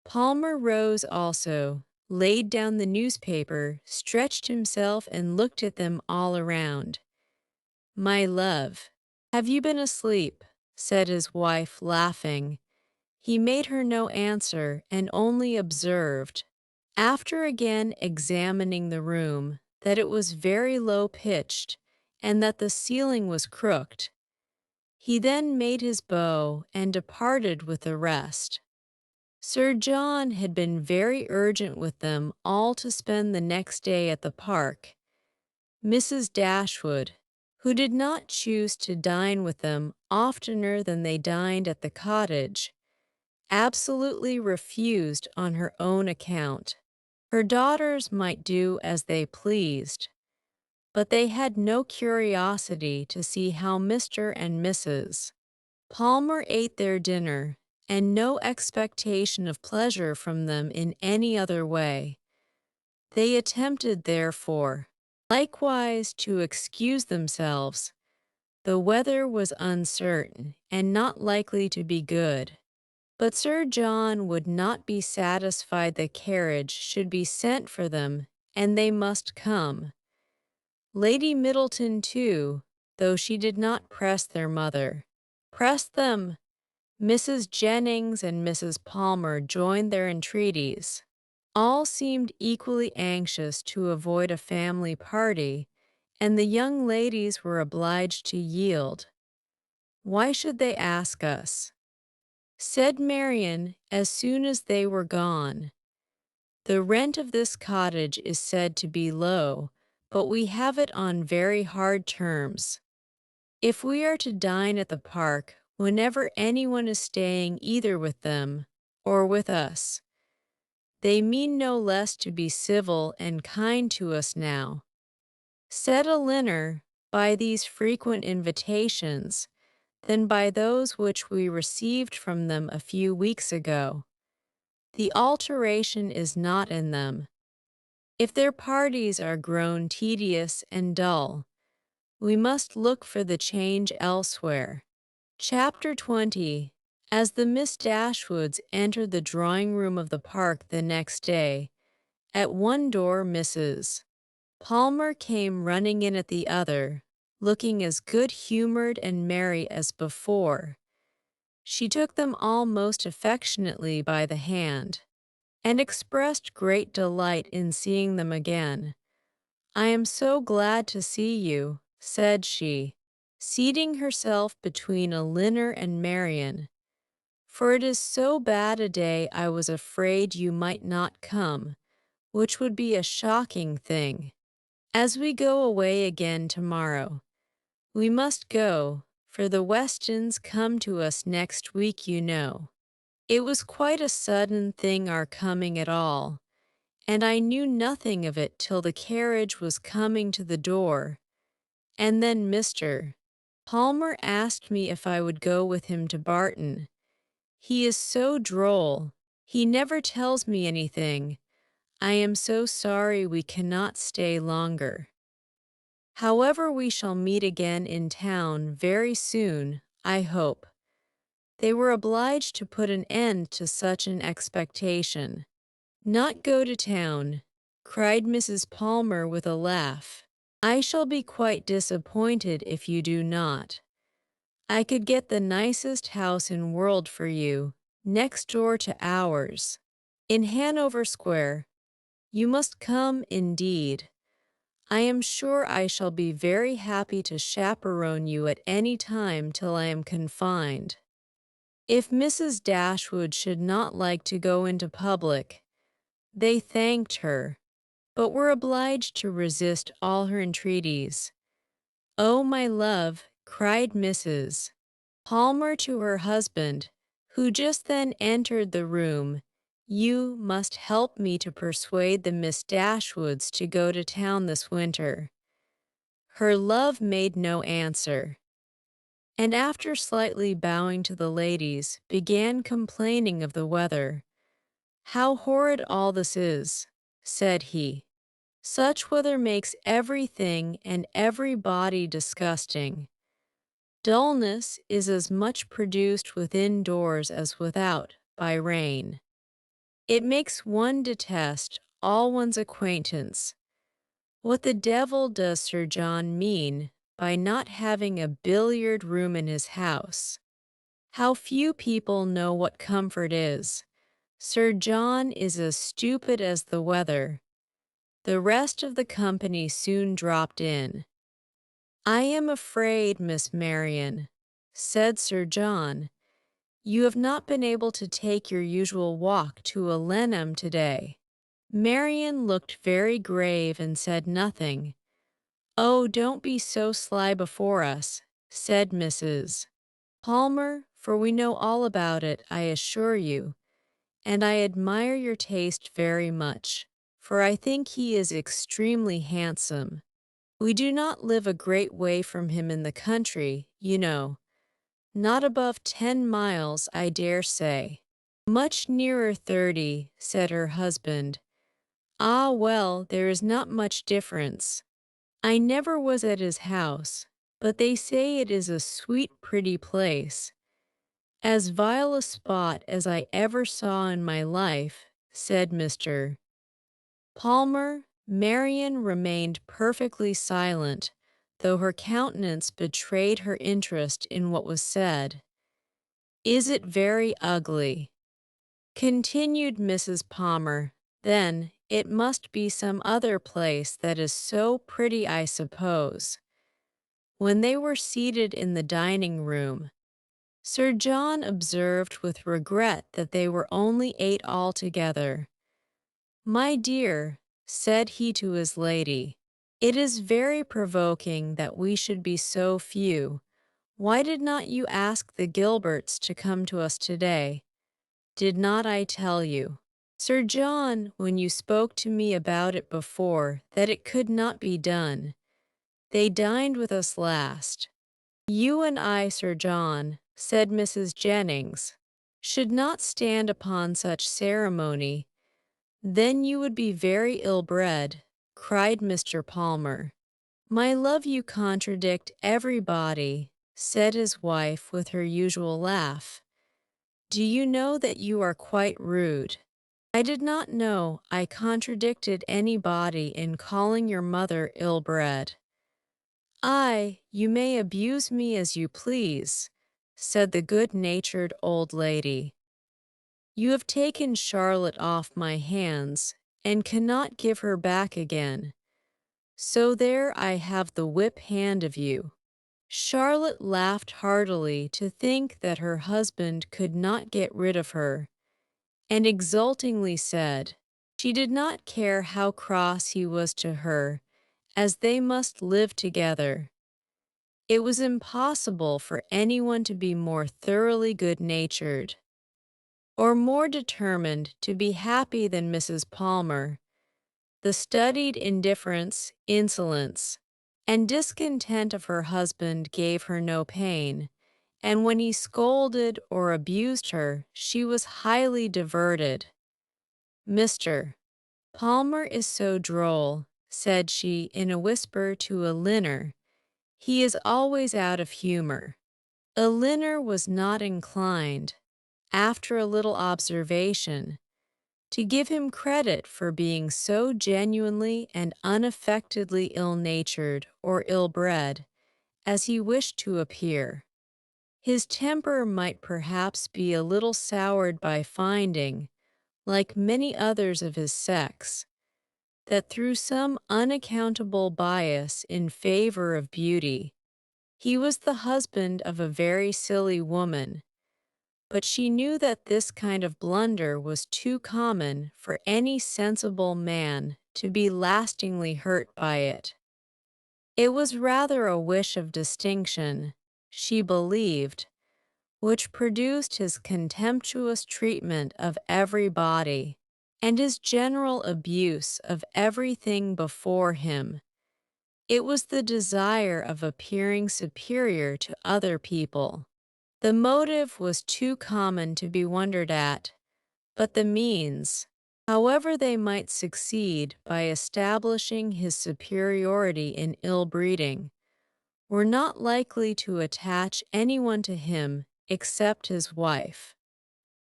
Palmer rose also, laid down the newspaper, stretched himself, and looked at them all around. My love, have you been asleep? Said his wife, laughing. He made her no answer, and only observed, after again examining the room, that it was very low-pitched, and that the ceiling was crooked. He then made his bow and departed with the rest. Sir John had been very urgent with them all to spend the next day at the park. Mrs. Dashwood, who did not choose to dine with them oftener than they dined at the cottage, absolutely refused on her own account. Her daughters might do as they pleased, but they had no curiosity to see how Mr. and Mrs. Palmer ate their dinner, and no expectation of pleasure from them in any other way. They attempted, therefore, likewise to excuse themselves. The weather was uncertain and not likely to be good. But Sir John would not be satisfied the carriage should be sent for them, and they must come. Lady Middleton, too, though she did not press their mother, pressed them. Mrs. Jennings and Mrs. Palmer joined their entreaties. All seemed equally anxious to avoid a family party, and the young ladies were obliged to yield. Why should they ask us? Said Marian, as soon as they were gone. The rent of this cottage is said to be low, but we have it on very hard terms. If we are to dine at the park, whenever anyone is staying either with them or with us, they mean no less to be civil and kind to us now. Said Elinor, by these frequent invitations, than by those which we received from them a few weeks ago. The alteration is not in them. If their parties are grown tedious and dull, We must look for the change elsewhere. Chapter 20. As the Miss Dashwoods entered the drawing room of the park the next day, at one door Mrs. Palmer came running in at the other, looking as good-humored and merry as before. She took them all most affectionately by the hand, and expressed great delight in seeing them again. "I am so glad to see you," said she, seating herself between Elinor and Marian, "for it is so bad a day I was afraid you might not come, which would be a shocking thing. As we go away again tomorrow, we must go, for the Westons come to us next week, you know. It was quite a sudden thing our coming at all, and I knew nothing of it till the carriage was coming to the door, and then Mr. Palmer asked me if I would go with him to Barton. He is so droll. He never tells me anything. I am so sorry we cannot stay longer. However, we shall meet again in town very soon, I hope." They were obliged to put an end to such an expectation. "Not go to town," cried Mrs. Palmer with a laugh. "I shall be quite disappointed if you do not. I could get the nicest house in world for you, next door to ours, in Hanover Square. You must come, indeed. I am sure I shall be very happy to chaperone you at any time till I am confined." If Mrs. Dashwood should not like to go into public, they thanked her, but were obliged to resist all her entreaties. "Oh, my love," cried Mrs. Palmer to her husband, who just then entered the room, "you must help me to persuade the Miss Dashwoods to go to town this winter." Her love made no answer, and after slightly bowing to the ladies, began complaining of the weather. "How horrid all this is," said he. "Such weather makes everything and everybody disgusting. Dullness is as much produced within doors as without by rain. It makes one detest all one's acquaintance. What the devil does Sir John mean by not having a billiard room in his house? How few people know what comfort is. Sir John is as stupid as the weather." The rest of the company soon dropped in. "I am afraid, Miss Marian," said Sir John, "you have not been able to take your usual walk to Alenham today." Marian looked very grave and said nothing. "Oh, don't be so sly before us," said Mrs. Palmer, "for we know all about it, I assure you, and I admire your taste very much, for I think he is extremely handsome. We do not live a great way from him in the country, you know. Not above 10 miles, I dare say." "Much nearer 30, said her husband. "Ah, well, there is not much difference. I never was at his house, but they say it is a sweet, pretty place. As vile a spot as I ever saw in my life," said Mr. Palmer. Marian remained perfectly silent, though her countenance betrayed her interest in what was said. "Is it very ugly?" continued Mrs. Palmer. "Then it must be some other place that is so pretty, I suppose." When they were seated in the dining-room, Sir John observed with regret that they were only 8 altogether. "My dear," said he to his lady, "it is very provoking that we should be so few. Why did not you ask the Gilberts to come to us today? Did not I tell you, Sir John, when you spoke to me about it before, that it could not be done? They dined with us last. You and I, Sir John," said Mrs. Jennings, "should not stand upon such ceremony." "Then you would be very ill-bred," cried Mr. Palmer. My love, you contradict everybody, said his wife with her usual laugh. Do you know that you are quite rude? I did not know I contradicted anybody in calling your mother ill-bred. You may abuse me as you please, said the good-natured old lady. You have taken Charlotte off my hands, and cannot give her back again. So there I have the whip hand of you. Charlotte laughed heartily to think that her husband could not get rid of her, and exultingly said, she did not care how cross he was to her, as they must live together. It was impossible for anyone to be more thoroughly good-natured, or more determined to be happy than Mrs. Palmer. The studied indifference, insolence, and discontent of her husband gave her no pain, and when he scolded or abused her, she was highly diverted. Mr. Palmer is so droll, said she in a whisper to Elinor. He is always out of humor. Elinor was not inclined, after a little observation, to give him credit for being so genuinely and unaffectedly ill-natured or ill-bred as he wished to appear. His temper might perhaps be a little soured by finding, like many others of his sex, that through some unaccountable bias in favor of beauty, he was the husband of a very silly woman, but she knew that this kind of blunder was too common for any sensible man to be lastingly hurt by it. It was rather a wish of distinction, she believed, which produced his contemptuous treatment of everybody, and his general abuse of everything before him. It was the desire of appearing superior to other people. The motive was too common to be wondered at, but the means, however they might succeed by establishing his superiority in ill-breeding, were not likely to attach anyone to him except his wife.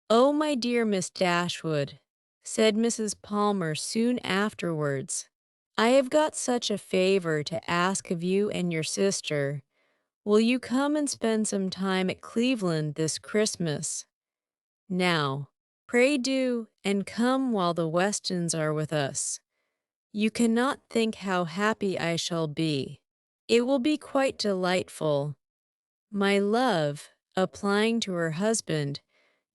"Oh, my dear Miss Dashwood," said Mrs. Palmer soon afterwards, "I have got such a favor to ask of you and your sister. Will you come and spend some time at Cleveland this Christmas? Now, pray do, and come while the Westons are with us. You cannot think how happy I shall be. It will be quite delightful. My love," applying to her husband,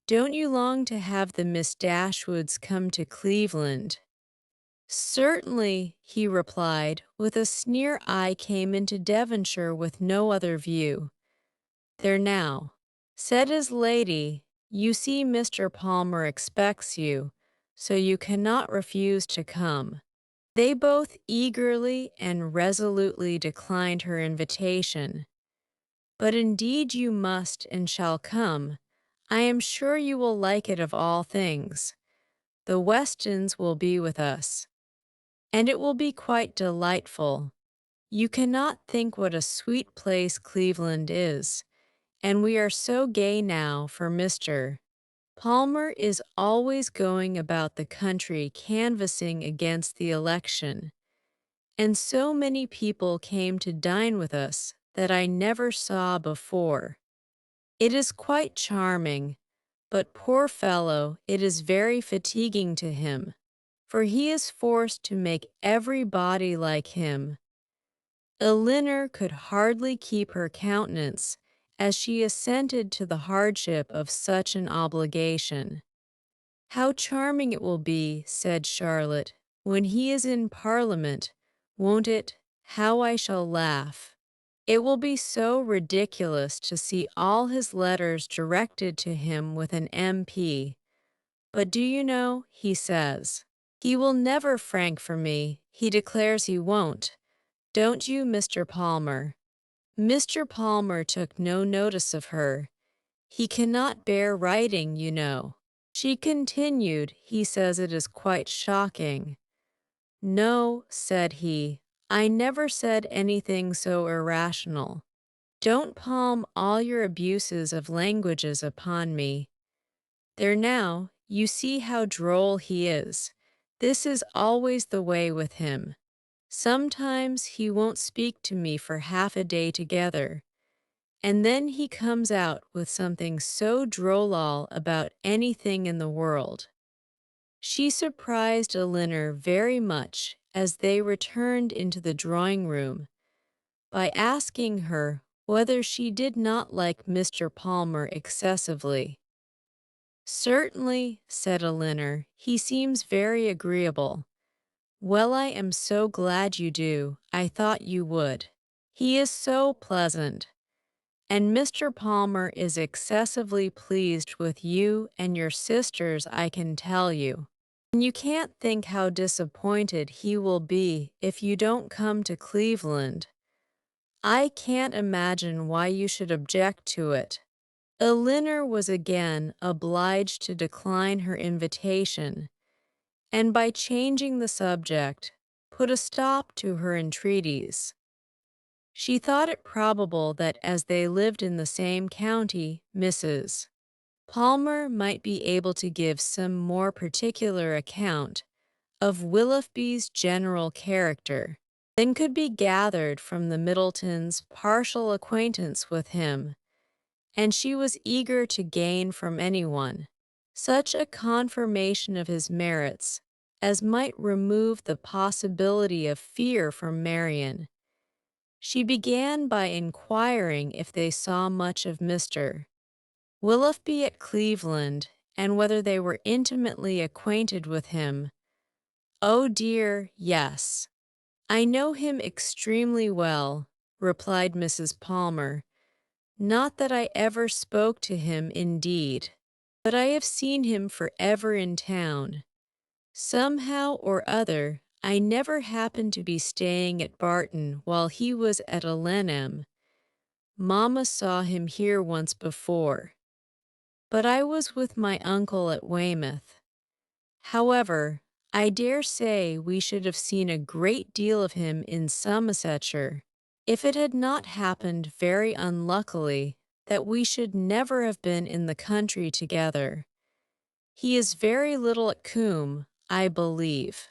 "don't you long to have the Miss Dashwoods come to Cleveland?" "Certainly," he replied, with a sneer. "I came into Devonshire with no other view." "There now," said his lady, "you see Mr. Palmer expects you, so you cannot refuse to come." They both eagerly and resolutely declined her invitation. "But indeed you must and shall come. I am sure you will like it of all things. The Westons will be with us, and it will be quite delightful. You cannot think what a sweet place Cleveland is, and we are so gay now, for Mr. Palmer is always going about the country canvassing against the election, and so many people came to dine with us that I never saw before. It is quite charming, but poor fellow, it is very fatiguing to him, for he is forced to make everybody like him." Elinor could hardly keep her countenance as she assented to the hardship of such an obligation. "How charming it will be," said Charlotte, "when he is in Parliament, won't it? How I shall laugh. It will be so ridiculous to see all his letters directed to him with an MP. But do you know, he says, he will never frank for me, he declares he won't. Don't you, Mr. Palmer?" Mr. Palmer took no notice of her. "He cannot bear writing, you know," she continued. "He says it is quite shocking." "No," said he, I never said anything so irrational. Don't palm all your abuses of languages upon me. There now, you see how droll he is. This is always the way with him. Sometimes he won't speak to me for half a day together, and then he comes out with something so droll about anything in the world. She surprised Elinor very much as they returned into the drawing room by asking her whether she did not like Mr. Palmer excessively. "Certainly," said Elinor, "he seems very agreeable." "Well, I am so glad you do. I thought you would. He is so pleasant. And Mr. Palmer is excessively pleased with you and your sisters, I can tell you. And you can't think how disappointed he will be if you don't come to Cleveland. I can't imagine why you should object to it." Elinor was again obliged to decline her invitation, and by changing the subject, put a stop to her entreaties. She thought it probable that as they lived in the same county, Mrs. Palmer might be able to give some more particular account of Willoughby's general character than could be gathered from the Middletons' partial acquaintance with him, and she was eager to gain from anyone such a confirmation of his merits as might remove the possibility of fear from Marian. She began by inquiring if they saw much of Mr. Willoughby at Cleveland, and whether they were intimately acquainted with him. "Oh dear, yes. I know him extremely well," replied Mrs. Palmer. "Not that I ever spoke to him, indeed, but I have seen him forever in town. Somehow or other, I never happened to be staying at Barton while he was at Alenham. Mamma saw him here once before, but I was with my uncle at Weymouth. However, I dare say we should have seen a great deal of him in Somersetshire, if it had not happened very unluckily that we should never have been in the country together. He is very little at Coombe, I believe.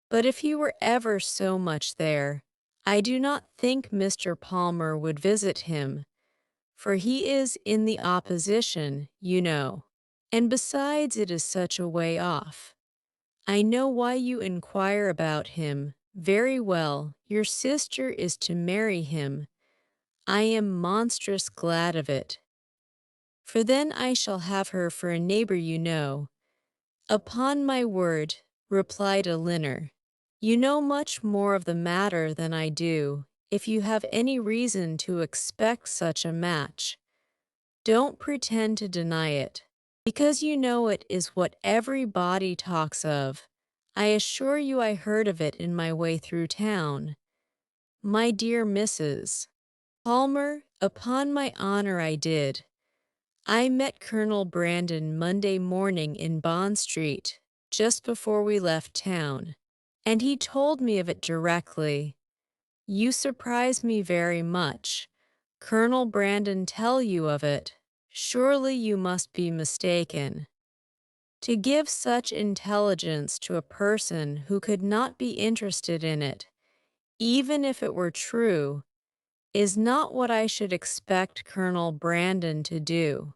But if he were ever so much there, I do not think Mr. Palmer would visit him, for he is in the opposition, you know. And besides, it is such a way off. I know why you inquire about him. Very well, your sister is to marry him. I am monstrous glad of it, for then I shall have her for a neighbor, you know." "Upon my word," replied Elinor, "you know much more of the matter than I do, if you have any reason to expect such a match. Don't pretend to deny it, because you know it is what everybody talks of. I assure you I heard of it in my way through town. My dear Mrs. Palmer, upon my honor I did. I met Colonel Brandon Monday morning in Bond Street, just before we left town, and he told me of it directly. You surprise me very much. Colonel Brandon tell you of it? Surely you must be mistaken. To give such intelligence to a person who could not be interested in it, even if it were true, is not what I should expect Colonel Brandon to do.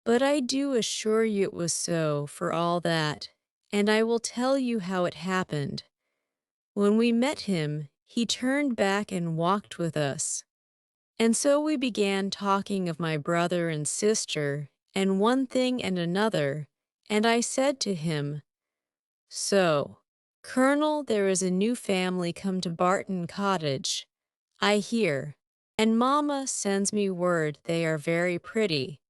But I do assure you it was so, for all that, and I will tell you how it happened. When we met him, he turned back and walked with us. And so we began talking of my brother and sister, and one thing and another, and I said to him, 'So, Colonel, there is a new family come to Barton Cottage, I hear, and Mamma sends me word they are very pretty,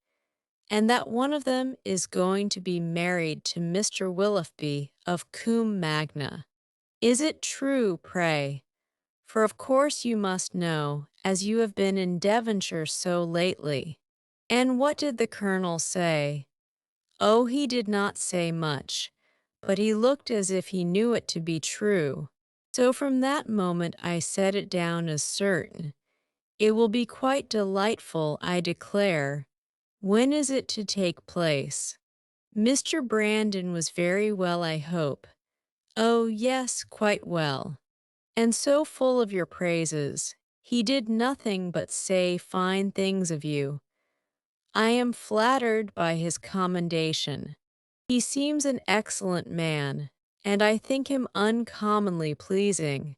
and that one of them is going to be married to Mr. Willoughby of Combe Magna. Is it true, pray? For of course you must know, as you have been in Devonshire so lately.' And what did the Colonel say? Oh, he did not say much, but he looked as if he knew it to be true. So from that moment I set it down as certain. It will be quite delightful, I declare. When is it to take place? Mr. Brandon was very well, I hope. Oh, yes, quite well. And so full of your praises. He did nothing but say fine things of you. I am flattered by his commendation. He seems an excellent man, and I think him uncommonly pleasing.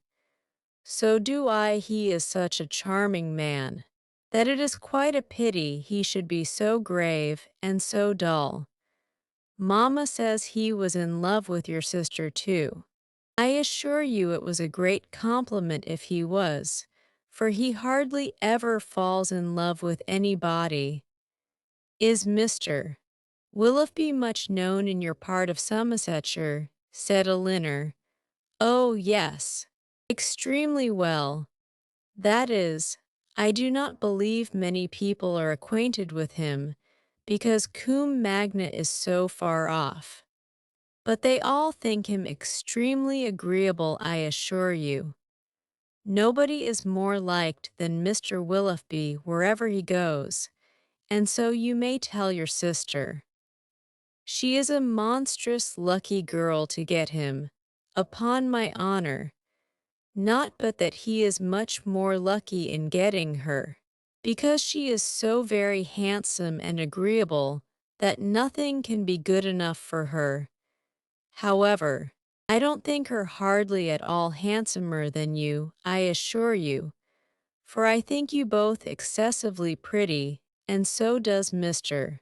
So do I. He is such a charming man, that it is quite a pity he should be so grave and so dull. Mamma says he was in love with your sister too. I assure you it was a great compliment if he was, for he hardly ever falls in love with anybody. Is Mr. Willoughby much known in your part of Somersetshire? Said a liner. Oh, yes, extremely well. That is, I do not believe many people are acquainted with him, because Combe Magna is so far off. But they all think him extremely agreeable, I assure you. Nobody is more liked than Mr. Willoughby wherever he goes, and so you may tell your sister. She is a monstrous lucky girl to get him, upon my honor, not but that he is much more lucky in getting her, because she is so very handsome and agreeable that nothing can be good enough for her. However, I don't think her hardly at all handsomer than you, I assure you, for I think you both excessively pretty, and so does Mr.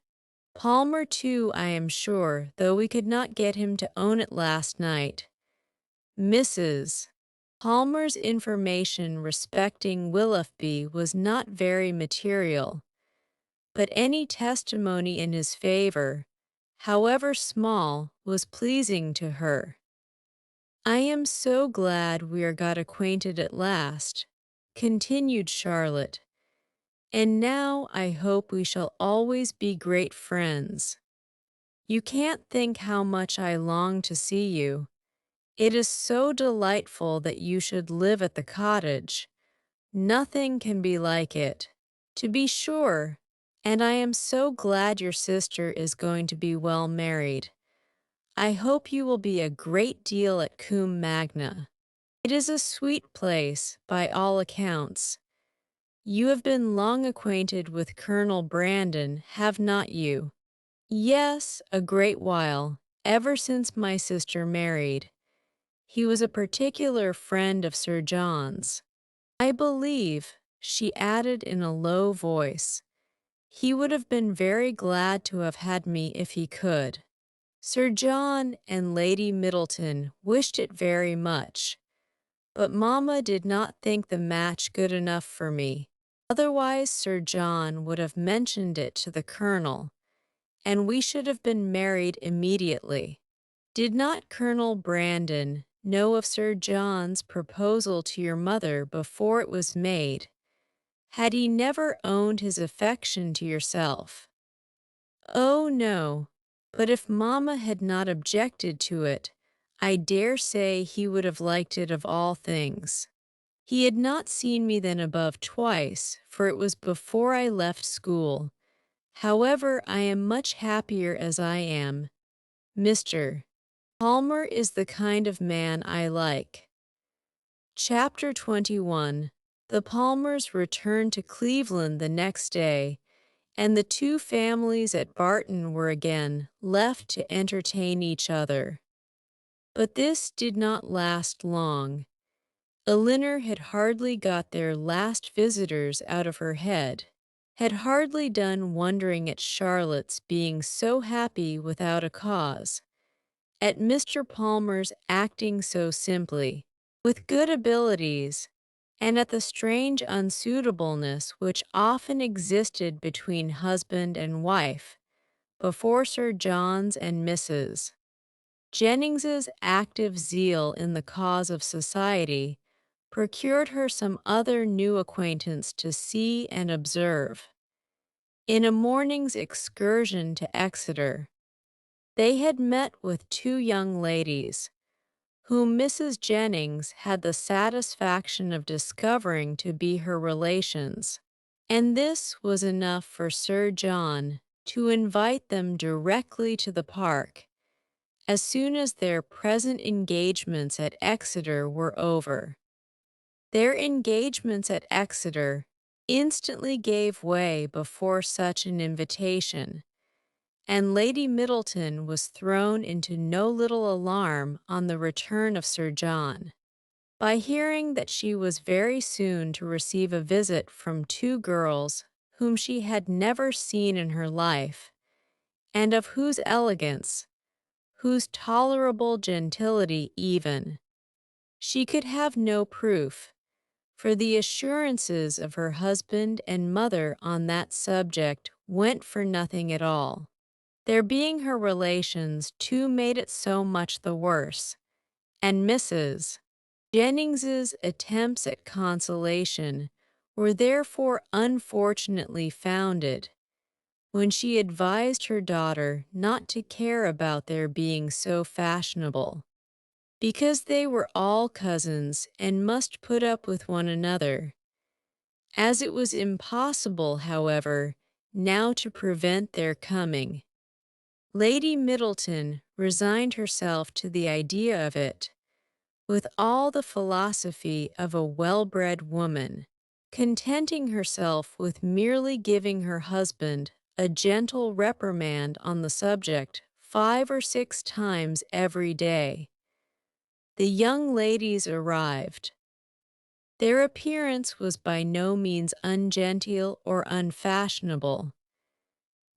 Palmer too, I am sure, though we could not get him to own it last night. Mrs. Palmer's information respecting Willoughby was not very material, but any testimony in his favor, however small, was pleasing to her. I am so glad we are got acquainted at last, continued Charlotte, and now I hope we shall always be great friends. You can't think how much I long to see you. It is so delightful that you should live at the cottage. Nothing can be like it, to be sure, and I am so glad your sister is going to be well married. I hope you will be a great deal at Combe Magna. It is a sweet place, by all accounts. You have been long acquainted with Colonel Brandon, have not you? Yes, a great while, ever since my sister married. He was a particular friend of Sir John's. I believe, she added in a low voice, he would have been very glad to have had me if he could. Sir John and Lady Middleton wished it very much, but Mamma did not think the match good enough for me. Otherwise Sir John would have mentioned it to the Colonel, and we should have been married immediately. Did not Colonel Brandon know of Sir John's proposal to your mother before it was made? Had he never owned his affection to yourself? Oh, no, but if Mamma had not objected to it, I dare say he would have liked it of all things. He had not seen me then above twice, for it was before I left school. However, I am much happier as I am. Mr. Palmer is the kind of man I like. Chapter 21. The Palmers returned to Cleveland the next day, and the two families at Barton were again left to entertain each other. But this did not last long. Elinor had hardly got their last visitors out of her head, had hardly done wondering at Charlotte's being so happy without a cause, at Mr. Palmer's acting so simply, with good abilities, and at the strange unsuitableness which often existed between husband and wife, before Sir John's and Mrs. Jennings's active zeal in the cause of society procured her some other new acquaintance to see and observe. In a morning's excursion to Exeter, they had met with two young ladies, whom Mrs. Jennings had the satisfaction of discovering to be her relations. And this was enough for Sir John to invite them directly to the park as soon as their present engagements at Exeter were over. Their engagements at Exeter instantly gave way before such an invitation, and Lady Middleton was thrown into no little alarm on the return of Sir John, by hearing that she was very soon to receive a visit from two girls whom she had never seen in her life, and of whose elegance, whose tolerable gentility even, she could have no proof, for the assurances of her husband and mother on that subject went for nothing at all. Their being her relations too made it so much the worse, and Mrs. Jennings's attempts at consolation were therefore unfortunately founded when she advised her daughter not to care about their being so fashionable, because they were all cousins and must put up with one another. As it was impossible, however, now to prevent their coming, Lady Middleton resigned herself to the idea of it, with all the philosophy of a well-bred woman, contenting herself with merely giving her husband a gentle reprimand on the subject 5 or 6 times every day. The young ladies arrived. Their appearance was by no means ungenteel or unfashionable.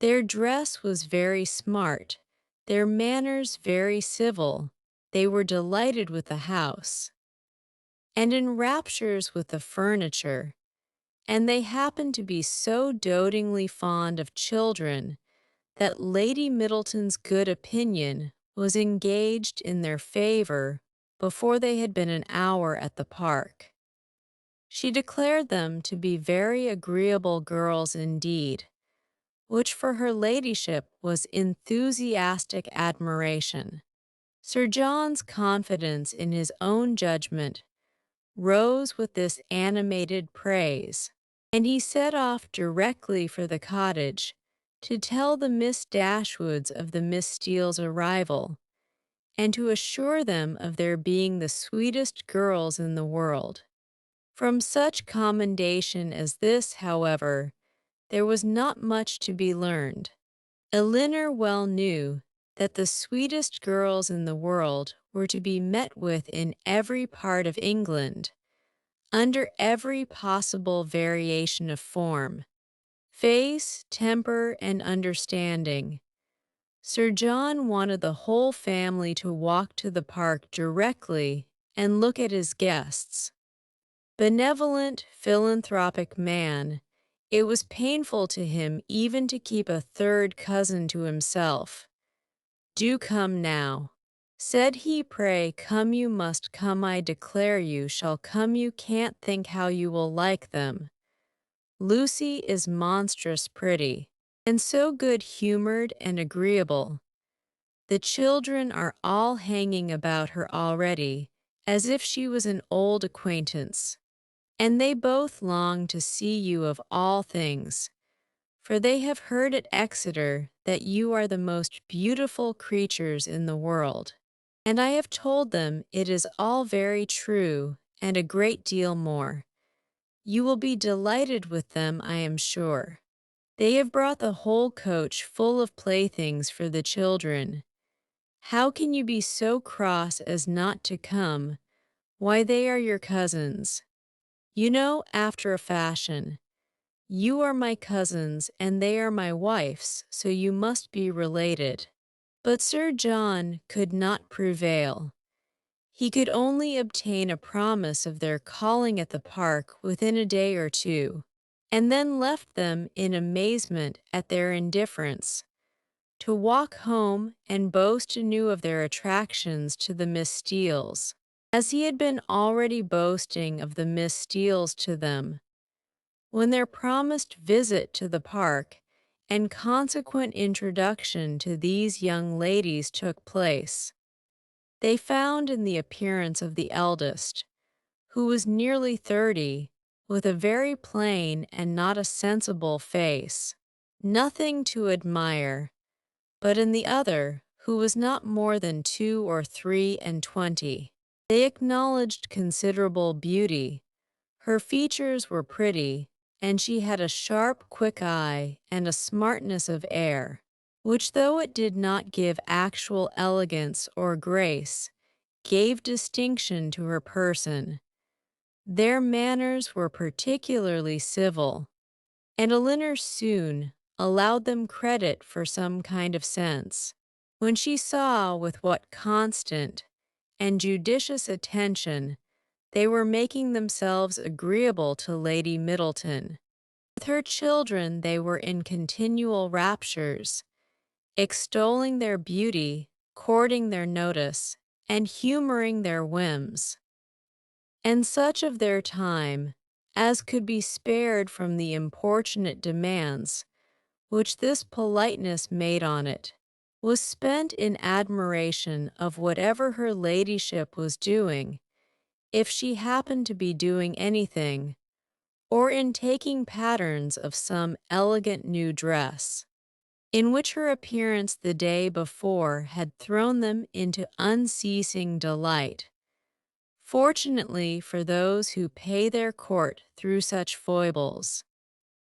Their dress was very smart, their manners very civil. They were delighted with the house, and in raptures with the furniture, and they happened to be so dotingly fond of children that Lady Middleton's good opinion was engaged in their favor before they had been an hour at the park. She declared them to be very agreeable girls indeed, which for her ladyship was enthusiastic admiration. Sir John's confidence in his own judgment rose with this animated praise, and he set off directly for the cottage to tell the Miss Dashwoods of the Miss Steeles' arrival, and to assure them of their being the sweetest girls in the world. From such commendation as this, however, there was not much to be learned. Elinor well knew that the sweetest girls in the world were to be met with in every part of England, under every possible variation of form, face, temper, and understanding. Sir John wanted the whole family to walk to the park directly and look at his guests. Benevolent, philanthropic man, it was painful to him even to keep a third cousin to himself. "Do come now," said he, "pray come, you must come, I declare you shall come, you can't think how you will like them. Lucy is monstrous pretty, and so good-humored and agreeable. The children are all hanging about her already, as if she was an old acquaintance. And they both long to see you of all things, for they have heard at Exeter that you are the most beautiful creatures in the world. And I have told them it is all very true, and a great deal more. You will be delighted with them, I am sure. They have brought the whole coach full of playthings for the children. How can you be so cross as not to come? Why, they are your cousins. You know, after a fashion. You are my cousins, and they are my wife's, so you must be related." But Sir John could not prevail. He could only obtain a promise of their calling at the park within a day or two, and then left them in amazement at their indifference, to walk home and boast anew of their attractions to the Miss Steeles, as he had been already boasting of the Miss Steeles to them, when their promised visit to the park and consequent introduction to these young ladies took place. they found in the appearance of the eldest, who was nearly 30, with a very plain and not a sensible face, nothing to admire, but in the other, who was not more than 22 or 23. They acknowledged considerable beauty. Her features were pretty, and she had a sharp, quick eye and a smartness of air, which, though it did not give actual elegance or grace, gave distinction to her person. Their manners were particularly civil, and Elinor soon allowed them credit for some kind of sense, when she saw with what constant and judicious attention they were making themselves agreeable to Lady Middleton. With her children they were in continual raptures, extolling their beauty, courting their notice, and humoring their whims. And such of their time as could be spared from the importunate demands which this politeness made on it, was spent in admiration of whatever her ladyship was doing, if she happened to be doing anything, or in taking patterns of some elegant new dress, in which her appearance the day before had thrown them into unceasing delight. Fortunately for those who pay their court through such foibles,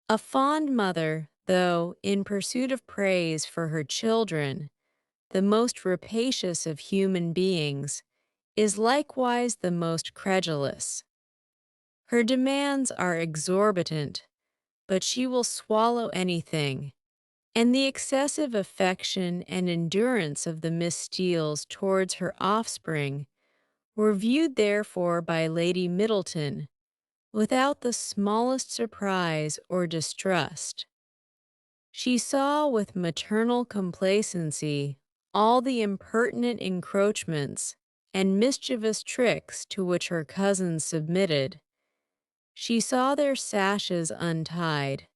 a fond mother, though in pursuit of praise for her children, the most rapacious of human beings, is likewise the most credulous. Her demands are exorbitant, but she will swallow anything, and the excessive affection and endurance of the Miss Steeles towards her offspring were viewed therefore by Lady Middleton without the smallest surprise or distrust. She saw with maternal complacency all the impertinent encroachments and mischievous tricks to which her cousins submitted. She saw their sashes untied,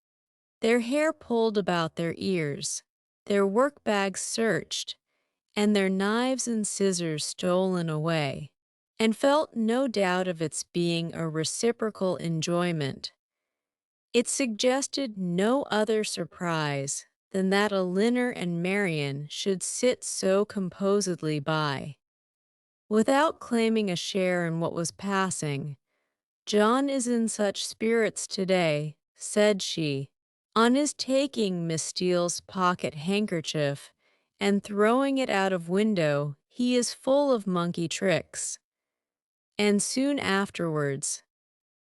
their hair pulled about their ears, their work-bags searched, and their knives and scissors stolen away, and felt no doubt of its being a reciprocal enjoyment. It suggested no other surprise than that Elinor and Marian should sit so composedly by. Without claiming a share in what was passing, "John is in such spirits today," said she, on his taking Miss Steele's pocket handkerchief and throwing it out of window. "He is full of monkey tricks." And soon afterwards,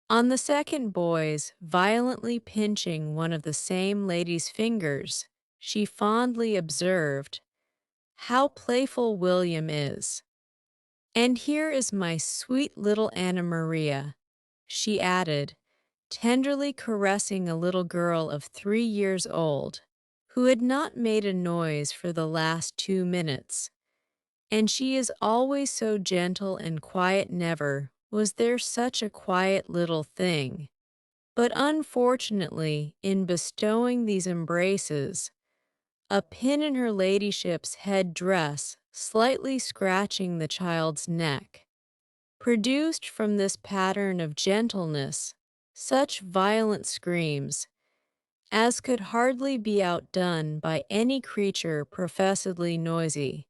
on the second boy's violently pinching one of the same lady's fingers, she fondly observed, "How playful William is! And here is my sweet little Anna Maria," she added, tenderly caressing a little girl of 3 years old, who had not made a noise for the last 2 minutes. "And she is always so gentle and quiet, never was there such a quiet little thing." But unfortunately, in bestowing these embraces, a pin in her ladyship's head dress, slightly scratching the child's neck, produced from this pattern of gentleness such violent screams as could hardly be outdone by any creature professedly noisy.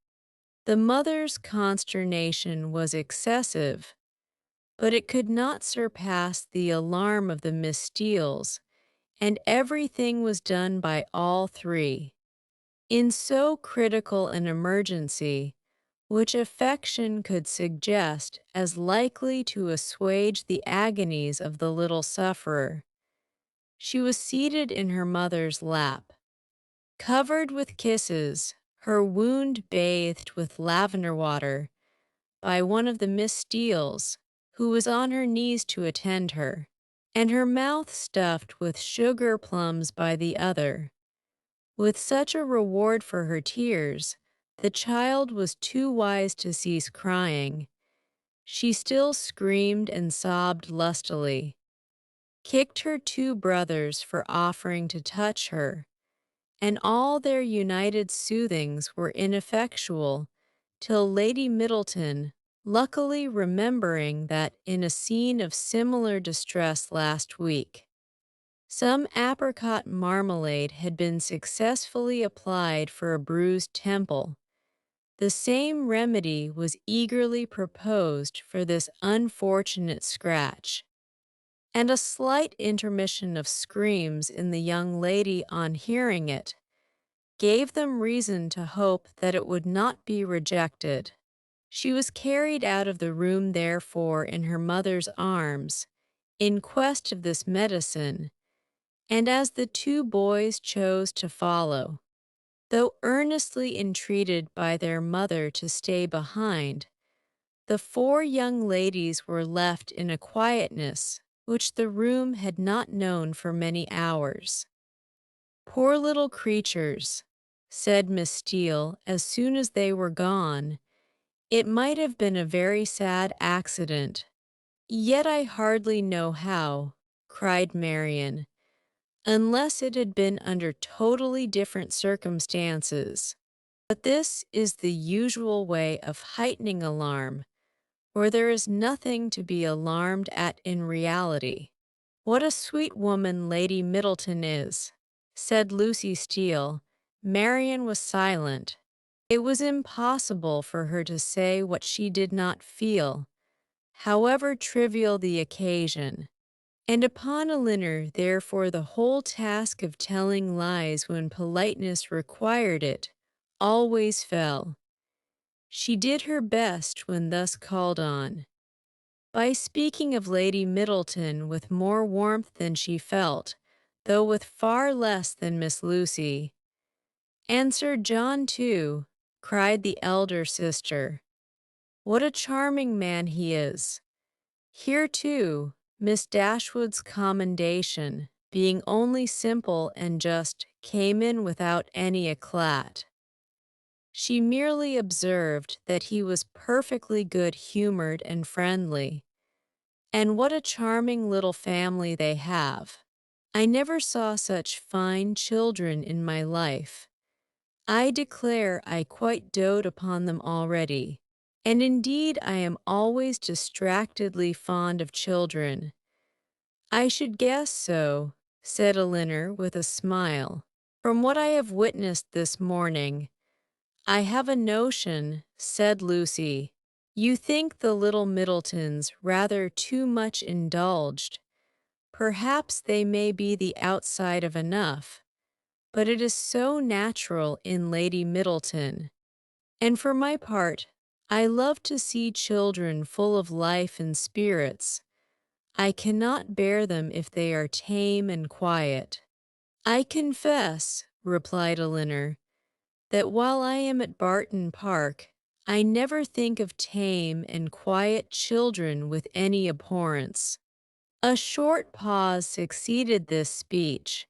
The mother's consternation was excessive, but it could not surpass the alarm of the Miss Steeles, and everything was done by all three, in so critical an emergency, which affection could suggest as likely to assuage the agonies of the little sufferer. She was seated in her mother's lap, covered with kisses, her wound bathed with lavender water, by one of the Miss Steeles, who was on her knees to attend her, and her mouth stuffed with sugar plums by the other. With such a reward for her tears, the child was too wise to cease crying. She still screamed and sobbed lustily, kicked her two brothers for offering to touch her, and all their united soothings were ineffectual till Lady Middleton, luckily remembering that in a scene of similar distress last week, some apricot marmalade had been successfully applied for a bruised temple. The same remedy was eagerly proposed for this unfortunate scratch, and a slight intermission of screams in the young lady on hearing it gave them reason to hope that it would not be rejected. She was carried out of the room therefore in her mother's arms, in quest of this medicine, and as the two boys chose to follow, though earnestly entreated by their mother to stay behind, the four young ladies were left in a quietness which the room had not known for many hours. "Poor little creatures," said Miss Steele as soon as they were gone. "It might have been a very sad accident." "Yet I hardly know how," cried Marian, "unless it had been under totally different circumstances. But this is the usual way of heightening alarm, where there is nothing to be alarmed at in reality." "What a sweet woman Lady Middleton is," said Lucy Steele. Marian was silent. It was impossible for her to say what she did not feel, however trivial the occasion. And upon Elinor, therefore, the whole task of telling lies when politeness required it always fell. She did her best when thus called on. By speaking of Lady Middleton with more warmth than she felt, though with far less than Miss Lucy. "And Sir John, too," cried the elder sister. "What a charming man he is!" Here, too, Miss Dashwood's commendation, being only simple and just, came in without any éclat. She merely observed that he was perfectly good-humored and friendly. "And what a charming little family they have! I never saw such fine children in my life. I declare I quite dote upon them already. And indeed I am always distractedly fond of children." "I should guess so," said Elinor with a smile. "From what I have witnessed this morning, I have a notion," said Lucy, "you think the little Middletons rather too much indulged. Perhaps they may be the outside of enough, but it is so natural in Lady Middleton. And for my part, I love to see children full of life and spirits. I cannot bear them if they are tame and quiet." "I confess," replied Elinor, "that while I am at Barton Park, I never think of tame and quiet children with any abhorrence." A short pause succeeded this speech,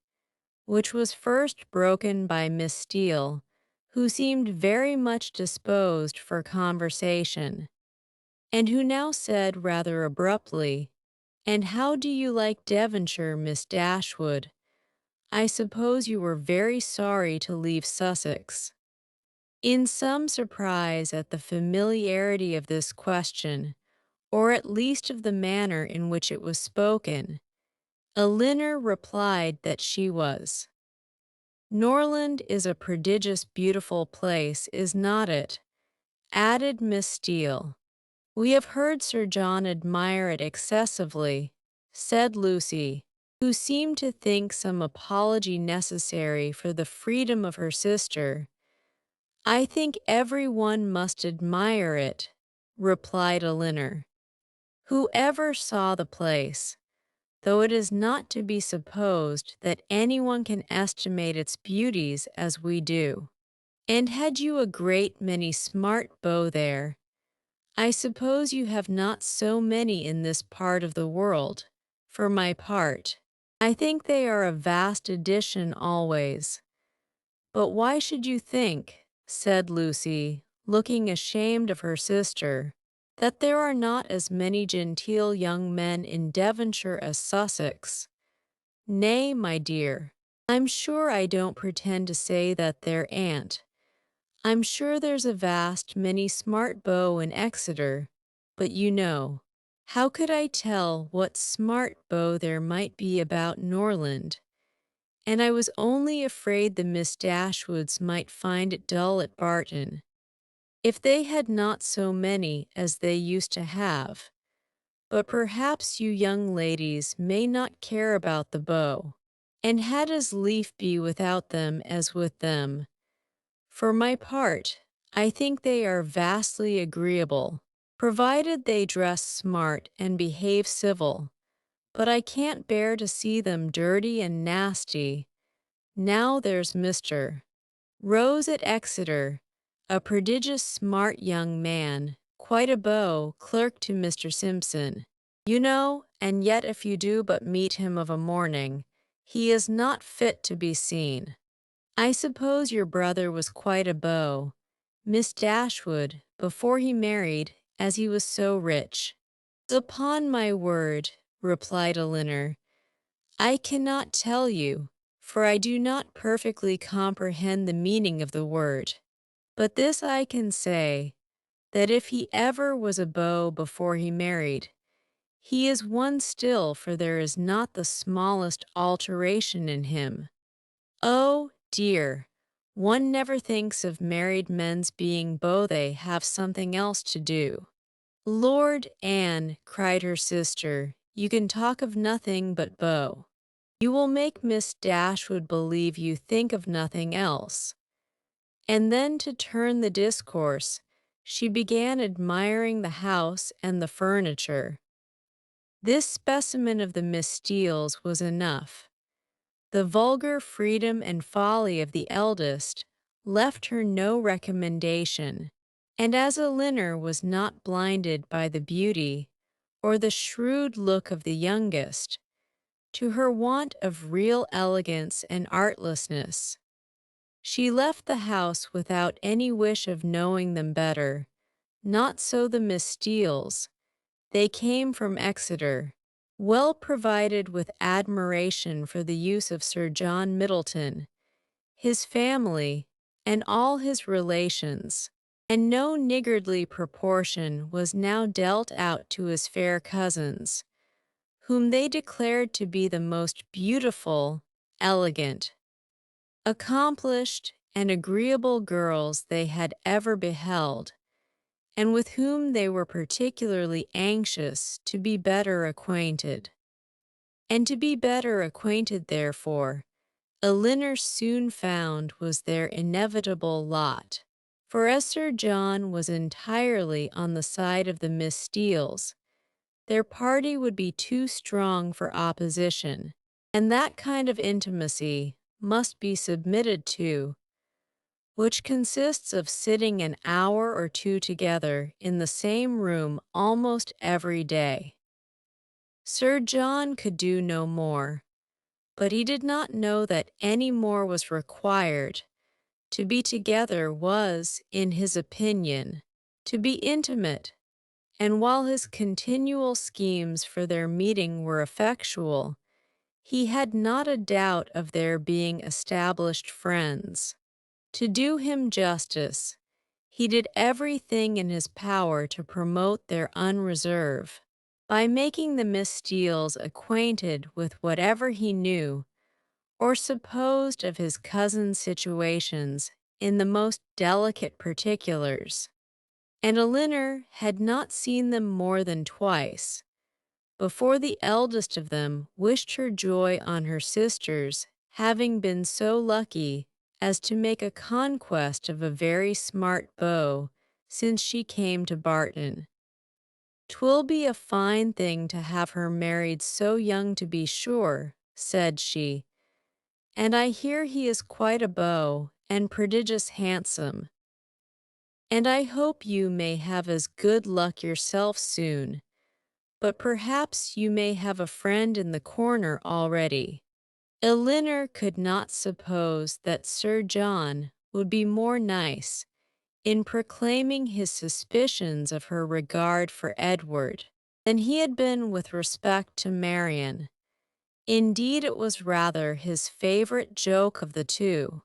which was first broken by Miss Steele, who seemed very much disposed for conversation, and who now said rather abruptly, "And how do you like Devonshire, Miss Dashwood? I suppose you were very sorry to leave Sussex." In some surprise at the familiarity of this question, or at least of the manner in which it was spoken, Elinor replied that she was. "Norland is a prodigious beautiful place, is not it?" added Miss Steele. "We have heard Sir John admire it excessively," said Lucy, who seemed to think some apology necessary for the freedom of her sister. "I think every one must admire it," replied Elinor. "Who ever saw the place? Though it is not to be supposed that anyone can estimate its beauties as we do. And had you a great many smart beaux there? I suppose you have not so many in this part of the world. For my part, I think they are a vast addition always." "But why should you think," said Lucy, looking ashamed of her sister, "that there are not as many genteel young men in Devonshire as Sussex? Nay, my dear, I'm sure I don't pretend to say that there ain't. I'm sure there's a vast many smart beaux in Exeter, but how could I tell what smart beau there might be about Norland? And I was only afraid the Miss Dashwoods might find it dull at Barton, if they had not so many as they used to have. But perhaps you young ladies may not care about the beaux, and had as lief be without them as with them. For my part, I think they are vastly agreeable, provided they dress smart and behave civil. But I can't bear to see them dirty and nasty. Now there's Mr. Rose at Exeter, a prodigious smart young man, quite a beau, clerk to Mr. Simpson. And yet if you do but meet him of a morning, he is not fit to be seen. I suppose your brother was quite a beau, Miss Dashwood, before he married, as he was so rich. Upon my word, replied Elinor, I cannot tell you, for I do not perfectly comprehend the meaning of the word. But this I can say, that if he ever was a beau before he married, he is one still, for there is not the smallest alteration in him. Oh, dear, one never thinks of married men's being beaux, they have something else to do. Lord, Anne, cried her sister, you can talk of nothing but beaux. You will make Miss Dashwood believe you think of nothing else. And then to turn the discourse, she began admiring the house and the furniture. This specimen of the Miss Steeles was enough. The vulgar freedom and folly of the eldest left her no recommendation, and as Elinor was not blinded by the beauty or the shrewd look of the youngest, to her want of real elegance and artlessness, she left the house without any wish of knowing them better. Not so the Miss Steeles. They came from Exeter, well provided with admiration for the use of Sir John Middleton, his family, and all his relations, and no niggardly proportion was now dealt out to his fair cousins, whom they declared to be the most beautiful, elegant, accomplished, and agreeable girls they had ever beheld, and with whom they were particularly anxious to be better acquainted. And to be better acquainted, therefore, Elinor soon found was their inevitable lot. For as Sir John was entirely on the side of the Miss Steeles, their party would be too strong for opposition, and that kind of intimacy must be submitted to, which consists of sitting an hour or two together in the same room almost every day. Sir John could do no more, but he did not know that any more was required. To be together was, in his opinion, to be intimate, and while his continual schemes for their meeting were effectual, he had not a doubt of their being established friends. To do him justice, he did everything in his power to promote their unreserve, by making the Miss Steeles acquainted with whatever he knew or supposed of his cousin's situations in the most delicate particulars. And Elinor had not seen them more than twice, before the eldest of them wished her joy on her sisters having been so lucky as to make a conquest of a very smart beau since she came to Barton. "'Twill be a fine thing to have her married so young, to be sure," said she, "and I hear he is quite a beau and prodigious handsome. And I hope you may have as good luck yourself soon, but perhaps you may have a friend in the corner already." Elinor could not suppose that Sir John would be more nice in proclaiming his suspicions of her regard for Edward than he had been with respect to Marian. Indeed, it was rather his favorite joke of the two.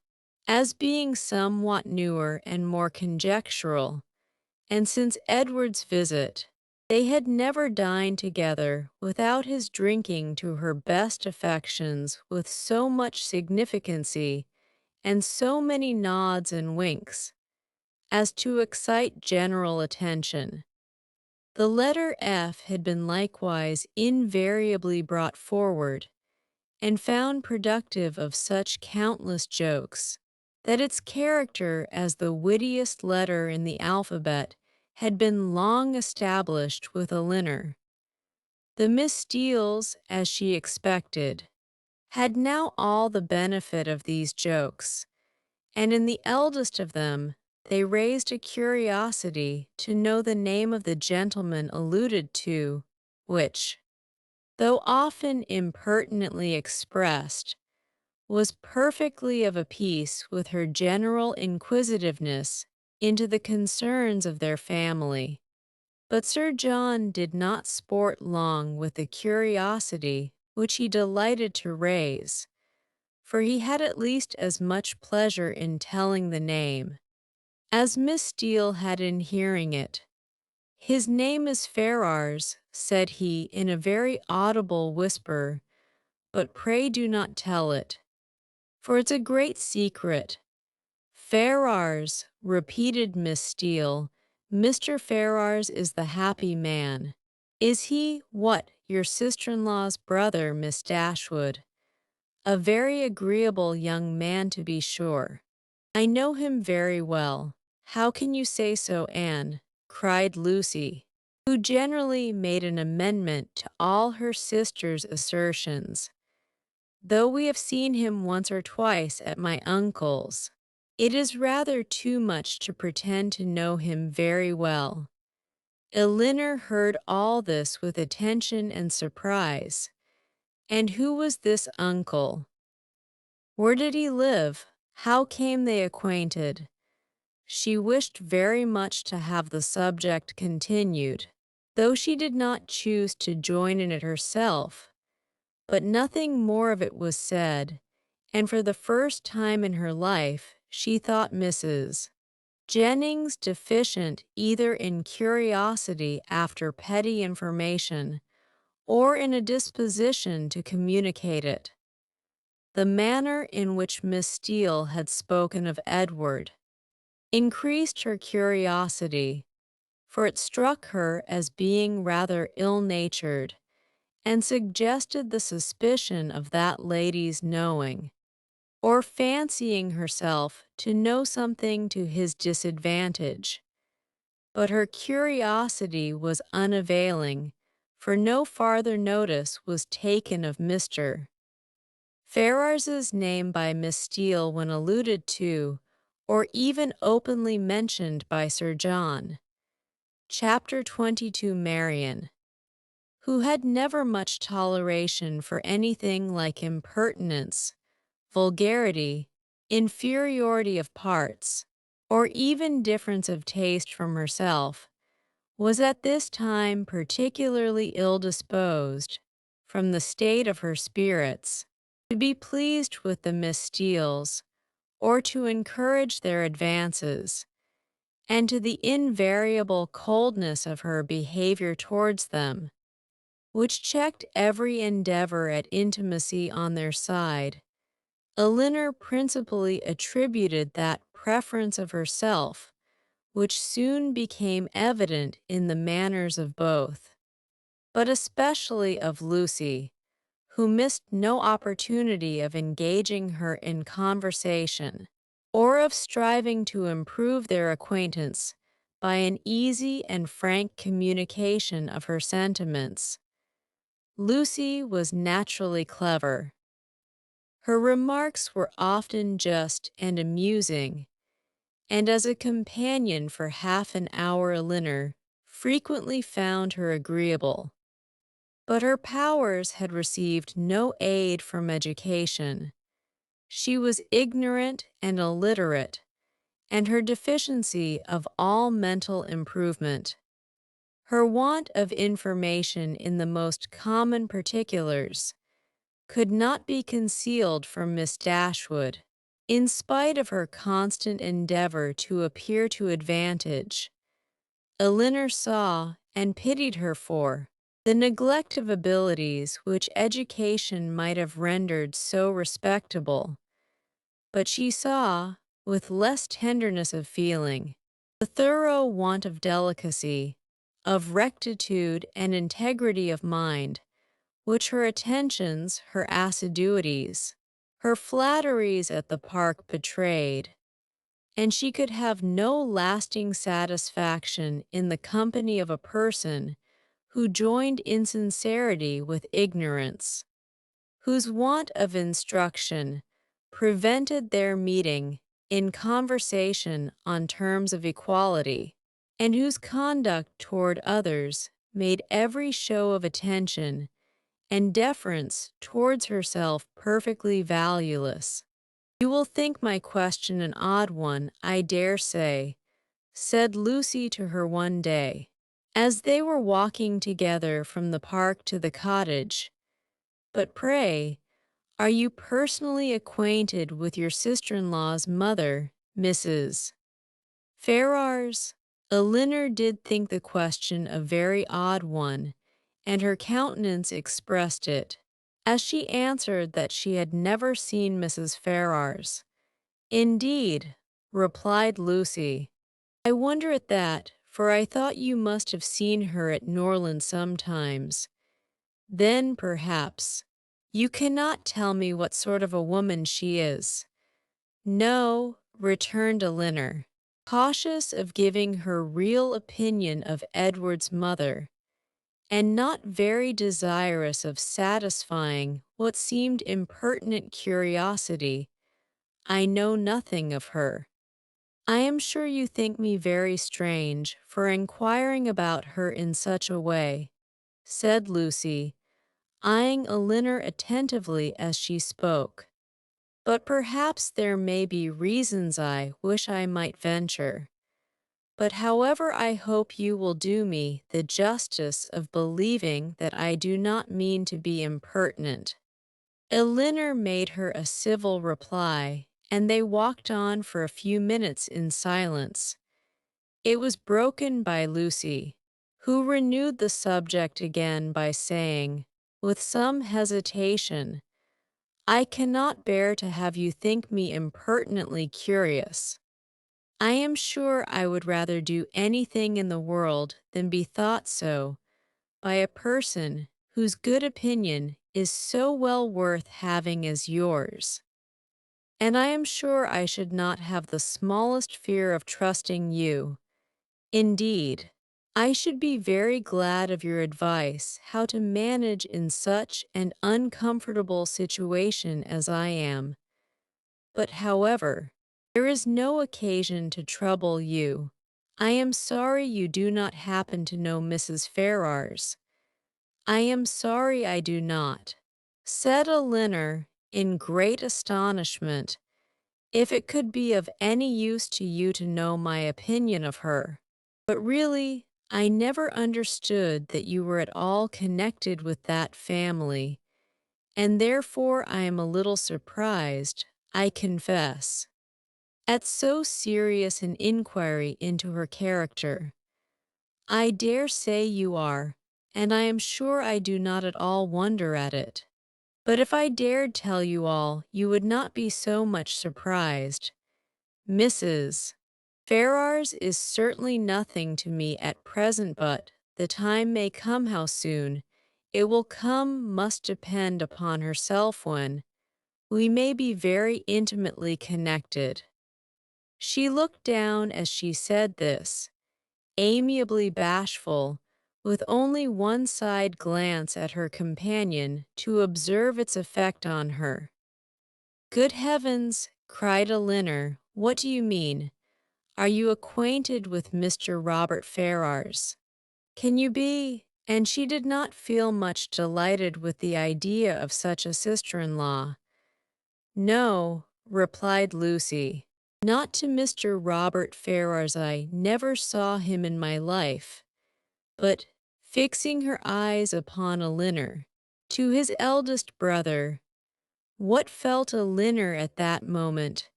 as being somewhat newer and more conjectural, and since Edward's visit, they had never dined together without his drinking to her best affections with so much significancy and so many nods and winks as to excite general attention. The letter F had been likewise invariably brought forward, and found productive of such countless jokes, that its character as the wittiest letter in the alphabet had been long established with Elinor. The Miss Steeles, as she expected, had now all the benefit of these jokes, and in the eldest of them they raised a curiosity to know the name of the gentleman alluded to, which, though often impertinently expressed, was perfectly of a piece with her general inquisitiveness into the concerns of their family. But Sir John did not sport long with the curiosity which he delighted to raise, for he had at least as much pleasure in telling the name as Miss Steele had in hearing it. "His name is Ferrars," said he in a very audible whisper, "but pray do not tell it, for it's a great secret." "Ferrars," repeated Miss Steele. "Mr. Ferrars is the happy man. Is he, what, your sister-in-law's brother, Miss Dashwood? A very agreeable young man, to be sure." "I know him very well." "How can you say so, Anne?" cried Lucy, who generally made an amendment to all her sister's assertions. "Though we have seen him once or twice at my uncle's, it is rather too much to pretend to know him very well." Elinor heard all this with attention and surprise. And who was this uncle? Where did he live? How came they acquainted? She wished very much to have the subject continued, though she did not choose to join in it herself, but nothing more of it was said, and for the first time in her life she thought Mrs. Jennings deficient either in curiosity after petty information or in a disposition to communicate it. The manner in which Miss Steele had spoken of Edward increased her curiosity, for it struck her as being rather ill-natured, and suggested the suspicion of that lady's knowing, or fancying herself to know something to his disadvantage. But her curiosity was unavailing, for no farther notice was taken of Mr. Ferrars's name by Miss Steele when alluded to, or even openly mentioned by Sir John. Chapter 22. Marian, who had never much toleration for anything like impertinence, vulgarity, inferiority of parts, or even difference of taste from herself, was at this time particularly ill-disposed, from the state of her spirits, to be pleased with the Miss Steeles, or to encourage their advances, and to the invariable coldness of her behavior towards them, which checked every endeavor at intimacy on their side. Elinor principally attributed that preference of herself which soon became evident in the manners of both, but especially of Lucy, who missed no opportunity of engaging her in conversation, or of striving to improve their acquaintance by an easy and frank communication of her sentiments. Lucy was naturally clever. Her remarks were often just and amusing, and as a companion for half an hour Elinor frequently found her agreeable. But her powers had received no aid from education. She was ignorant and illiterate, and her deficiency of all mental improvement. Her want of information in the most common particulars could not be concealed from Miss Dashwood. In spite of her constant endeavor to appear to advantage, Elinor saw and pitied her for the neglect of abilities which education might have rendered so respectable, but she saw, with less tenderness of feeling, the thorough want of delicacy, of rectitude and integrity of mind, which her attentions, her assiduities, her flatteries at the park betrayed, and she could have no lasting satisfaction in the company of a person who joined insincerity with ignorance, whose want of instruction prevented their meeting in conversation on terms of equality, and whose conduct toward others made every show of attention and deference towards herself perfectly valueless. "You will think my question an odd one, I dare say," said Lucy to her one day, as they were walking together from the park to the cottage. "But pray, are you personally acquainted with your sister-in-law's mother, Mrs. Ferrars?" Elinor did think the question a very odd one, and her countenance expressed it, as she answered that she had never seen Mrs. Ferrars. "Indeed," replied Lucy, "I wonder at that, for I thought you must have seen her at Norland sometimes. Then, perhaps, you cannot tell me what sort of a woman she is." "No," returned Elinor, cautious of giving her real opinion of Edward's mother, and not very desirous of satisfying what seemed impertinent curiosity. "I know nothing of her." "I am sure you think me very strange for inquiring about her in such a way," said Lucy, eyeing Elinor attentively as she spoke. "But perhaps there may be reasons I wish I might venture. But however, I hope you will do me the justice of believing that I do not mean to be impertinent." Elinor made her a civil reply, and they walked on for a few minutes in silence. It was broken by Lucy, who renewed the subject again by saying, with some hesitation, "I cannot bear to have you think me impertinently curious. I am sure I would rather do anything in the world than be thought so by a person whose good opinion is so well worth having as yours. And I am sure I should not have the smallest fear of trusting you. Indeed, I should be very glad of your advice how to manage in such an uncomfortable situation as I am. But however, there is no occasion to trouble you. I am sorry you do not happen to know Mrs. Ferrars." "I am sorry I do not," said Elinor in great astonishment. "If it could be of any use to you to know my opinion of her. But really, I never understood that you were at all connected with that family, and therefore I am a little surprised, I confess, at so serious an inquiry into her character." "I dare say you are, and I am sure I do not at all wonder at it. But if I dared tell you all, you would not be so much surprised. Mrs. Ferrars is certainly nothing to me at present, but the time may come. How soon it will come must depend upon herself when we may be very intimately connected." She looked down as she said this, amiably bashful, with only one side glance at her companion to observe its effect on her. "Good heavens!" cried Elinor, "what do you mean? Are you acquainted with Mr. Robert Ferrars? Can you be?" And she did not feel much delighted with the idea of such a sister-in-law. "No," replied Lucy, "not to Mr. Robert Ferrars. I never saw him in my life." But, fixing her eyes upon Elinor, to his eldest brother. What felt Elinor at that moment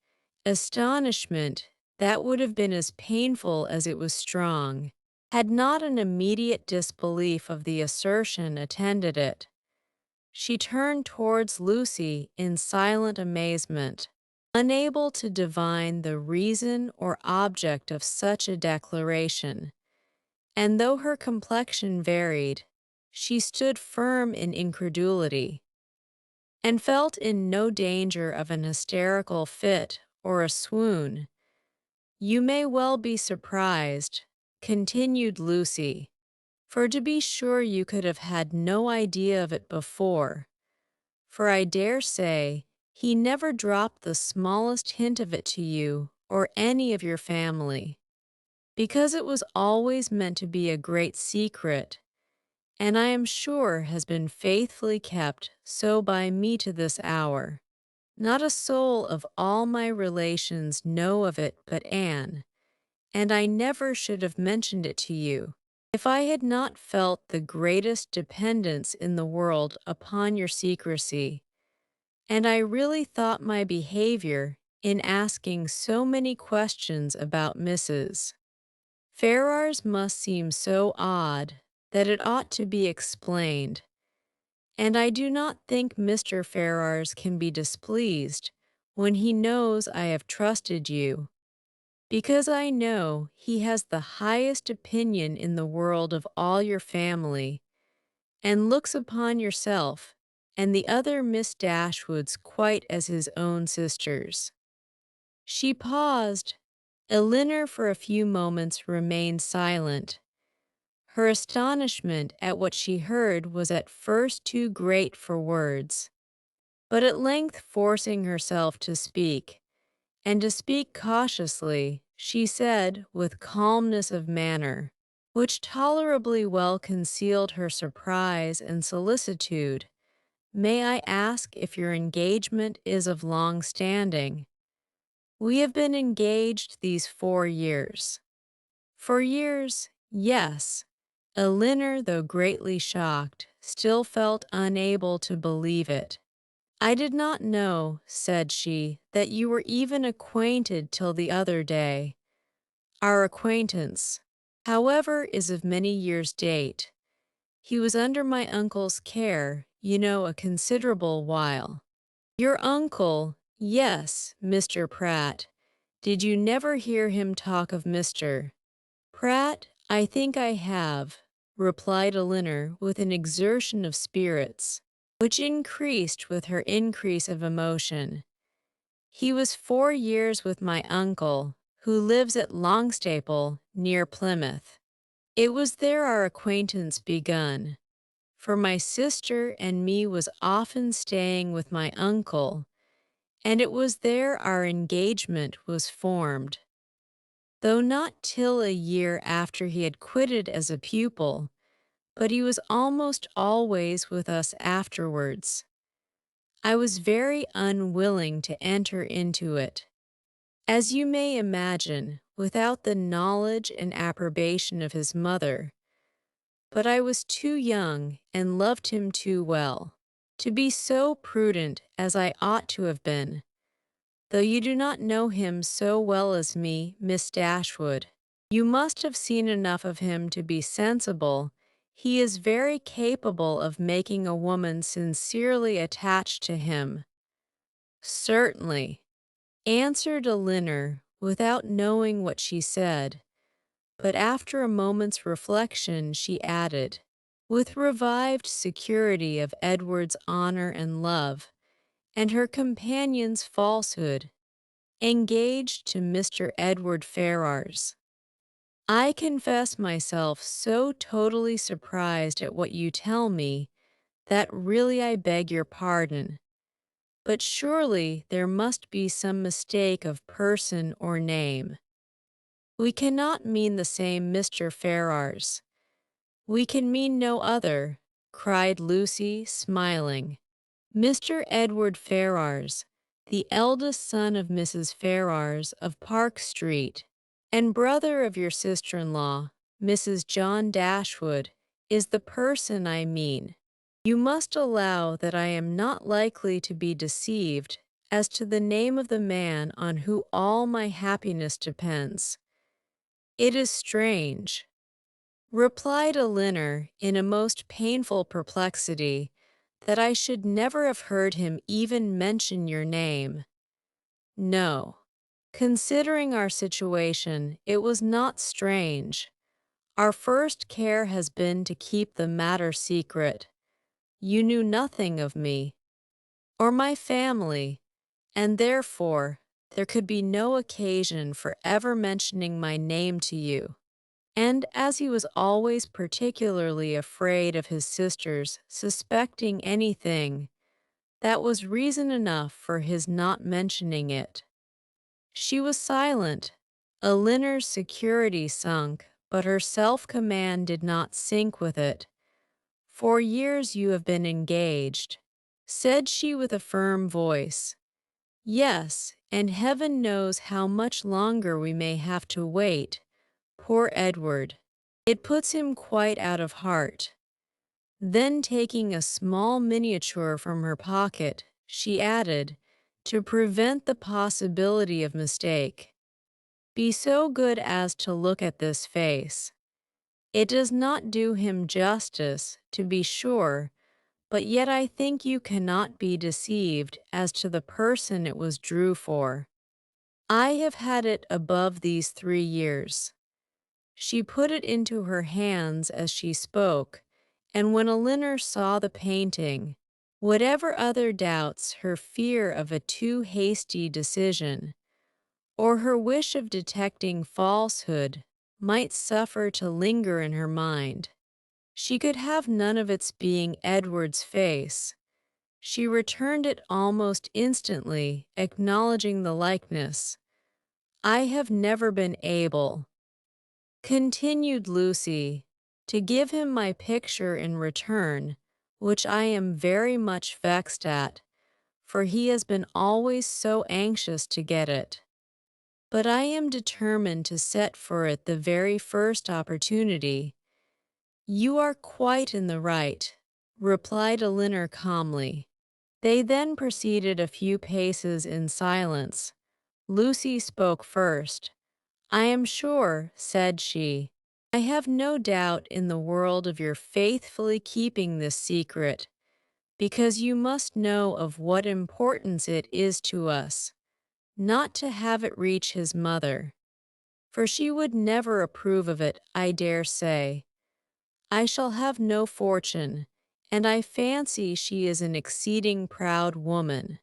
Astonishment, that would have been as painful as it was strong, had not an immediate disbelief of the assertion attended it. She turned towards Lucy in silent amazement, unable to divine the reason or object of such a declaration, and though her complexion varied, she stood firm in incredulity, and felt in no danger of an hysterical fit or a swoon. "You may well be surprised," continued Lucy, "for to be sure you could have had no idea of it before, for I dare say he never dropped the smallest hint of it to you or any of your family, because it was always meant to be a great secret, and I am sure has been faithfully kept so by me to this hour. Not a soul of all my relations know of it but Anne, and I never should have mentioned it to you, if I had not felt the greatest dependence in the world upon your secrecy, and I really thought my behavior in asking so many questions about Mrs. Ferrars must seem so odd that it ought to be explained, and I do not think Mr. Ferrars can be displeased when he knows I have trusted you, because I know he has the highest opinion in the world of all your family, and looks upon yourself and the other Miss Dashwoods quite as his own sisters." She paused. Elinor for a few moments remained silent. Her astonishment at what she heard was at first too great for words, but at length forcing herself to speak, and to speak cautiously, she said, with calmness of manner, which tolerably well concealed her surprise and solicitude, "May I ask if your engagement is of long standing?" "We have been engaged these 4 years." "For years, yes." Elinor, though greatly shocked, still felt unable to believe it. "I did not know," said she, "that you were even acquainted till the other day. Our acquaintance, however, is of many years' date. He was under my uncle's care, you know, a considerable while." "Your uncle, yes, Mr. Pratt. Did you never hear him talk of Mr. Pratt?" "I think I have," replied Elinor with an exertion of spirits, which increased with her increase of emotion. "He was 4 years with my uncle, who lives at Longstaple, near Plymouth. It was there our acquaintance begun, for my sister and me was often staying with my uncle, and it was there our engagement was formed, though not till a year after he had quitted as a pupil, but he was almost always with us afterwards. I was very unwilling to enter into it, as you may imagine, without the knowledge and approbation of his mother, but I was too young and loved him too well to be so prudent as I ought to have been, though you do not know him so well as me, Miss Dashwood. You must have seen enough of him to be sensible he is very capable of making a woman sincerely attached to him." "Certainly," answered Elinor, without knowing what she said, but after a moment's reflection she added, with revived security of Edward's honor and love, and her companion's falsehood, "engaged to Mr. Edward Ferrars." "I confess myself so totally surprised at what you tell me that really I beg your pardon. But surely there must be some mistake of person or name. We cannot mean the same Mr. Ferrars. We can mean no other," cried Lucy, smiling. "Mr. Edward Ferrars, the eldest son of Mrs. Ferrars of Park Street, and brother of your sister-in-law, Mrs. John Dashwood, is the person I mean. You must allow that I am not likely to be deceived, as to the name of the man on whom all my happiness depends. It is strange, replied Elinor in a most painful perplexity, that I should never have heard him even mention your name. No. Considering our situation, it was not strange. Our first care has been to keep the matter secret. You knew nothing of me, or my family, and therefore there could be no occasion for ever mentioning my name to you. And as he was always particularly afraid of his sisters suspecting anything, that was reason enough for his not mentioning it. She was silent. Elinor's security sunk, but her self-command did not sink with it. "For years you have been engaged," said she with a firm voice. "Yes, and heaven knows how much longer we may have to wait. Poor Edward. It puts him quite out of heart." Then taking a small miniature from her pocket, she added, to prevent the possibility of mistake, "Be so good as to look at this face. It does not do him justice, to be sure, but yet I think you cannot be deceived as to the person it was drew for. I have had it above these 3 years." She put it into her hands as she spoke, and when Elinor saw the painting, whatever other doubts her fear of a too hasty decision, or her wish of detecting falsehood, might suffer to linger in her mind, she could have none of its being Edward's face. She returned it almost instantly, acknowledging the likeness. "I have never been able," continued Lucy, "to give him my picture in return, which I am very much vexed at, for he has been always so anxious to get it. But I am determined to set for it the very first opportunity." "You are quite in the right," replied Elinor calmly. They then proceeded a few paces in silence. Lucy spoke first. "I am sure," said she, "I have no doubt in the world of your faithfully keeping this secret, because you must know of what importance it is to us, not to have it reach his mother, for she would never approve of it, I dare say. I shall have no fortune, and I fancy she is an exceeding proud woman."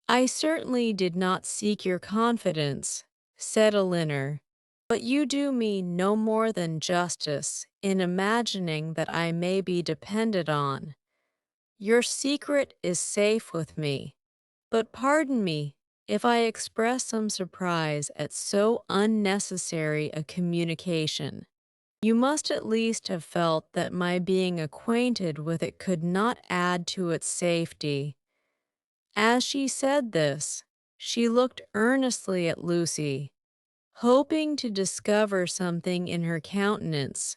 "I certainly did not seek your confidence," said Elinor, "but you do me no more than justice in imagining that I may be depended on. Your secret is safe with me, but pardon me if I express some surprise at so unnecessary a communication. You must at least have felt that my being acquainted with it could not add to its safety." As she said this, she looked earnestly at Lucy, hoping to discover something in her countenance,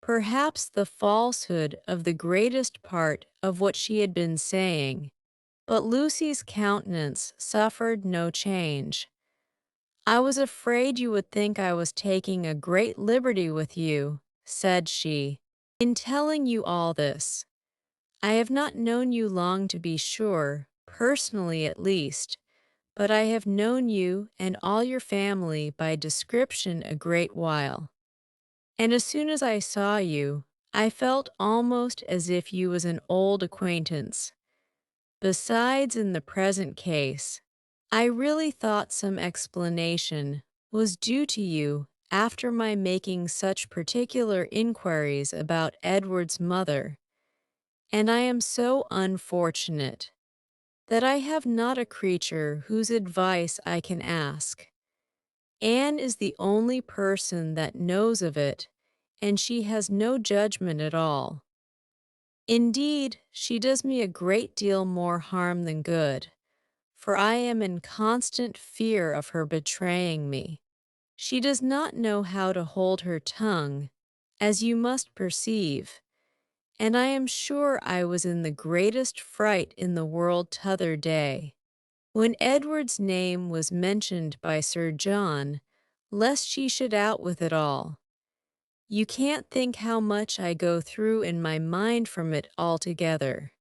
perhaps the falsehood of the greatest part of what she had been saying. But Lucy's countenance suffered no change. "I was afraid you would think I was taking a great liberty with you," said she, "in telling you all this. I have not known you long, to be sure, personally at least, but I have known you and all your family by description a great while. And as soon as I saw you, I felt almost as if you was an old acquaintance. Besides, in the present case, I really thought some explanation was due to you after my making such particular inquiries about Edward's mother, and I am so unfortunate that I have not a creature whose advice I can ask. Anne is the only person that knows of it, and she has no judgment at all. Indeed, she does me a great deal more harm than good, for I am in constant fear of her betraying me. She does not know how to hold her tongue, as you must perceive, and I am sure I was in the greatest fright in the world t'other day, When Edward's name was mentioned by Sir John, lest she should out with it all. You can't think how much I go through in my mind from it altogether.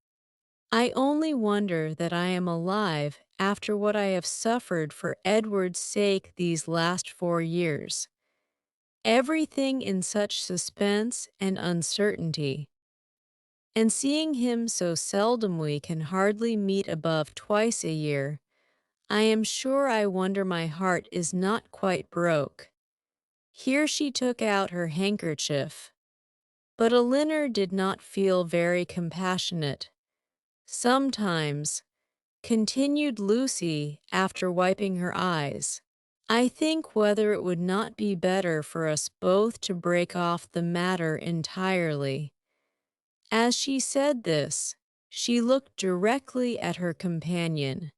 I only wonder that I am alive after what I have suffered for Edward's sake these last 4 years. Everything in such suspense and uncertainty. And seeing him so seldom we can hardly meet above twice a year, I am sure I wonder my heart is not quite broke. Here she took out her handkerchief. But Elinor did not feel very compassionate. Sometimes, continued Lucy after wiping her eyes, I think whether it would not be better for us both to break off the matter entirely. As she said this, she looked directly at her companion.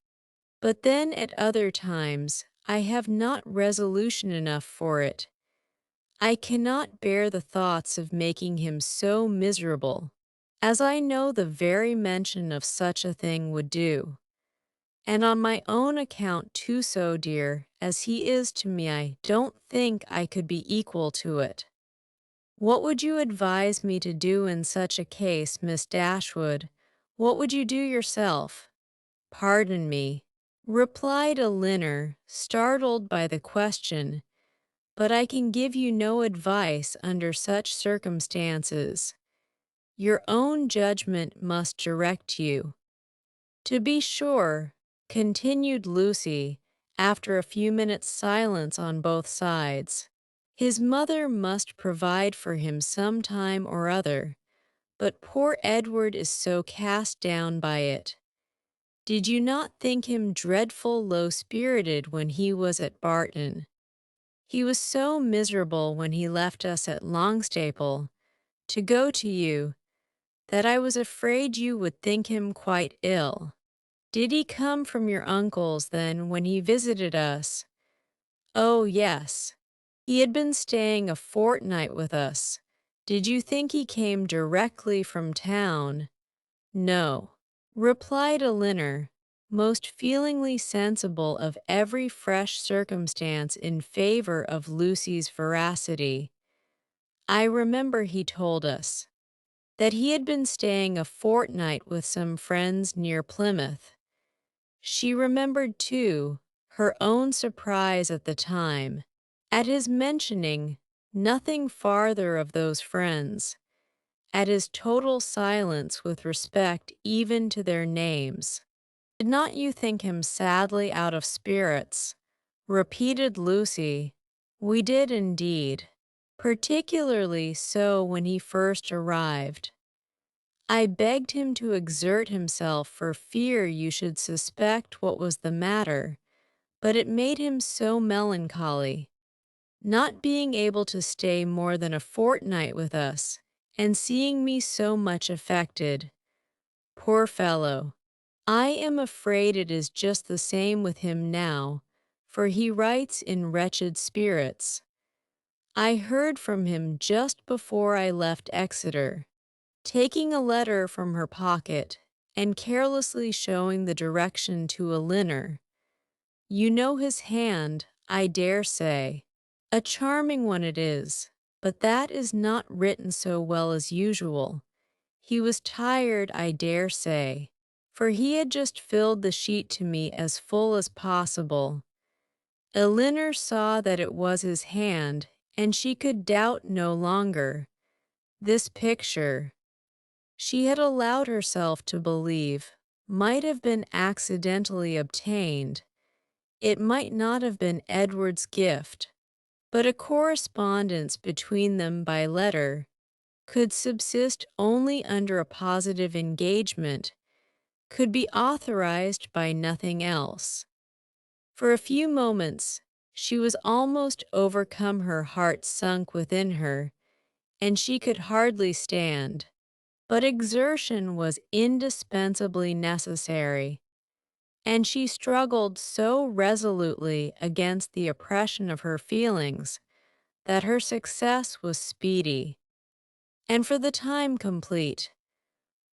But then at other times I have not resolution enough for it. I cannot bear the thoughts of making him so miserable, as I know the very mention of such a thing would do. And on my own account too, so dear as he is to me, I don't think I could be equal to it. What would you advise me to do in such a case, Miss Dashwood? What would you do yourself? Pardon me, replied Elinor, startled by the question, but I can give you no advice under such circumstances. Your own judgment must direct you. To be sure, continued Lucy, after a few minutes' silence on both sides, his mother must provide for him some time or other, but poor Edward is so cast down by it. Did you not think him dreadful low-spirited when he was at Barton? He was so miserable when he left us at Longstaple, to go to you, that I was afraid you would think him quite ill. Did he come from your uncle's then when he visited us? Oh, yes. He had been staying a fortnight with us. Did you think he came directly from town? No, replied Elinor, most feelingly sensible of every fresh circumstance in favor of Lucy's veracity. I remember he told us that he had been staying a fortnight with some friends near Plymouth. She remembered, too, her own surprise at the time, at his mentioning nothing farther of those friends, at his total silence with respect even to their names. Did not you think him sadly out of spirits? Repeated Lucy. We did indeed, particularly so when he first arrived. I begged him to exert himself for fear you should suspect what was the matter, but it made him so melancholy, not being able to stay more than a fortnight with us, and seeing me so much affected. Poor fellow! I am afraid it is just the same with him now, for he writes in wretched spirits. I heard from him just before I left Exeter, taking a letter from her pocket and carelessly showing the direction to Elinor. You know his hand, I dare say. A charming one it is, but that is not written so well as usual. He was tired, I dare say, for he had just filled the sheet to me as full as possible. Elinor saw that it was his hand, and she could doubt no longer. This picture, she had allowed herself to believe, might have been accidentally obtained. It might not have been Edward's gift, but a correspondence between them by letter could subsist only under a positive engagement, could be authorized by nothing else. For a few moments, she was almost overcome, her heart sunk within her, and she could hardly stand. But exertion was indispensably necessary, and she struggled so resolutely against the oppression of her feelings that her success was speedy, and for the time complete.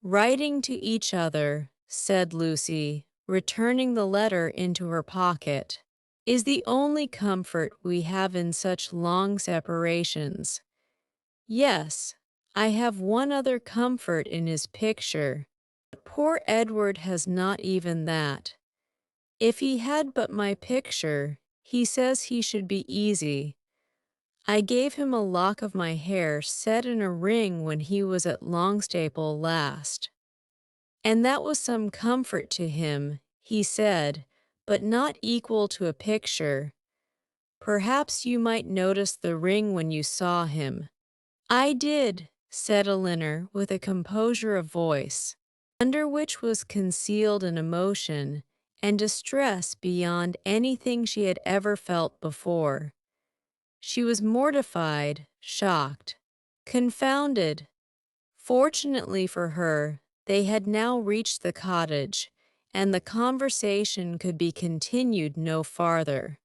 Writing to each other, said Lucy, returning the letter into her pocket. Is the only comfort we have in such long separations. Yes, I have one other comfort in his picture. But poor Edward has not even that. If he had but my picture, he says he should be easy. I gave him a lock of my hair set in a ring when he was at Longstaple last. And that was some comfort to him, he said, but not equal to a picture. Perhaps you might notice the ring when you saw him. I did, said Elinor with a composure of voice, under which was concealed an emotion and distress beyond anything she had ever felt before. She was mortified, shocked, confounded. Fortunately for her, they had now reached the cottage, and the conversation could be continued no farther.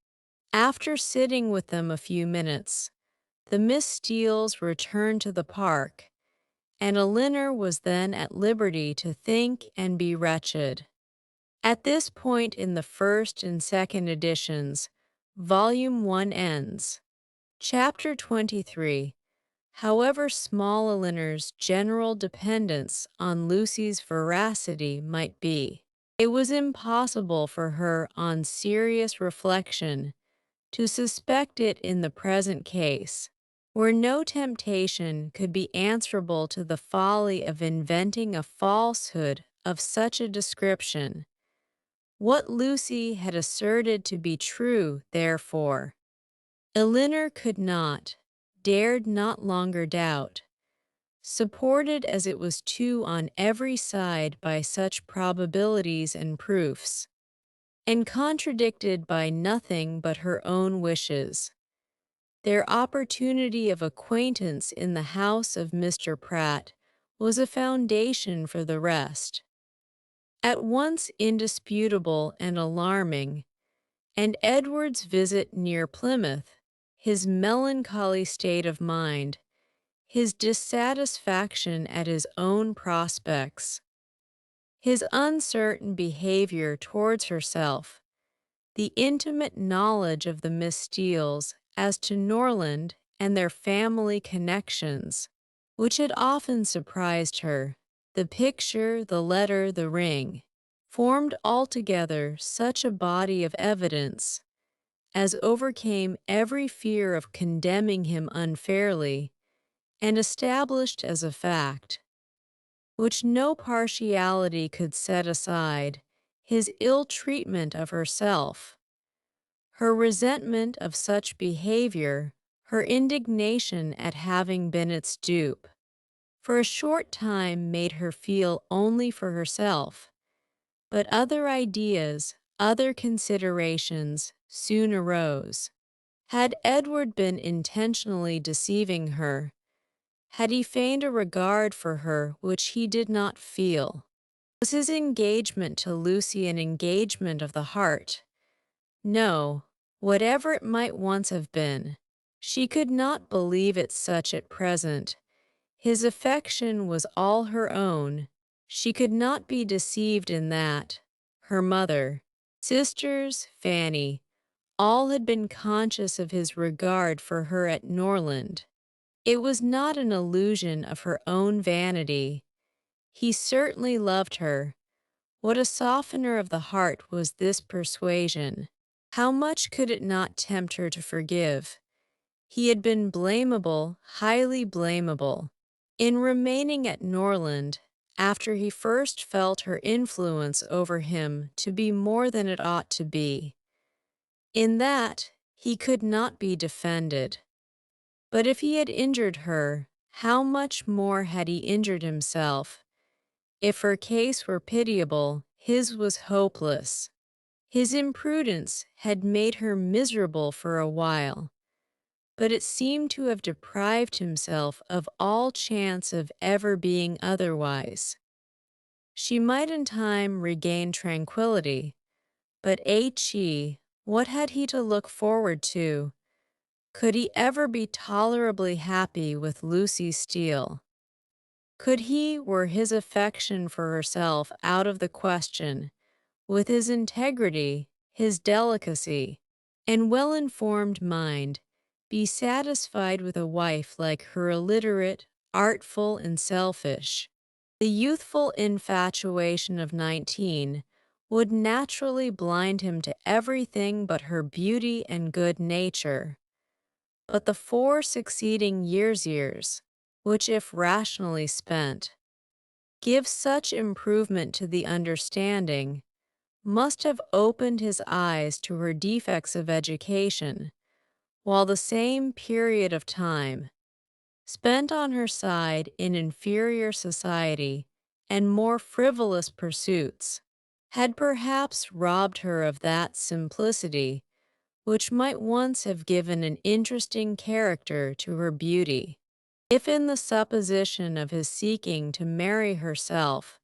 After sitting with them a few minutes, the Miss Steeles returned to the park, and Elinor was then at liberty to think and be wretched. At this point in the first and second editions, Volume 1 ends. Chapter 23. However small Elinor's general dependence on Lucy's veracity might be, it was impossible for her on serious reflection to suspect it in the present case, where no temptation could be answerable to the folly of inventing a falsehood of such a description. What Lucy had asserted to be true, therefore, Elinor could not, dared not longer doubt, supported as it was too on every side by such probabilities and proofs, and contradicted by nothing but her own wishes. Their opportunity of acquaintance in the house of Mr. Pratt was a foundation for the rest. At once indisputable and alarming, and Edward's visit near Plymouth, his melancholy state of mind, his dissatisfaction at his own prospects, his uncertain behavior towards herself, the intimate knowledge of the Miss Steeles as to Norland and their family connections, which had often surprised her, the picture, the letter, the ring, formed altogether such a body of evidence as overcame every fear of condemning him unfairly, and established as a fact, which no partiality could set aside, his ill treatment of herself, her resentment of such behavior, her indignation at having been its dupe. For a short time made her feel only for herself, but other ideas, other considerations soon arose. Had Edward been intentionally deceiving her? Had he feigned a regard for her which he did not feel? Was his engagement to Lucy an engagement of the heart? No, whatever it might once have been, she could not believe it such at present. His affection was all her own. She could not be deceived in that. Her mother, sisters, Fanny, all had been conscious of his regard for her at Norland. It was not an illusion of her own vanity. He certainly loved her. What a softener of the heart was this persuasion! How much could it not tempt her to forgive? He had been blamable, highly blamable, in remaining at Norland after he first felt her influence over him to be more than it ought to be. In that he could not be defended. But if he had injured her, how much more had he injured himself? If her case were pitiable, his was hopeless. His imprudence had made her miserable for a while, but it seemed to have deprived himself of all chance of ever being otherwise. She might in time regain tranquillity, but what had he to look forward to? Could he ever be tolerably happy with Lucy Steele? Could he, were his affection for herself out of the question, with his integrity, his delicacy, and well-informed mind, be satisfied with a wife like her illiterate, artful, and selfish. The youthful infatuation of 19 would naturally blind him to everything but her beauty and good nature. But the 4 succeeding years, which if rationally spent, give such improvement to the understanding, must have opened his eyes to her defects of education, while the same period of time, spent on her side in inferior society and more frivolous pursuits, had perhaps robbed her of that simplicity which might once have given an interesting character to her beauty. If in the supposition of his seeking to marry herself,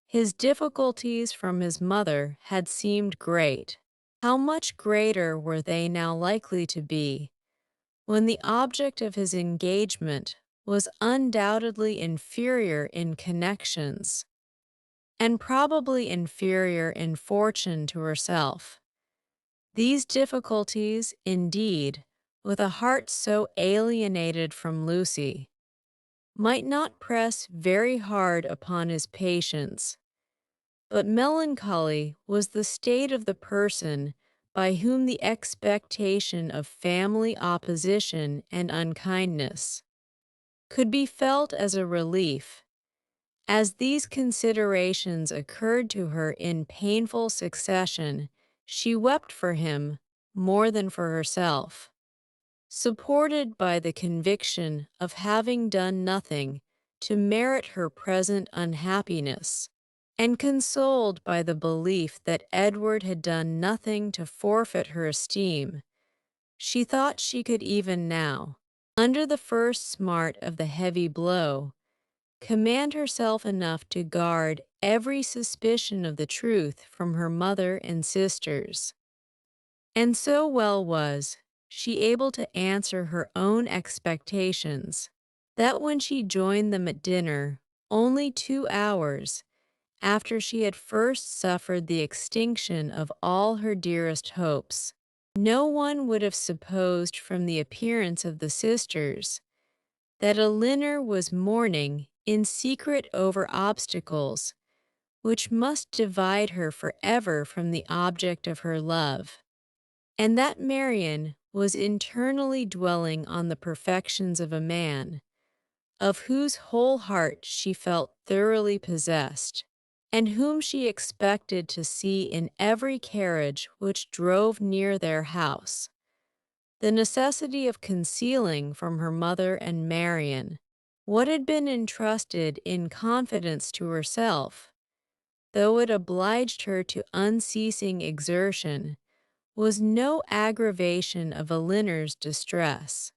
his difficulties from his mother had seemed great, how much greater were they now likely to be, when the object of his engagement was undoubtedly inferior in connections, and probably inferior in fortune to herself. These difficulties, indeed, with a heart so alienated from Lucy, might not press very hard upon his patience, but melancholy was the state of the person by whom the expectation of family opposition and unkindness could be felt as a relief. As these considerations occurred to her in painful succession, she wept for him more than for herself, supported by the conviction of having done nothing to merit her present unhappiness, and consoled by the belief that Edward had done nothing to forfeit her esteem. She thought she could even now, under the first smart of the heavy blow, command herself enough to guard every suspicion of the truth from her mother and sisters. And so well was she able to answer her own expectations, that when she joined them at dinner, only 2 hours after she had first suffered the extinction of all her dearest hopes, no one would have supposed from the appearance of the sisters that Elinor was mourning in secret over obstacles which must divide her forever from the object of her love, and that Marian was internally dwelling on the perfections of a man, of whose whole heart she felt thoroughly possessed, and whom she expected to see in every carriage which drove near their house. The necessity of concealing from her mother and Marian what had been entrusted in confidence to herself, though it obliged her to unceasing exertion, was no aggravation of Elinor's distress.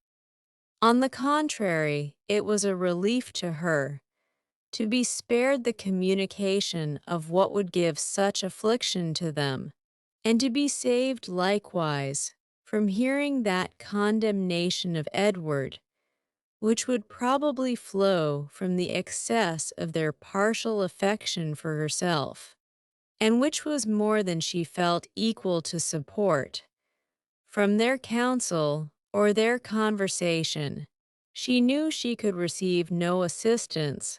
On the contrary, it was a relief to her to be spared the communication of what would give such affliction to them, and to be saved likewise from hearing that condemnation of Edward, which would probably flow from the excess of their partial affection for herself, and which was more than she felt equal to support. From their counsel or their conversation, she knew she could receive no assistance.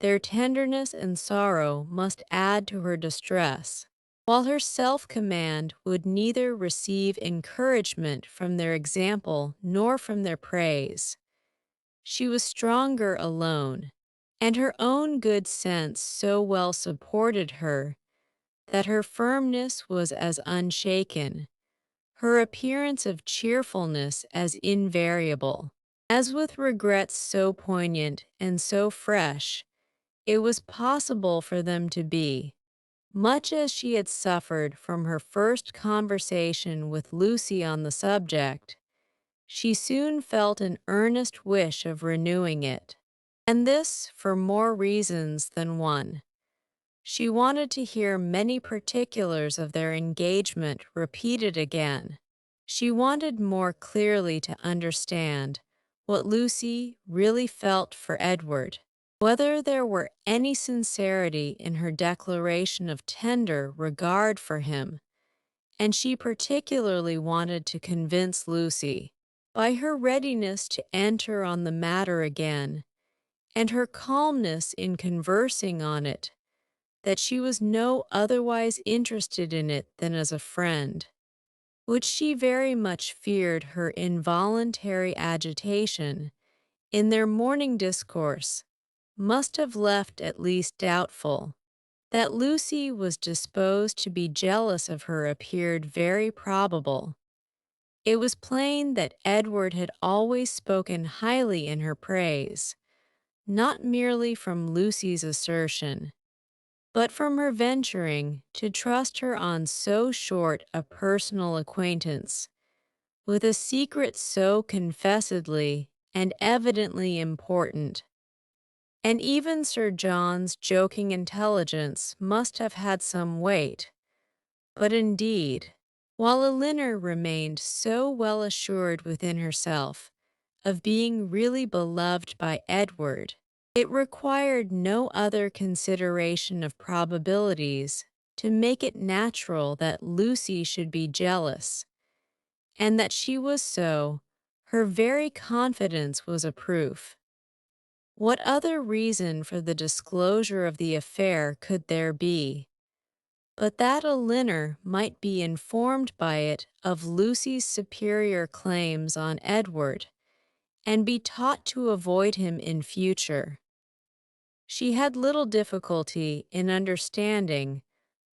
Their tenderness and sorrow must add to her distress, while her self-command would neither receive encouragement from their example nor from their praise. She was stronger alone, and her own good sense so well supported her that her firmness was as unshaken, her appearance of cheerfulness as invariable. As with regrets so poignant and so fresh, it was possible for them to be, much as she had suffered from her first conversation with Lucy on the subject. She soon felt an earnest wish of renewing it, and this for more reasons than one. She wanted to hear many particulars of their engagement repeated again. She wanted more clearly to understand what Lucy really felt for Edward. whether there were any sincerity in her declaration of tender regard for him, and she particularly wanted to convince Lucy, by her readiness to enter on the matter again, and her calmness in conversing on it, that she was no otherwise interested in it than as a friend, which she very much feared her involuntary agitation in their morning discourse must have left at least doubtful. That Lucy was disposed to be jealous of her appeared very probable. It was plain that Edward had always spoken highly in her praise, not merely from Lucy's assertion, but from her venturing to trust her on so short a personal acquaintance, with a secret so confessedly and evidently important. And even Sir John's joking intelligence must have had some weight. But indeed, while Elinor remained so well assured within herself of being really beloved by Edward, it required no other consideration of probabilities to make it natural that Lucy should be jealous, and that she was so, her very confidence was a proof. What other reason for the disclosure of the affair could there be, but that Elinor might be informed by it of Lucy's superior claims on Edward, and be taught to avoid him in future? She had little difficulty in understanding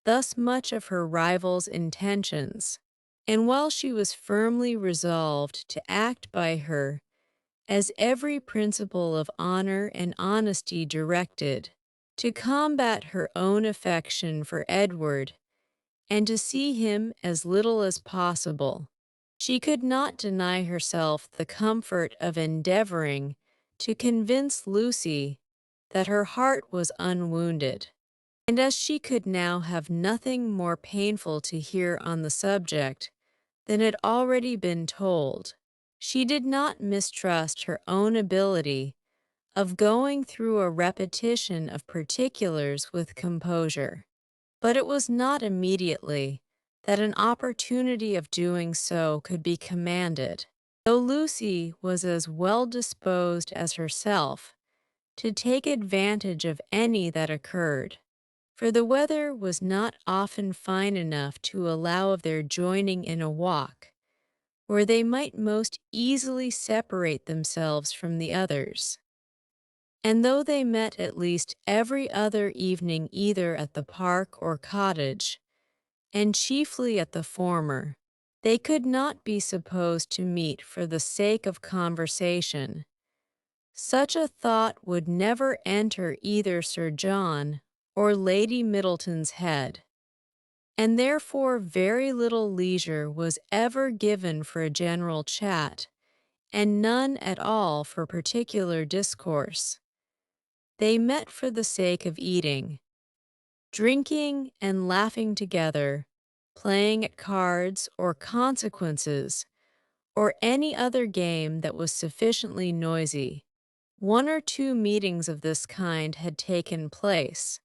thus much of her rival's intentions, and while she was firmly resolved to act by her as every principle of honor and honesty directed, to combat her own affection for Edward, and to see him as little as possible, she could not deny herself the comfort of endeavoring to convince Lucy that her heart was unwounded. And as she could now have nothing more painful to hear on the subject than had already been told, she did not mistrust her own ability of going through a repetition of particulars with composure. But it was not immediately that an opportunity of doing so could be commanded, though Lucy was as well disposed as herself to take advantage of any that occurred, for the weather was not often fine enough to allow of their joining in a walk, where they might most easily separate themselves from the others. And though they met at least every other evening either at the park or cottage, and chiefly at the former, they could not be supposed to meet for the sake of conversation. Such a thought would never enter either Sir John or Lady Middleton's head, and therefore very little leisure was ever given for a general chat, and none at all for particular discourse. They met for the sake of eating, drinking, and laughing together, playing at cards or consequences, or any other game that was sufficiently noisy. One or two meetings of this kind had taken place,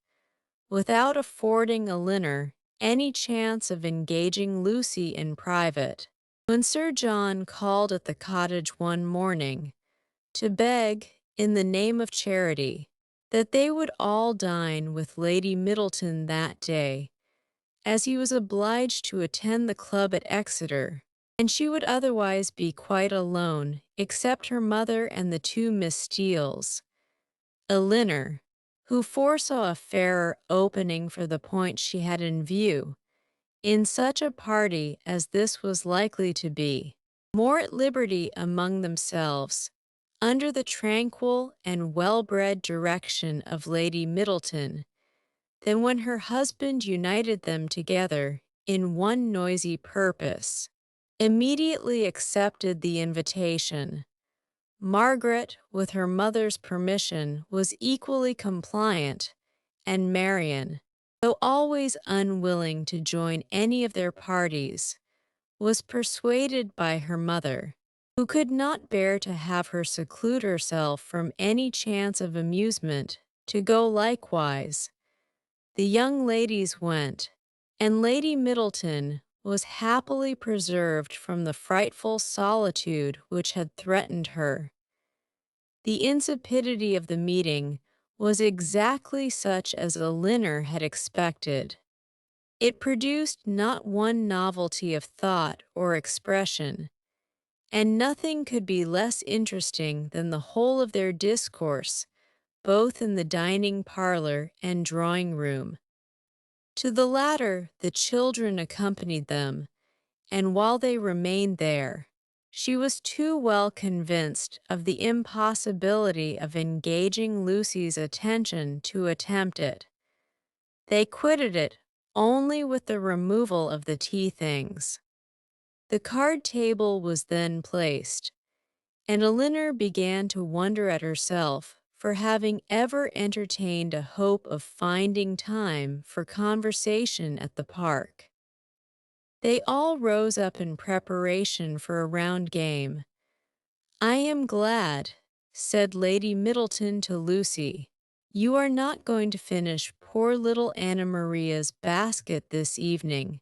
without affording Elinor any chance of engaging Lucy in private. When Sir John called at the cottage one morning to beg, in the name of charity, that they would all dine with Lady Middleton that day, as he was obliged to attend the club at Exeter, and she would otherwise be quite alone except her mother and the two Miss Steeles, Elinor, who foresaw a fairer opening for the point she had in view, in such a party as this was likely to be, more at liberty among themselves, under the tranquil and well-bred direction of Lady Middleton, than when her husband united them together in one noisy purpose, immediately accepted the invitation. Margaret, with her mother's permission, was equally compliant, and Marian, though always unwilling to join any of their parties, was persuaded by her mother. who could not bear to have her seclude herself from any chance of amusement, to go likewise. The young ladies went, and Lady Middleton was happily preserved from the frightful solitude which had threatened her. The insipidity of the meeting was exactly such as Elinor had expected. It produced not one novelty of thought or expression, and nothing could be less interesting than the whole of their discourse, both in the dining parlor and drawing-room. To the latter the children accompanied them, and while they remained there, she was too well convinced of the impossibility of engaging Lucy's attention to attempt it. They quitted it only with the removal of the tea things. The card table was then placed, and Elinor began to wonder at herself for having ever entertained a hope of finding time for conversation at the park. They all rose up in preparation for a round game. "I am glad," said Lady Middleton to Lucy, "you are not going to finish poor little Anna Maria's basket this evening,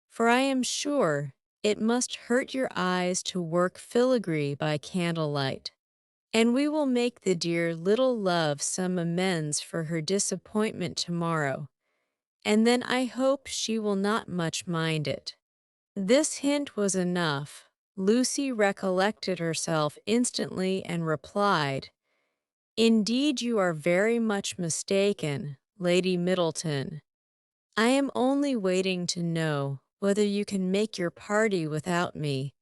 for I am sure it must hurt your eyes to work filigree by candlelight. And we will make the dear little love some amends for her disappointment tomorrow, and then I hope she will not much mind it." This hint was enough. Lucy recollected herself instantly and replied, "Indeed you are very much mistaken, Lady Middleton. I am only waiting to know whether you can make your party without me,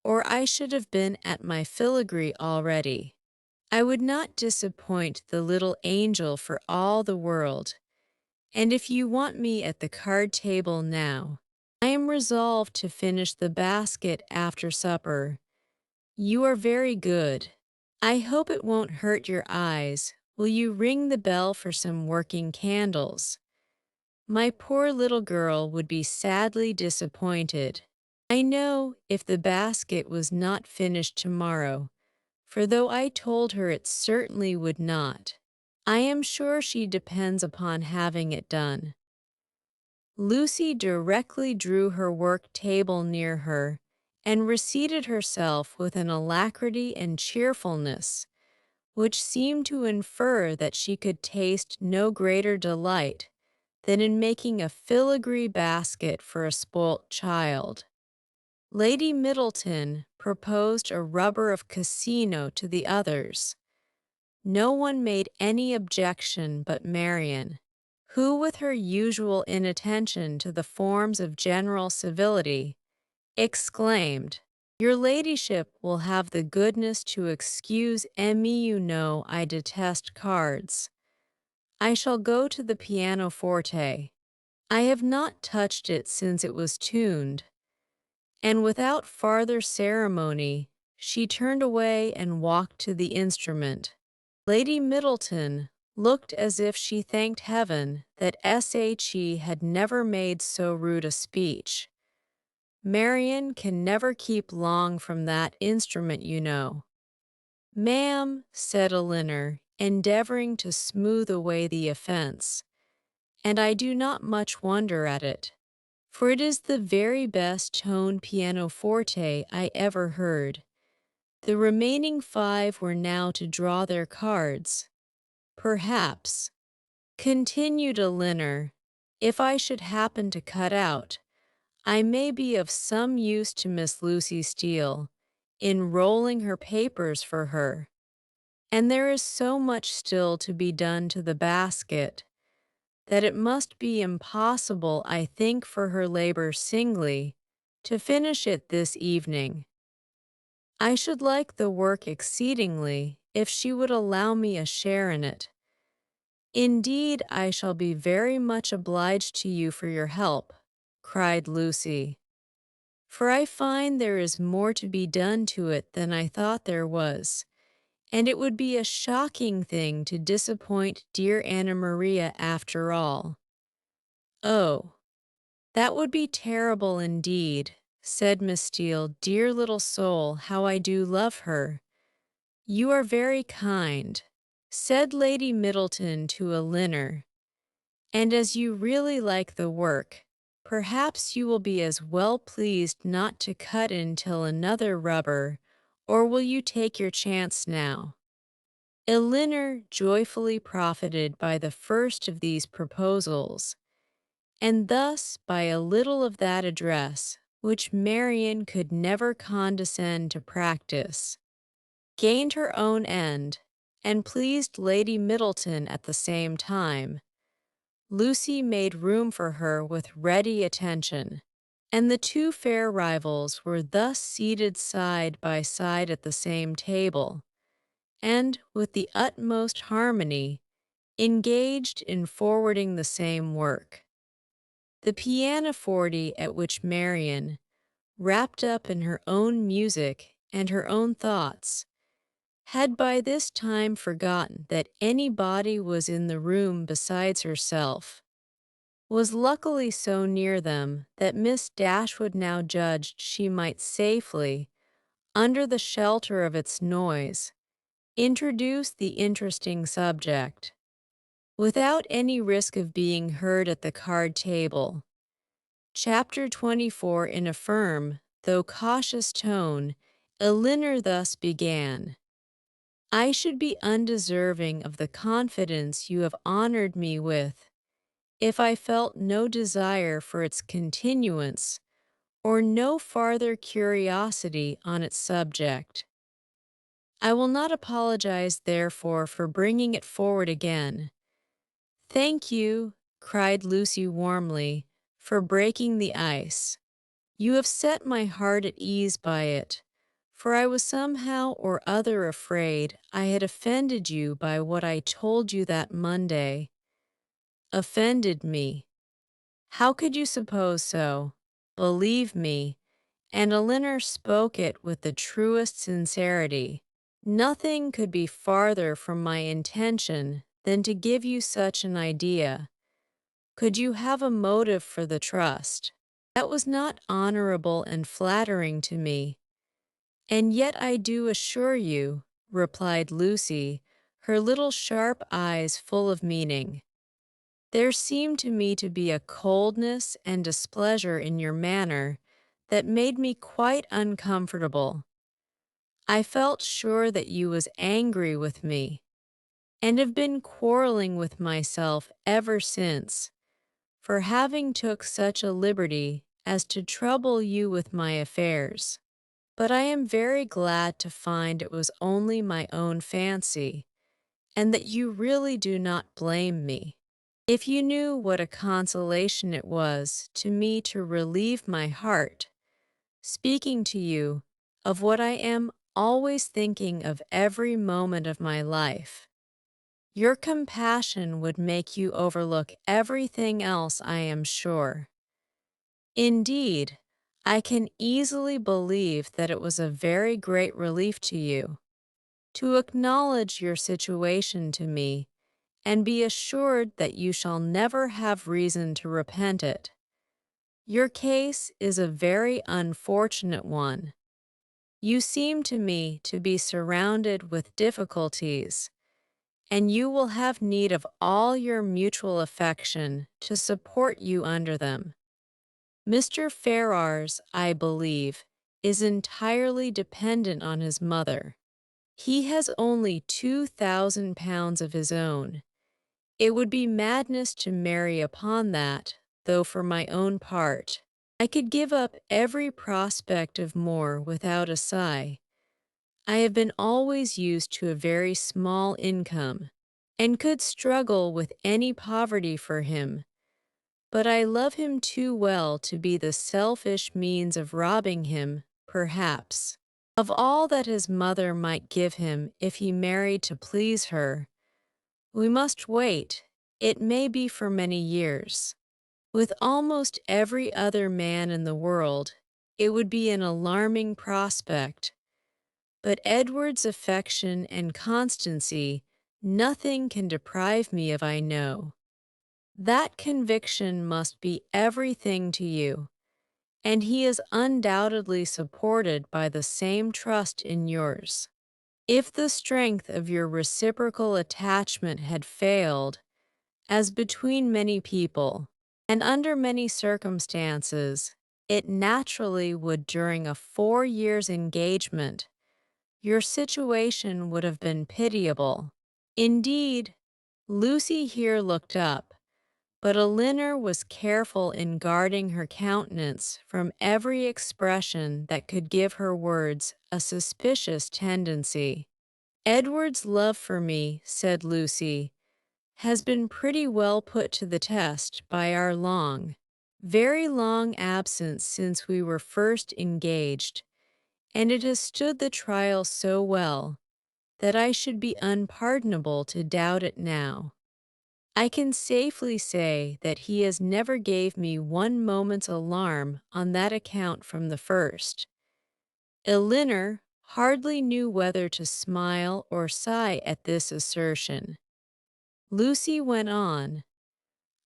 or I should have been at my filigree already. I would not disappoint the little angel for all the world, and if you want me at the card table now, I am resolved to finish the basket after supper. You are very good. I hope it won't hurt your eyes. Will you ring the bell for some working candles? My poor little girl would be sadly disappointed, I know, if the basket was not finished tomorrow, for though I told her it certainly would not, I am sure she depends upon having it done." Lucy directly drew her work table near her, and reseated herself with an alacrity and cheerfulness, which seemed to infer that she could taste no greater delight than in making a filigree basket for a spoilt child. Lady Middleton proposed a rubber of Cassino to the others. No one made any objection but Marian, who, with her usual inattention to the forms of general civility, exclaimed, "Your ladyship will have the goodness to excuse me, you know I detest cards. I shall go to the pianoforte. I have not touched it since it was tuned." And without farther ceremony, she turned away and walked to the instrument. Lady Middleton looked as if she thanked heaven that she had never made so rude a speech. "Marian can never keep long from that instrument, you know." "Ma'am," said Elinor, endeavoring to smooth away the offense, "and I do not much wonder at it, for it is the very best toned pianoforte I ever heard." The remaining 5 were now to draw their cards. "Perhaps," continued Elinor, "if I should happen to cut out, I may be of some use to Miss Lucy Steele in rolling her papers for her. And there is so much still to be done to the basket, that it must be impossible, I think, for her labor singly to finish it this evening. I should like the work exceedingly if she would allow me a share in it. Indeed, I shall be very much obliged to you for your help," cried Lucy, "for I find there is more to be done to it than I thought there was, and it would be a shocking thing to disappoint dear Anna Maria after all." "Oh, that would be terrible indeed," said Miss Steele. "Dear little soul, how I do love her." "You are very kind," said Lady Middleton to Elinor, "and as you really like the work, perhaps you will be as well pleased not to cut in till another rubber, or will you take your chance now?" Elinor joyfully profited by the first of these proposals, and thus by a little of that address which Marian could never condescend to practice, gained her own end, and pleased Lady Middleton at the same time. Lucy made room for her with ready attention, and the two fair rivals were thus seated side by side at the same table, and, with the utmost harmony, engaged in forwarding the same work. The pianoforte at which Marian, wrapped up in her own music and her own thoughts, had by this time forgotten that anybody was in the room besides herself, was luckily so near them that Miss Dashwood now judged she might safely, under the shelter of its noise, introduce the interesting subject, without any risk of being heard at the card table. Chapter 24. In a firm, though cautious tone, Elinor thus began. "I should be undeserving of the confidence you have honored me with, if I felt no desire for its continuance, or no farther curiosity on its subject. I will not apologize, therefore, for bringing it forward again." "Thank you," cried Lucy warmly, "for breaking the ice. You have set my heart at ease by it, for I was somehow or other afraid I had offended you by what I told you that Monday." "Offended me? How could you suppose so? Believe me," and Elinor spoke it with the truest sincerity, "nothing could be farther from my intention than to give you such an idea. Could you have a motive for the trust? That was not honorable and flattering to me." "And yet I do assure you," replied Lucy, her little sharp eyes full of meaning, "there seemed to me to be a coldness and displeasure in your manner that made me quite uncomfortable. I felt sure that you was angry with me, and have been quarreling with myself ever since, for having took such a liberty as to trouble you with my affairs. But I am very glad to find it was only my own fancy, and that you really do not blame me. If you knew what a consolation it was to me to relieve my heart, speaking to you of what I am always thinking of every moment of my life, your compassion would make you overlook everything else, I am sure. Indeed, I can easily believe that it was a very great relief to you to acknowledge your situation to me, and be assured that you shall never have reason to repent it. Your case is a very unfortunate one. You seem to me to be surrounded with difficulties, and you will have need of all your mutual affection to support you under them. Mr. Ferrars, I believe, is entirely dependent on his mother. He has only £2,000 of his own. It would be madness to marry upon that, though for my own part, I could give up every prospect of more without a sigh. I have been always used to a very small income, and could struggle with any poverty for him, but I love him too well to be the selfish means of robbing him, perhaps, of all that his mother might give him if he married to please her. We must wait, it may be for many years. With almost every other man in the world, it would be an alarming prospect, but Edward's affection and constancy nothing can deprive me of, I know. That conviction must be everything to you, and he is undoubtedly supported by the same trust in yours. If the strength of your reciprocal attachment had failed, as between many people, and under many circumstances, it naturally would during a 4 years engagement, your situation would have been pitiable. Indeed, Lucy here looked up, but Elinor was careful in guarding her countenance from every expression that could give her words a suspicious tendency. Edward's love for me, said Lucy, has been pretty well put to the test by our long, very long absence since we were first engaged, and it has stood the trial so well that I should be unpardonable to doubt it now. I can safely say that he has never gave me one moment's alarm on that account from the first. Elinor hardly knew whether to smile or sigh at this assertion. Lucy went on,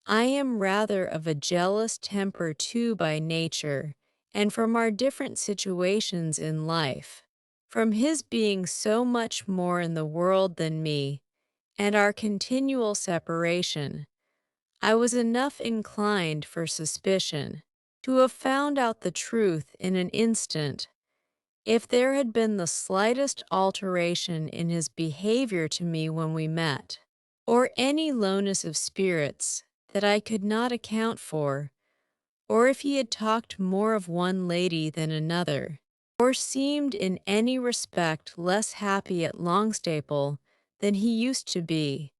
I am rather of a jealous temper too by nature, and from our different situations in life, from his being so much more in the world than me, and our continual separation, I was enough inclined for suspicion to have found out the truth in an instant, if there had been the slightest alteration in his behavior to me when we met, or any lowness of spirits that I could not account for, or if he had talked more of one lady than another, or seemed in any respect less happy at Longstaple than he used to be.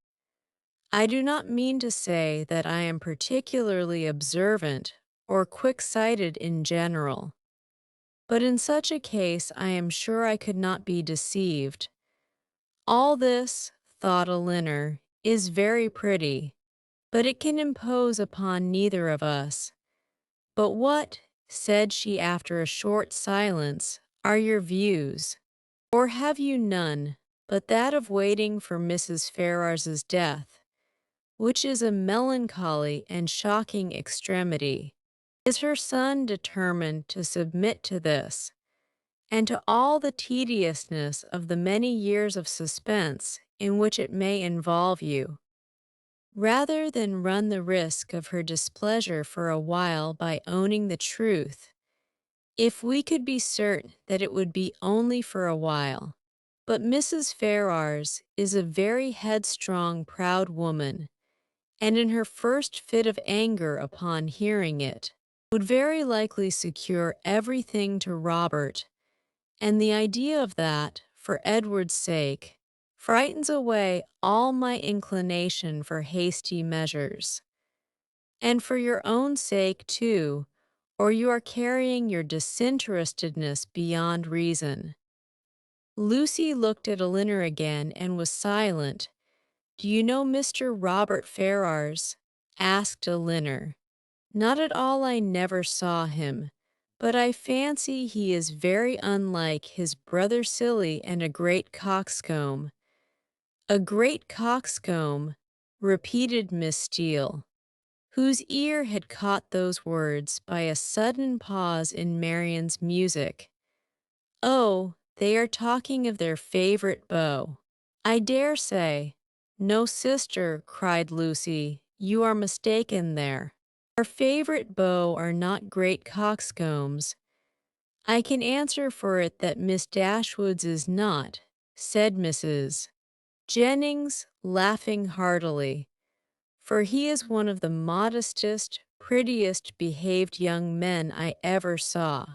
I do not mean to say that I am particularly observant or quick-sighted in general, but in such a case I am sure I could not be deceived. All this, thought Elinor, is very pretty, but it can impose upon neither of us. But what, said she after a short silence, are your views? Or have you none, but that of waiting for Mrs. Ferrars's death, which is a melancholy and shocking extremity? Is her son determined to submit to this, and to all the tediousness of the many years of suspense in which it may involve you, rather than run the risk of her displeasure for a while by owning the truth, if we could be certain that it would be only for a while? But Mrs. Ferrars is a very headstrong, proud woman, and in her first fit of anger upon hearing it, would very likely secure everything to Robert, and the idea of that, for Edward's sake, frightens away all my inclination for hasty measures. And for your own sake, too, or you are carrying your disinterestedness beyond reason. Lucy looked at Elinor again and was silent. Do you know Mr. Robert Ferrars? Asked Elinor. Not at all, I never saw him, but I fancy he is very unlike his brother Silly and a great coxcomb. A great coxcomb, repeated Miss Steele, whose ear had caught those words by a sudden pause in Marian's music. Oh, they are talking of their favorite beau. I dare say. No, sister, cried Lucy, you are mistaken there. Our favorite beaux are not great coxcombs. I can answer for it that Miss Dashwood's is not, said Mrs. Jennings, laughing heartily, for he is one of the modestest, prettiest behaved young men I ever saw.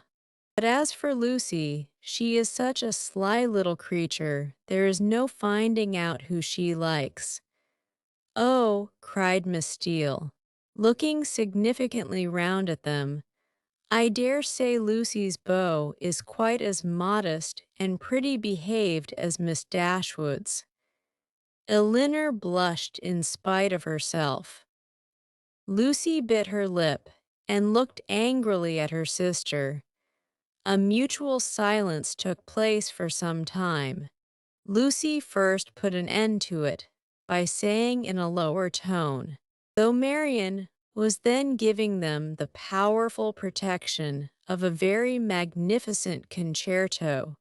But as for Lucy, she is such a sly little creature, there is no finding out who she likes. Oh, cried Miss Steele, looking significantly round at them, I dare say Lucy's beau is quite as modest and pretty behaved as Miss Dashwood's. Elinor blushed in spite of herself. Lucy bit her lip and looked angrily at her sister. A mutual silence took place for some time. Lucy first put an end to it by saying in a lower tone, though Marian was then giving them the powerful protection of a very magnificent concerto.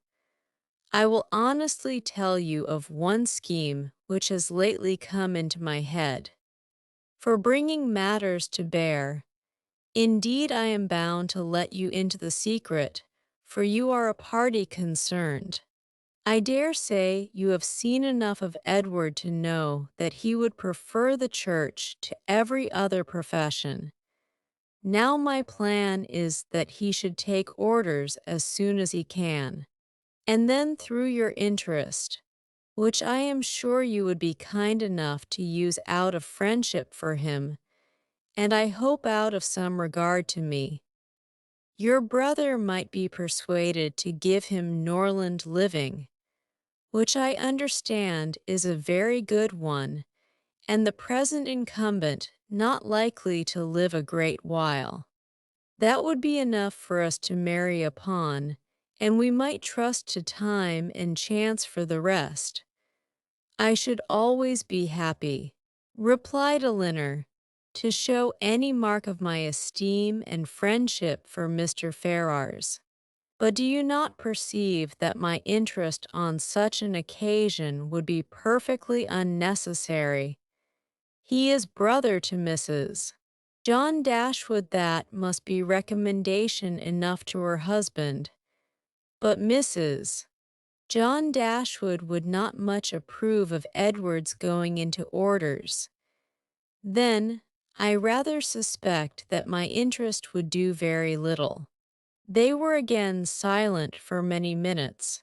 I will honestly tell you of one scheme which has lately come into my head. For bringing matters to bear, indeed I am bound to let you into the secret, for you are a party concerned. I dare say you have seen enough of Edward to know that he would prefer the church to every other profession. Now my plan is that he should take orders as soon as he can, and then through your interest, which I am sure you would be kind enough to use out of friendship for him, and I hope out of some regard to me, your brother might be persuaded to give him Norland living, which I understand is a very good one, and the present incumbent not likely to live a great while. That would be enough for us to marry upon, and we might trust to time and chance for the rest. I should always be happy, replied Elinor, to show any mark of my esteem and friendship for Mr. Ferrars. But do you not perceive that my interest on such an occasion would be perfectly unnecessary? He is brother to Mrs. John Dashwood. That must be recommendation enough to her husband. But Mrs. John Dashwood would not much approve of Edward's going into orders. Then, I rather suspect that my interest would do very little. They were again silent for many minutes.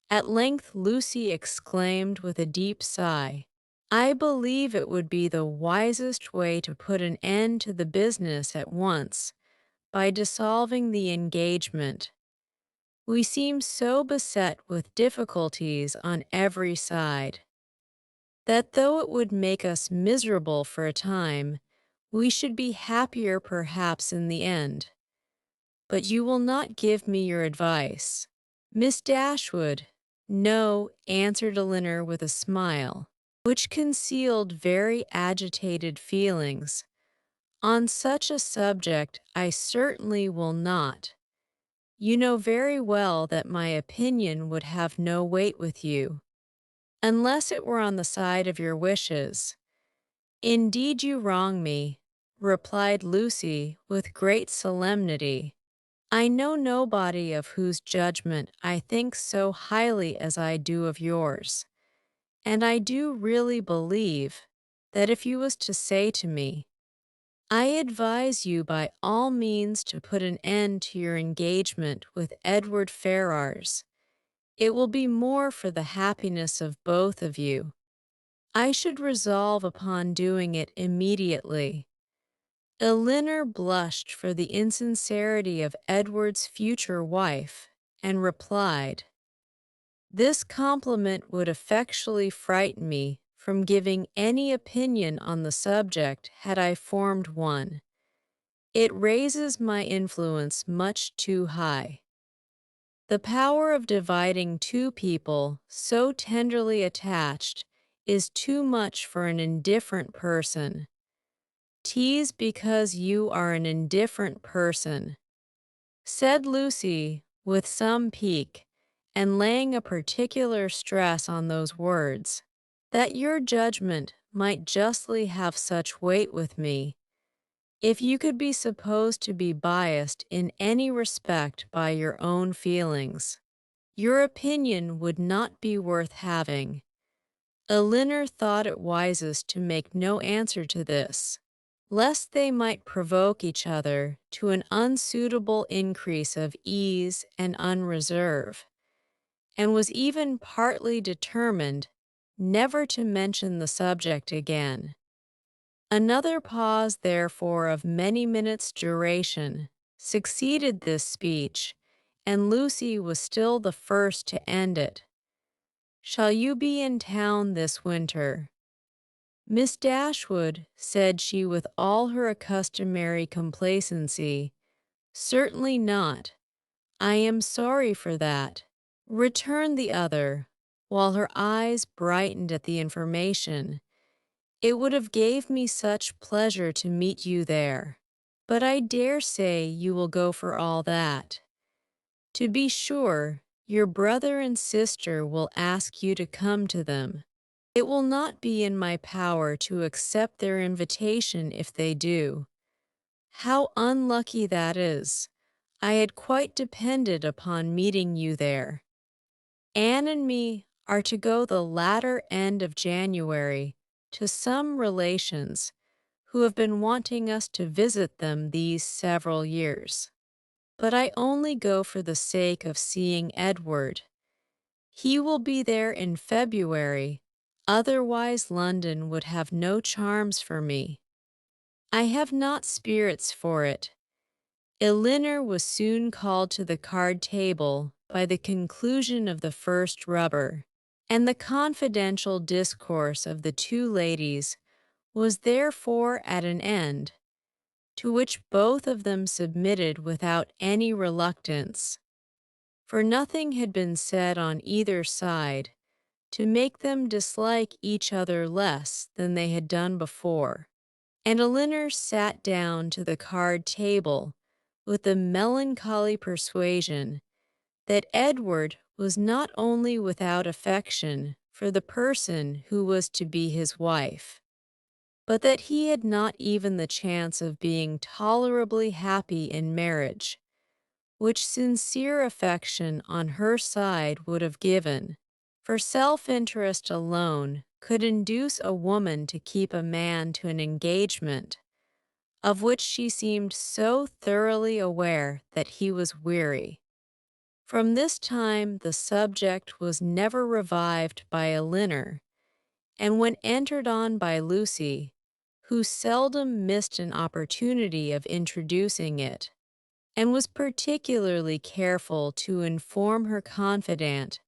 At length Lucy exclaimed with a deep sigh, "I believe it would be the wisest way to put an end to the business at once, by dissolving the engagement. We seem so beset with difficulties on every side, that though it would make us miserable for a time, we should be happier perhaps in the end. But you will not give me your advice, Miss Dashwood." "No," answered Elinor with a smile, which concealed very agitated feelings. "On such a subject I certainly will not. You know very well that my opinion would have no weight with you, unless it were on the side of your wishes." "Indeed you wrong me," replied Lucy with great solemnity. "I know nobody of whose judgment I think so highly as I do of yours, and I do really believe that if you was to say to me, 'I advise you by all means to put an end to your engagement with Edward Ferrars, it will be more for the happiness of both of you,' I should resolve upon doing it immediately." Elinor blushed for the insincerity of Edward's future wife, and replied, "This compliment would effectually frighten me from giving any opinion on the subject had I formed one. It raises my influence much too high. The power of dividing two people so tenderly attached is too much for an indifferent person. 'Tis because you are an indifferent person," said Lucy with some pique, and laying a particular stress on those words, "that your judgment might justly have such weight with me. If you could be supposed to be biased in any respect by your own feelings, your opinion would not be worth having." Elinor thought it wisest to make no answer to this, lest they might provoke each other to an unsuitable increase of ease and unreserve, and was even partly determined never to mention the subject again. Another pause, therefore, of many minutes' duration, succeeded this speech, and Lucy was still the first to end it. "Shall you be in town this winter?" "Miss Dashwood," said she with all her customary complacency, "certainly not." "I am sorry for that," returned the other, while her eyes brightened at the information. It would have gave me such pleasure to meet you there. But I dare say you will go for all that. To be sure, your brother and sister will ask you to come to them. It will not be in my power to accept their invitation if they do. How unlucky that is. I had quite depended upon meeting you there. Anne and me are to go the latter end of January to some relations who have been wanting us to visit them these several years. But I only go for the sake of seeing Edward. He will be there in February, otherwise London would have no charms for me. I have not spirits for it. Elinor was soon called to the card table by the conclusion of the first rubber, and the confidential discourse of the two ladies was therefore at an end, to which both of them submitted without any reluctance, for nothing had been said on either side to make them dislike each other less than they had done before, and Elinor sat down to the card table with the melancholy persuasion that Edward was not only without affection for the person who was to be his wife, but that he had not even the chance of being tolerably happy in marriage, which sincere affection on her side would have given, for self-interest alone could induce a woman to keep a man to an engagement of which she seemed so thoroughly aware that he was weary. From this time the subject was never revived by Elinor, and when entered on by Lucy, who seldom missed an opportunity of introducing it, and was particularly careful to inform her confidant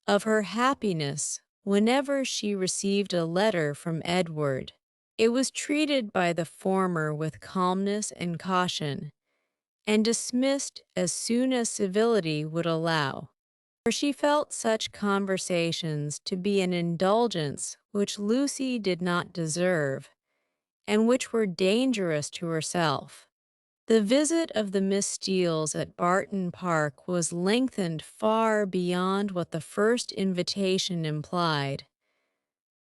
of her happiness whenever she received a letter from Edward. It was treated by the former with calmness and caution, and dismissed as soon as civility would allow, for she felt such conversations to be an indulgence which Lucy did not deserve, and which were dangerous to herself. The visit of the Miss Steeles at Barton Park was lengthened far beyond what the first invitation implied.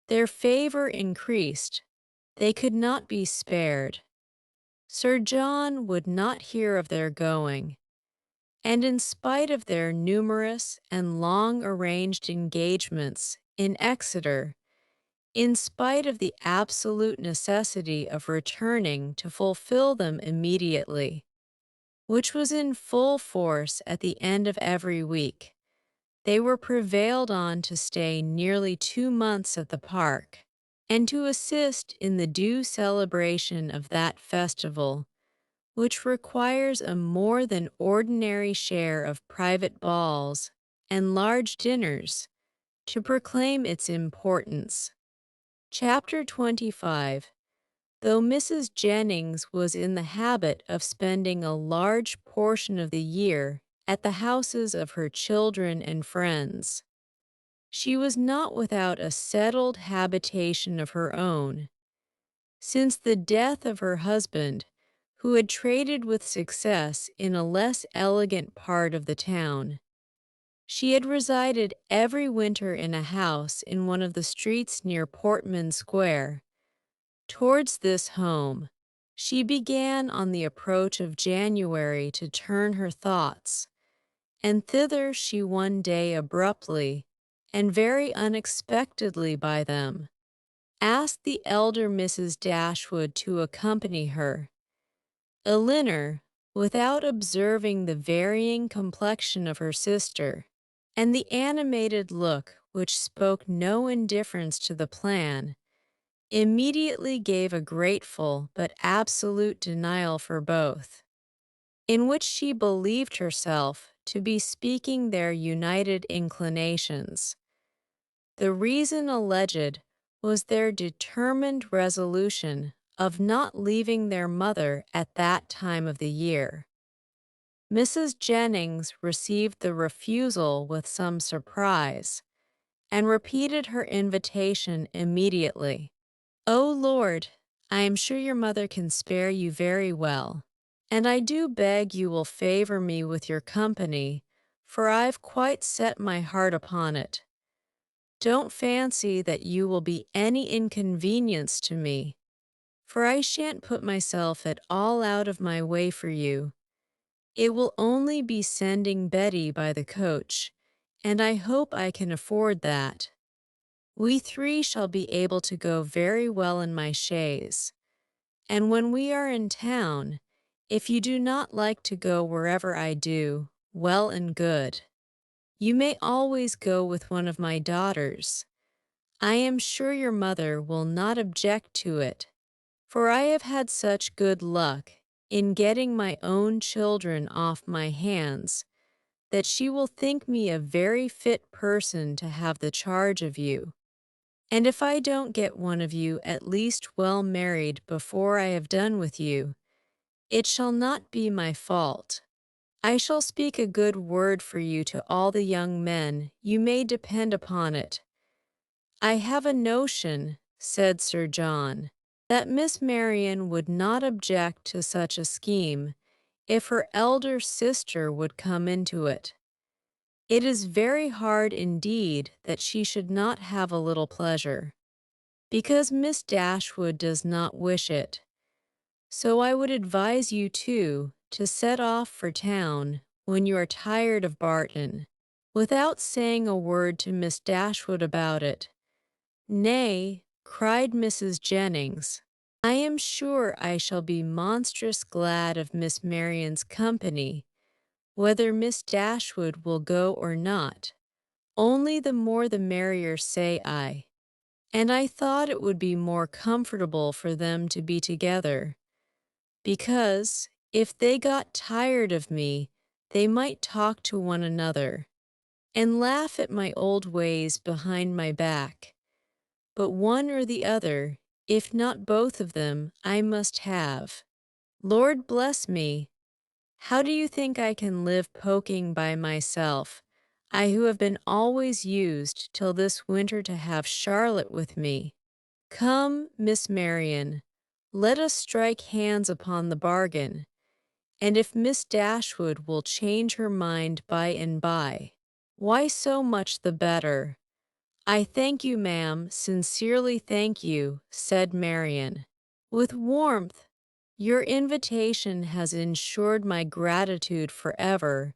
Their favor increased. They could not be spared. Sir John would not hear of their going, and in spite of their numerous and long-arranged engagements in Exeter, in spite of the absolute necessity of returning to fulfill them immediately, which was in full force at the end of every week, they were prevailed on to stay nearly 2 months at the park, and to assist in the due celebration of that festival, which requires a more than ordinary share of private balls and large dinners to proclaim its importance. Chapter 25. Though Mrs. Jennings was in the habit of spending a large portion of the year at the houses of her children and friends, she was not without a settled habitation of her own. Since the death of her husband, who had traded with success in a less elegant part of the town, she had resided every winter in a house in one of the streets near Portman Square. Towards this home, she began on the approach of January to turn her thoughts, and thither she one day abruptly, and very unexpectedly by them, asked the elder Mrs. Dashwood to accompany her. Elinor, without observing the varying complexion of her sister, and the animated look which spoke no indifference to the plan, immediately gave a grateful but absolute denial for both, in which she believed herself to be speaking their united inclinations. The reason alleged was their determined resolution of not leaving their mother at that time of the year. Mrs. Jennings received the refusal with some surprise, and repeated her invitation immediately. O Lord, I am sure your mother can spare you very well, and I do beg you will favor me with your company, for I've quite set my heart upon it. Don't fancy that you will be any inconvenience to me, for I shan't put myself at all out of my way for you. It will only be sending Betty by the coach, and I hope I can afford that. We three shall be able to go very well in my chaise, and when we are in town, if you do not like to go wherever I do, well and good. You may always go with one of my daughters. I am sure your mother will not object to it, for I have had such good luck in getting my own children off my hands that she will think me a very fit person to have the charge of you. And if I don't get one of you at least well married before I have done with you, it shall not be my fault. I shall speak a good word for you to all the young men, you may depend upon it. I have a notion, said Sir John, that Miss Marian would not object to such a scheme if her elder sister would come into it. It is very hard indeed that she should not have a little pleasure, because Miss Dashwood does not wish it. So I would advise you, too, to set off for town when you are tired of Barton, without saying a word to Miss Dashwood about it. Nay, cried Mrs. Jennings, I am sure I shall be monstrous glad of Miss Marian's company, whether Miss Dashwood will go or not. Only the more the merrier, say I. And I thought it would be more comfortable for them to be together, because, if they got tired of me, they might talk to one another, and laugh at my old ways behind my back. But one or the other, if not both of them, I must have. Lord bless me! How do you think I can live poking by myself, I who have been always used till this winter to have Charlotte with me? Come, Miss Marian, let us strike hands upon the bargain, and if Miss Dashwood will change her mind by and by, why so much the better. I thank you, ma'am, sincerely thank you, said Marian, with warmth. Your invitation has ensured my gratitude forever,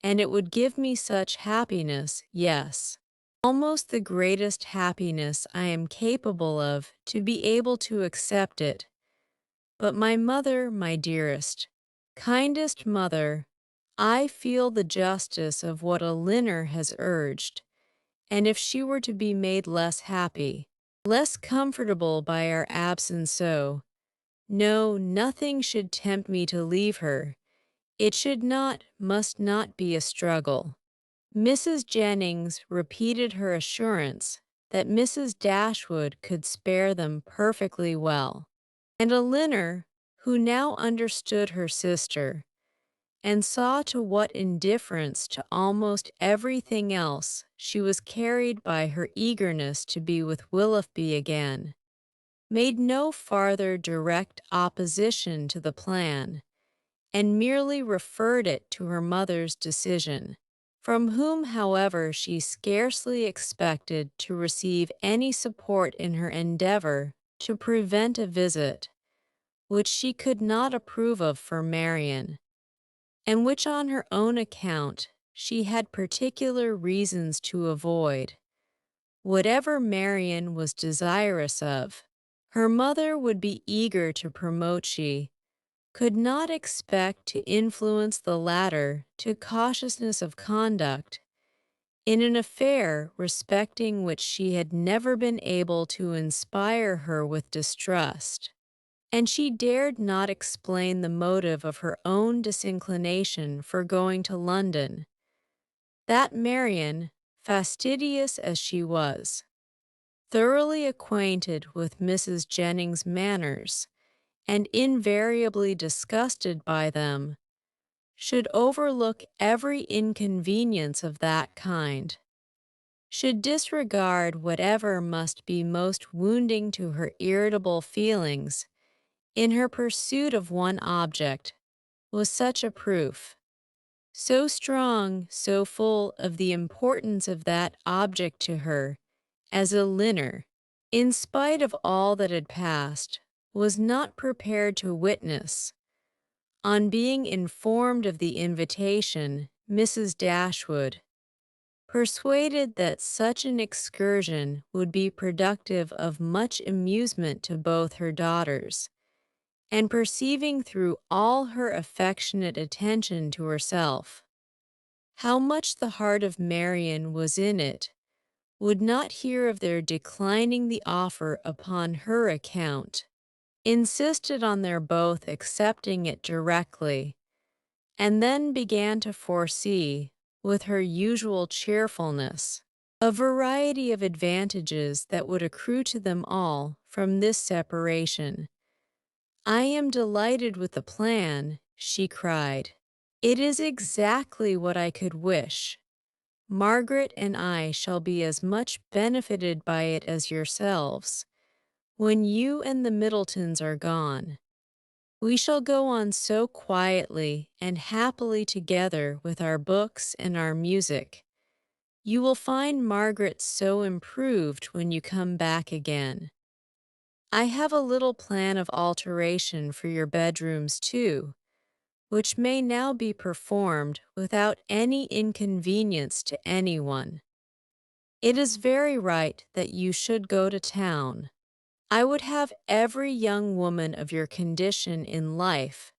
and it would give me such happiness, yes, almost the greatest happiness I am capable of, to be able to accept it. But my mother, my dearest, kindest mother, I feel the justice of what a Linner has urged, and if she were to be made less happy, less comfortable by our absence so, no, nothing should tempt me to leave her. It should not, must not be a struggle. Mrs. Jennings repeated her assurance that Mrs. Dashwood could spare them perfectly well, and a Linner, who now understood her sister, and saw to what indifference to almost everything else she was carried by her eagerness to be with Willoughby again, made no farther direct opposition to the plan, and merely referred it to her mother's decision, from whom, however, she scarcely expected to receive any support in her endeavor to prevent a visit, which she could not approve of for Marian, and which on her own account she had particular reasons to avoid. Whatever Marian was desirous of, her mother would be eager to promote. She could not expect to influence the latter to cautiousness of conduct in an affair respecting which she had never been able to inspire her with distrust, and she dared not explain the motive of her own disinclination for going to London. That Marian, fastidious as she was, thoroughly acquainted with Mrs. Jennings' manners, and invariably disgusted by them, should overlook every inconvenience of that kind. should disregard whatever must be most wounding to her irritable feelings in her pursuit of one object, was such a proof, so strong, so full of the importance of that object to her, as Elinor, in spite of all that had passed, was not prepared to witness. On being informed of the invitation, Mrs. Dashwood, persuaded that such an excursion would be productive of much amusement to both her daughters, and perceiving through all her affectionate attention to herself how much the heart of Marian was in it, would not hear of their declining the offer upon her account, insisted on their both accepting it directly, and then began to foresee, with her usual cheerfulness, a variety of advantages that would accrue to them all from this separation. "I am delighted with the plan," she cried. "It is exactly what I could wish. Margaret and I shall be as much benefited by it as yourselves. When you and the Middletons are gone, we shall go on so quietly and happily together with our books and our music. You will find Margaret so improved when you come back again. I have a little plan of alteration for your bedrooms, too, which may now be performed without any inconvenience to anyone. It is very right that you should go to town. I would have every young woman of your condition in life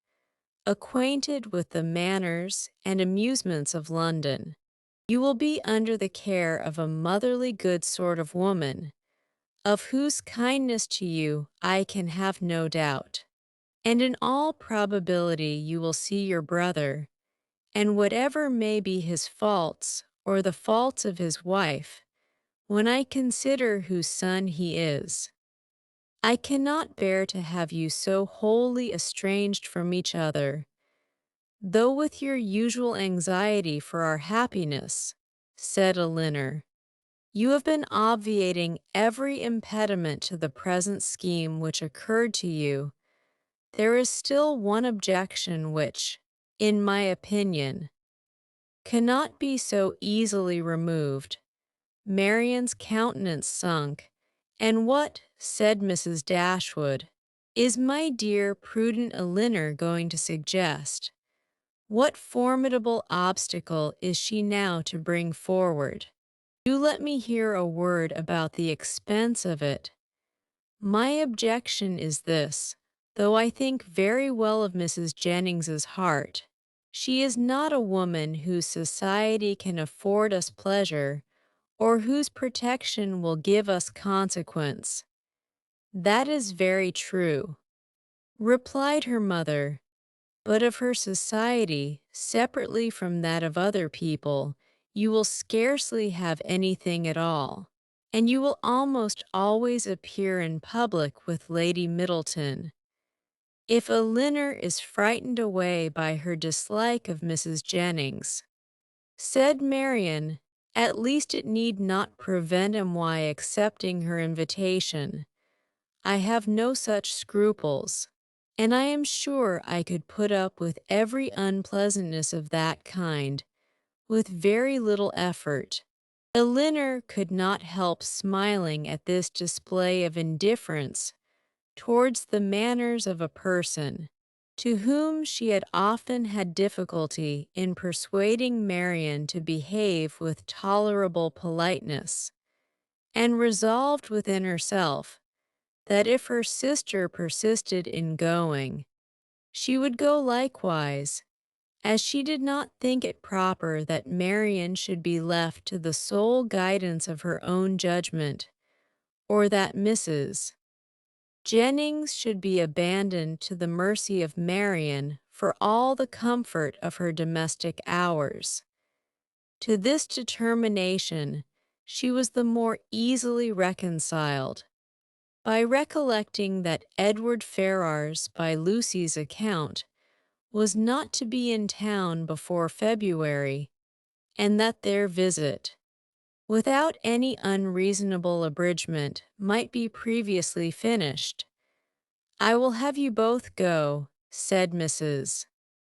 acquainted with the manners and amusements of London. You will be under the care of a motherly good sort of woman, of whose kindness to you I can have no doubt. And in all probability you will see your brother, and whatever may be his faults or the faults of his wife, when I consider whose son he is, I cannot bear to have you so wholly estranged from each other, though with your usual anxiety for our happiness," said Elinor, "you have been obviating every impediment to the present scheme which occurred to you. There is still one objection which, in my opinion, cannot be so easily removed." Marian's countenance sunk. "And what," said Mrs. Dashwood, "is my dear, prudent Elinor going to suggest? What formidable obstacle is she now to bring forward? Do let me hear a word about the expense of it. My objection is this, though I think very well of Mrs. Jennings's heart. She is not a woman whose society can afford us pleasure, or whose protection will give us consequence." "That is very true," replied her mother, "but of her society, separately from that of other people, you will scarcely have anything at all, and you will almost always appear in public with Lady Middleton. If Elinor is frightened away by her dislike of Mrs. Jennings," said Marian, "at least it need not prevent my accepting her invitation. I have no such scruples, and I am sure I could put up with every unpleasantness of that kind, with very little effort." Elinor could not help smiling at this display of indifference towards the manners of a person to whom she had often had difficulty in persuading Marian to behave with tolerable politeness, and resolved within herself that if her sister persisted in going, she would go likewise, as she did not think it proper that Marian should be left to the sole guidance of her own judgment, or that Mrs. Jennings should be abandoned to the mercy of Marian for all the comfort of her domestic hours. To this determination she was the more easily reconciled by recollecting that Edward Ferrars, by Lucy's account, was not to be in town before February, and that their visit, without any unreasonable abridgment, might be previously finished. "I will have you both go," said Mrs.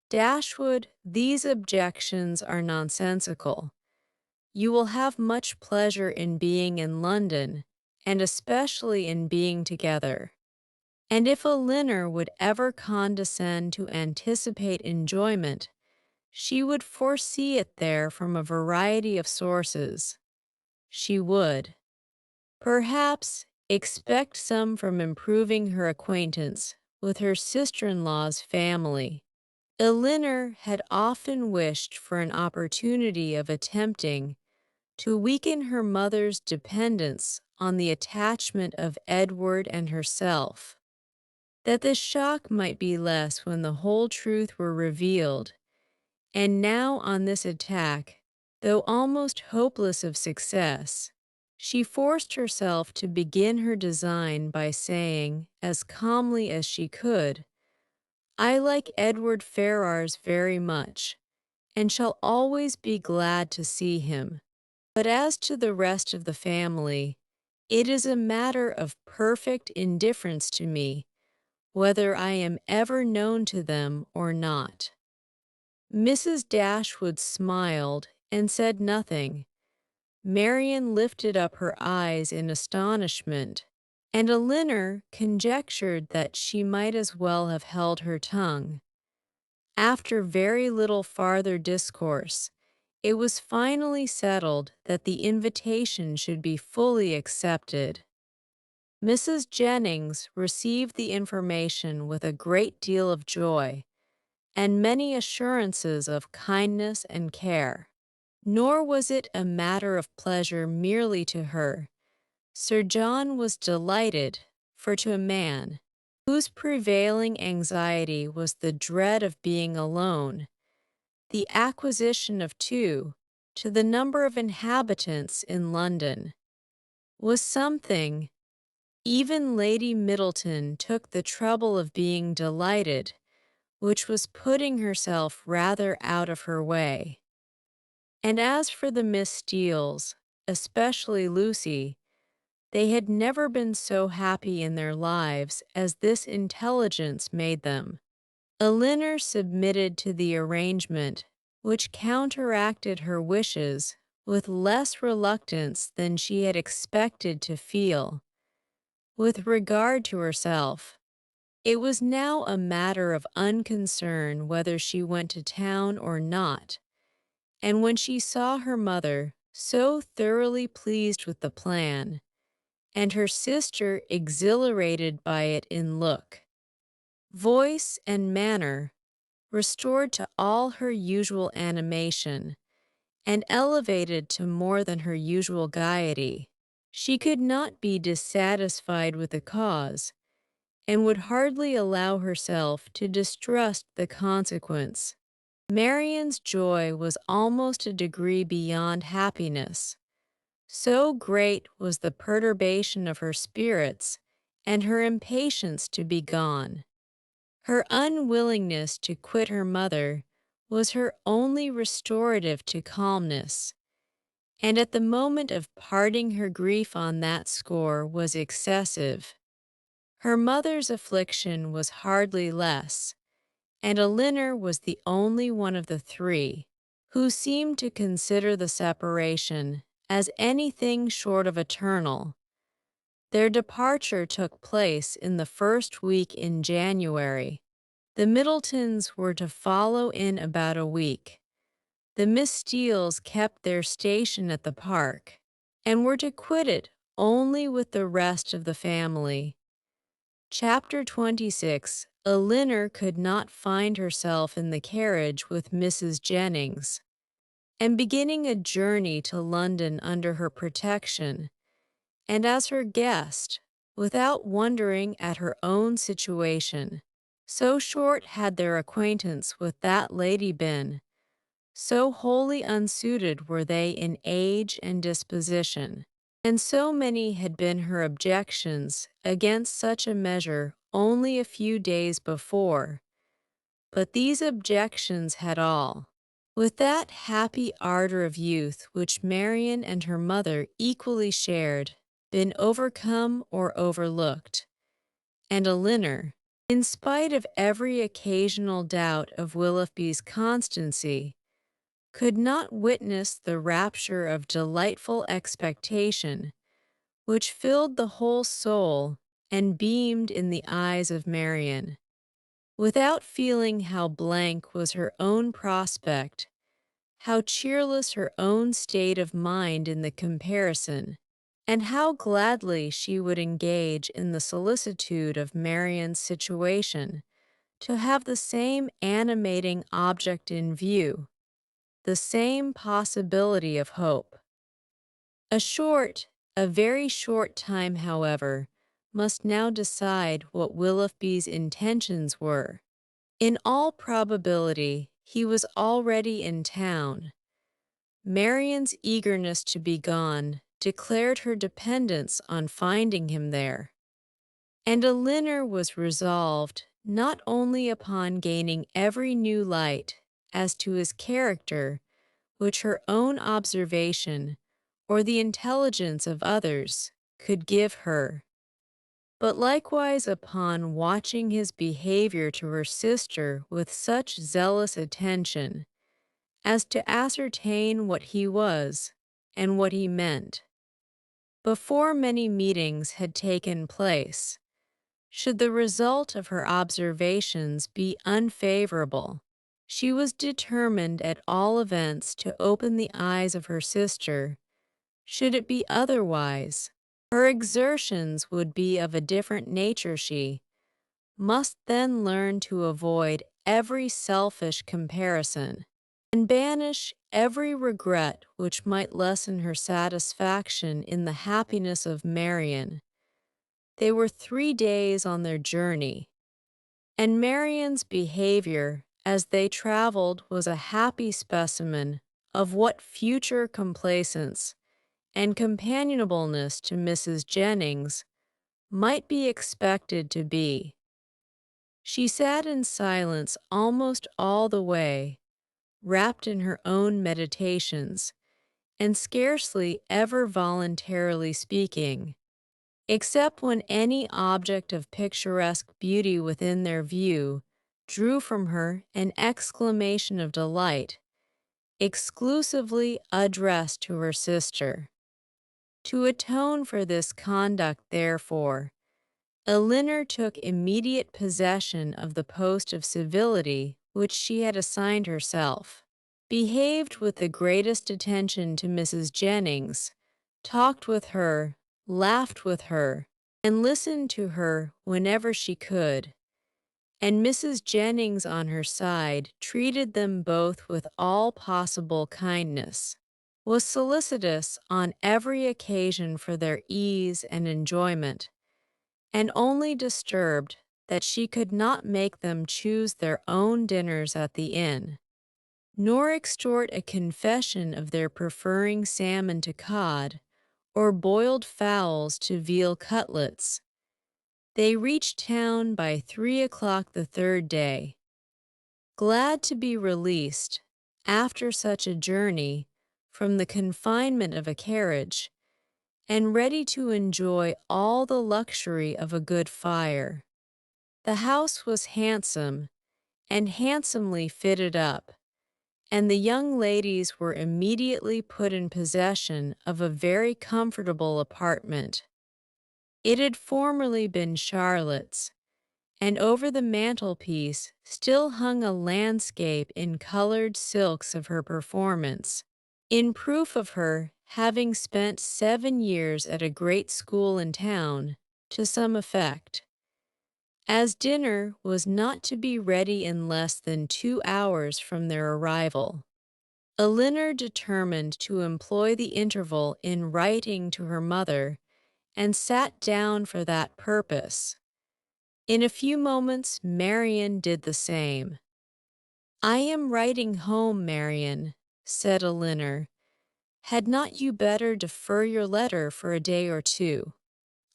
Dashwood. "These objections are nonsensical. You will have much pleasure in being in London, and especially in being together. And if Elinor would ever condescend to anticipate enjoyment, she would foresee it there from a variety of sources. She would, perhaps, expect some from improving her acquaintance with her sister-in-law's family." Elinor had often wished for an opportunity of attempting to weaken her mother's dependence on the attachment of Edward and herself, that the shock might be less when the whole truth were revealed, and now on this attack, though almost hopeless of success, she forced herself to begin her design by saying, as calmly as she could, "I like Edward Ferrars very much, and shall always be glad to see him. But as to the rest of the family, it is a matter of perfect indifference to me whether I am ever known to them or not." Mrs. Dashwood smiled and said nothing. Marian lifted up her eyes in astonishment, and Elinor conjectured that she might as well have held her tongue. After very little farther discourse, it was finally settled that the invitation should be fully accepted. Mrs. Jennings received the information with a great deal of joy, and many assurances of kindness and care. Nor was it a matter of pleasure merely to her. Sir John was delighted, for to a man, whose prevailing anxiety was the dread of being alone, the acquisition of two, to the number of inhabitants in London, was something. Even Lady Middleton took the trouble of being delighted, which was putting herself rather out of her way. And as for the Miss Steeles, especially Lucy, they had never been so happy in their lives as this intelligence made them. Elinor submitted to the arrangement, which counteracted her wishes, with less reluctance than she had expected to feel. With regard to herself, it was now a matter of unconcern whether she went to town or not, and when she saw her mother so thoroughly pleased with the plan, and her sister exhilarated by it in look, voice, and manner, restored to all her usual animation, and elevated to more than her usual gaiety, she could not be dissatisfied with the cause, and would hardly allow herself to distrust the consequence. Marian's joy was almost a degree beyond happiness. So great was the perturbation of her spirits and her impatience to be gone. Her unwillingness to quit her mother was her only restorative to calmness, and at the moment of parting her grief on that score was excessive. Her mother's affliction was hardly less, and Elinor was the only one of the three who seemed to consider the separation as anything short of eternal. Their departure took place in the first week in January. The Middletons were to follow in about a week. The Miss Steeles kept their station at the park, and were to quit it only with the rest of the family. Chapter 26. Elinor could not find herself in the carriage with Mrs. Jennings, and beginning a journey to London under her protection, and as her guest, without wondering at her own situation. So short had their acquaintance with that lady been, so wholly unsuited were they in age and disposition, and so many had been her objections against such a measure only a few days before. But these objections had all, With that happy ardor of youth which Marian and her mother equally shared, been overcome or overlooked, and Elinor, in spite of every occasional doubt of Willoughby's constancy, could not witness the rapture of delightful expectation which filled the whole soul and beamed in the eyes of Marian, without feeling how blank was her own prospect, how cheerless her own state of mind in the comparison, and how gladly she would engage in the solicitude of Marian's situation to have the same animating object in view, the same possibility of hope. A short, a very short time, however, must now decide what Willoughby's intentions were. In all probability, he was already in town. Marian's eagerness to be gone declared her dependence on finding him there, and Elinor was resolved not only upon gaining every new light as to his character which her own observation or the intelligence of others could give her, but likewise upon watching his behavior to her sister with such zealous attention as to ascertain what he was and what he meant. Before many meetings had taken place, should the result of her observations be unfavorable, she was determined at all events to open the eyes of her sister. Should it be otherwise, her exertions would be of a different nature. She must then learn to avoid every selfish comparison and banish every regret which might lessen her satisfaction in the happiness of Marian. They were 3 days on their journey, and Marian's behavior as they traveled was a happy specimen of what future complaisance and companionableness to Mrs. Jennings might be expected to be. She sat in silence almost all the way, wrapped in her own meditations, and scarcely ever voluntarily speaking, except when any object of picturesque beauty within their view drew from her an exclamation of delight, exclusively addressed to her sister. To atone for this conduct, therefore, Elinor took immediate possession of the post of civility which she had assigned herself, behaved with the greatest attention to Mrs. Jennings, talked with her, laughed with her, and listened to her whenever she could, and Mrs. Jennings on her side treated them both with all possible kindness, was solicitous on every occasion for their ease and enjoyment, and only disturbed that she could not make them choose their own dinners at the inn, nor extort a confession of their preferring salmon to cod, or boiled fowls to veal cutlets. They reached town by 3 o'clock the third day. Glad to be released, after such a journey, from the confinement of a carriage, and ready to enjoy all the luxury of a good fire. The house was handsome, and handsomely fitted up, and the young ladies were immediately put in possession of a very comfortable apartment. It had formerly been Charlotte's, and over the mantelpiece still hung a landscape in colored silks of her performance, in proof of her having spent 7 years at a great school in town, to some effect. As dinner was not to be ready in less than 2 hours from their arrival, Elinor determined to employ the interval in writing to her mother, and sat down for that purpose. In a few moments Marian did the same. "I am writing home, Marian," said Elinor. "Had not you better defer your letter for a day or two?"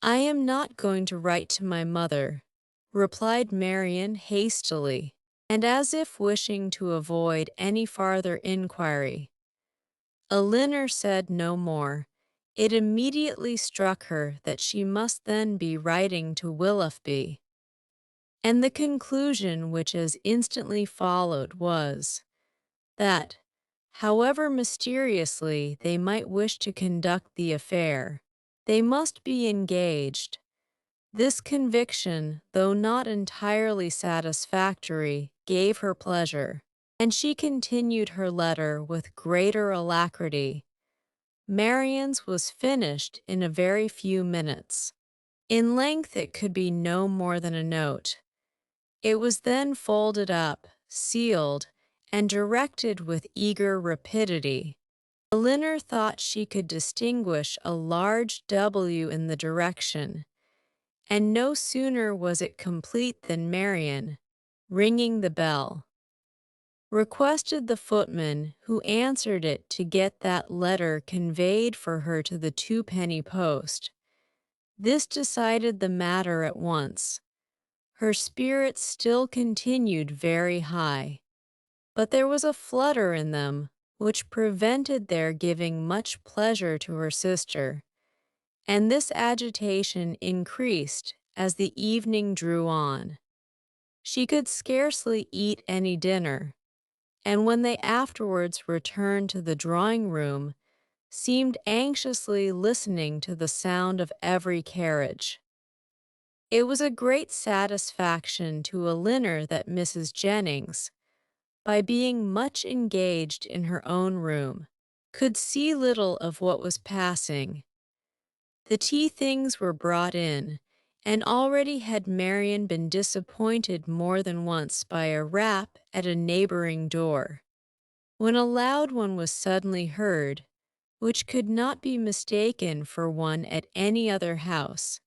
"I am not going to write to my mother," replied Marian hastily, and as if wishing to avoid any farther inquiry, Elinor said no more. It immediately struck her that she must then be writing to Willoughby, and the conclusion which as instantly followed was that, however mysteriously they might wish to conduct the affair, they must be engaged. This conviction, though not entirely satisfactory, gave her pleasure, and she continued her letter with greater alacrity. Marian's was finished in a very few minutes. In length it could be no more than a note. It was then folded up, sealed, and directed with eager rapidity. Elinor thought she could distinguish a large W in the direction, and no sooner was it complete than Marian, ringing the bell, requested the footman who answered it to get that letter conveyed for her to the twopenny post. This decided the matter at once. Her spirits still continued very high, but there was a flutter in them which prevented their giving much pleasure to her sister, and this agitation increased as the evening drew on. She could scarcely eat any dinner, and when they afterwards returned to the drawing-room, seemed anxiously listening to the sound of every carriage. It was a great satisfaction to Elinor that Mrs. Jennings, by being much engaged in her own room, could see little of what was passing. The tea things were brought in, and already had Marian been disappointed more than once by a rap at a neighboring door, when a loud one was suddenly heard, which could not be mistaken for one at any other house.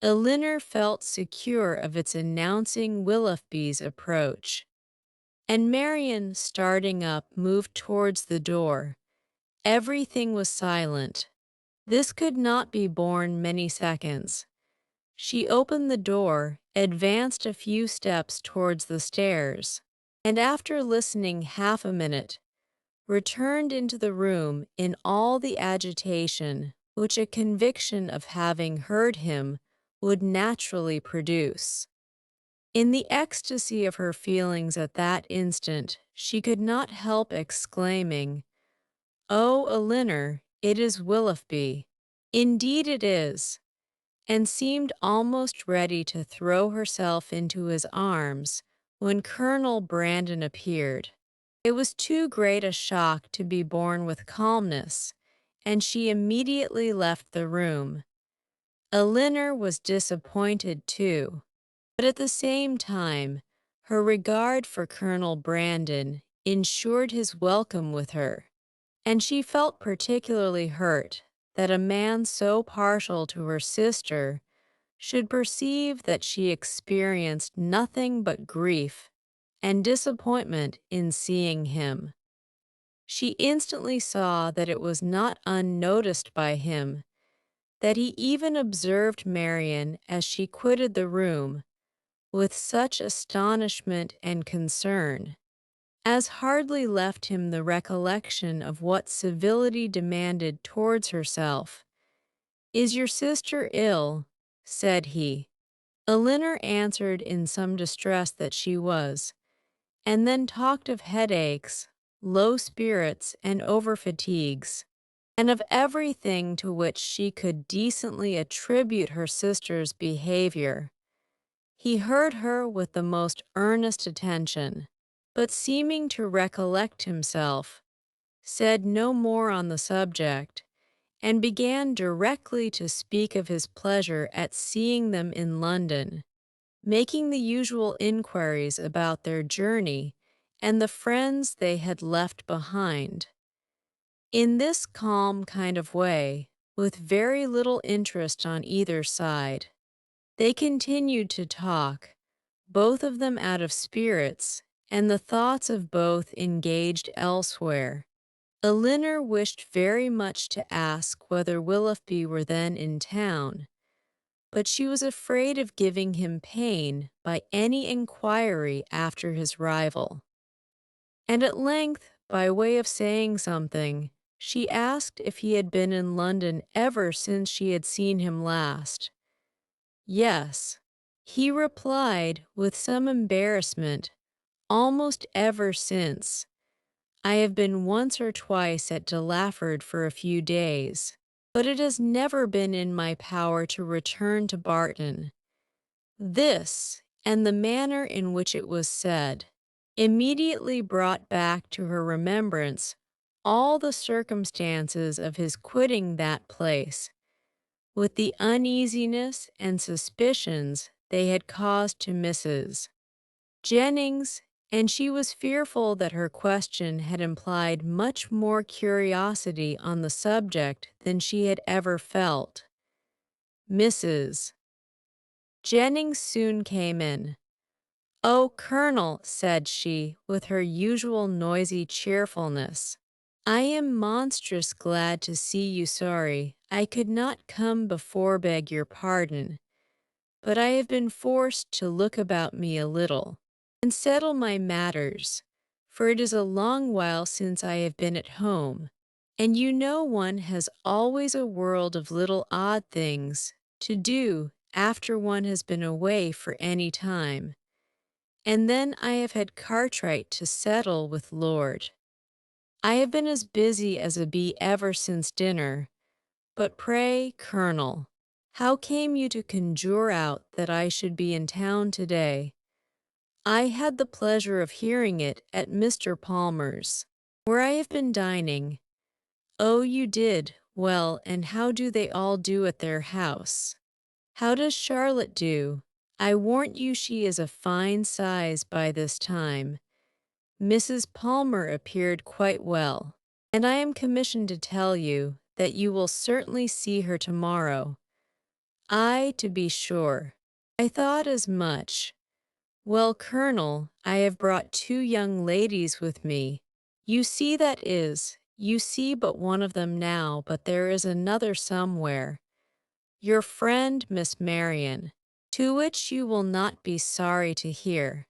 Elinor felt secure of its announcing Willoughby's approach, and Marian, starting up, moved towards the door. Everything was silent. This could not be borne many seconds. She opened the door, advanced a few steps towards the stairs, and after listening half a minute, returned into the room in all the agitation which a conviction of having heard him would naturally produce. In the ecstasy of her feelings at that instant, she could not help exclaiming, "Oh, Elinor, it is Willoughby. Indeed it is," and seemed almost ready to throw herself into his arms when Colonel Brandon appeared. It was too great a shock to be borne with calmness, and she immediately left the room. Elinor was disappointed too, but at the same time, her regard for Colonel Brandon ensured his welcome with her, and she felt particularly hurt that a man so partial to her sister should perceive that she experienced nothing but grief and disappointment in seeing him. She instantly saw that it was not unnoticed by him, that he even observed Marian as she quitted the room with such astonishment and concern as hardly left him the recollection of what civility demanded towards herself. "Is your sister ill?" said he. Elinor answered in some distress that she was, and then talked of headaches, low spirits, and over-fatigues, and of everything to which she could decently attribute her sister's behavior. He heard her with the most earnest attention, but seeming to recollect himself, said no more on the subject, and began directly to speak of his pleasure at seeing them in London, making the usual inquiries about their journey and the friends they had left behind. In this calm kind of way, with very little interest on either side, they continued to talk, both of them out of spirits, and the thoughts of both engaged elsewhere. Elinor wished very much to ask whether Willoughby were then in town, but she was afraid of giving him pain by any inquiry after his arrival. And at length, by way of saying something, she asked if he had been in London ever since she had seen him last. Yes, he replied with some embarrassment, almost ever since. I have been once or twice at Delaford for a few days, but it has never been in my power to return to Barton. This, and the manner in which it was said, immediately brought back to her remembrance all the circumstances of his quitting that place, with the uneasiness and suspicions they had caused to Mrs. Jennings, and she was fearful that her question had implied much more curiosity on the subject than she had ever felt. Mrs. Jennings soon came in. "Oh, Colonel," said she, with her usual noisy cheerfulness, "I am monstrous glad to see you. Sorry I could not come before, beg your pardon, but I have been forced to look about me a little, and settle my matters, for it is a long while since I have been at home, and you know one has always a world of little odd things to do after one has been away for any time. And then I have had Cartwright to settle with Lord. I have been as busy as a bee ever since dinner. But pray, Colonel, how came you to conjure out that I should be in town today? I had the pleasure of hearing it at Mr. Palmer's, where I have been dining. Oh, you did? Well, and how do they all do at their house? How does Charlotte do? I warrant you she is a fine size by this time. Mrs. Palmer appeared quite well, and I am commissioned to tell you that you will certainly see her tomorrow. Ay, to be sure. I thought as much. Well, Colonel, I have brought 2 young ladies with me. You see that is, you see but one of them now, but there is another somewhere. Your friend, Miss Marian, to which you will not be sorry to hear.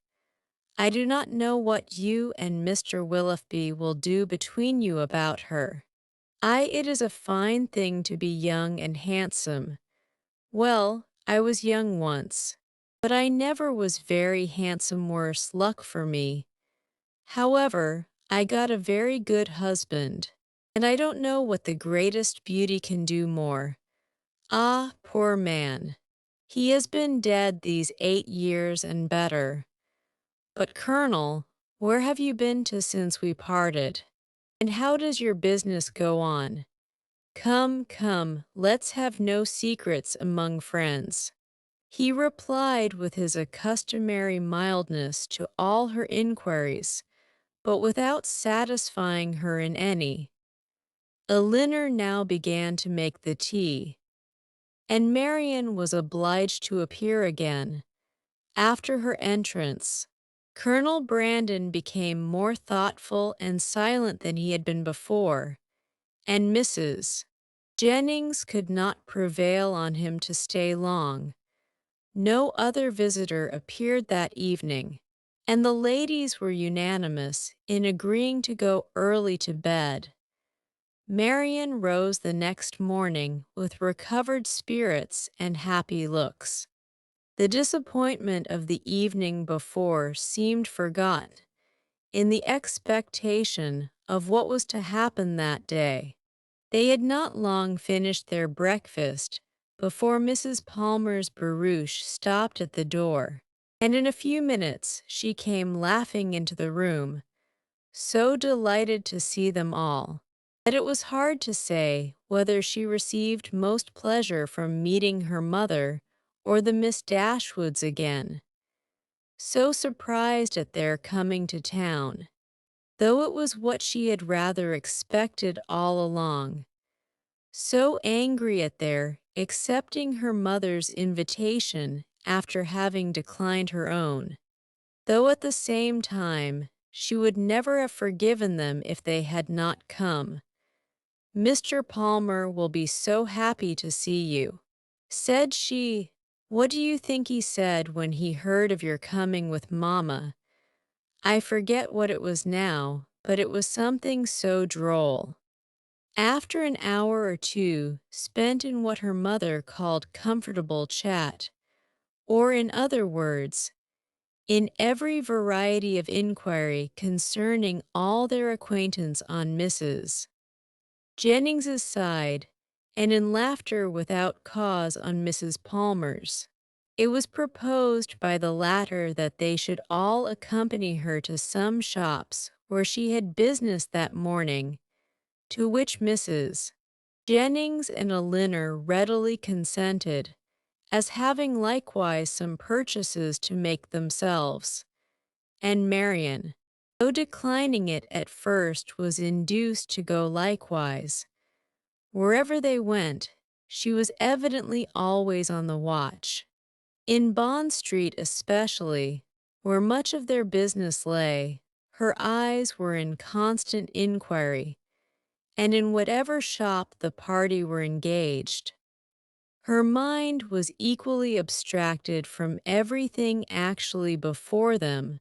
I do not know what you and Mr. Willoughby will do between you about her. It is a fine thing to be young and handsome. Well, I was young once, but I never was very handsome, worse luck for me. However, I got a very good husband, and I don't know what the greatest beauty can do more. Ah, poor man! He has been dead these 8 years and better. But, Colonel, where have you been to since we parted? And how does your business go on? Come, come, let's have no secrets among friends." He replied with his customary mildness to all her inquiries, but without satisfying her in any. Elinor now began to make the tea, and Marian was obliged to appear again. After her entrance, Colonel Brandon became more thoughtful and silent than he had been before, and Mrs. Jennings could not prevail on him to stay long. No other visitor appeared that evening, and the ladies were unanimous in agreeing to go early to bed. Marian rose the next morning with recovered spirits and happy looks. The disappointment of the evening before seemed forgotten in the expectation of what was to happen that day. They had not long finished their breakfast before Mrs. Palmer's barouche stopped at the door, and in a few minutes she came laughing into the room, so delighted to see them all, that it was hard to say whether she received most pleasure from meeting her mother or the Miss Dashwoods again. So surprised at their coming to town, though it was what she had rather expected all along. So angry at their accepting her mother's invitation after having declined her own, though at the same time she would never have forgiven them if they had not come. "Mr. Palmer will be so happy to see you," said she, What do you think he said when he heard of your coming with Mama? I forget what it was now, but it was something so droll. After an hour or two spent in what her mother called comfortable chat, or in other words, in every variety of inquiry concerning all their acquaintance on Mrs. Jennings's side, and in laughter without cause on Mrs. Palmer's, it was proposed by the latter that they should all accompany her to some shops where she had business that morning, to which Mrs. Jennings and Elinor readily consented, as having likewise some purchases to make themselves, and Marian, though declining it at first, was induced to go likewise. Wherever they went, she was evidently always on the watch. In Bond Street especially, where much of their business lay, her eyes were in constant inquiry, and in whatever shop the party were engaged. Her mind was equally abstracted from everything actually before them,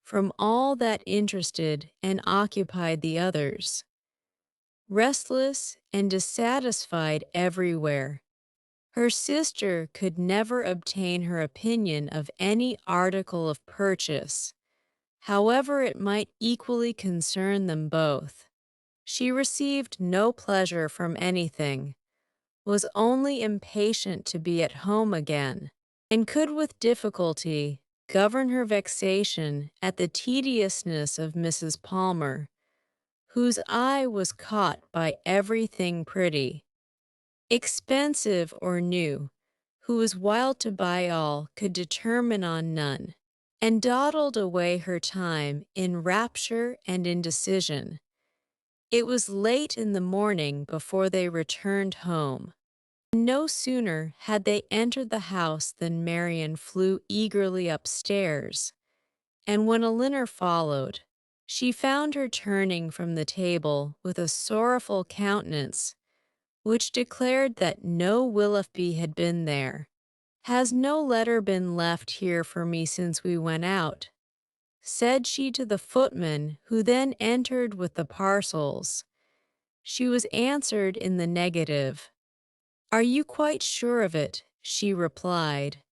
from all that interested and occupied the others. Restless and dissatisfied everywhere, her sister could never obtain her opinion of any article of purchase, however it might equally concern them both. She received no pleasure from anything, was only impatient to be at home again, and could with difficulty govern her vexation at the tediousness of Mrs. Palmer, whose eye was caught by everything pretty, expensive or new, who was wild to buy all, could determine on none, and dawdled away her time in rapture and indecision. It was late in the morning before they returned home. No sooner had they entered the house than Marian flew eagerly upstairs, and when Elinor followed, she found her turning from the table with a sorrowful countenance, which declared that no Willoughby had been there. "Has no letter been left here for me since we went out?" said she to the footman, who then entered with the parcels. She was answered in the negative. "Are you quite sure of it?" she replied.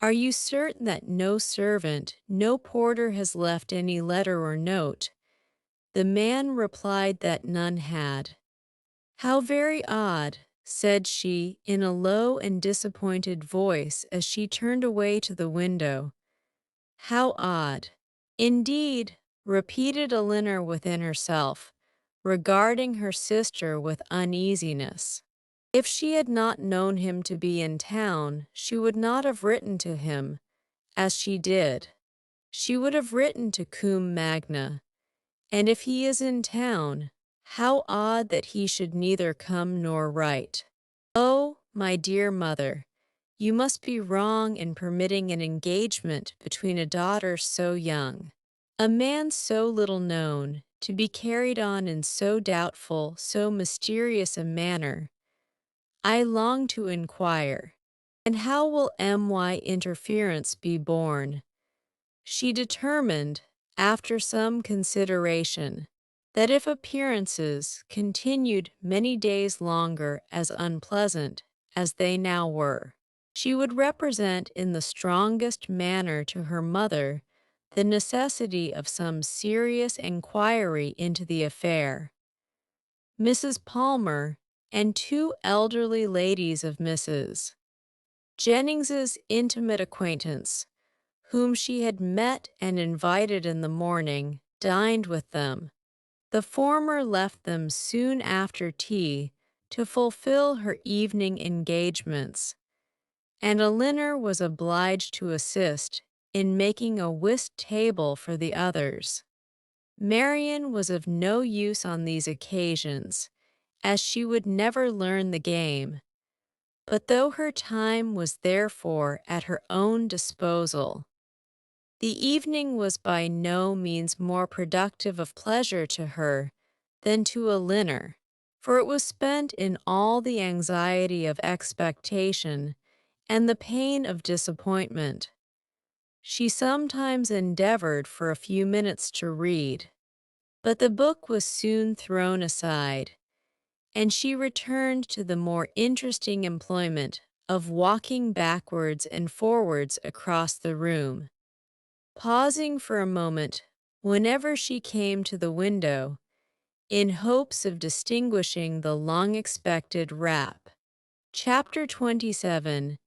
"Are you certain that no servant, no porter has left any letter or note?" The man replied that none had. "How very odd," said she in a low and disappointed voice as she turned away to the window. "How odd." "Indeed," repeated Elinor within herself, regarding her sister with uneasiness. If she had not known him to be in town, she would not have written to him, as she did. She would have written to Cum Magna, and if he is in town, how odd that he should neither come nor write. Oh, my dear mother, you must be wrong in permitting an engagement between a daughter so young, a man so little known, to be carried on in so doubtful, so mysterious a manner. I long to inquire, and how will my interference be borne? She determined, after some consideration, that if appearances continued many days longer as unpleasant as they now were, she would represent in the strongest manner to her mother the necessity of some serious inquiry into the affair. Mrs. Palmer and two elderly ladies of Mrs. Jennings's intimate acquaintance, whom she had met and invited in the morning, dined with them. The former left them soon after tea to fulfill her evening engagements, and Elinor was obliged to assist in making a whist table for the others. Marian was of no use on these occasions, as she would never learn the game, but though her time was therefore at her own disposal, the evening was by no means more productive of pleasure to her than to Elinor, for it was spent in all the anxiety of expectation and the pain of disappointment. She sometimes endeavored for a few minutes to read, but the book was soon thrown aside, and she returned to the more interesting employment of walking backwards and forwards across the room, pausing for a moment whenever she came to the window in hopes of distinguishing the long-expected rap. Chapter 27.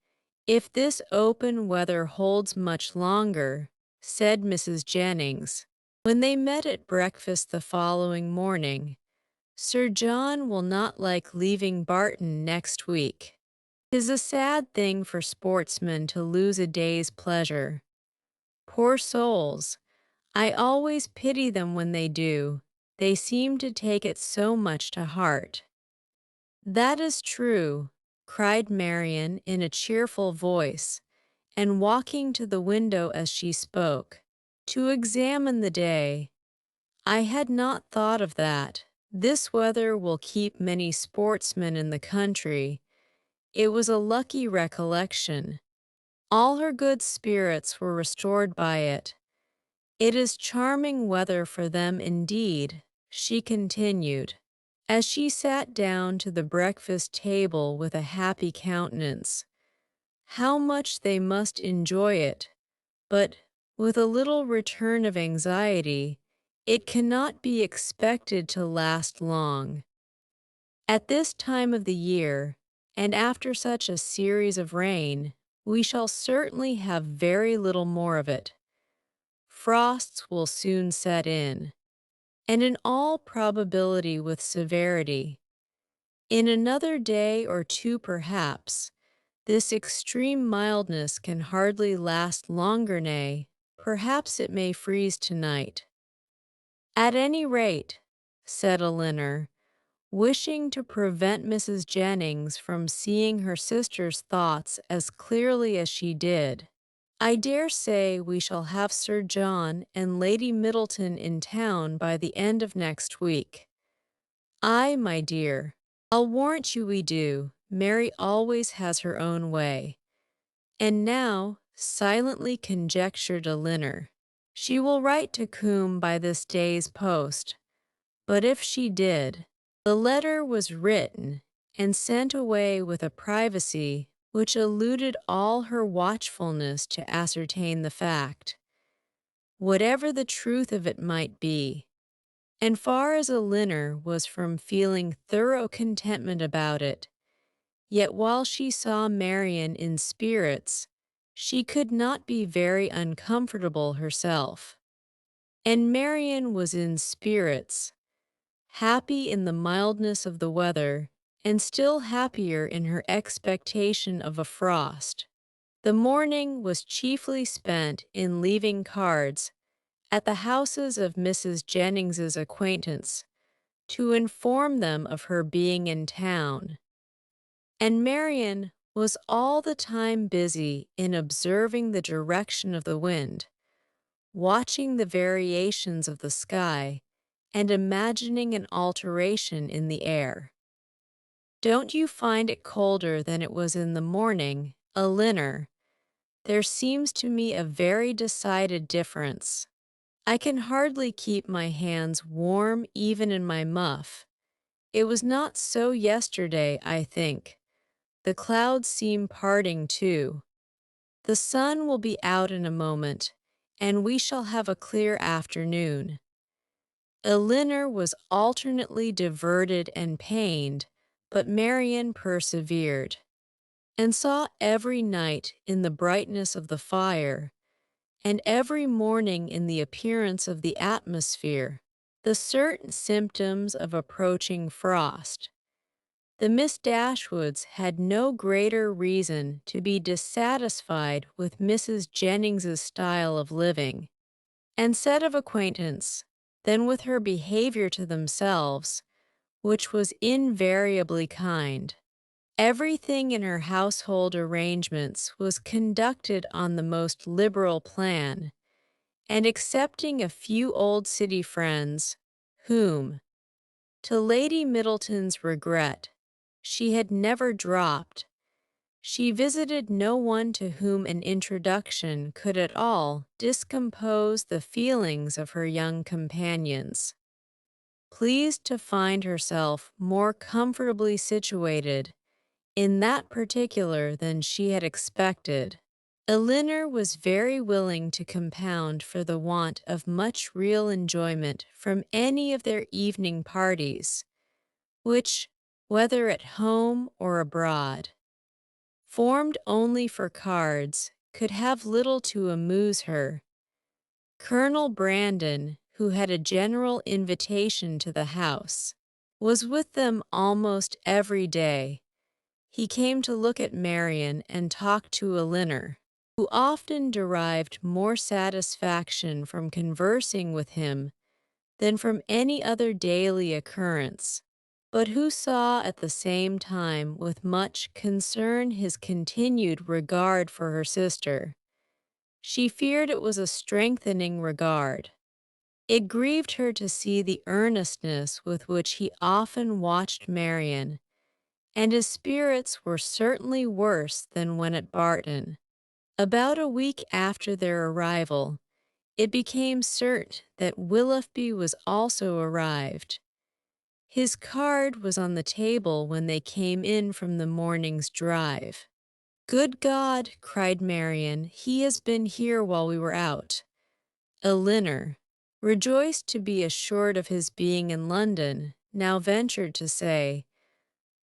If this open weather holds much longer, said Mrs. Jennings, when they met at breakfast the following morning, Sir John will not like leaving Barton next week. 'Tis a sad thing for sportsmen to lose a day's pleasure. Poor souls, I always pity them when they do. They seem to take it so much to heart. That is true, cried Marian in a cheerful voice, and walking to the window as she spoke, to examine the day. I had not thought of that. This weather will keep many sportsmen in the country. It was a lucky recollection. All her good spirits were restored by it. It is charming weather for them indeed, she continued, as she sat down to the breakfast table with a happy countenance. How much they must enjoy it, but, with a little return of anxiety, it cannot be expected to last long. At this time of the year, and after such a series of rain, we shall certainly have very little more of it. Frosts will soon set in, and in all probability with severity. In another day or two perhaps, this extreme mildness can hardly last longer, nay, perhaps it may freeze tonight. At any rate, said Elinor, wishing to prevent Mrs. Jennings from seeing her sister's thoughts as clearly as she did, I dare say we shall have Sir John and Lady Middleton in town by the end of next week. Ay, my dear, I'll warrant you we do. Mary always has her own way. And now, silently conjectured Elinor, she will write to Combe by this day's post. But if she did, the letter was written and sent away with a privacy which eluded all her watchfulness to ascertain the fact, whatever the truth of it might be. And far as Elinor was from feeling thorough contentment about it, yet while she saw Marian in spirits, she could not be very uncomfortable herself. And Marian was in spirits, happy in the mildness of the weather, and still happier in her expectation of a frost. The morning was chiefly spent in leaving cards at the houses of Mrs. Jennings's acquaintance to inform them of her being in town, and Marian was all the time busy in observing the direction of the wind, watching the variations of the sky, and imagining an alteration in the air. Don't you find it colder than it was in the morning, Elinor? There seems to me a very decided difference. I can hardly keep my hands warm even in my muff. It was not so yesterday, I think. The clouds seem parting too. The sun will be out in a moment, and we shall have a clear afternoon. Elinor was alternately diverted and pained, but Marian persevered, and saw every night in the brightness of the fire, and every morning in the appearance of the atmosphere, the certain symptoms of approaching frost. The Miss Dashwoods had no greater reason to be dissatisfied with Mrs. Jennings's style of living and set of acquaintance than with her behavior to themselves, which was invariably kind. Everything in her household arrangements was conducted on the most liberal plan, and excepting a few old city friends, whom, to Lady Middleton's regret, she had never dropped, She visited no one to whom an introduction could at all discompose the feelings of her young companions. Pleased to find herself more comfortably situated in that particular than she had expected, Elinor was very willing to compound for the want of much real enjoyment from any of their evening parties, which, whether at home or abroad, formed only for cards, could have little to amuse her. Colonel Brandon, who had a general invitation to the house, was with them almost every day. He came to look at Marian and talk to Elinor, who often derived more satisfaction from conversing with him than from any other daily occurrence, but who saw at the same time with much concern his continued regard for her sister. She feared it was a strengthening regard. It grieved her to see the earnestness with which he often watched Marian, and his spirits were certainly worse than when at Barton. About a week after their arrival, it became certain that Willoughby was also arrived. His card was on the table when they came in from the morning's drive. "Good God!" cried Marian, "he has been here while we were out." Elinor, rejoiced to be assured of his being in London, now ventured to say,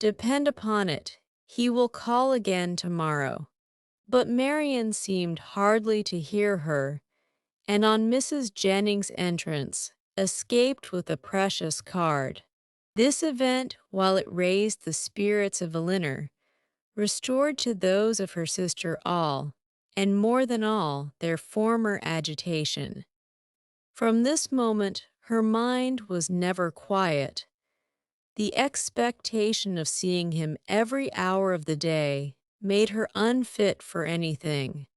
"Depend upon it, he will call again tomorrow." But Marian seemed hardly to hear her, and on Mrs. Jennings' entrance, escaped with the precious card. This event, while it raised the spirits of Elinor, restored to those of her sister all, and more than all, their former agitation. From this moment her mind was never quiet. The expectation of seeing him every hour of the day made her unfit for anything.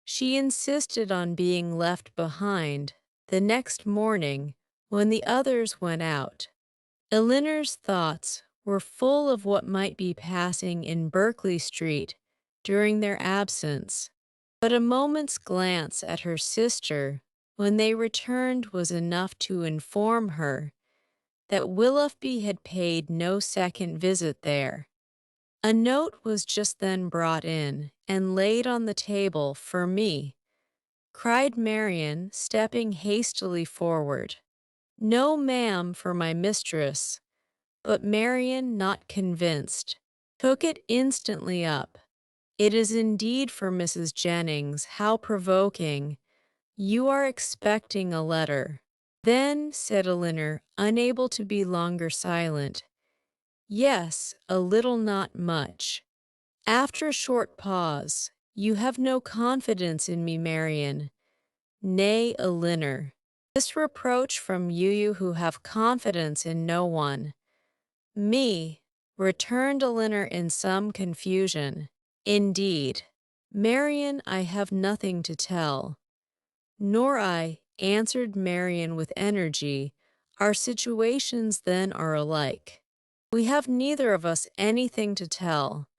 She insisted on being left behind the next morning when the others went out. Elinor's thoughts were full of what might be passing in Berkeley Street during their absence, but a moment's glance at her sister when they returned was enough to inform her that Willoughby had paid no second visit there. A note was just then brought in and laid on the table for me, cried Marian, stepping hastily forward. "No, ma'am, for my mistress." But Marian, not convinced, took it instantly up. "It is indeed for Mrs. Jennings. How provoking! You are expecting a letter." "Then," said Elinor, unable to be longer silent, "yes, a little, not much." After a short pause, "You have no confidence in me, Marian." "Nay, Elinor, this reproach from you who have confidence in no one." "Me," returned Elinor in some confusion. "Indeed, Marian, I have nothing to tell." "Nor I," answered Marian with energy. "Our situations then are alike. We have neither of us anything to tell.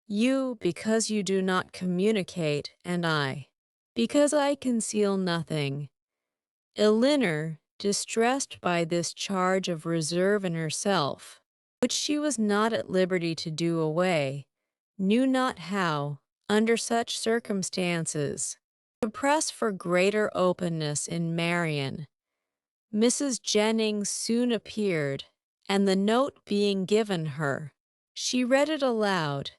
You, because you do not communicate, and I, because I conceal nothing." Elinor, distressed by this charge of reserve in herself, which she was not at liberty to do away, knew not how, under such circumstances, to press for greater openness in Marian. Mrs. Jennings soon appeared, and the note being given her, she read it aloud.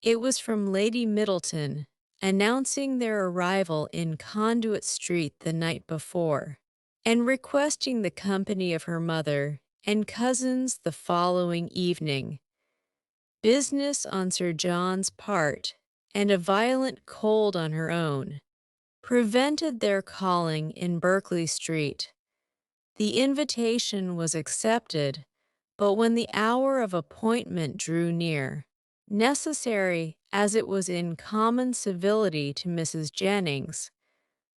It was from Lady Middleton, announcing their arrival in Conduit Street the night before, and requesting the company of her mother and cousins the following evening. Business on Sir John's part, and a violent cold on her own, prevented their calling in Berkeley Street. The invitation was accepted, but when the hour of appointment drew near, necessary as it was in common civility to Mrs. Jennings,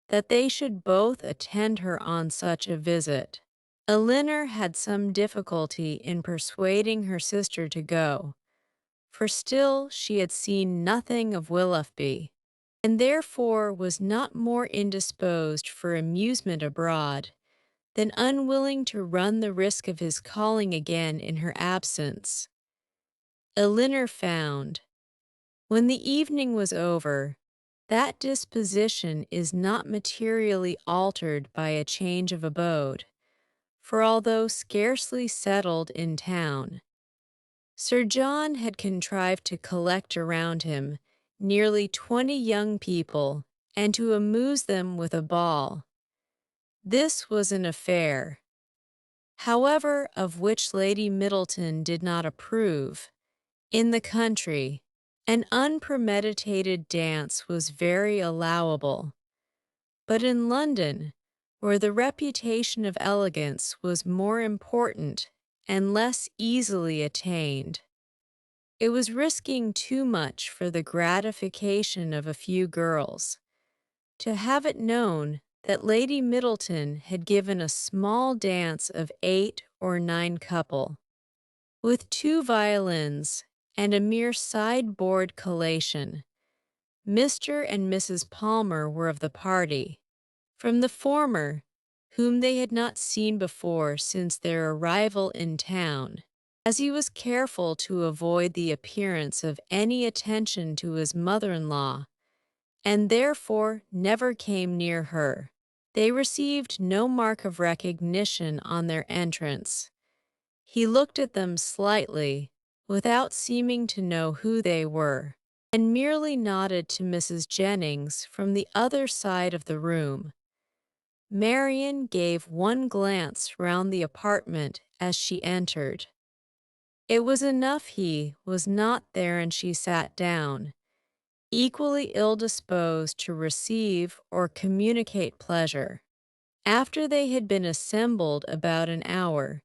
that they should both attend her on such a visit, Elinor had some difficulty in persuading her sister to go, for still she had seen nothing of Willoughby, and therefore was not more indisposed for amusement abroad than unwilling to run the risk of his calling again in her absence. Elinor found, when the evening was over, that disposition is not materially altered by a change of abode, for although scarcely settled in town, Sir John had contrived to collect around him nearly 20 young people and to amuse them with a ball. This was an affair, however, of which Lady Middleton did not approve. In the country, an unpremeditated dance was very allowable, but in London, where the reputation of elegance was more important and less easily attained, it was risking too much for the gratification of a few girls. To have it known that Lady Middleton had given a small dance of 8 or 9 couple, with 2 violins and a mere sideboard collation. Mr. and Mrs. Palmer were of the party. From the former, whom they had not seen before since their arrival in town, as he was careful to avoid the appearance of any attention to his mother-in-law, and therefore never came near her, they received no mark of recognition on their entrance. He looked at them slightly, without seeming to know who they were, and merely nodded to Mrs. Jennings from the other side of the room. Marian gave one glance round the apartment as she entered. It was enough he was not there, and she sat down, equally ill-disposed to receive or communicate pleasure. After they had been assembled about an hour,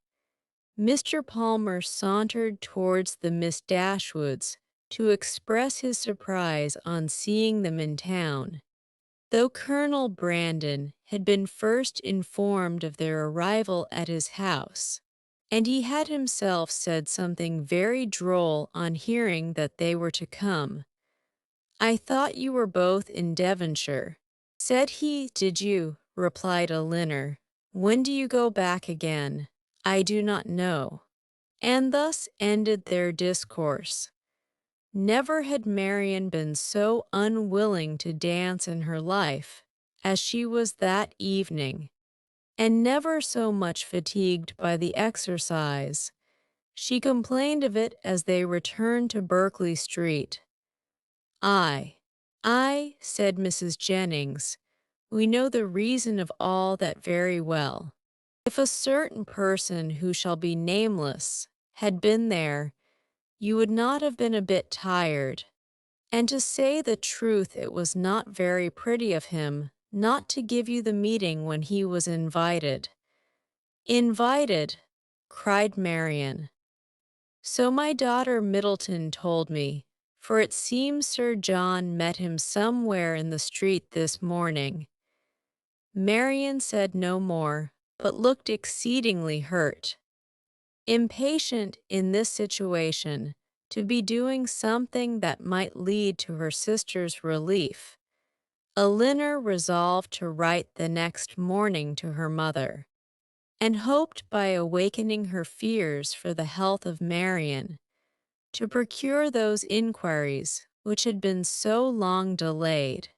Mr. Palmer sauntered towards the Miss Dashwoods to express his surprise on seeing them in town, though Colonel Brandon had been first informed of their arrival at his house, and he had himself said something very droll on hearing that they were to come. "I thought you were both in Devonshire," said he. "Did you?" replied Elinor. "When do you go back again?" "I do not know." And thus ended their discourse. Never had Marian been so unwilling to dance in her life as she was that evening, and never so much fatigued by the exercise. She complained of it as they returned to Berkeley Street. "I," said Mrs. Jennings, "we know the reason of all that very well. If a certain person who shall be nameless had been there, you would not have been a bit tired. And to say the truth, it was not very pretty of him not to give you the meeting when he was invited." "Invited!" cried Marian. "So my daughter Middleton told me, for it seems Sir John met him somewhere in the street this morning." Marian said no more, but looked exceedingly hurt. Impatient in this situation to be doing something that might lead to her sister's relief, Elinor resolved to write the next morning to her mother, and hoped by awakening her fears for the health of Marian to procure those inquiries which had been so long delayed.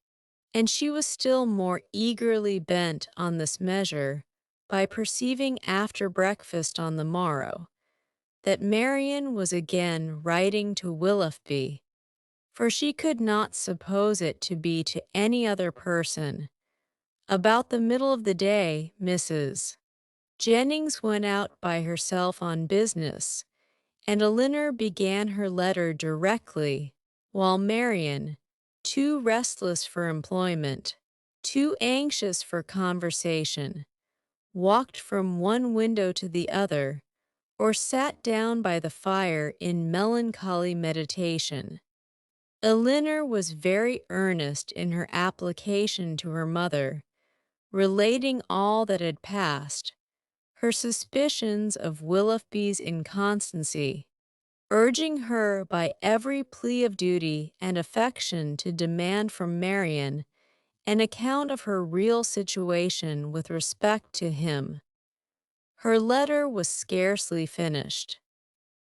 And she was still more eagerly bent on this measure by perceiving after breakfast on the morrow that Marian was again writing to Willoughby, for she could not suppose it to be to any other person. About the middle of the day, Mrs. Jennings went out by herself on business, and Elinor began her letter directly, while Marian, too restless for employment, too anxious for conversation, walked from one window to the other, or sat down by the fire in melancholy meditation. Elinor was very earnest in her application to her mother, relating all that had passed, her suspicions of Willoughby's inconstancy, urging her by every plea of duty and affection to demand from Marian an account of her real situation with respect to him. Her letter was scarcely finished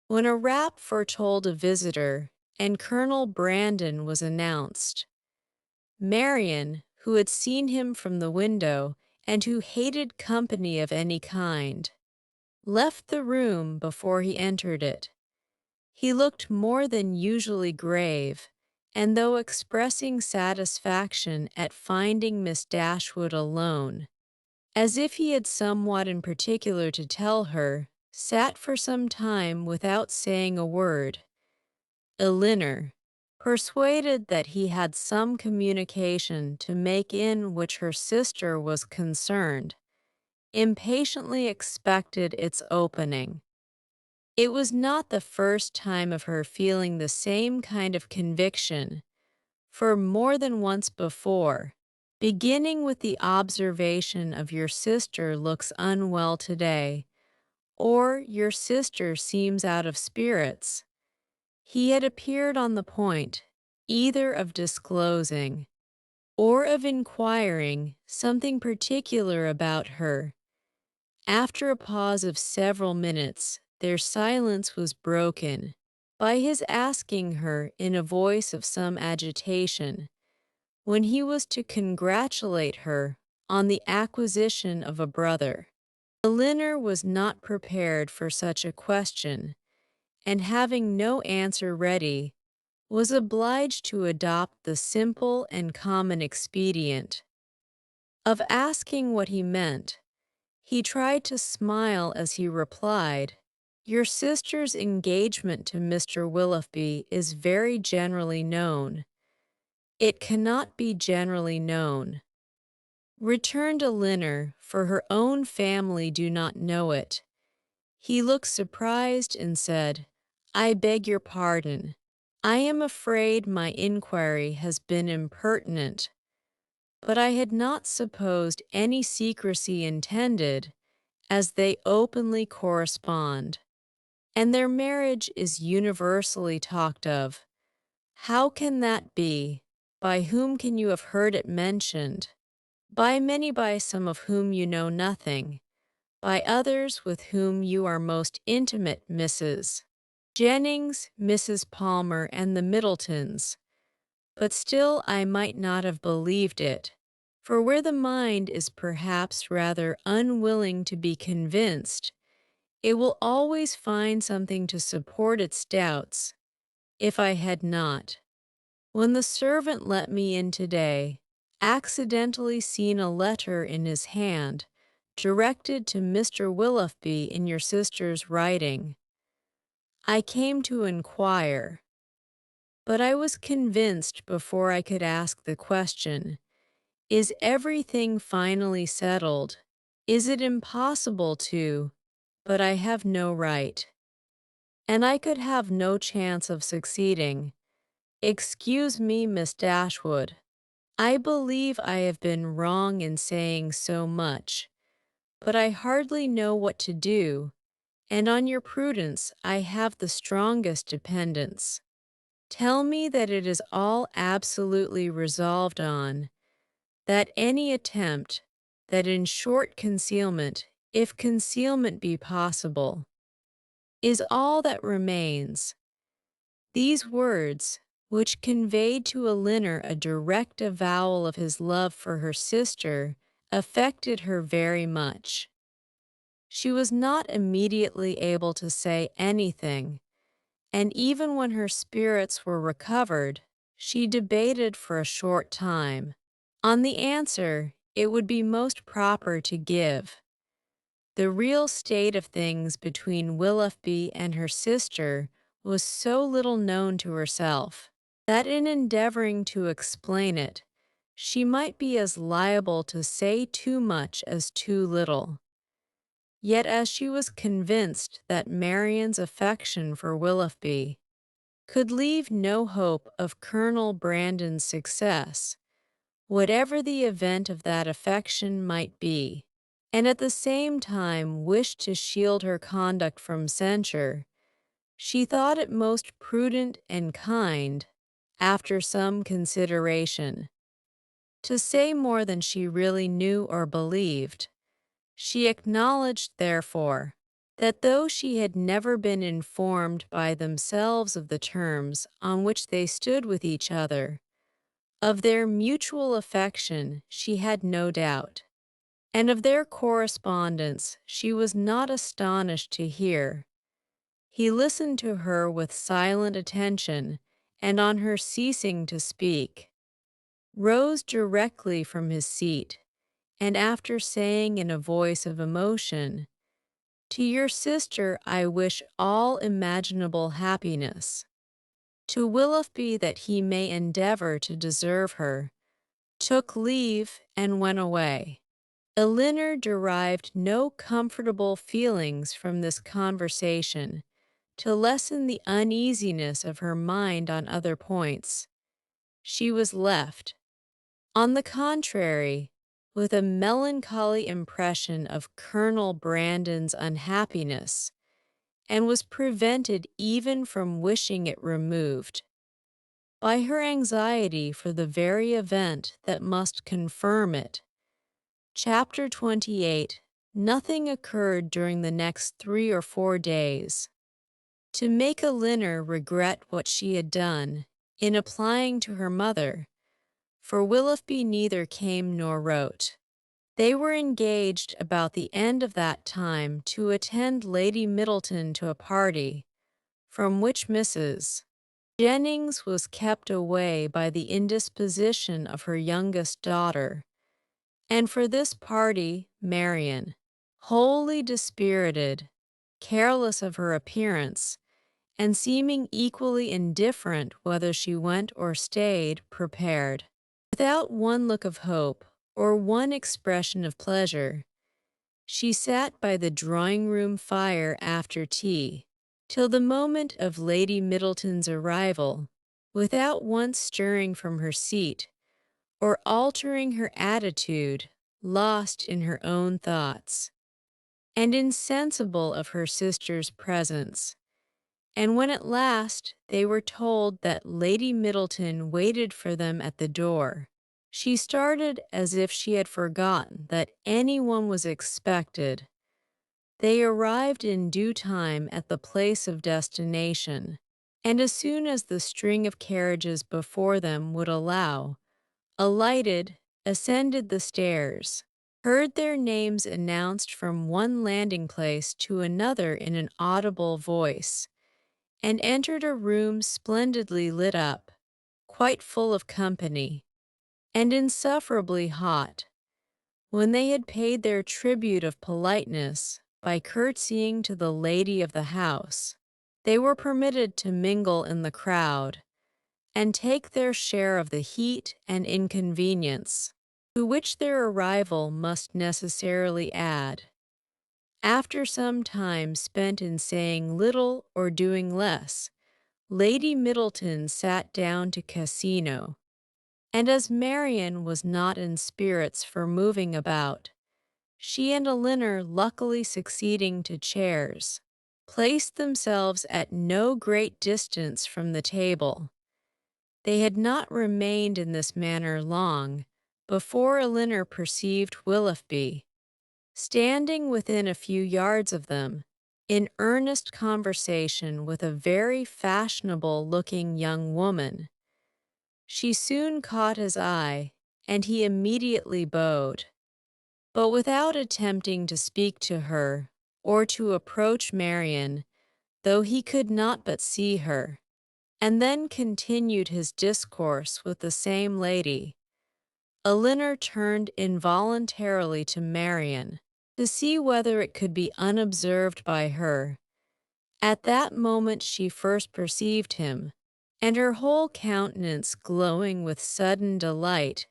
when a rap foretold a visitor, and Colonel Brandon was announced. Marian, who had seen him from the window and who hated company of any kind, left the room before he entered it. He looked more than usually grave, and though expressing satisfaction at finding Miss Dashwood alone, as if he had somewhat in particular to tell her, sat for some time without saying a word. Elinor, persuaded that he had some communication to make in which her sister was concerned, impatiently expected its opening. It was not the first time of her feeling the same kind of conviction, for more than once before, beginning with the observation of your sister looks unwell today, or your sister seems out of spirits, he had appeared on the point either of disclosing or of inquiring something particular about her. After a pause of several minutes, their silence was broken by his asking her in a voice of some agitation when he was to congratulate her on the acquisition of a brother. Elinor was not prepared for such a question, and having no answer ready, was obliged to adopt the simple and common expedient of asking what he meant. He tried to smile as he replied, "Your sister's engagement to Mr. Willoughby is very generally known." "It cannot be generally known," returned Elinor, "for her own family do not know it." He looked surprised and said, "I beg your pardon. I am afraid my inquiry has been impertinent, but I had not supposed any secrecy intended, as they openly correspond, and their marriage is universally talked of. How can that be? By whom can you have heard it mentioned?" "By many, by some of whom you know nothing, by others with whom you are most intimate, Mrs. Jennings, Mrs. Palmer, and the Middletons. But still I might not have believed it, for where the mind is perhaps rather unwilling to be convinced, it will always find something to support its doubts. If I had not, when the servant let me in today, accidentally seen a letter in his hand, directed to Mr. Willoughby in your sister's writing, I came to inquire, but I was convinced before I could ask the question, is everything finally settled? Is it impossible to? But I have no right, and I could have no chance of succeeding. Excuse me, Miss Dashwood. I believe I have been wrong in saying so much, but I hardly know what to do, and on your prudence I have the strongest dependence. Tell me that it is all absolutely resolved on, that any attempt, that in short concealment, if concealment be possible, is all that remains." These words, which conveyed to Elinor a direct avowal of his love for her sister, affected her very much. She was not immediately able to say anything, and even when her spirits were recovered, she debated for a short time on the answer it would be most proper to give. The real state of things between Willoughby and her sister was so little known to herself, that in endeavoring to explain it, she might be as liable to say too much as too little. Yet as she was convinced that Marian's affection for Willoughby could leave no hope of Colonel Brandon's success, whatever the event of that affection might be, and at the same time wished to shield her conduct from censure, She thought it most prudent and kind, after some consideration, to say more than she really knew or believed. She acknowledged, therefore, that though she had never been informed by themselves of the terms on which they stood with each other, of their mutual affection she had no doubt, and of their correspondence she was not astonished to hear. He listened to her with silent attention, and on her ceasing to speak, rose directly from his seat, and after saying in a voice of emotion, "To your sister I wish all imaginable happiness. To Willoughby that he may endeavour to deserve her," took leave and went away. Elinor derived no comfortable feelings from this conversation to lessen the uneasiness of her mind on other points. She was left, on the contrary, with a melancholy impression of Colonel Brandon's unhappiness, and was prevented even from wishing it removed by her anxiety for the very event that must confirm it. Chapter 28. Nothing occurred during the next 3 or 4 days to make Elinor regret what she had done in applying to her mother, for Willoughby neither came nor wrote. They were engaged about the end of that time to attend Lady Middleton to a party, from which Mrs. Jennings was kept away by the indisposition of her youngest daughter, and for this party Marian, wholly dispirited, careless of her appearance, and seeming equally indifferent whether she went or stayed, prepared. Without one look of hope, or one expression of pleasure, she sat by the drawing-room fire after tea, till the moment of Lady Middleton's arrival, without once stirring from her seat, or altering her attitude, lost in her own thoughts, and insensible of her sister's presence. And when at last they were told that Lady Middleton waited for them at the door, she started as if she had forgotten that anyone was expected. They arrived in due time at the place of destination, and as soon as the string of carriages before them would allow, alighted, ascended the stairs, heard their names announced from one landing-place to another in an audible voice, and entered a room splendidly lit up, quite full of company, and insufferably hot. When they had paid their tribute of politeness by curtsying to the lady of the house, they were permitted to mingle in the crowd, and take their share of the heat and inconvenience, to which their arrival must necessarily add. After some time spent in saying little or doing less, Lady Middleton sat down to Cassino, and as Marian was not in spirits for moving about, she and Elinor, luckily succeeding to chairs, placed themselves at no great distance from the table. They had not remained in this manner long before Elinor perceived Willoughby, standing within a few yards of them, in earnest conversation with a very fashionable-looking young woman. She soon caught his eye, and he immediately bowed, but without attempting to speak to her or to approach Marian, though he could not but see her, and then continued his discourse with the same lady. Elinor turned involuntarily to Marian, to see whether it could be unobserved by her. At that moment she first perceived him, and her whole countenance glowing with sudden delight,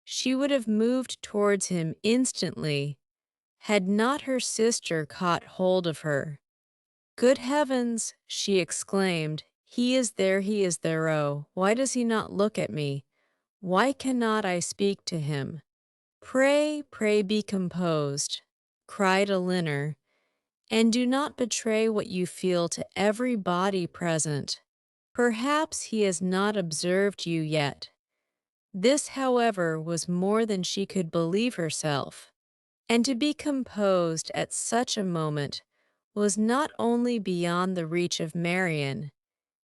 she would have moved towards him instantly, had not her sister caught hold of her. "Good heavens!" she exclaimed, he is there, oh, why does he not look at me? Why cannot I speak to him?" Pray be composed," cried Elinor, and do not betray what you feel to every body present. Perhaps he has not observed you yet. This, however, was more than she could believe herself, and to be composed at such a moment was not only beyond the reach of Marian,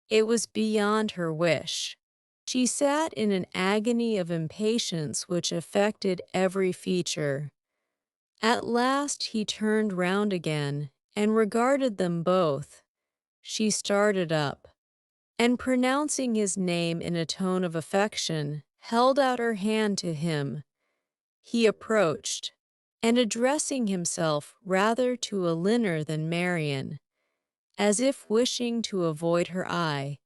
it was beyond her wish. She sat in an agony of impatience which affected every feature. At last he turned round again and regarded them both. She started up, and pronouncing his name in a tone of affection, held out her hand to him. He approached, and addressing himself rather to Elinor than Marian, as if wishing to avoid her eye,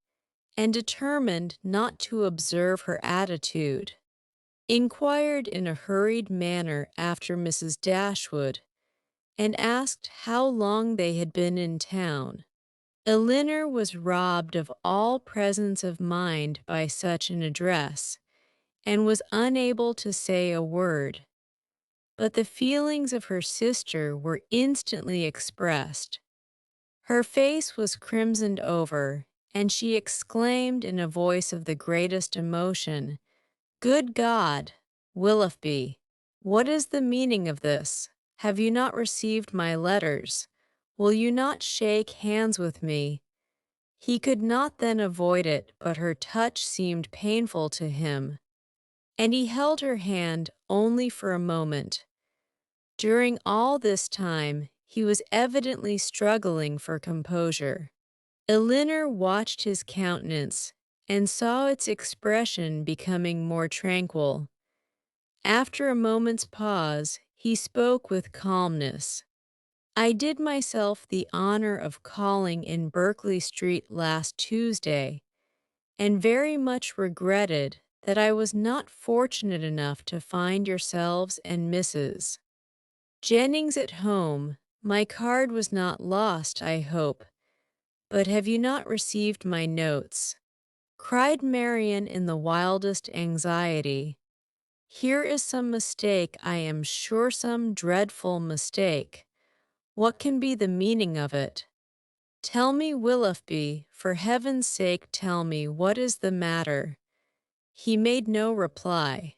and determined not to observe her attitude, inquired in a hurried manner after Mrs. Dashwood, and asked how long they had been in town. Elinor was robbed of all presence of mind by such an address, and was unable to say a word. But the feelings of her sister were instantly expressed. Her face was crimsoned over, and she exclaimed in a voice of the greatest emotion, "Good God, Willoughby, what is the meaning of this? Have you not received my letters? Will you not shake hands with me?" He could not then avoid it, but her touch seemed painful to him, and he held her hand only for a moment. During all this time, he was evidently struggling for composure. Elinor watched his countenance and saw its expression becoming more tranquil. After a moment's pause, he spoke with calmness. "I did myself the honor of calling in Berkeley Street last Tuesday, and very much regretted that I was not fortunate enough to find yourselves and Mrs. Jennings at home. My card was not lost, I hope. But have you not received my notes?" cried Marian in the wildest anxiety. "Here is some mistake, I am sure, some dreadful mistake. What can be the meaning of it? Tell me, Willoughby, for heaven's sake tell me what is the matter." He made no reply.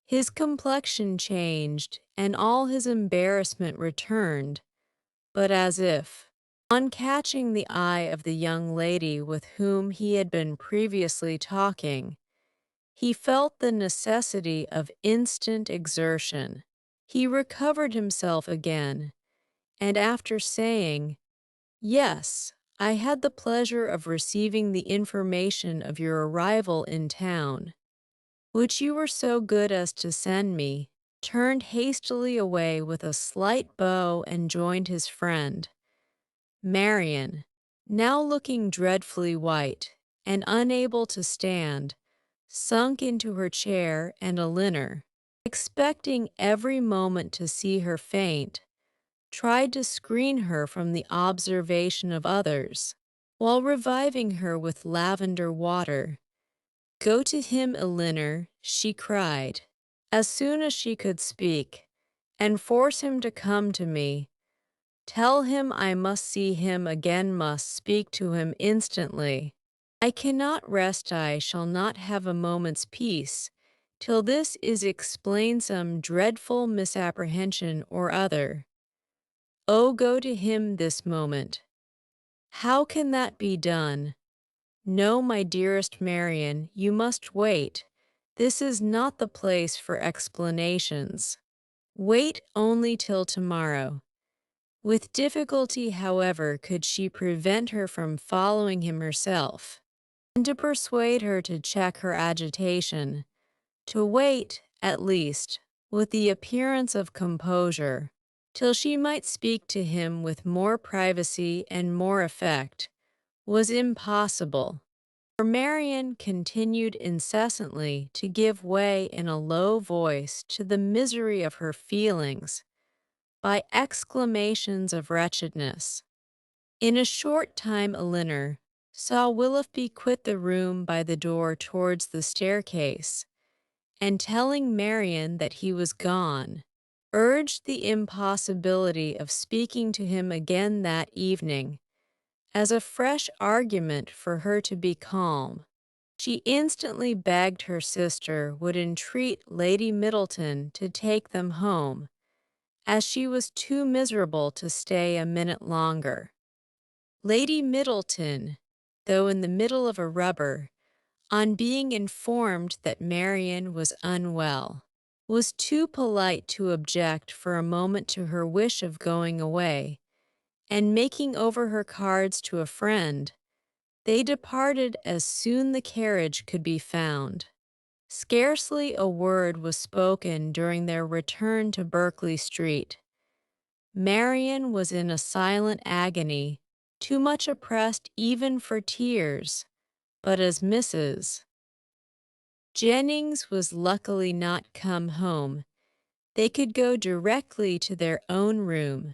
His complexion changed, and all his embarrassment returned, but as if, on catching the eye of the young lady with whom he had been previously talking, he felt the necessity of instant exertion. He recovered himself again, and after saying, "Yes, I had the pleasure of receiving the information of your arrival in town, which you were so good as to send me," turned hastily away with a slight bow and joined his friend. Marian, now looking dreadfully white and unable to stand, sunk into her chair, and Elinor, expecting every moment to see her faint, tried to screen her from the observation of others, while reviving her with lavender water. "Go to him, Elinor," she cried, as soon as she could speak, "and force him to come to me. Tell him I must see him again, must speak to him instantly. I cannot rest, I shall not have a moment's peace, till this is explained some dreadful misapprehension or other. Oh, go to him this moment." "How can that be done?" "No, my dearest Marian, you must wait. This is not the place for explanations. Wait only till tomorrow." With difficulty, however, could she prevent her from following him herself, and to persuade her to check her agitation, to wait, at least, with the appearance of composure, till she might speak to him with more privacy and more effect, was impossible. For Marian continued incessantly to give way in a low voice to the misery of her feelings by exclamations of wretchedness. In a short time Elinor saw Willoughby quit the room by the door towards the staircase, and telling Marian that he was gone, urged the impossibility of speaking to him again that evening as a fresh argument for her to be calm. She instantly begged her sister would entreat Lady Middleton to take them home, as she was too miserable to stay a minute longer. Lady Middleton, though in the middle of a rubber, on being informed that Marian was unwell, was too polite to object for a moment to her wish of going away, and making over her cards to a friend, they departed as soon the carriage could be found. Scarcely a word was spoken during their return to Berkeley Street. Marian was in a silent agony, too much oppressed even for tears, but as Mrs. Jennings was luckily not come home, they could go directly to their own room,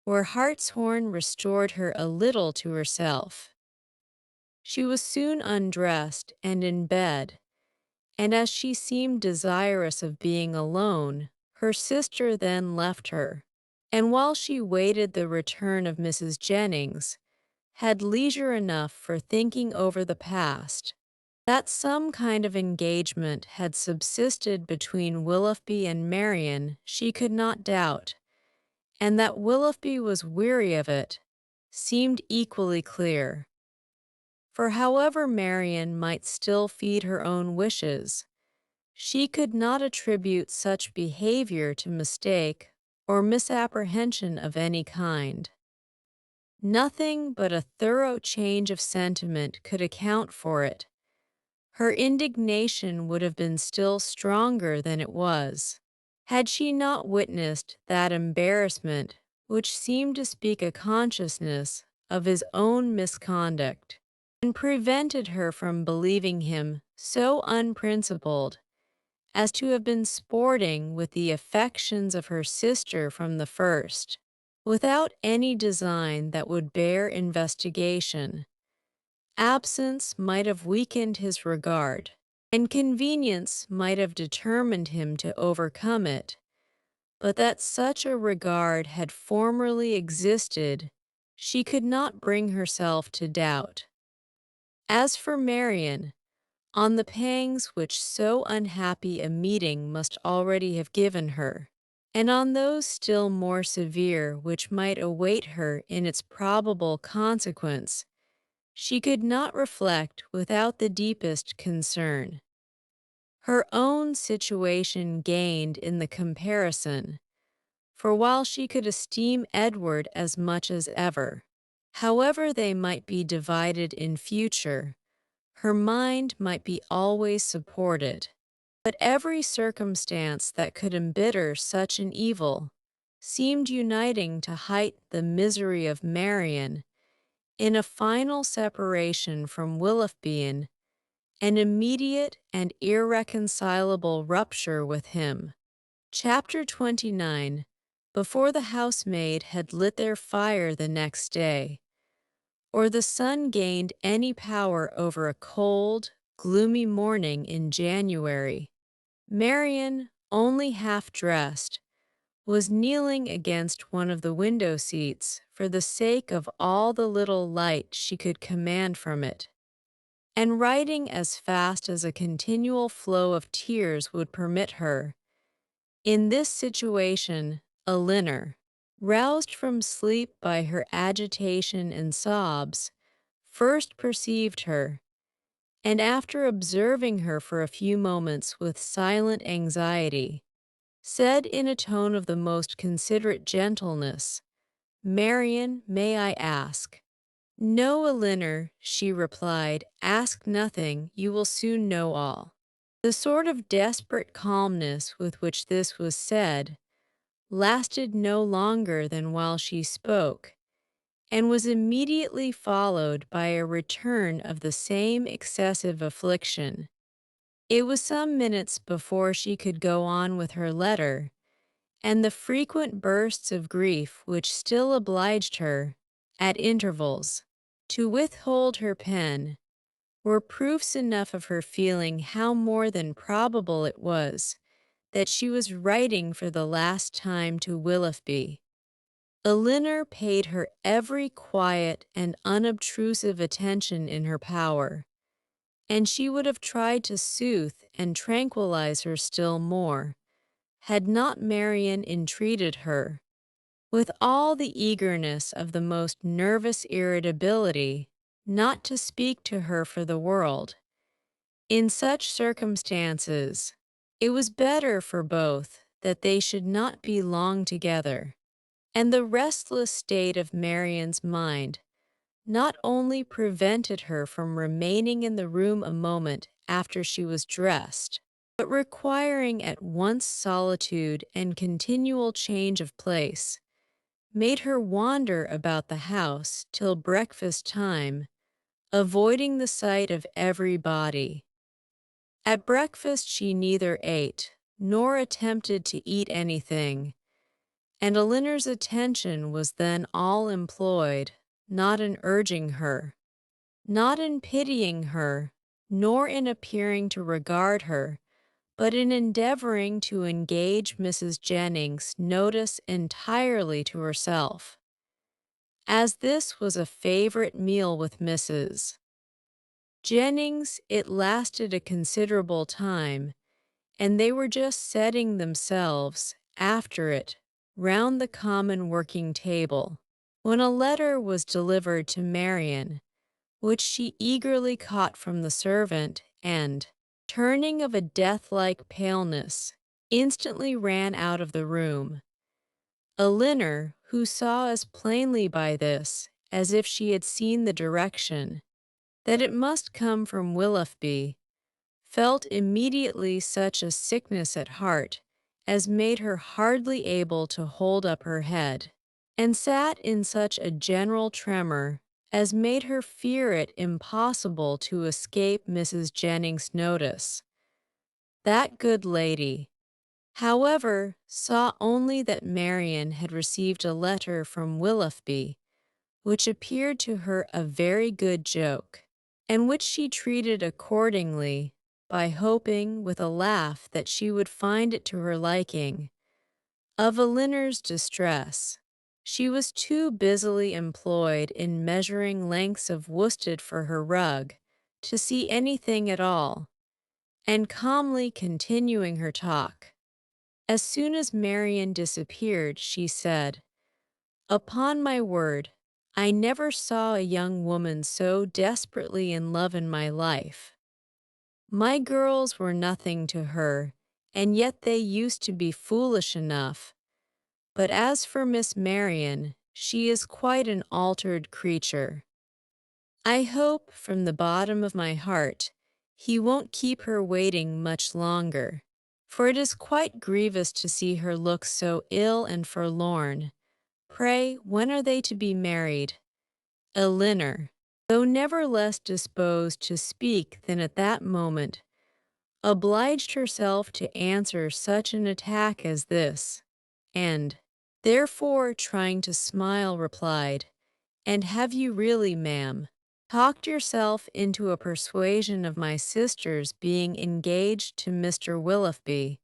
where Hartshorn restored her a little to herself. She was soon undressed and in bed, and as she seemed desirous of being alone, her sister then left her, and while she waited the return of Mrs. Jennings, had leisure enough for thinking over the past. That some kind of engagement had subsisted between Willoughby and Marian she could not doubt, and that Willoughby was weary of it seemed equally clear. For however Marian might still feed her own wishes, she could not attribute such behavior to mistake or misapprehension of any kind. Nothing but a thorough change of sentiment could account for it. Her indignation would have been still stronger than it was, had she not witnessed that embarrassment which seemed to speak a consciousness of his own misconduct, and prevented her from believing him so unprincipled as to have been sporting with the affections of her sister from the first, without any design that would bear investigation. Absence might have weakened his regard, and convenience might have determined him to overcome it, but that such a regard had formerly existed, she could not bring herself to doubt. As for Marian, on the pangs which so unhappy a meeting must already have given her, and on those still more severe which might await her in its probable consequence, she could not reflect without the deepest concern. Her own situation gained in the comparison, for while she could esteem Edward as much as ever, however they might be divided in future, her mind might be always supported. But every circumstance that could embitter such an evil seemed uniting to heighten the misery of Marian in a final separation from Willoughby, an immediate and irreconcilable rupture with him. Chapter 29. Before the housemaid had lit their fire the next day, or the sun gained any power over a cold, gloomy morning in January, Marian, only half dressed, was kneeling against one of the window seats for the sake of all the little light she could command from it, and writing as fast as a continual flow of tears would permit her. In this situation, Elinor, roused from sleep by her agitation and sobs, first perceived her, and after observing her for a few moments with silent anxiety, said in a tone of the most considerate gentleness, "Marian, may I ask?" "No, Elinor," she replied, "ask nothing, you will soon know all." The sort of desperate calmness with which this was said lasted no longer than while she spoke, and was immediately followed by a return of the same excessive affliction. It was some minutes before she could go on with her letter, and the frequent bursts of grief which still obliged her, at intervals, to withhold her pen, were proofs enough of her feeling how more than probable it was that she was writing for the last time to Willoughby. Elinor paid her every quiet and unobtrusive attention in her power, and she would have tried to soothe and tranquilize her still more, had not Marian entreated her, with all the eagerness of the most nervous irritability, not to speak to her for the world. In such circumstances, it was better for both that they should not be long together, and the restless state of Marian's mind not only prevented her from remaining in the room a moment after she was dressed, but requiring at once solitude and continual change of place, made her wander about the house till breakfast time, avoiding the sight of everybody. At breakfast she neither ate nor attempted to eat anything, and Elinor's attention was then all employed, not in urging her, not in pitying her, nor in appearing to regard her, but in endeavoring to engage Mrs. Jennings' notice entirely to herself. As this was a favorite meal with Mrs. Jennings, it lasted a considerable time, and they were just setting themselves, after it, round the common working table, when a letter was delivered to Marian, which she eagerly caught from the servant, and, turning of a death-like paleness, instantly ran out of the room. Elinor, who saw as plainly by this, as if she had seen the direction, that it must come from Willoughby, felt immediately such a sickness at heart as made her hardly able to hold up her head, and sat in such a general tremor as made her fear it impossible to escape Mrs. Jennings' notice. That good lady, however, saw only that Marian had received a letter from Willoughby, which appeared to her a very good joke, and which she treated accordingly, by hoping with a laugh that she would find it to her liking. Of Elinor's distress, she was too busily employed in measuring lengths of worsted for her rug to see anything at all, and calmly continuing her talk. As soon as Marian disappeared, she said, "Upon my word, I never saw a young woman so desperately in love in my life. My girls were nothing to her, and yet they used to be foolish enough. But as for Miss Marian, she is quite an altered creature. I hope, from the bottom of my heart, he won't keep her waiting much longer, for it is quite grievous to see her look so ill and forlorn. Pray, when are they to be married?" Elinor, though never less disposed to speak than at that moment, obliged herself to answer such an attack as this, and, therefore, trying to smile, replied, "And have you really, ma'am, talked yourself into a persuasion of my sister's being engaged to Mr. Willoughby?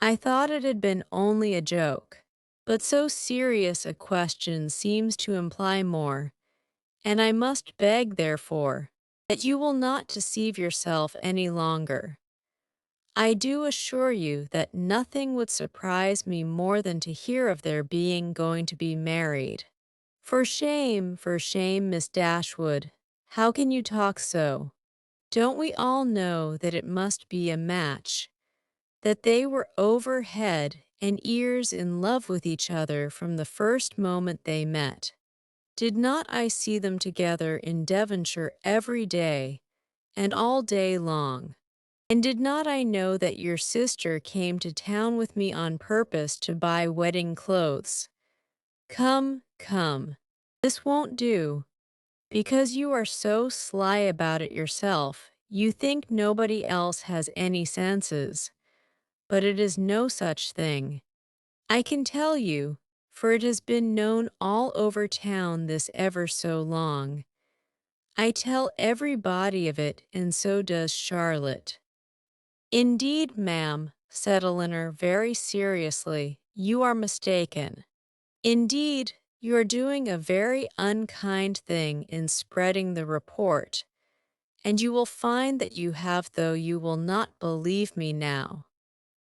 I thought it had been only a joke, but so serious a question seems to imply more, and I must beg, therefore, that you will not deceive yourself any longer. I do assure you that nothing would surprise me more than to hear of their being going to be married. For shame, Miss Dashwood. How can you talk so? Don't we all know that it must be a match, that they were over head and ears in love with each other from the first moment they met? Did not I see them together in Devonshire every day, and all day long? And did not I know that your sister came to town with me on purpose to buy wedding clothes? Come, come, this won't do. Because you are so sly about it yourself, you think nobody else has any senses. But it is no such thing. I can tell you, for it has been known all over town this ever so long. I tell everybody of it, and so does Charlotte. Indeed, ma'am, said Elinor very seriously, "you are mistaken. Indeed, you are doing a very unkind thing in spreading the report, and you will find that you have, though you will not believe me now."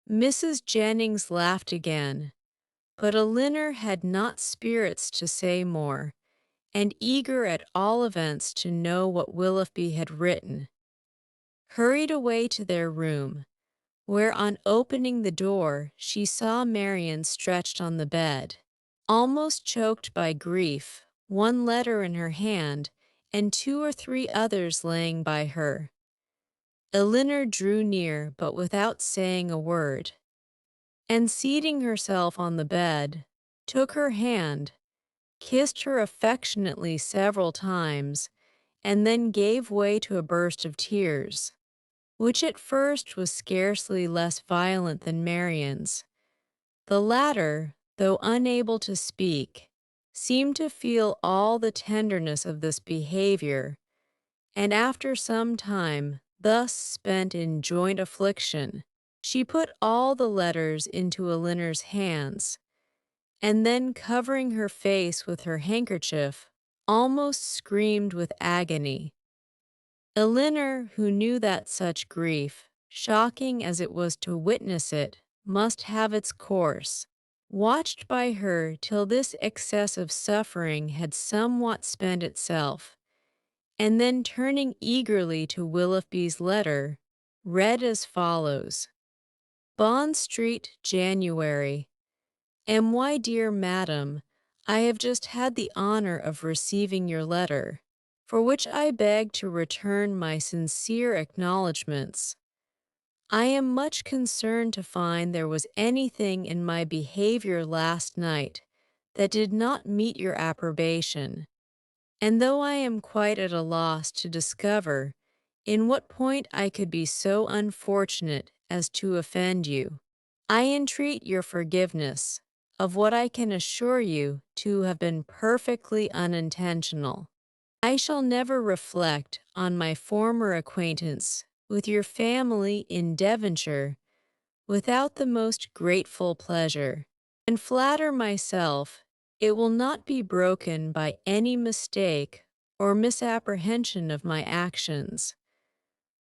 Mrs. Jennings laughed again, but Elinor had not spirits to say more, and eager at all events to know what Willoughby had written, hurried away to their room, where on opening the door she saw Marian stretched on the bed, almost choked by grief, one letter in her hand, and 2 or 3 others laying by her. Elinor drew near, but without saying a word, and seating herself on the bed, took her hand, kissed her affectionately several times, and then gave way to a burst of tears, which at first was scarcely less violent than Marian's. The latter, though unable to speak, seemed to feel all the tenderness of this behavior, and after some time, thus spent in joint affliction, she put all the letters into Elinor's hands, and then covering her face with her handkerchief, almost screamed with agony. Elinor, who knew that such grief, shocking as it was to witness it, must have its course, watched by her till this excess of suffering had somewhat spent itself, and then turning eagerly to Willoughby's letter, read as follows: Bond Street, January. My dear Madam, I have just had the honor of receiving your letter, for which I beg to return my sincere acknowledgments. I am much concerned to find there was anything in my behavior last night that did not meet your approbation, and though I am quite at a loss to discover in what point I could be so unfortunate as to offend you, I entreat your forgiveness of what I can assure you to have been perfectly unintentional. I shall never reflect on my former acquaintance with your family in Devonshire without the most grateful pleasure, and flatter myself it will not be broken by any mistake or misapprehension of my actions.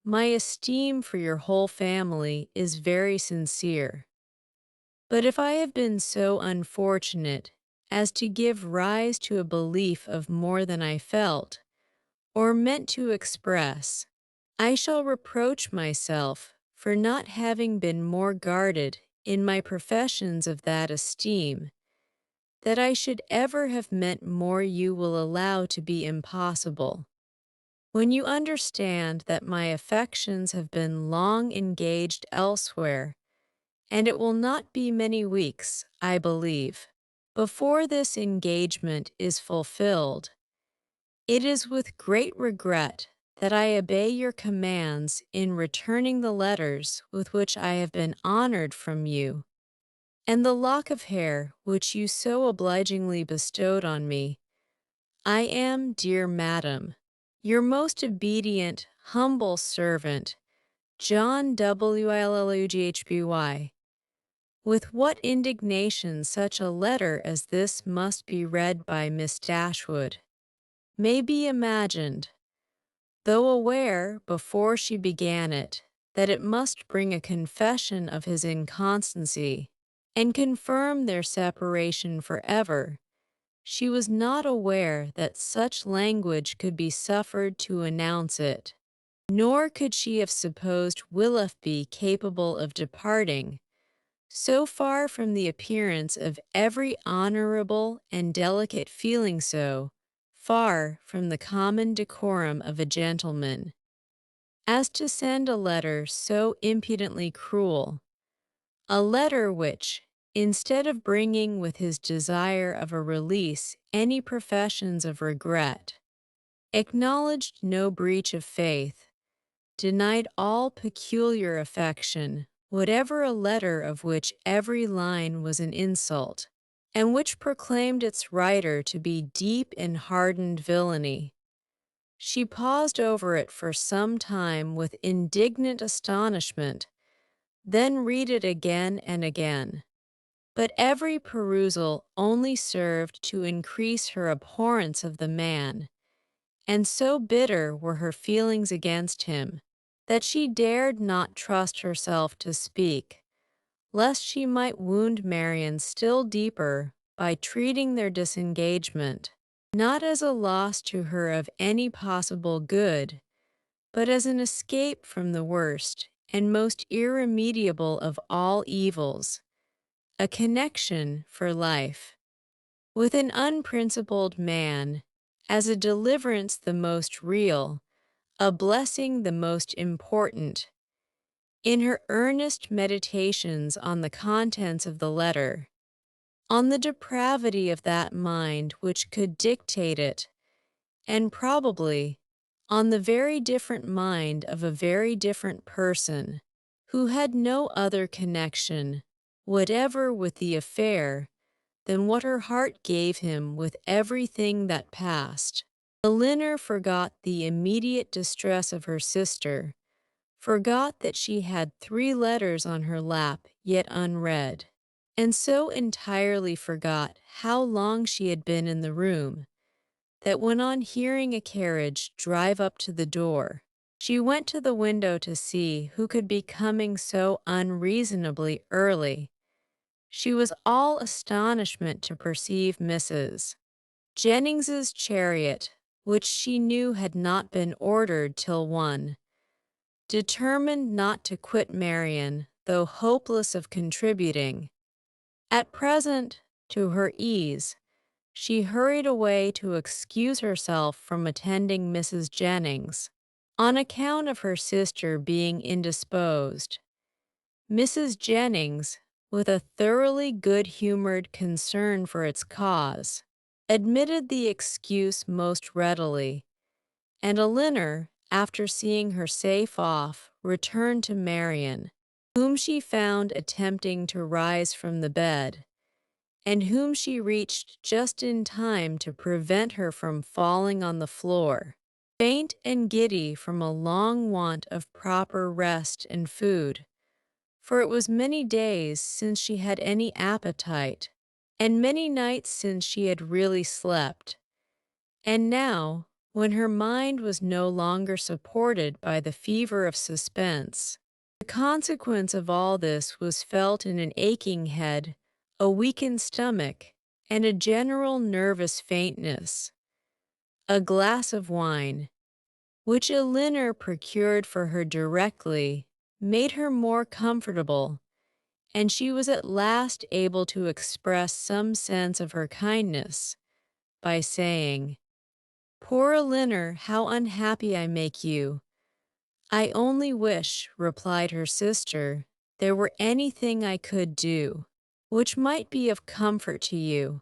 My esteem for your whole family is very sincere. But if I have been so unfortunate as to give rise to a belief of more than I felt, or meant to express, I shall reproach myself for not having been more guarded in my professions of that esteem, that I should ever have meant more you will allow to be impossible. When you understand that my affections have been long engaged elsewhere, and it will not be many weeks, I believe, before this engagement is fulfilled, it is with great regret that I obey your commands in returning the letters with which I have been honored from you, and the lock of hair which you so obligingly bestowed on me. I am, dear madam, your most obedient, humble servant, John W. Llghby. With what indignation such a letter as this must be read by Miss Dashwood may be imagined, though aware, before she began it, that it must bring a confession of his inconstancy, and confirm their separation forever. She was not aware that such language could be suffered to announce it, nor could she have supposed Willoughby capable of departing, so far from the appearance of every honorable and delicate feeling, so far from the common decorum of a gentleman, as to send a letter so impudently cruel, a letter which, instead of bringing with his desire of a release any professions of regret, acknowledged no breach of faith, denied all peculiar affection, whatever a letter of which every line was an insult, and which proclaimed its writer to be deep in hardened villainy. She paused over it for some time with indignant astonishment, then read it again and again. But every perusal only served to increase her abhorrence of the man, and so bitter were her feelings against him, that she dared not trust herself to speak, lest she might wound Marian still deeper by treating their disengagement not as a loss to her of any possible good, but as an escape from the worst and most irremediable of all evils, a connection for life with an unprincipled man, as a deliverance the most real, a blessing the most important. In her earnest meditations on the contents of the letter, on the depravity of that mind which could dictate it, and probably on the very different mind of a very different person, who had no other connection whatever with the affair than what her heart gave him with everything that passed, Elinor forgot the immediate distress of her sister, forgot that she had 3 letters on her lap yet unread, and so entirely forgot how long she had been in the room, that when on hearing a carriage drive up to the door, she went to the window to see who could be coming so unreasonably early. She was all astonishment to perceive Mrs. Jennings's chariot, which she knew had not been ordered till 1. Determined not to quit Marian, though hopeless of contributing, at present, to her ease, she hurried away to excuse herself from attending Mrs. Jennings, on account of her sister being indisposed. Mrs. Jennings, with a thoroughly good-humored concern for its cause, admitted the excuse most readily, and Elinor, after seeing her safe off, returned to Marian, whom she found attempting to rise from the bed, and whom she reached just in time to prevent her from falling on the floor, faint and giddy from a long want of proper rest and food, for it was many days since she had any appetite, and many nights since she had really slept. And now, when her mind was no longer supported by the fever of suspense, the consequence of all this was felt in an aching head, a weakened stomach, and a general nervous faintness. A glass of wine, which Elinor procured for her directly, made her more comfortable, and she was at last able to express some sense of her kindness by saying, "Poor Elinor, how unhappy I make you." "I only wish," replied her sister, "there were anything I could do, which might be of comfort to you."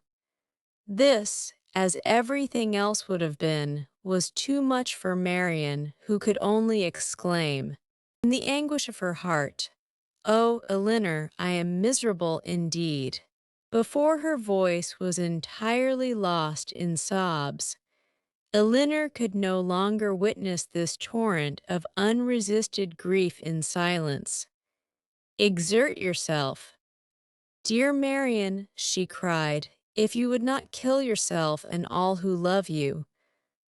This, as everything else would have been, was too much for Marian, who could only exclaim, in the anguish of her heart, "Oh, Elinor, I am miserable indeed." Before her voice was entirely lost in sobs, Elinor could no longer witness this torrent of unresisted grief in silence. "Exert yourself, dear Marian," she cried, "if you would not kill yourself and all who love you.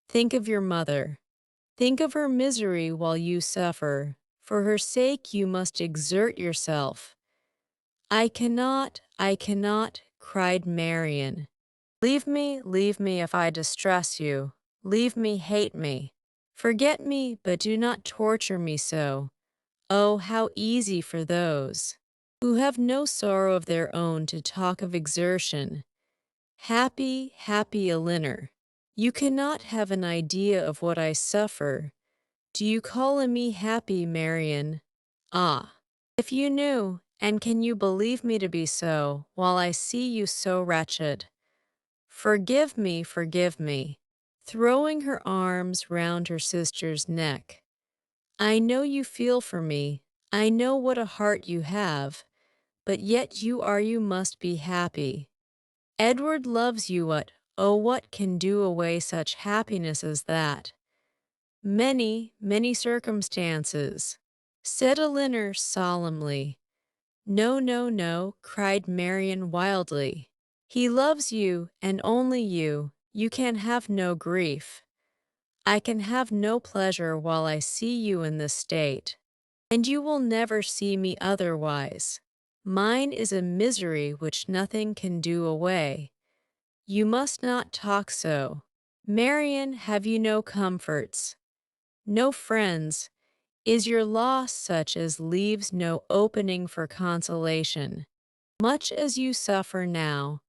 Think of your mother. Think of her misery while you suffer. For her sake you must exert yourself." I cannot," cried Marian. Leave me if I distress you. Leave me, hate me. Forget me, but do not torture me so. Oh, how easy for those who have no sorrow of their own to talk of exertion. Happy, happy Elinor. You cannot have an idea of what I suffer. Do you call me happy, Marian? Ah, if you knew, and can you believe me to be so, while I see you so wretched? Forgive me, forgive me," throwing her arms round her sister's neck. "I know you feel for me. I know what a heart you have, but yet you must be happy. Edward loves you. What can do away such happiness as that?" "Many, many circumstances," said Elinor solemnly. No, no, no, cried Marian wildly. He loves you and only you. You can have no grief. I can have no pleasure while I see you in this state, and you will never see me otherwise. Mine is a misery which nothing can do away. You must not talk so. Marian, have you no comforts, no friends? Is your loss such as leaves no opening for consolation? Much as you suffer now,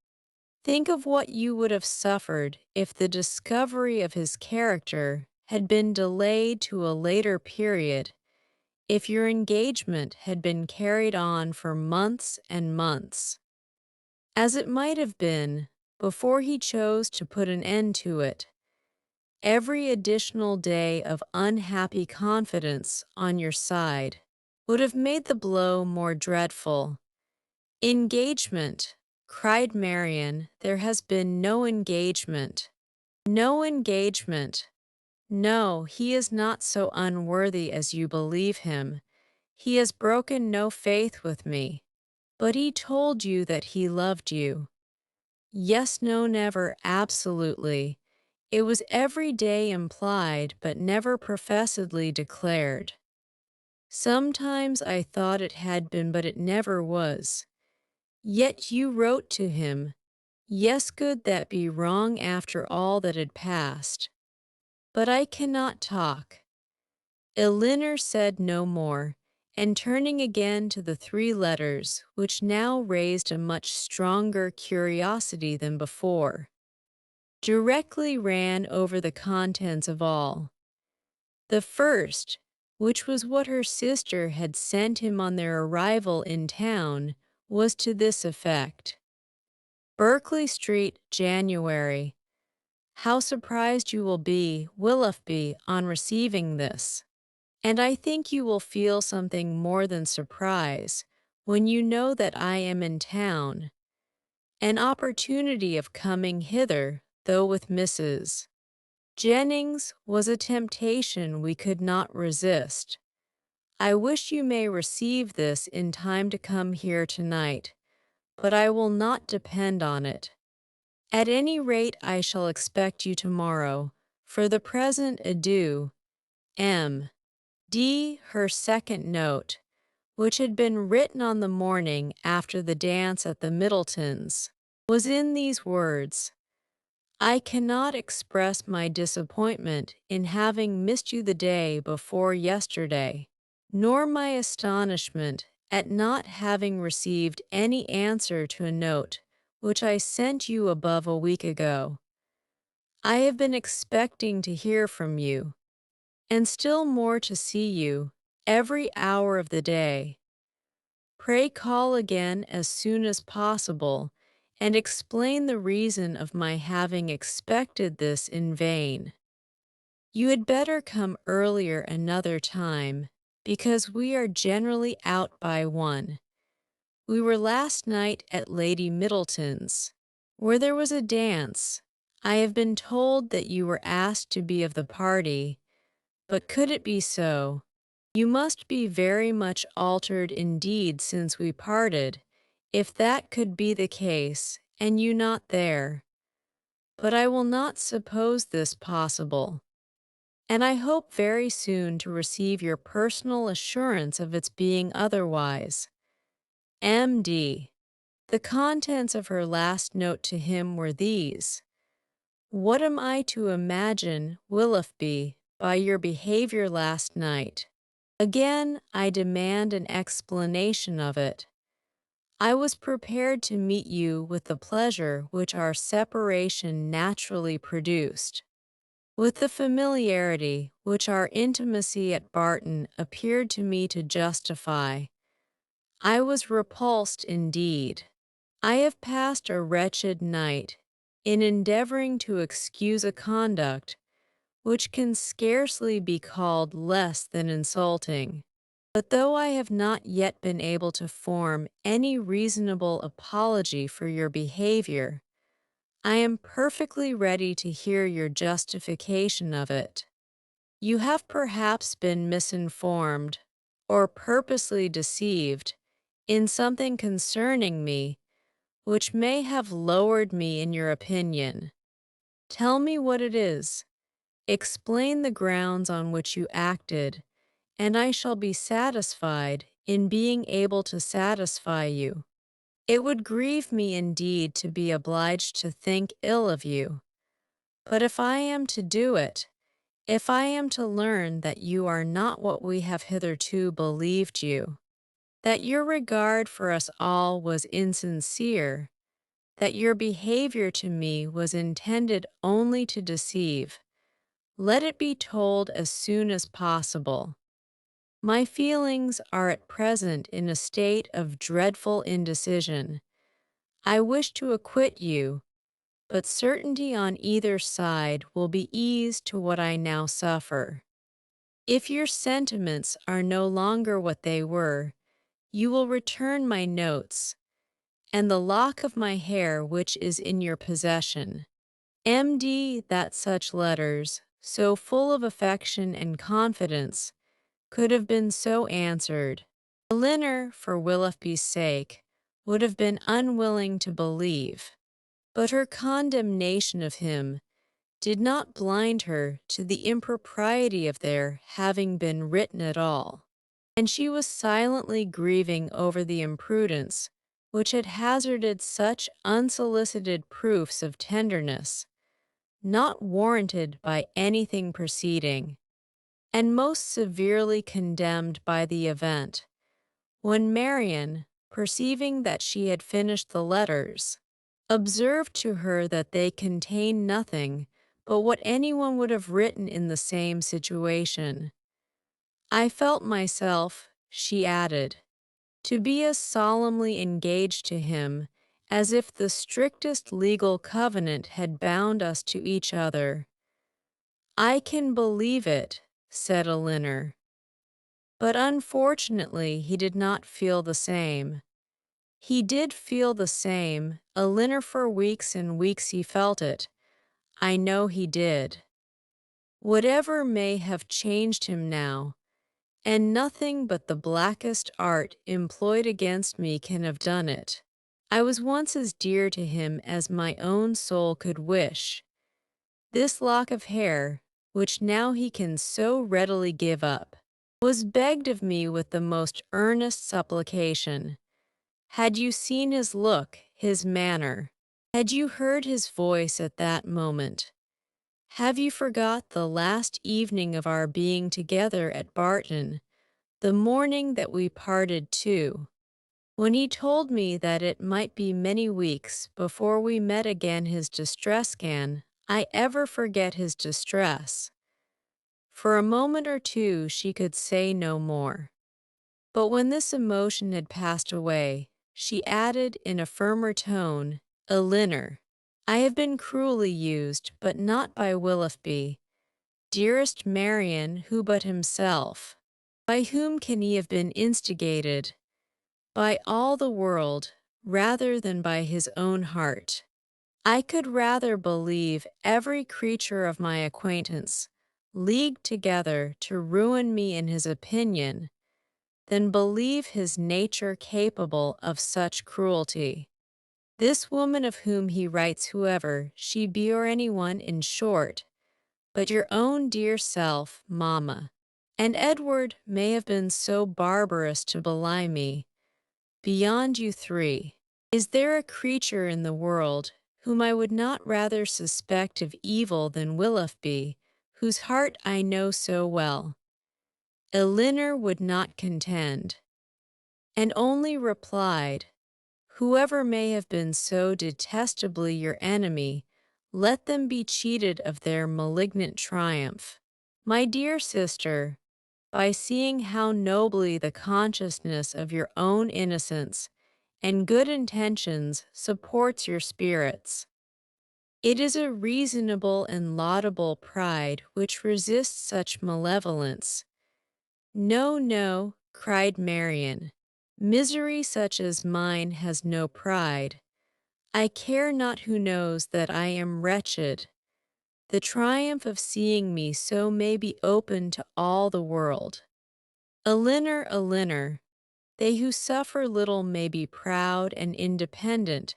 think of what you would have suffered if the discovery of his character had been delayed to a later period, if your engagement had been carried on for months and months, as it might have been, before he chose to put an end to it. Every additional day of unhappy confidence on your side would have made the blow more dreadful. Engagement, cried Marian, there has been no engagement. No engagement. No, he is not so unworthy as you believe him. He has broken no faith with me. But he told you that he loved you. Yes, no, never, absolutely. It was every day implied, but never professedly declared. Sometimes I thought it had been, but it never was. Yet you wrote to him. Yes, could that be wrong after all that had passed? But I cannot talk. Elinor said no more, and turning again to the three letters, which now raised a much stronger curiosity than before, directly ran over the contents of all. The first, which was what her sister had sent him on their arrival in town, was to this effect. Berkeley Street, January. How surprised you will be, Willoughby, on receiving this. And I think you will feel something more than surprise when you know that I am in town. An opportunity of coming hither, though with Mrs. Jennings, was a temptation we could not resist. I wish you may receive this in time to come here tonight, but I will not depend on it. At any rate, I shall expect you tomorrow. For the present, adieu. M. D. Her second note, which had been written on the morning after the dance at the Middletons, was in these words: I cannot express my disappointment in having missed you the day before yesterday, nor my astonishment at not having received any answer to a note which I sent you above a week ago. I have been expecting to hear from you, and still more to see you, every hour of the day. Pray call again as soon as possible, and explain the reason of my having expected this in vain. You had better come earlier another time, because we are generally out by 1. We were last night at Lady Middleton's, where there was a dance. I have been told that you were asked to be of the party, but could it be so? You must be very much altered indeed since we parted, if that could be the case, and you not there. But I will not suppose this possible, and I hope very soon to receive your personal assurance of its being otherwise. M.D. The contents of her last note to him were these: What am I to imagine, Willoughby, by your behavior last night? Again, I demand an explanation of it. I was prepared to meet you with the pleasure which our separation naturally produced, with the familiarity which our intimacy at Barton appeared to me to justify. I was repulsed indeed. I have passed a wretched night in endeavoring to excuse a conduct which can scarcely be called less than insulting. But though I have not yet been able to form any reasonable apology for your behavior, I am perfectly ready to hear your justification of it. You have perhaps been misinformed, or purposely deceived, in something concerning me, which may have lowered me in your opinion. Tell me what it is. Explain the grounds on which you acted, and I shall be satisfied in being able to satisfy you. It would grieve me indeed to be obliged to think ill of you, but if I am to do it, if I am to learn that you are not what we have hitherto believed you, that your regard for us all was insincere, that your behavior to me was intended only to deceive, let it be told as soon as possible. My feelings are at present in a state of dreadful indecision. I wish to acquit you, but certainty on either side will be ease to what I now suffer. If your sentiments are no longer what they were, you will return my notes, and the lock of my hair which is in your possession. MD that such letters, so full of affection and confidence, could have been so answered. Elinor, for Willoughby's sake, would have been unwilling to believe, but her condemnation of him did not blind her to the impropriety of their having been written at all, and she was silently grieving over the imprudence which had hazarded such unsolicited proofs of tenderness, not warranted by anything preceding, and most severely condemned by the event, when Marian, perceiving that she had finished the letters, observed to her that they contained nothing but what anyone would have written in the same situation. I felt myself, she added, to be as solemnly engaged to him as if the strictest legal covenant had bound us to each other. I can believe it, said Elinor. But unfortunately he did not feel the same. He did feel the same, Elinor, for weeks and weeks he felt it. I know he did. Whatever may have changed him now, and nothing but the blackest art employed against me can have done it. I was once as dear to him as my own soul could wish. This lock of hair, which now he can so readily give up, was begged of me with the most earnest supplication. Had you seen his look, his manner, had you heard his voice at that moment, have you forgot the last evening of our being together at Barton, the morning that we parted too, when he told me that it might be many weeks before we met again? His distress, can I ever forget his distress? For a moment or two she could say no more. But when this emotion had passed away, she added in a firmer tone, Elinor, I have been cruelly used, but not by Willoughby. Dearest Marian, who but himself? By whom can he have been instigated? By all the world, rather than by his own heart. I could rather believe every creature of my acquaintance leagued together to ruin me in his opinion than believe his nature capable of such cruelty. This woman of whom he writes, whoever she be, or anyone, in short, but your own dear self, mamma, and Edward may have been so barbarous to belie me, beyond you three. Is there a creature in the world whom I would not rather suspect of evil than Willoughby, whose heart I know so well? Elinor would not contend, and only replied, whoever may have been so detestably your enemy, let them be cheated of their malignant triumph. My dear sister, by seeing how nobly the consciousness of your own innocence and good intentions supports your spirits. It is a reasonable and laudable pride which resists such malevolence. No, no, cried Marian. Misery such as mine has no pride. I care not who knows that I am wretched. The triumph of seeing me so may be open to all the world. Elinor, Elinor, They who suffer little may be proud and independent,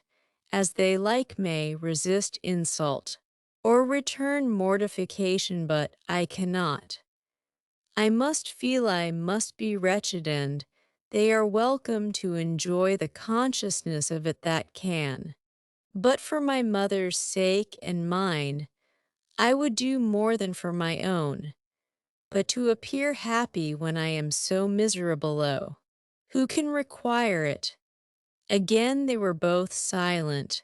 as they like may resist insult, or return mortification, but I cannot. I must feel I must be wretched, and they are welcome to enjoy the consciousness of it that can. But for my mother's sake and mine, I would do more than for my own, but to appear happy when I am so miserable, oh, who can require it? Again they were both silent.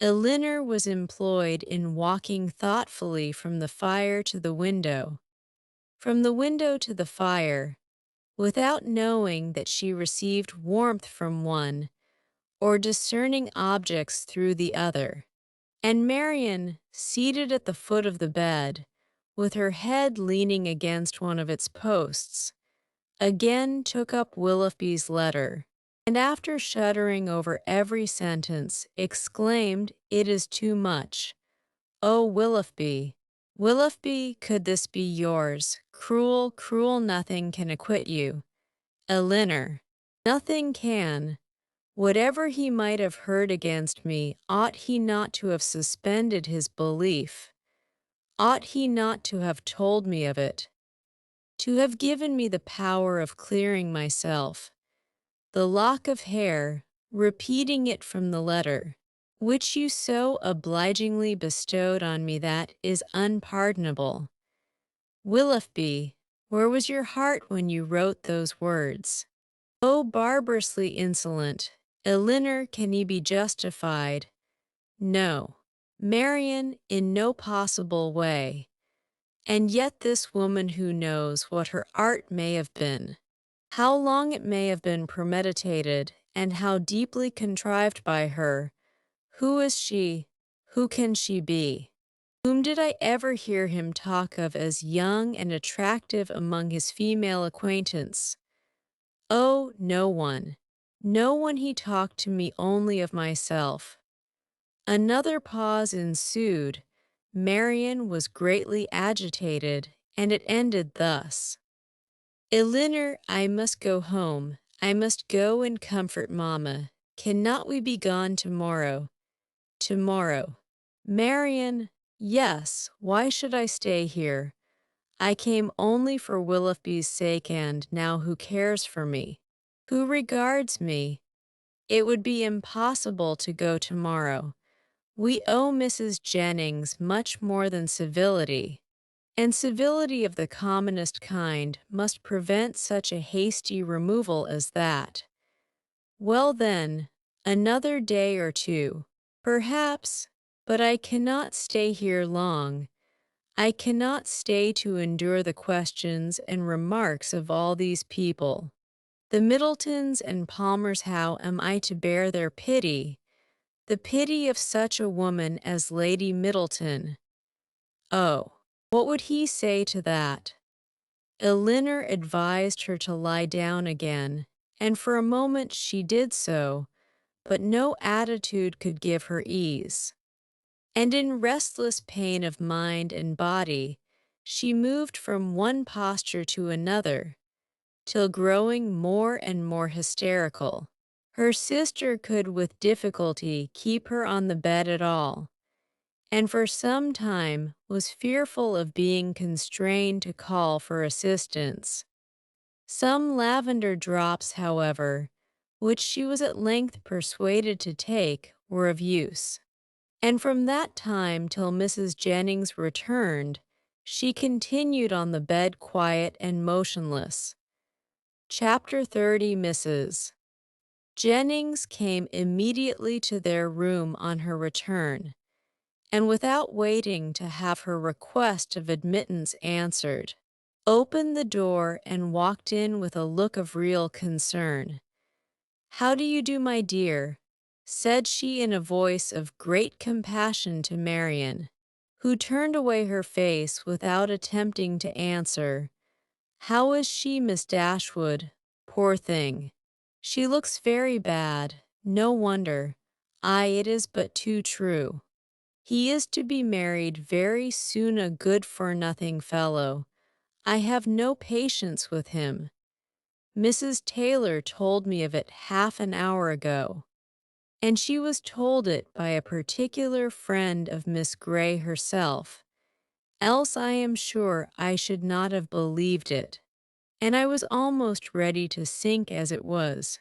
Elinor was employed in walking thoughtfully from the fire to the window, from the window to the fire, without knowing that she received warmth from one, or discerning objects through the other. And Marian, seated at the foot of the bed, with her head leaning against one of its posts, again took up Willoughby's letter, and after shuddering over every sentence, exclaimed, "It is too much. Oh, Willoughby, Willoughby, could this be yours? Cruel, cruel, nothing can acquit you. Elinor, nothing can. Whatever he might have heard against me, ought he not to have suspended his belief? Ought he not to have told me of it? To have given me the power of clearing myself? The lock of hair, repeating it from the letter, which you so obligingly bestowed on me, that is unpardonable. Willoughby, where was your heart when you wrote those words? Oh, barbarously insolent! Elinor, can he be justified? No. Marian, in no possible way. And yet this woman who knows what her art may have been, how long it may have been premeditated, and how deeply contrived by her, who is she? Who can she be? Whom did I ever hear him talk of as young and attractive among his female acquaintance? Oh, no one. No one. He talked to me only of myself. Another pause ensued. Marian was greatly agitated, and it ended thus. Elinor, I must go home. I must go and comfort mamma. Cannot we be gone tomorrow? Tomorrow. Marian, yes, why should I stay here? I came only for Willoughby's sake, and now who cares for me? Who regards me? It would be impossible to go tomorrow. We owe Mrs. Jennings much more than civility, and civility of the commonest kind must prevent such a hasty removal as that. Well then, another day or two, perhaps, but I cannot stay here long. I cannot stay to endure the questions and remarks of all these people. The Middletons and Palmers, how am I to bear their pity? The pity of such a woman as Lady Middleton. Oh, what would he say to that? Elinor advised her to lie down again, and for a moment she did so, but no attitude could give her ease. And in restless pain of mind and body, she moved from one posture to another, till growing more and more hysterical, her sister could with difficulty keep her on the bed at all, and for some time was fearful of being constrained to call for assistance. Some lavender drops, however, which she was at length persuaded to take, were of use, and from that time till Mrs. Jennings returned, she continued on the bed quiet and motionless. Chapter 30. Mrs. Jennings came immediately to their room on her return, and without waiting to have her request of admittance answered, opened the door and walked in with a look of real concern. "How do you do, my dear?" said she in a voice of great compassion to Marian, who turned away her face without attempting to answer. "How is she, Miss Dashwood? Poor thing! She looks very bad. No wonder. Ay, it is but too true. He is to be married very soon, a good-for-nothing fellow. I have no patience with him." Mrs. Taylor told me of it half an hour ago, and she was told it by a particular friend of Miss Gray herself, else I am sure I should not have believed it, and I was almost ready to sink as it was.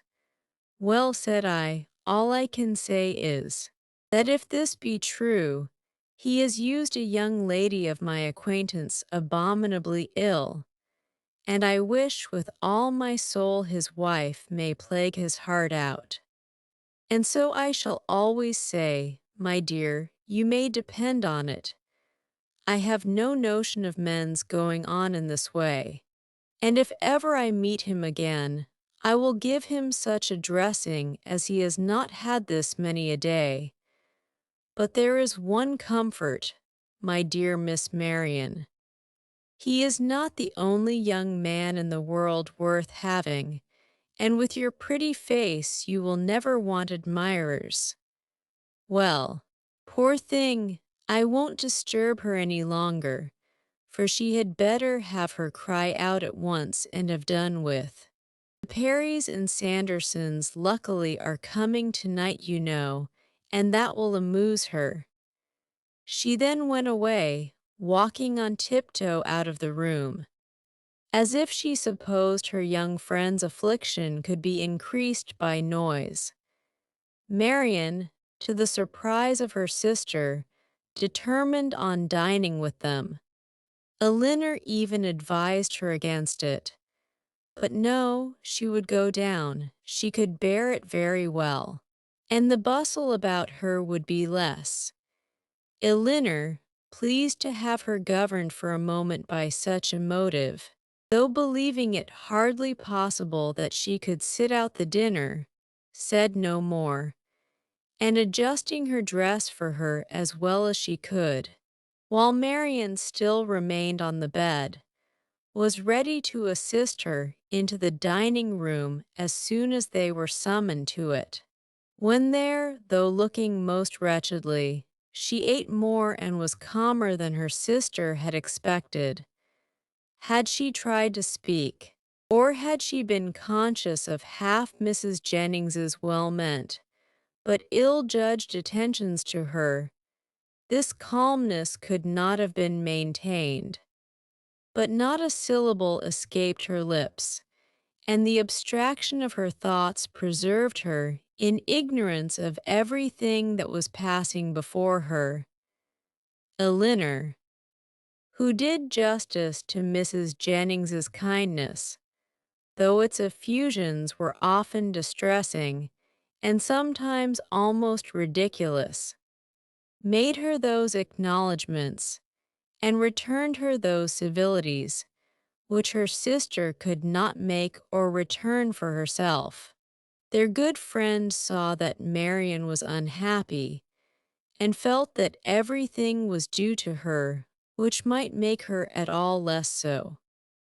Well, said I, all I can say is, that if this be true, he has used a young lady of my acquaintance abominably ill, and I wish with all my soul his wife may plague his heart out. And so I shall always say, my dear, you may depend on it, I have no notion of men's going on in this way, and if ever I meet him again, I will give him such a dressing as he has not had this many a day. But there is one comfort, my dear Miss Marian. He is not the only young man in the world worth having, and with your pretty face you will never want admirers. Well, poor thing, I won't disturb her any longer, for she had better have her cry out at once and have done with. The Perrys and Sandersons luckily are coming tonight, you know, and that will amuse her. She then went away, walking on tiptoe out of the room, as if she supposed her young friend's affliction could be increased by noise. Marian, to the surprise of her sister, determined on dining with them. Elinor even advised her against it. But no, she would go down, she could bear it very well, and the bustle about her would be less. Elinor, pleased to have her governed for a moment by such a motive, though believing it hardly possible that she could sit out the dinner, said no more, and adjusting her dress for her as well as she could, while Marian still remained on the bed, was ready to assist her into the dining room as soon as they were summoned to it. When there, though looking most wretchedly, she ate more and was calmer than her sister had expected. Had she tried to speak, or had she been conscious of half Mrs. Jennings's well-meant, but ill-judged attentions to her, this calmness could not have been maintained. But not a syllable escaped her lips, and the abstraction of her thoughts preserved her in ignorance of everything that was passing before her. Elinor, who did justice to Mrs. Jennings's kindness, though its effusions were often distressing and sometimes almost ridiculous, made her those acknowledgments and returned her those civilities which her sister could not make or return for herself. Their good friend saw that Marian was unhappy, and felt that everything was due to her which might make her at all less so.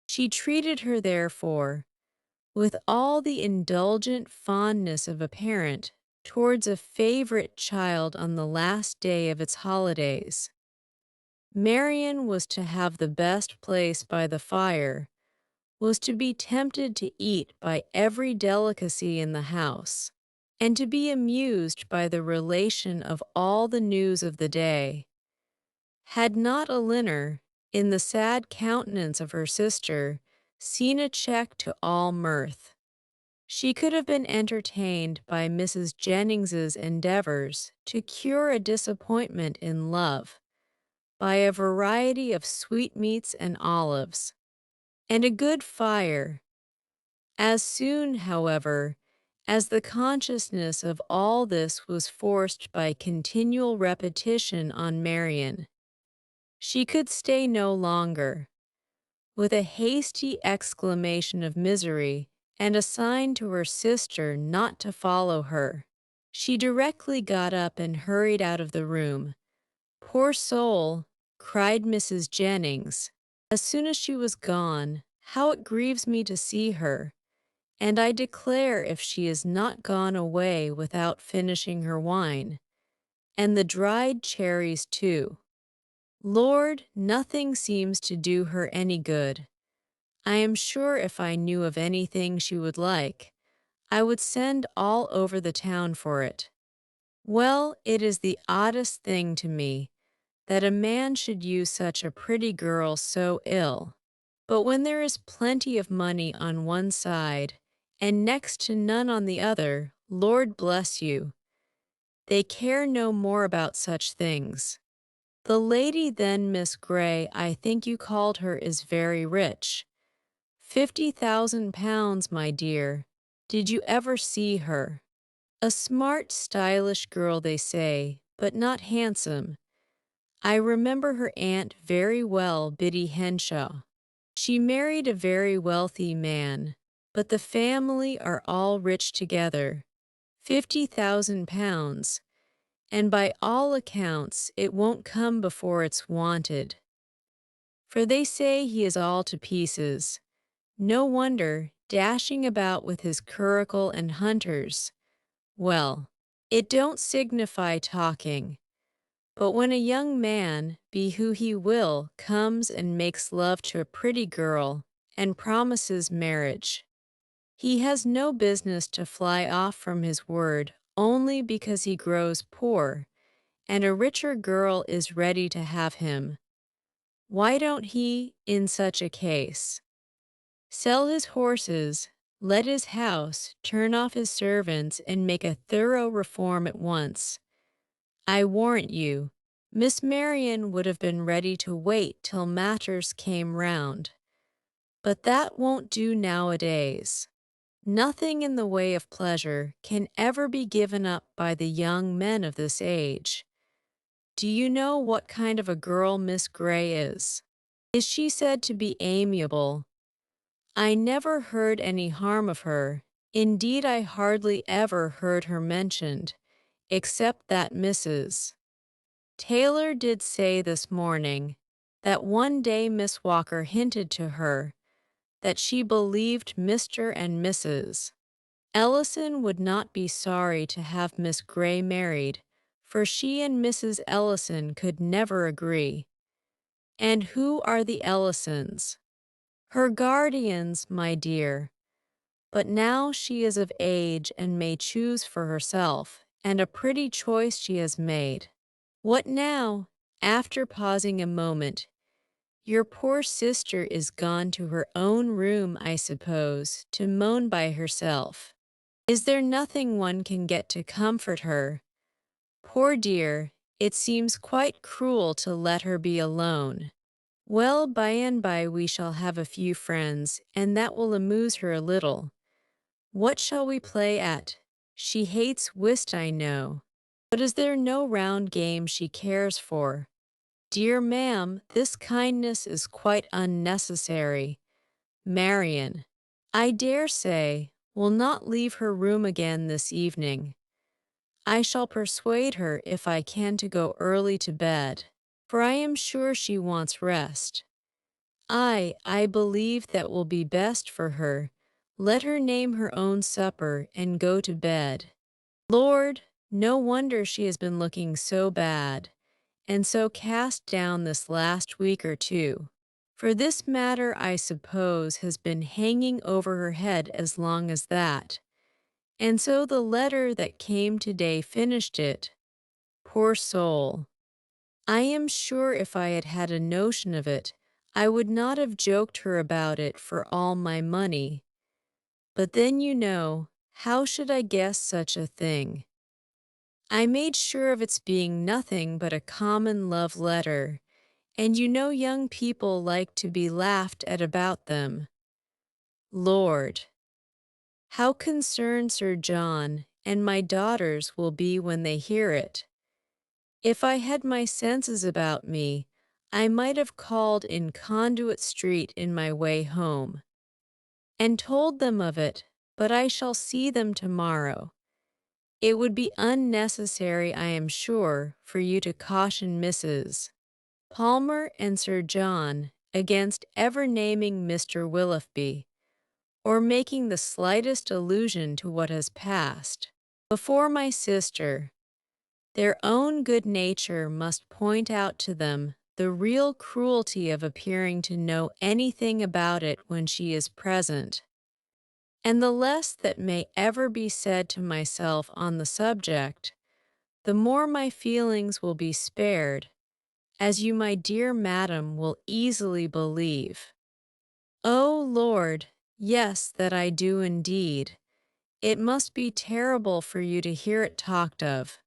She treated her, therefore, with all the indulgent fondness of a parent towards a favorite child on the last day of its holidays. Marian was to have the best place by the fire, was to be tempted to eat by every delicacy in the house, and to be amused by the relation of all the news of the day. Had not Elinor, in the sad countenance of her sister, seen a check to all mirth, she could have been entertained by Mrs. Jennings's endeavors to cure a disappointment in love by a variety of sweetmeats and olives, and a good fire. As soon, however, as the consciousness of all this was forced by continual repetition on Marian, she could stay no longer. With a hasty exclamation of misery and a sign to her sister not to follow her, she directly got up and hurried out of the room. Poor soul, cried Mrs. Jennings, as soon as she was gone, how it grieves me to see her, and I declare if she is not gone away without finishing her wine, and the dried cherries too. Lord, nothing seems to do her any good. I am sure if I knew of anything she would like, I would send all over the town for it. Well, it is the oddest thing to me that a man should use such a pretty girl so ill. But when there is plenty of money on one side and next to none on the other, Lord bless you, they care no more about such things. The lady then, Miss Gray, I think you called her, is very rich. 50,000 pounds, my dear. Did you ever see her? A smart, stylish girl, they say, but not handsome. I remember her aunt very well, Biddy Henshaw. She married a very wealthy man, but the family are all rich together. 50,000 pounds, and by all accounts it won't come before it's wanted. For they say he is all to pieces. No wonder, dashing about with his curricle and hunters. Well, it don't signify talking. But when a young man, be who he will, comes and makes love to a pretty girl and promises marriage, he has no business to fly off from his word only because he grows poor and a richer girl is ready to have him. Why don't he, in such a case, sell his horses, let his house, turn off his servants, and make a thorough reform at once? I warrant you, Miss Marian would have been ready to wait till matters came round. But that won't do nowadays. Nothing in the way of pleasure can ever be given up by the young men of this age. Do you know what kind of a girl Miss Gray is? Is she said to be amiable? I never heard any harm of her. Indeed, I hardly ever heard her mentioned, except that Mrs. Taylor did say this morning that one day Miss Walker hinted to her that she believed Mr. and Mrs. Ellison would not be sorry to have Miss Gray married, for she and Mrs. Ellison could never agree. And who are the Ellisons? Her guardians, my dear. But now she is of age and may choose for herself, and a pretty choice she has made. What now? After pausing a moment, your poor sister is gone to her own room, I suppose, to moan by herself. Is there nothing one can get to comfort her? Poor dear, it seems quite cruel to let her be alone. Well, by and by we shall have a few friends, and that will amuse her a little. What shall we play at? She hates whist, I know. But is there no round game she cares for? Dear ma'am, this kindness is quite unnecessary. Marian, I dare say, will not leave her room again this evening. I shall persuade her if I can to go early to bed, for I am sure she wants rest. I believe that will be best for her. Let her name her own supper and go to bed. Lord, no wonder she has been looking so bad, and so cast down this last week or two. For this matter, I suppose, has been hanging over her head as long as that. And so the letter that came today finished it. Poor soul. I am sure if I had had a notion of it, I would not have joked her about it for all my money. But then you know, how should I guess such a thing? I made sure of its being nothing but a common love letter, and you know young people like to be laughed at about them. Lord, how concerned Sir John and my daughters will be when they hear it. If I had my senses about me, I might have called in Conduit Street in my way home, and told them of it, but I shall see them tomorrow. It would be unnecessary, I am sure, for you to caution Mrs. Palmer and Sir John against ever naming Mr. Willoughby, or making the slightest allusion to what has passed. Before my sister, their own good nature must point out to them the real cruelty of appearing to know anything about it when she is present. And the less that may ever be said to myself on the subject, the more my feelings will be spared, as you, my dear madam, will easily believe. O Lord, yes, that I do indeed. It must be terrible for you to hear it talked of.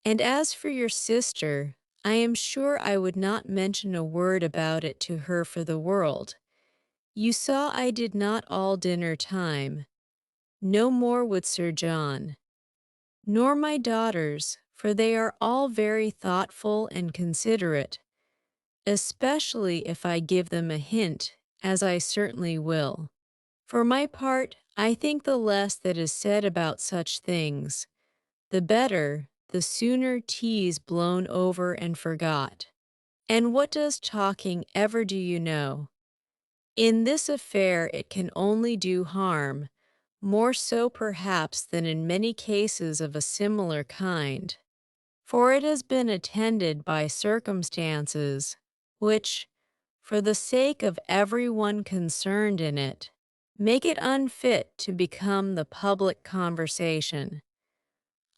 And as for your sister, I am sure I would not mention a word about it to her for the world. You saw I did not all dinner time. No more would Sir John. Nor my daughters, for they are all very thoughtful and considerate, especially if I give them a hint, as I certainly will. For my part, I think the less that is said about such things, the better, the sooner tea's blown over and forgot. And what does talking ever do you know? In this affair it can only do harm, more so perhaps than in many cases of a similar kind, for it has been attended by circumstances which, for the sake of every one concerned in it, make it unfit to become the public conversation.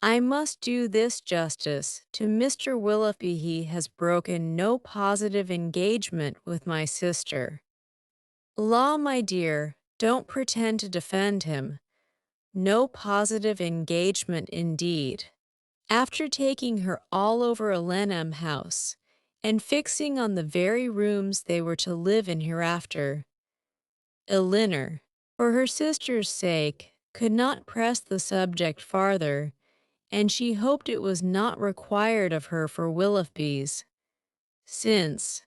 I must do this justice to Mr. Willoughby. He has broken no positive engagement with my sister. Law, my dear, don't pretend to defend him. No positive engagement indeed. After taking her all over Alenham House, and fixing on the very rooms they were to live in hereafter, Elinor, for her sister's sake, could not press the subject farther, and she hoped it was not required of her for Willoughby's, since,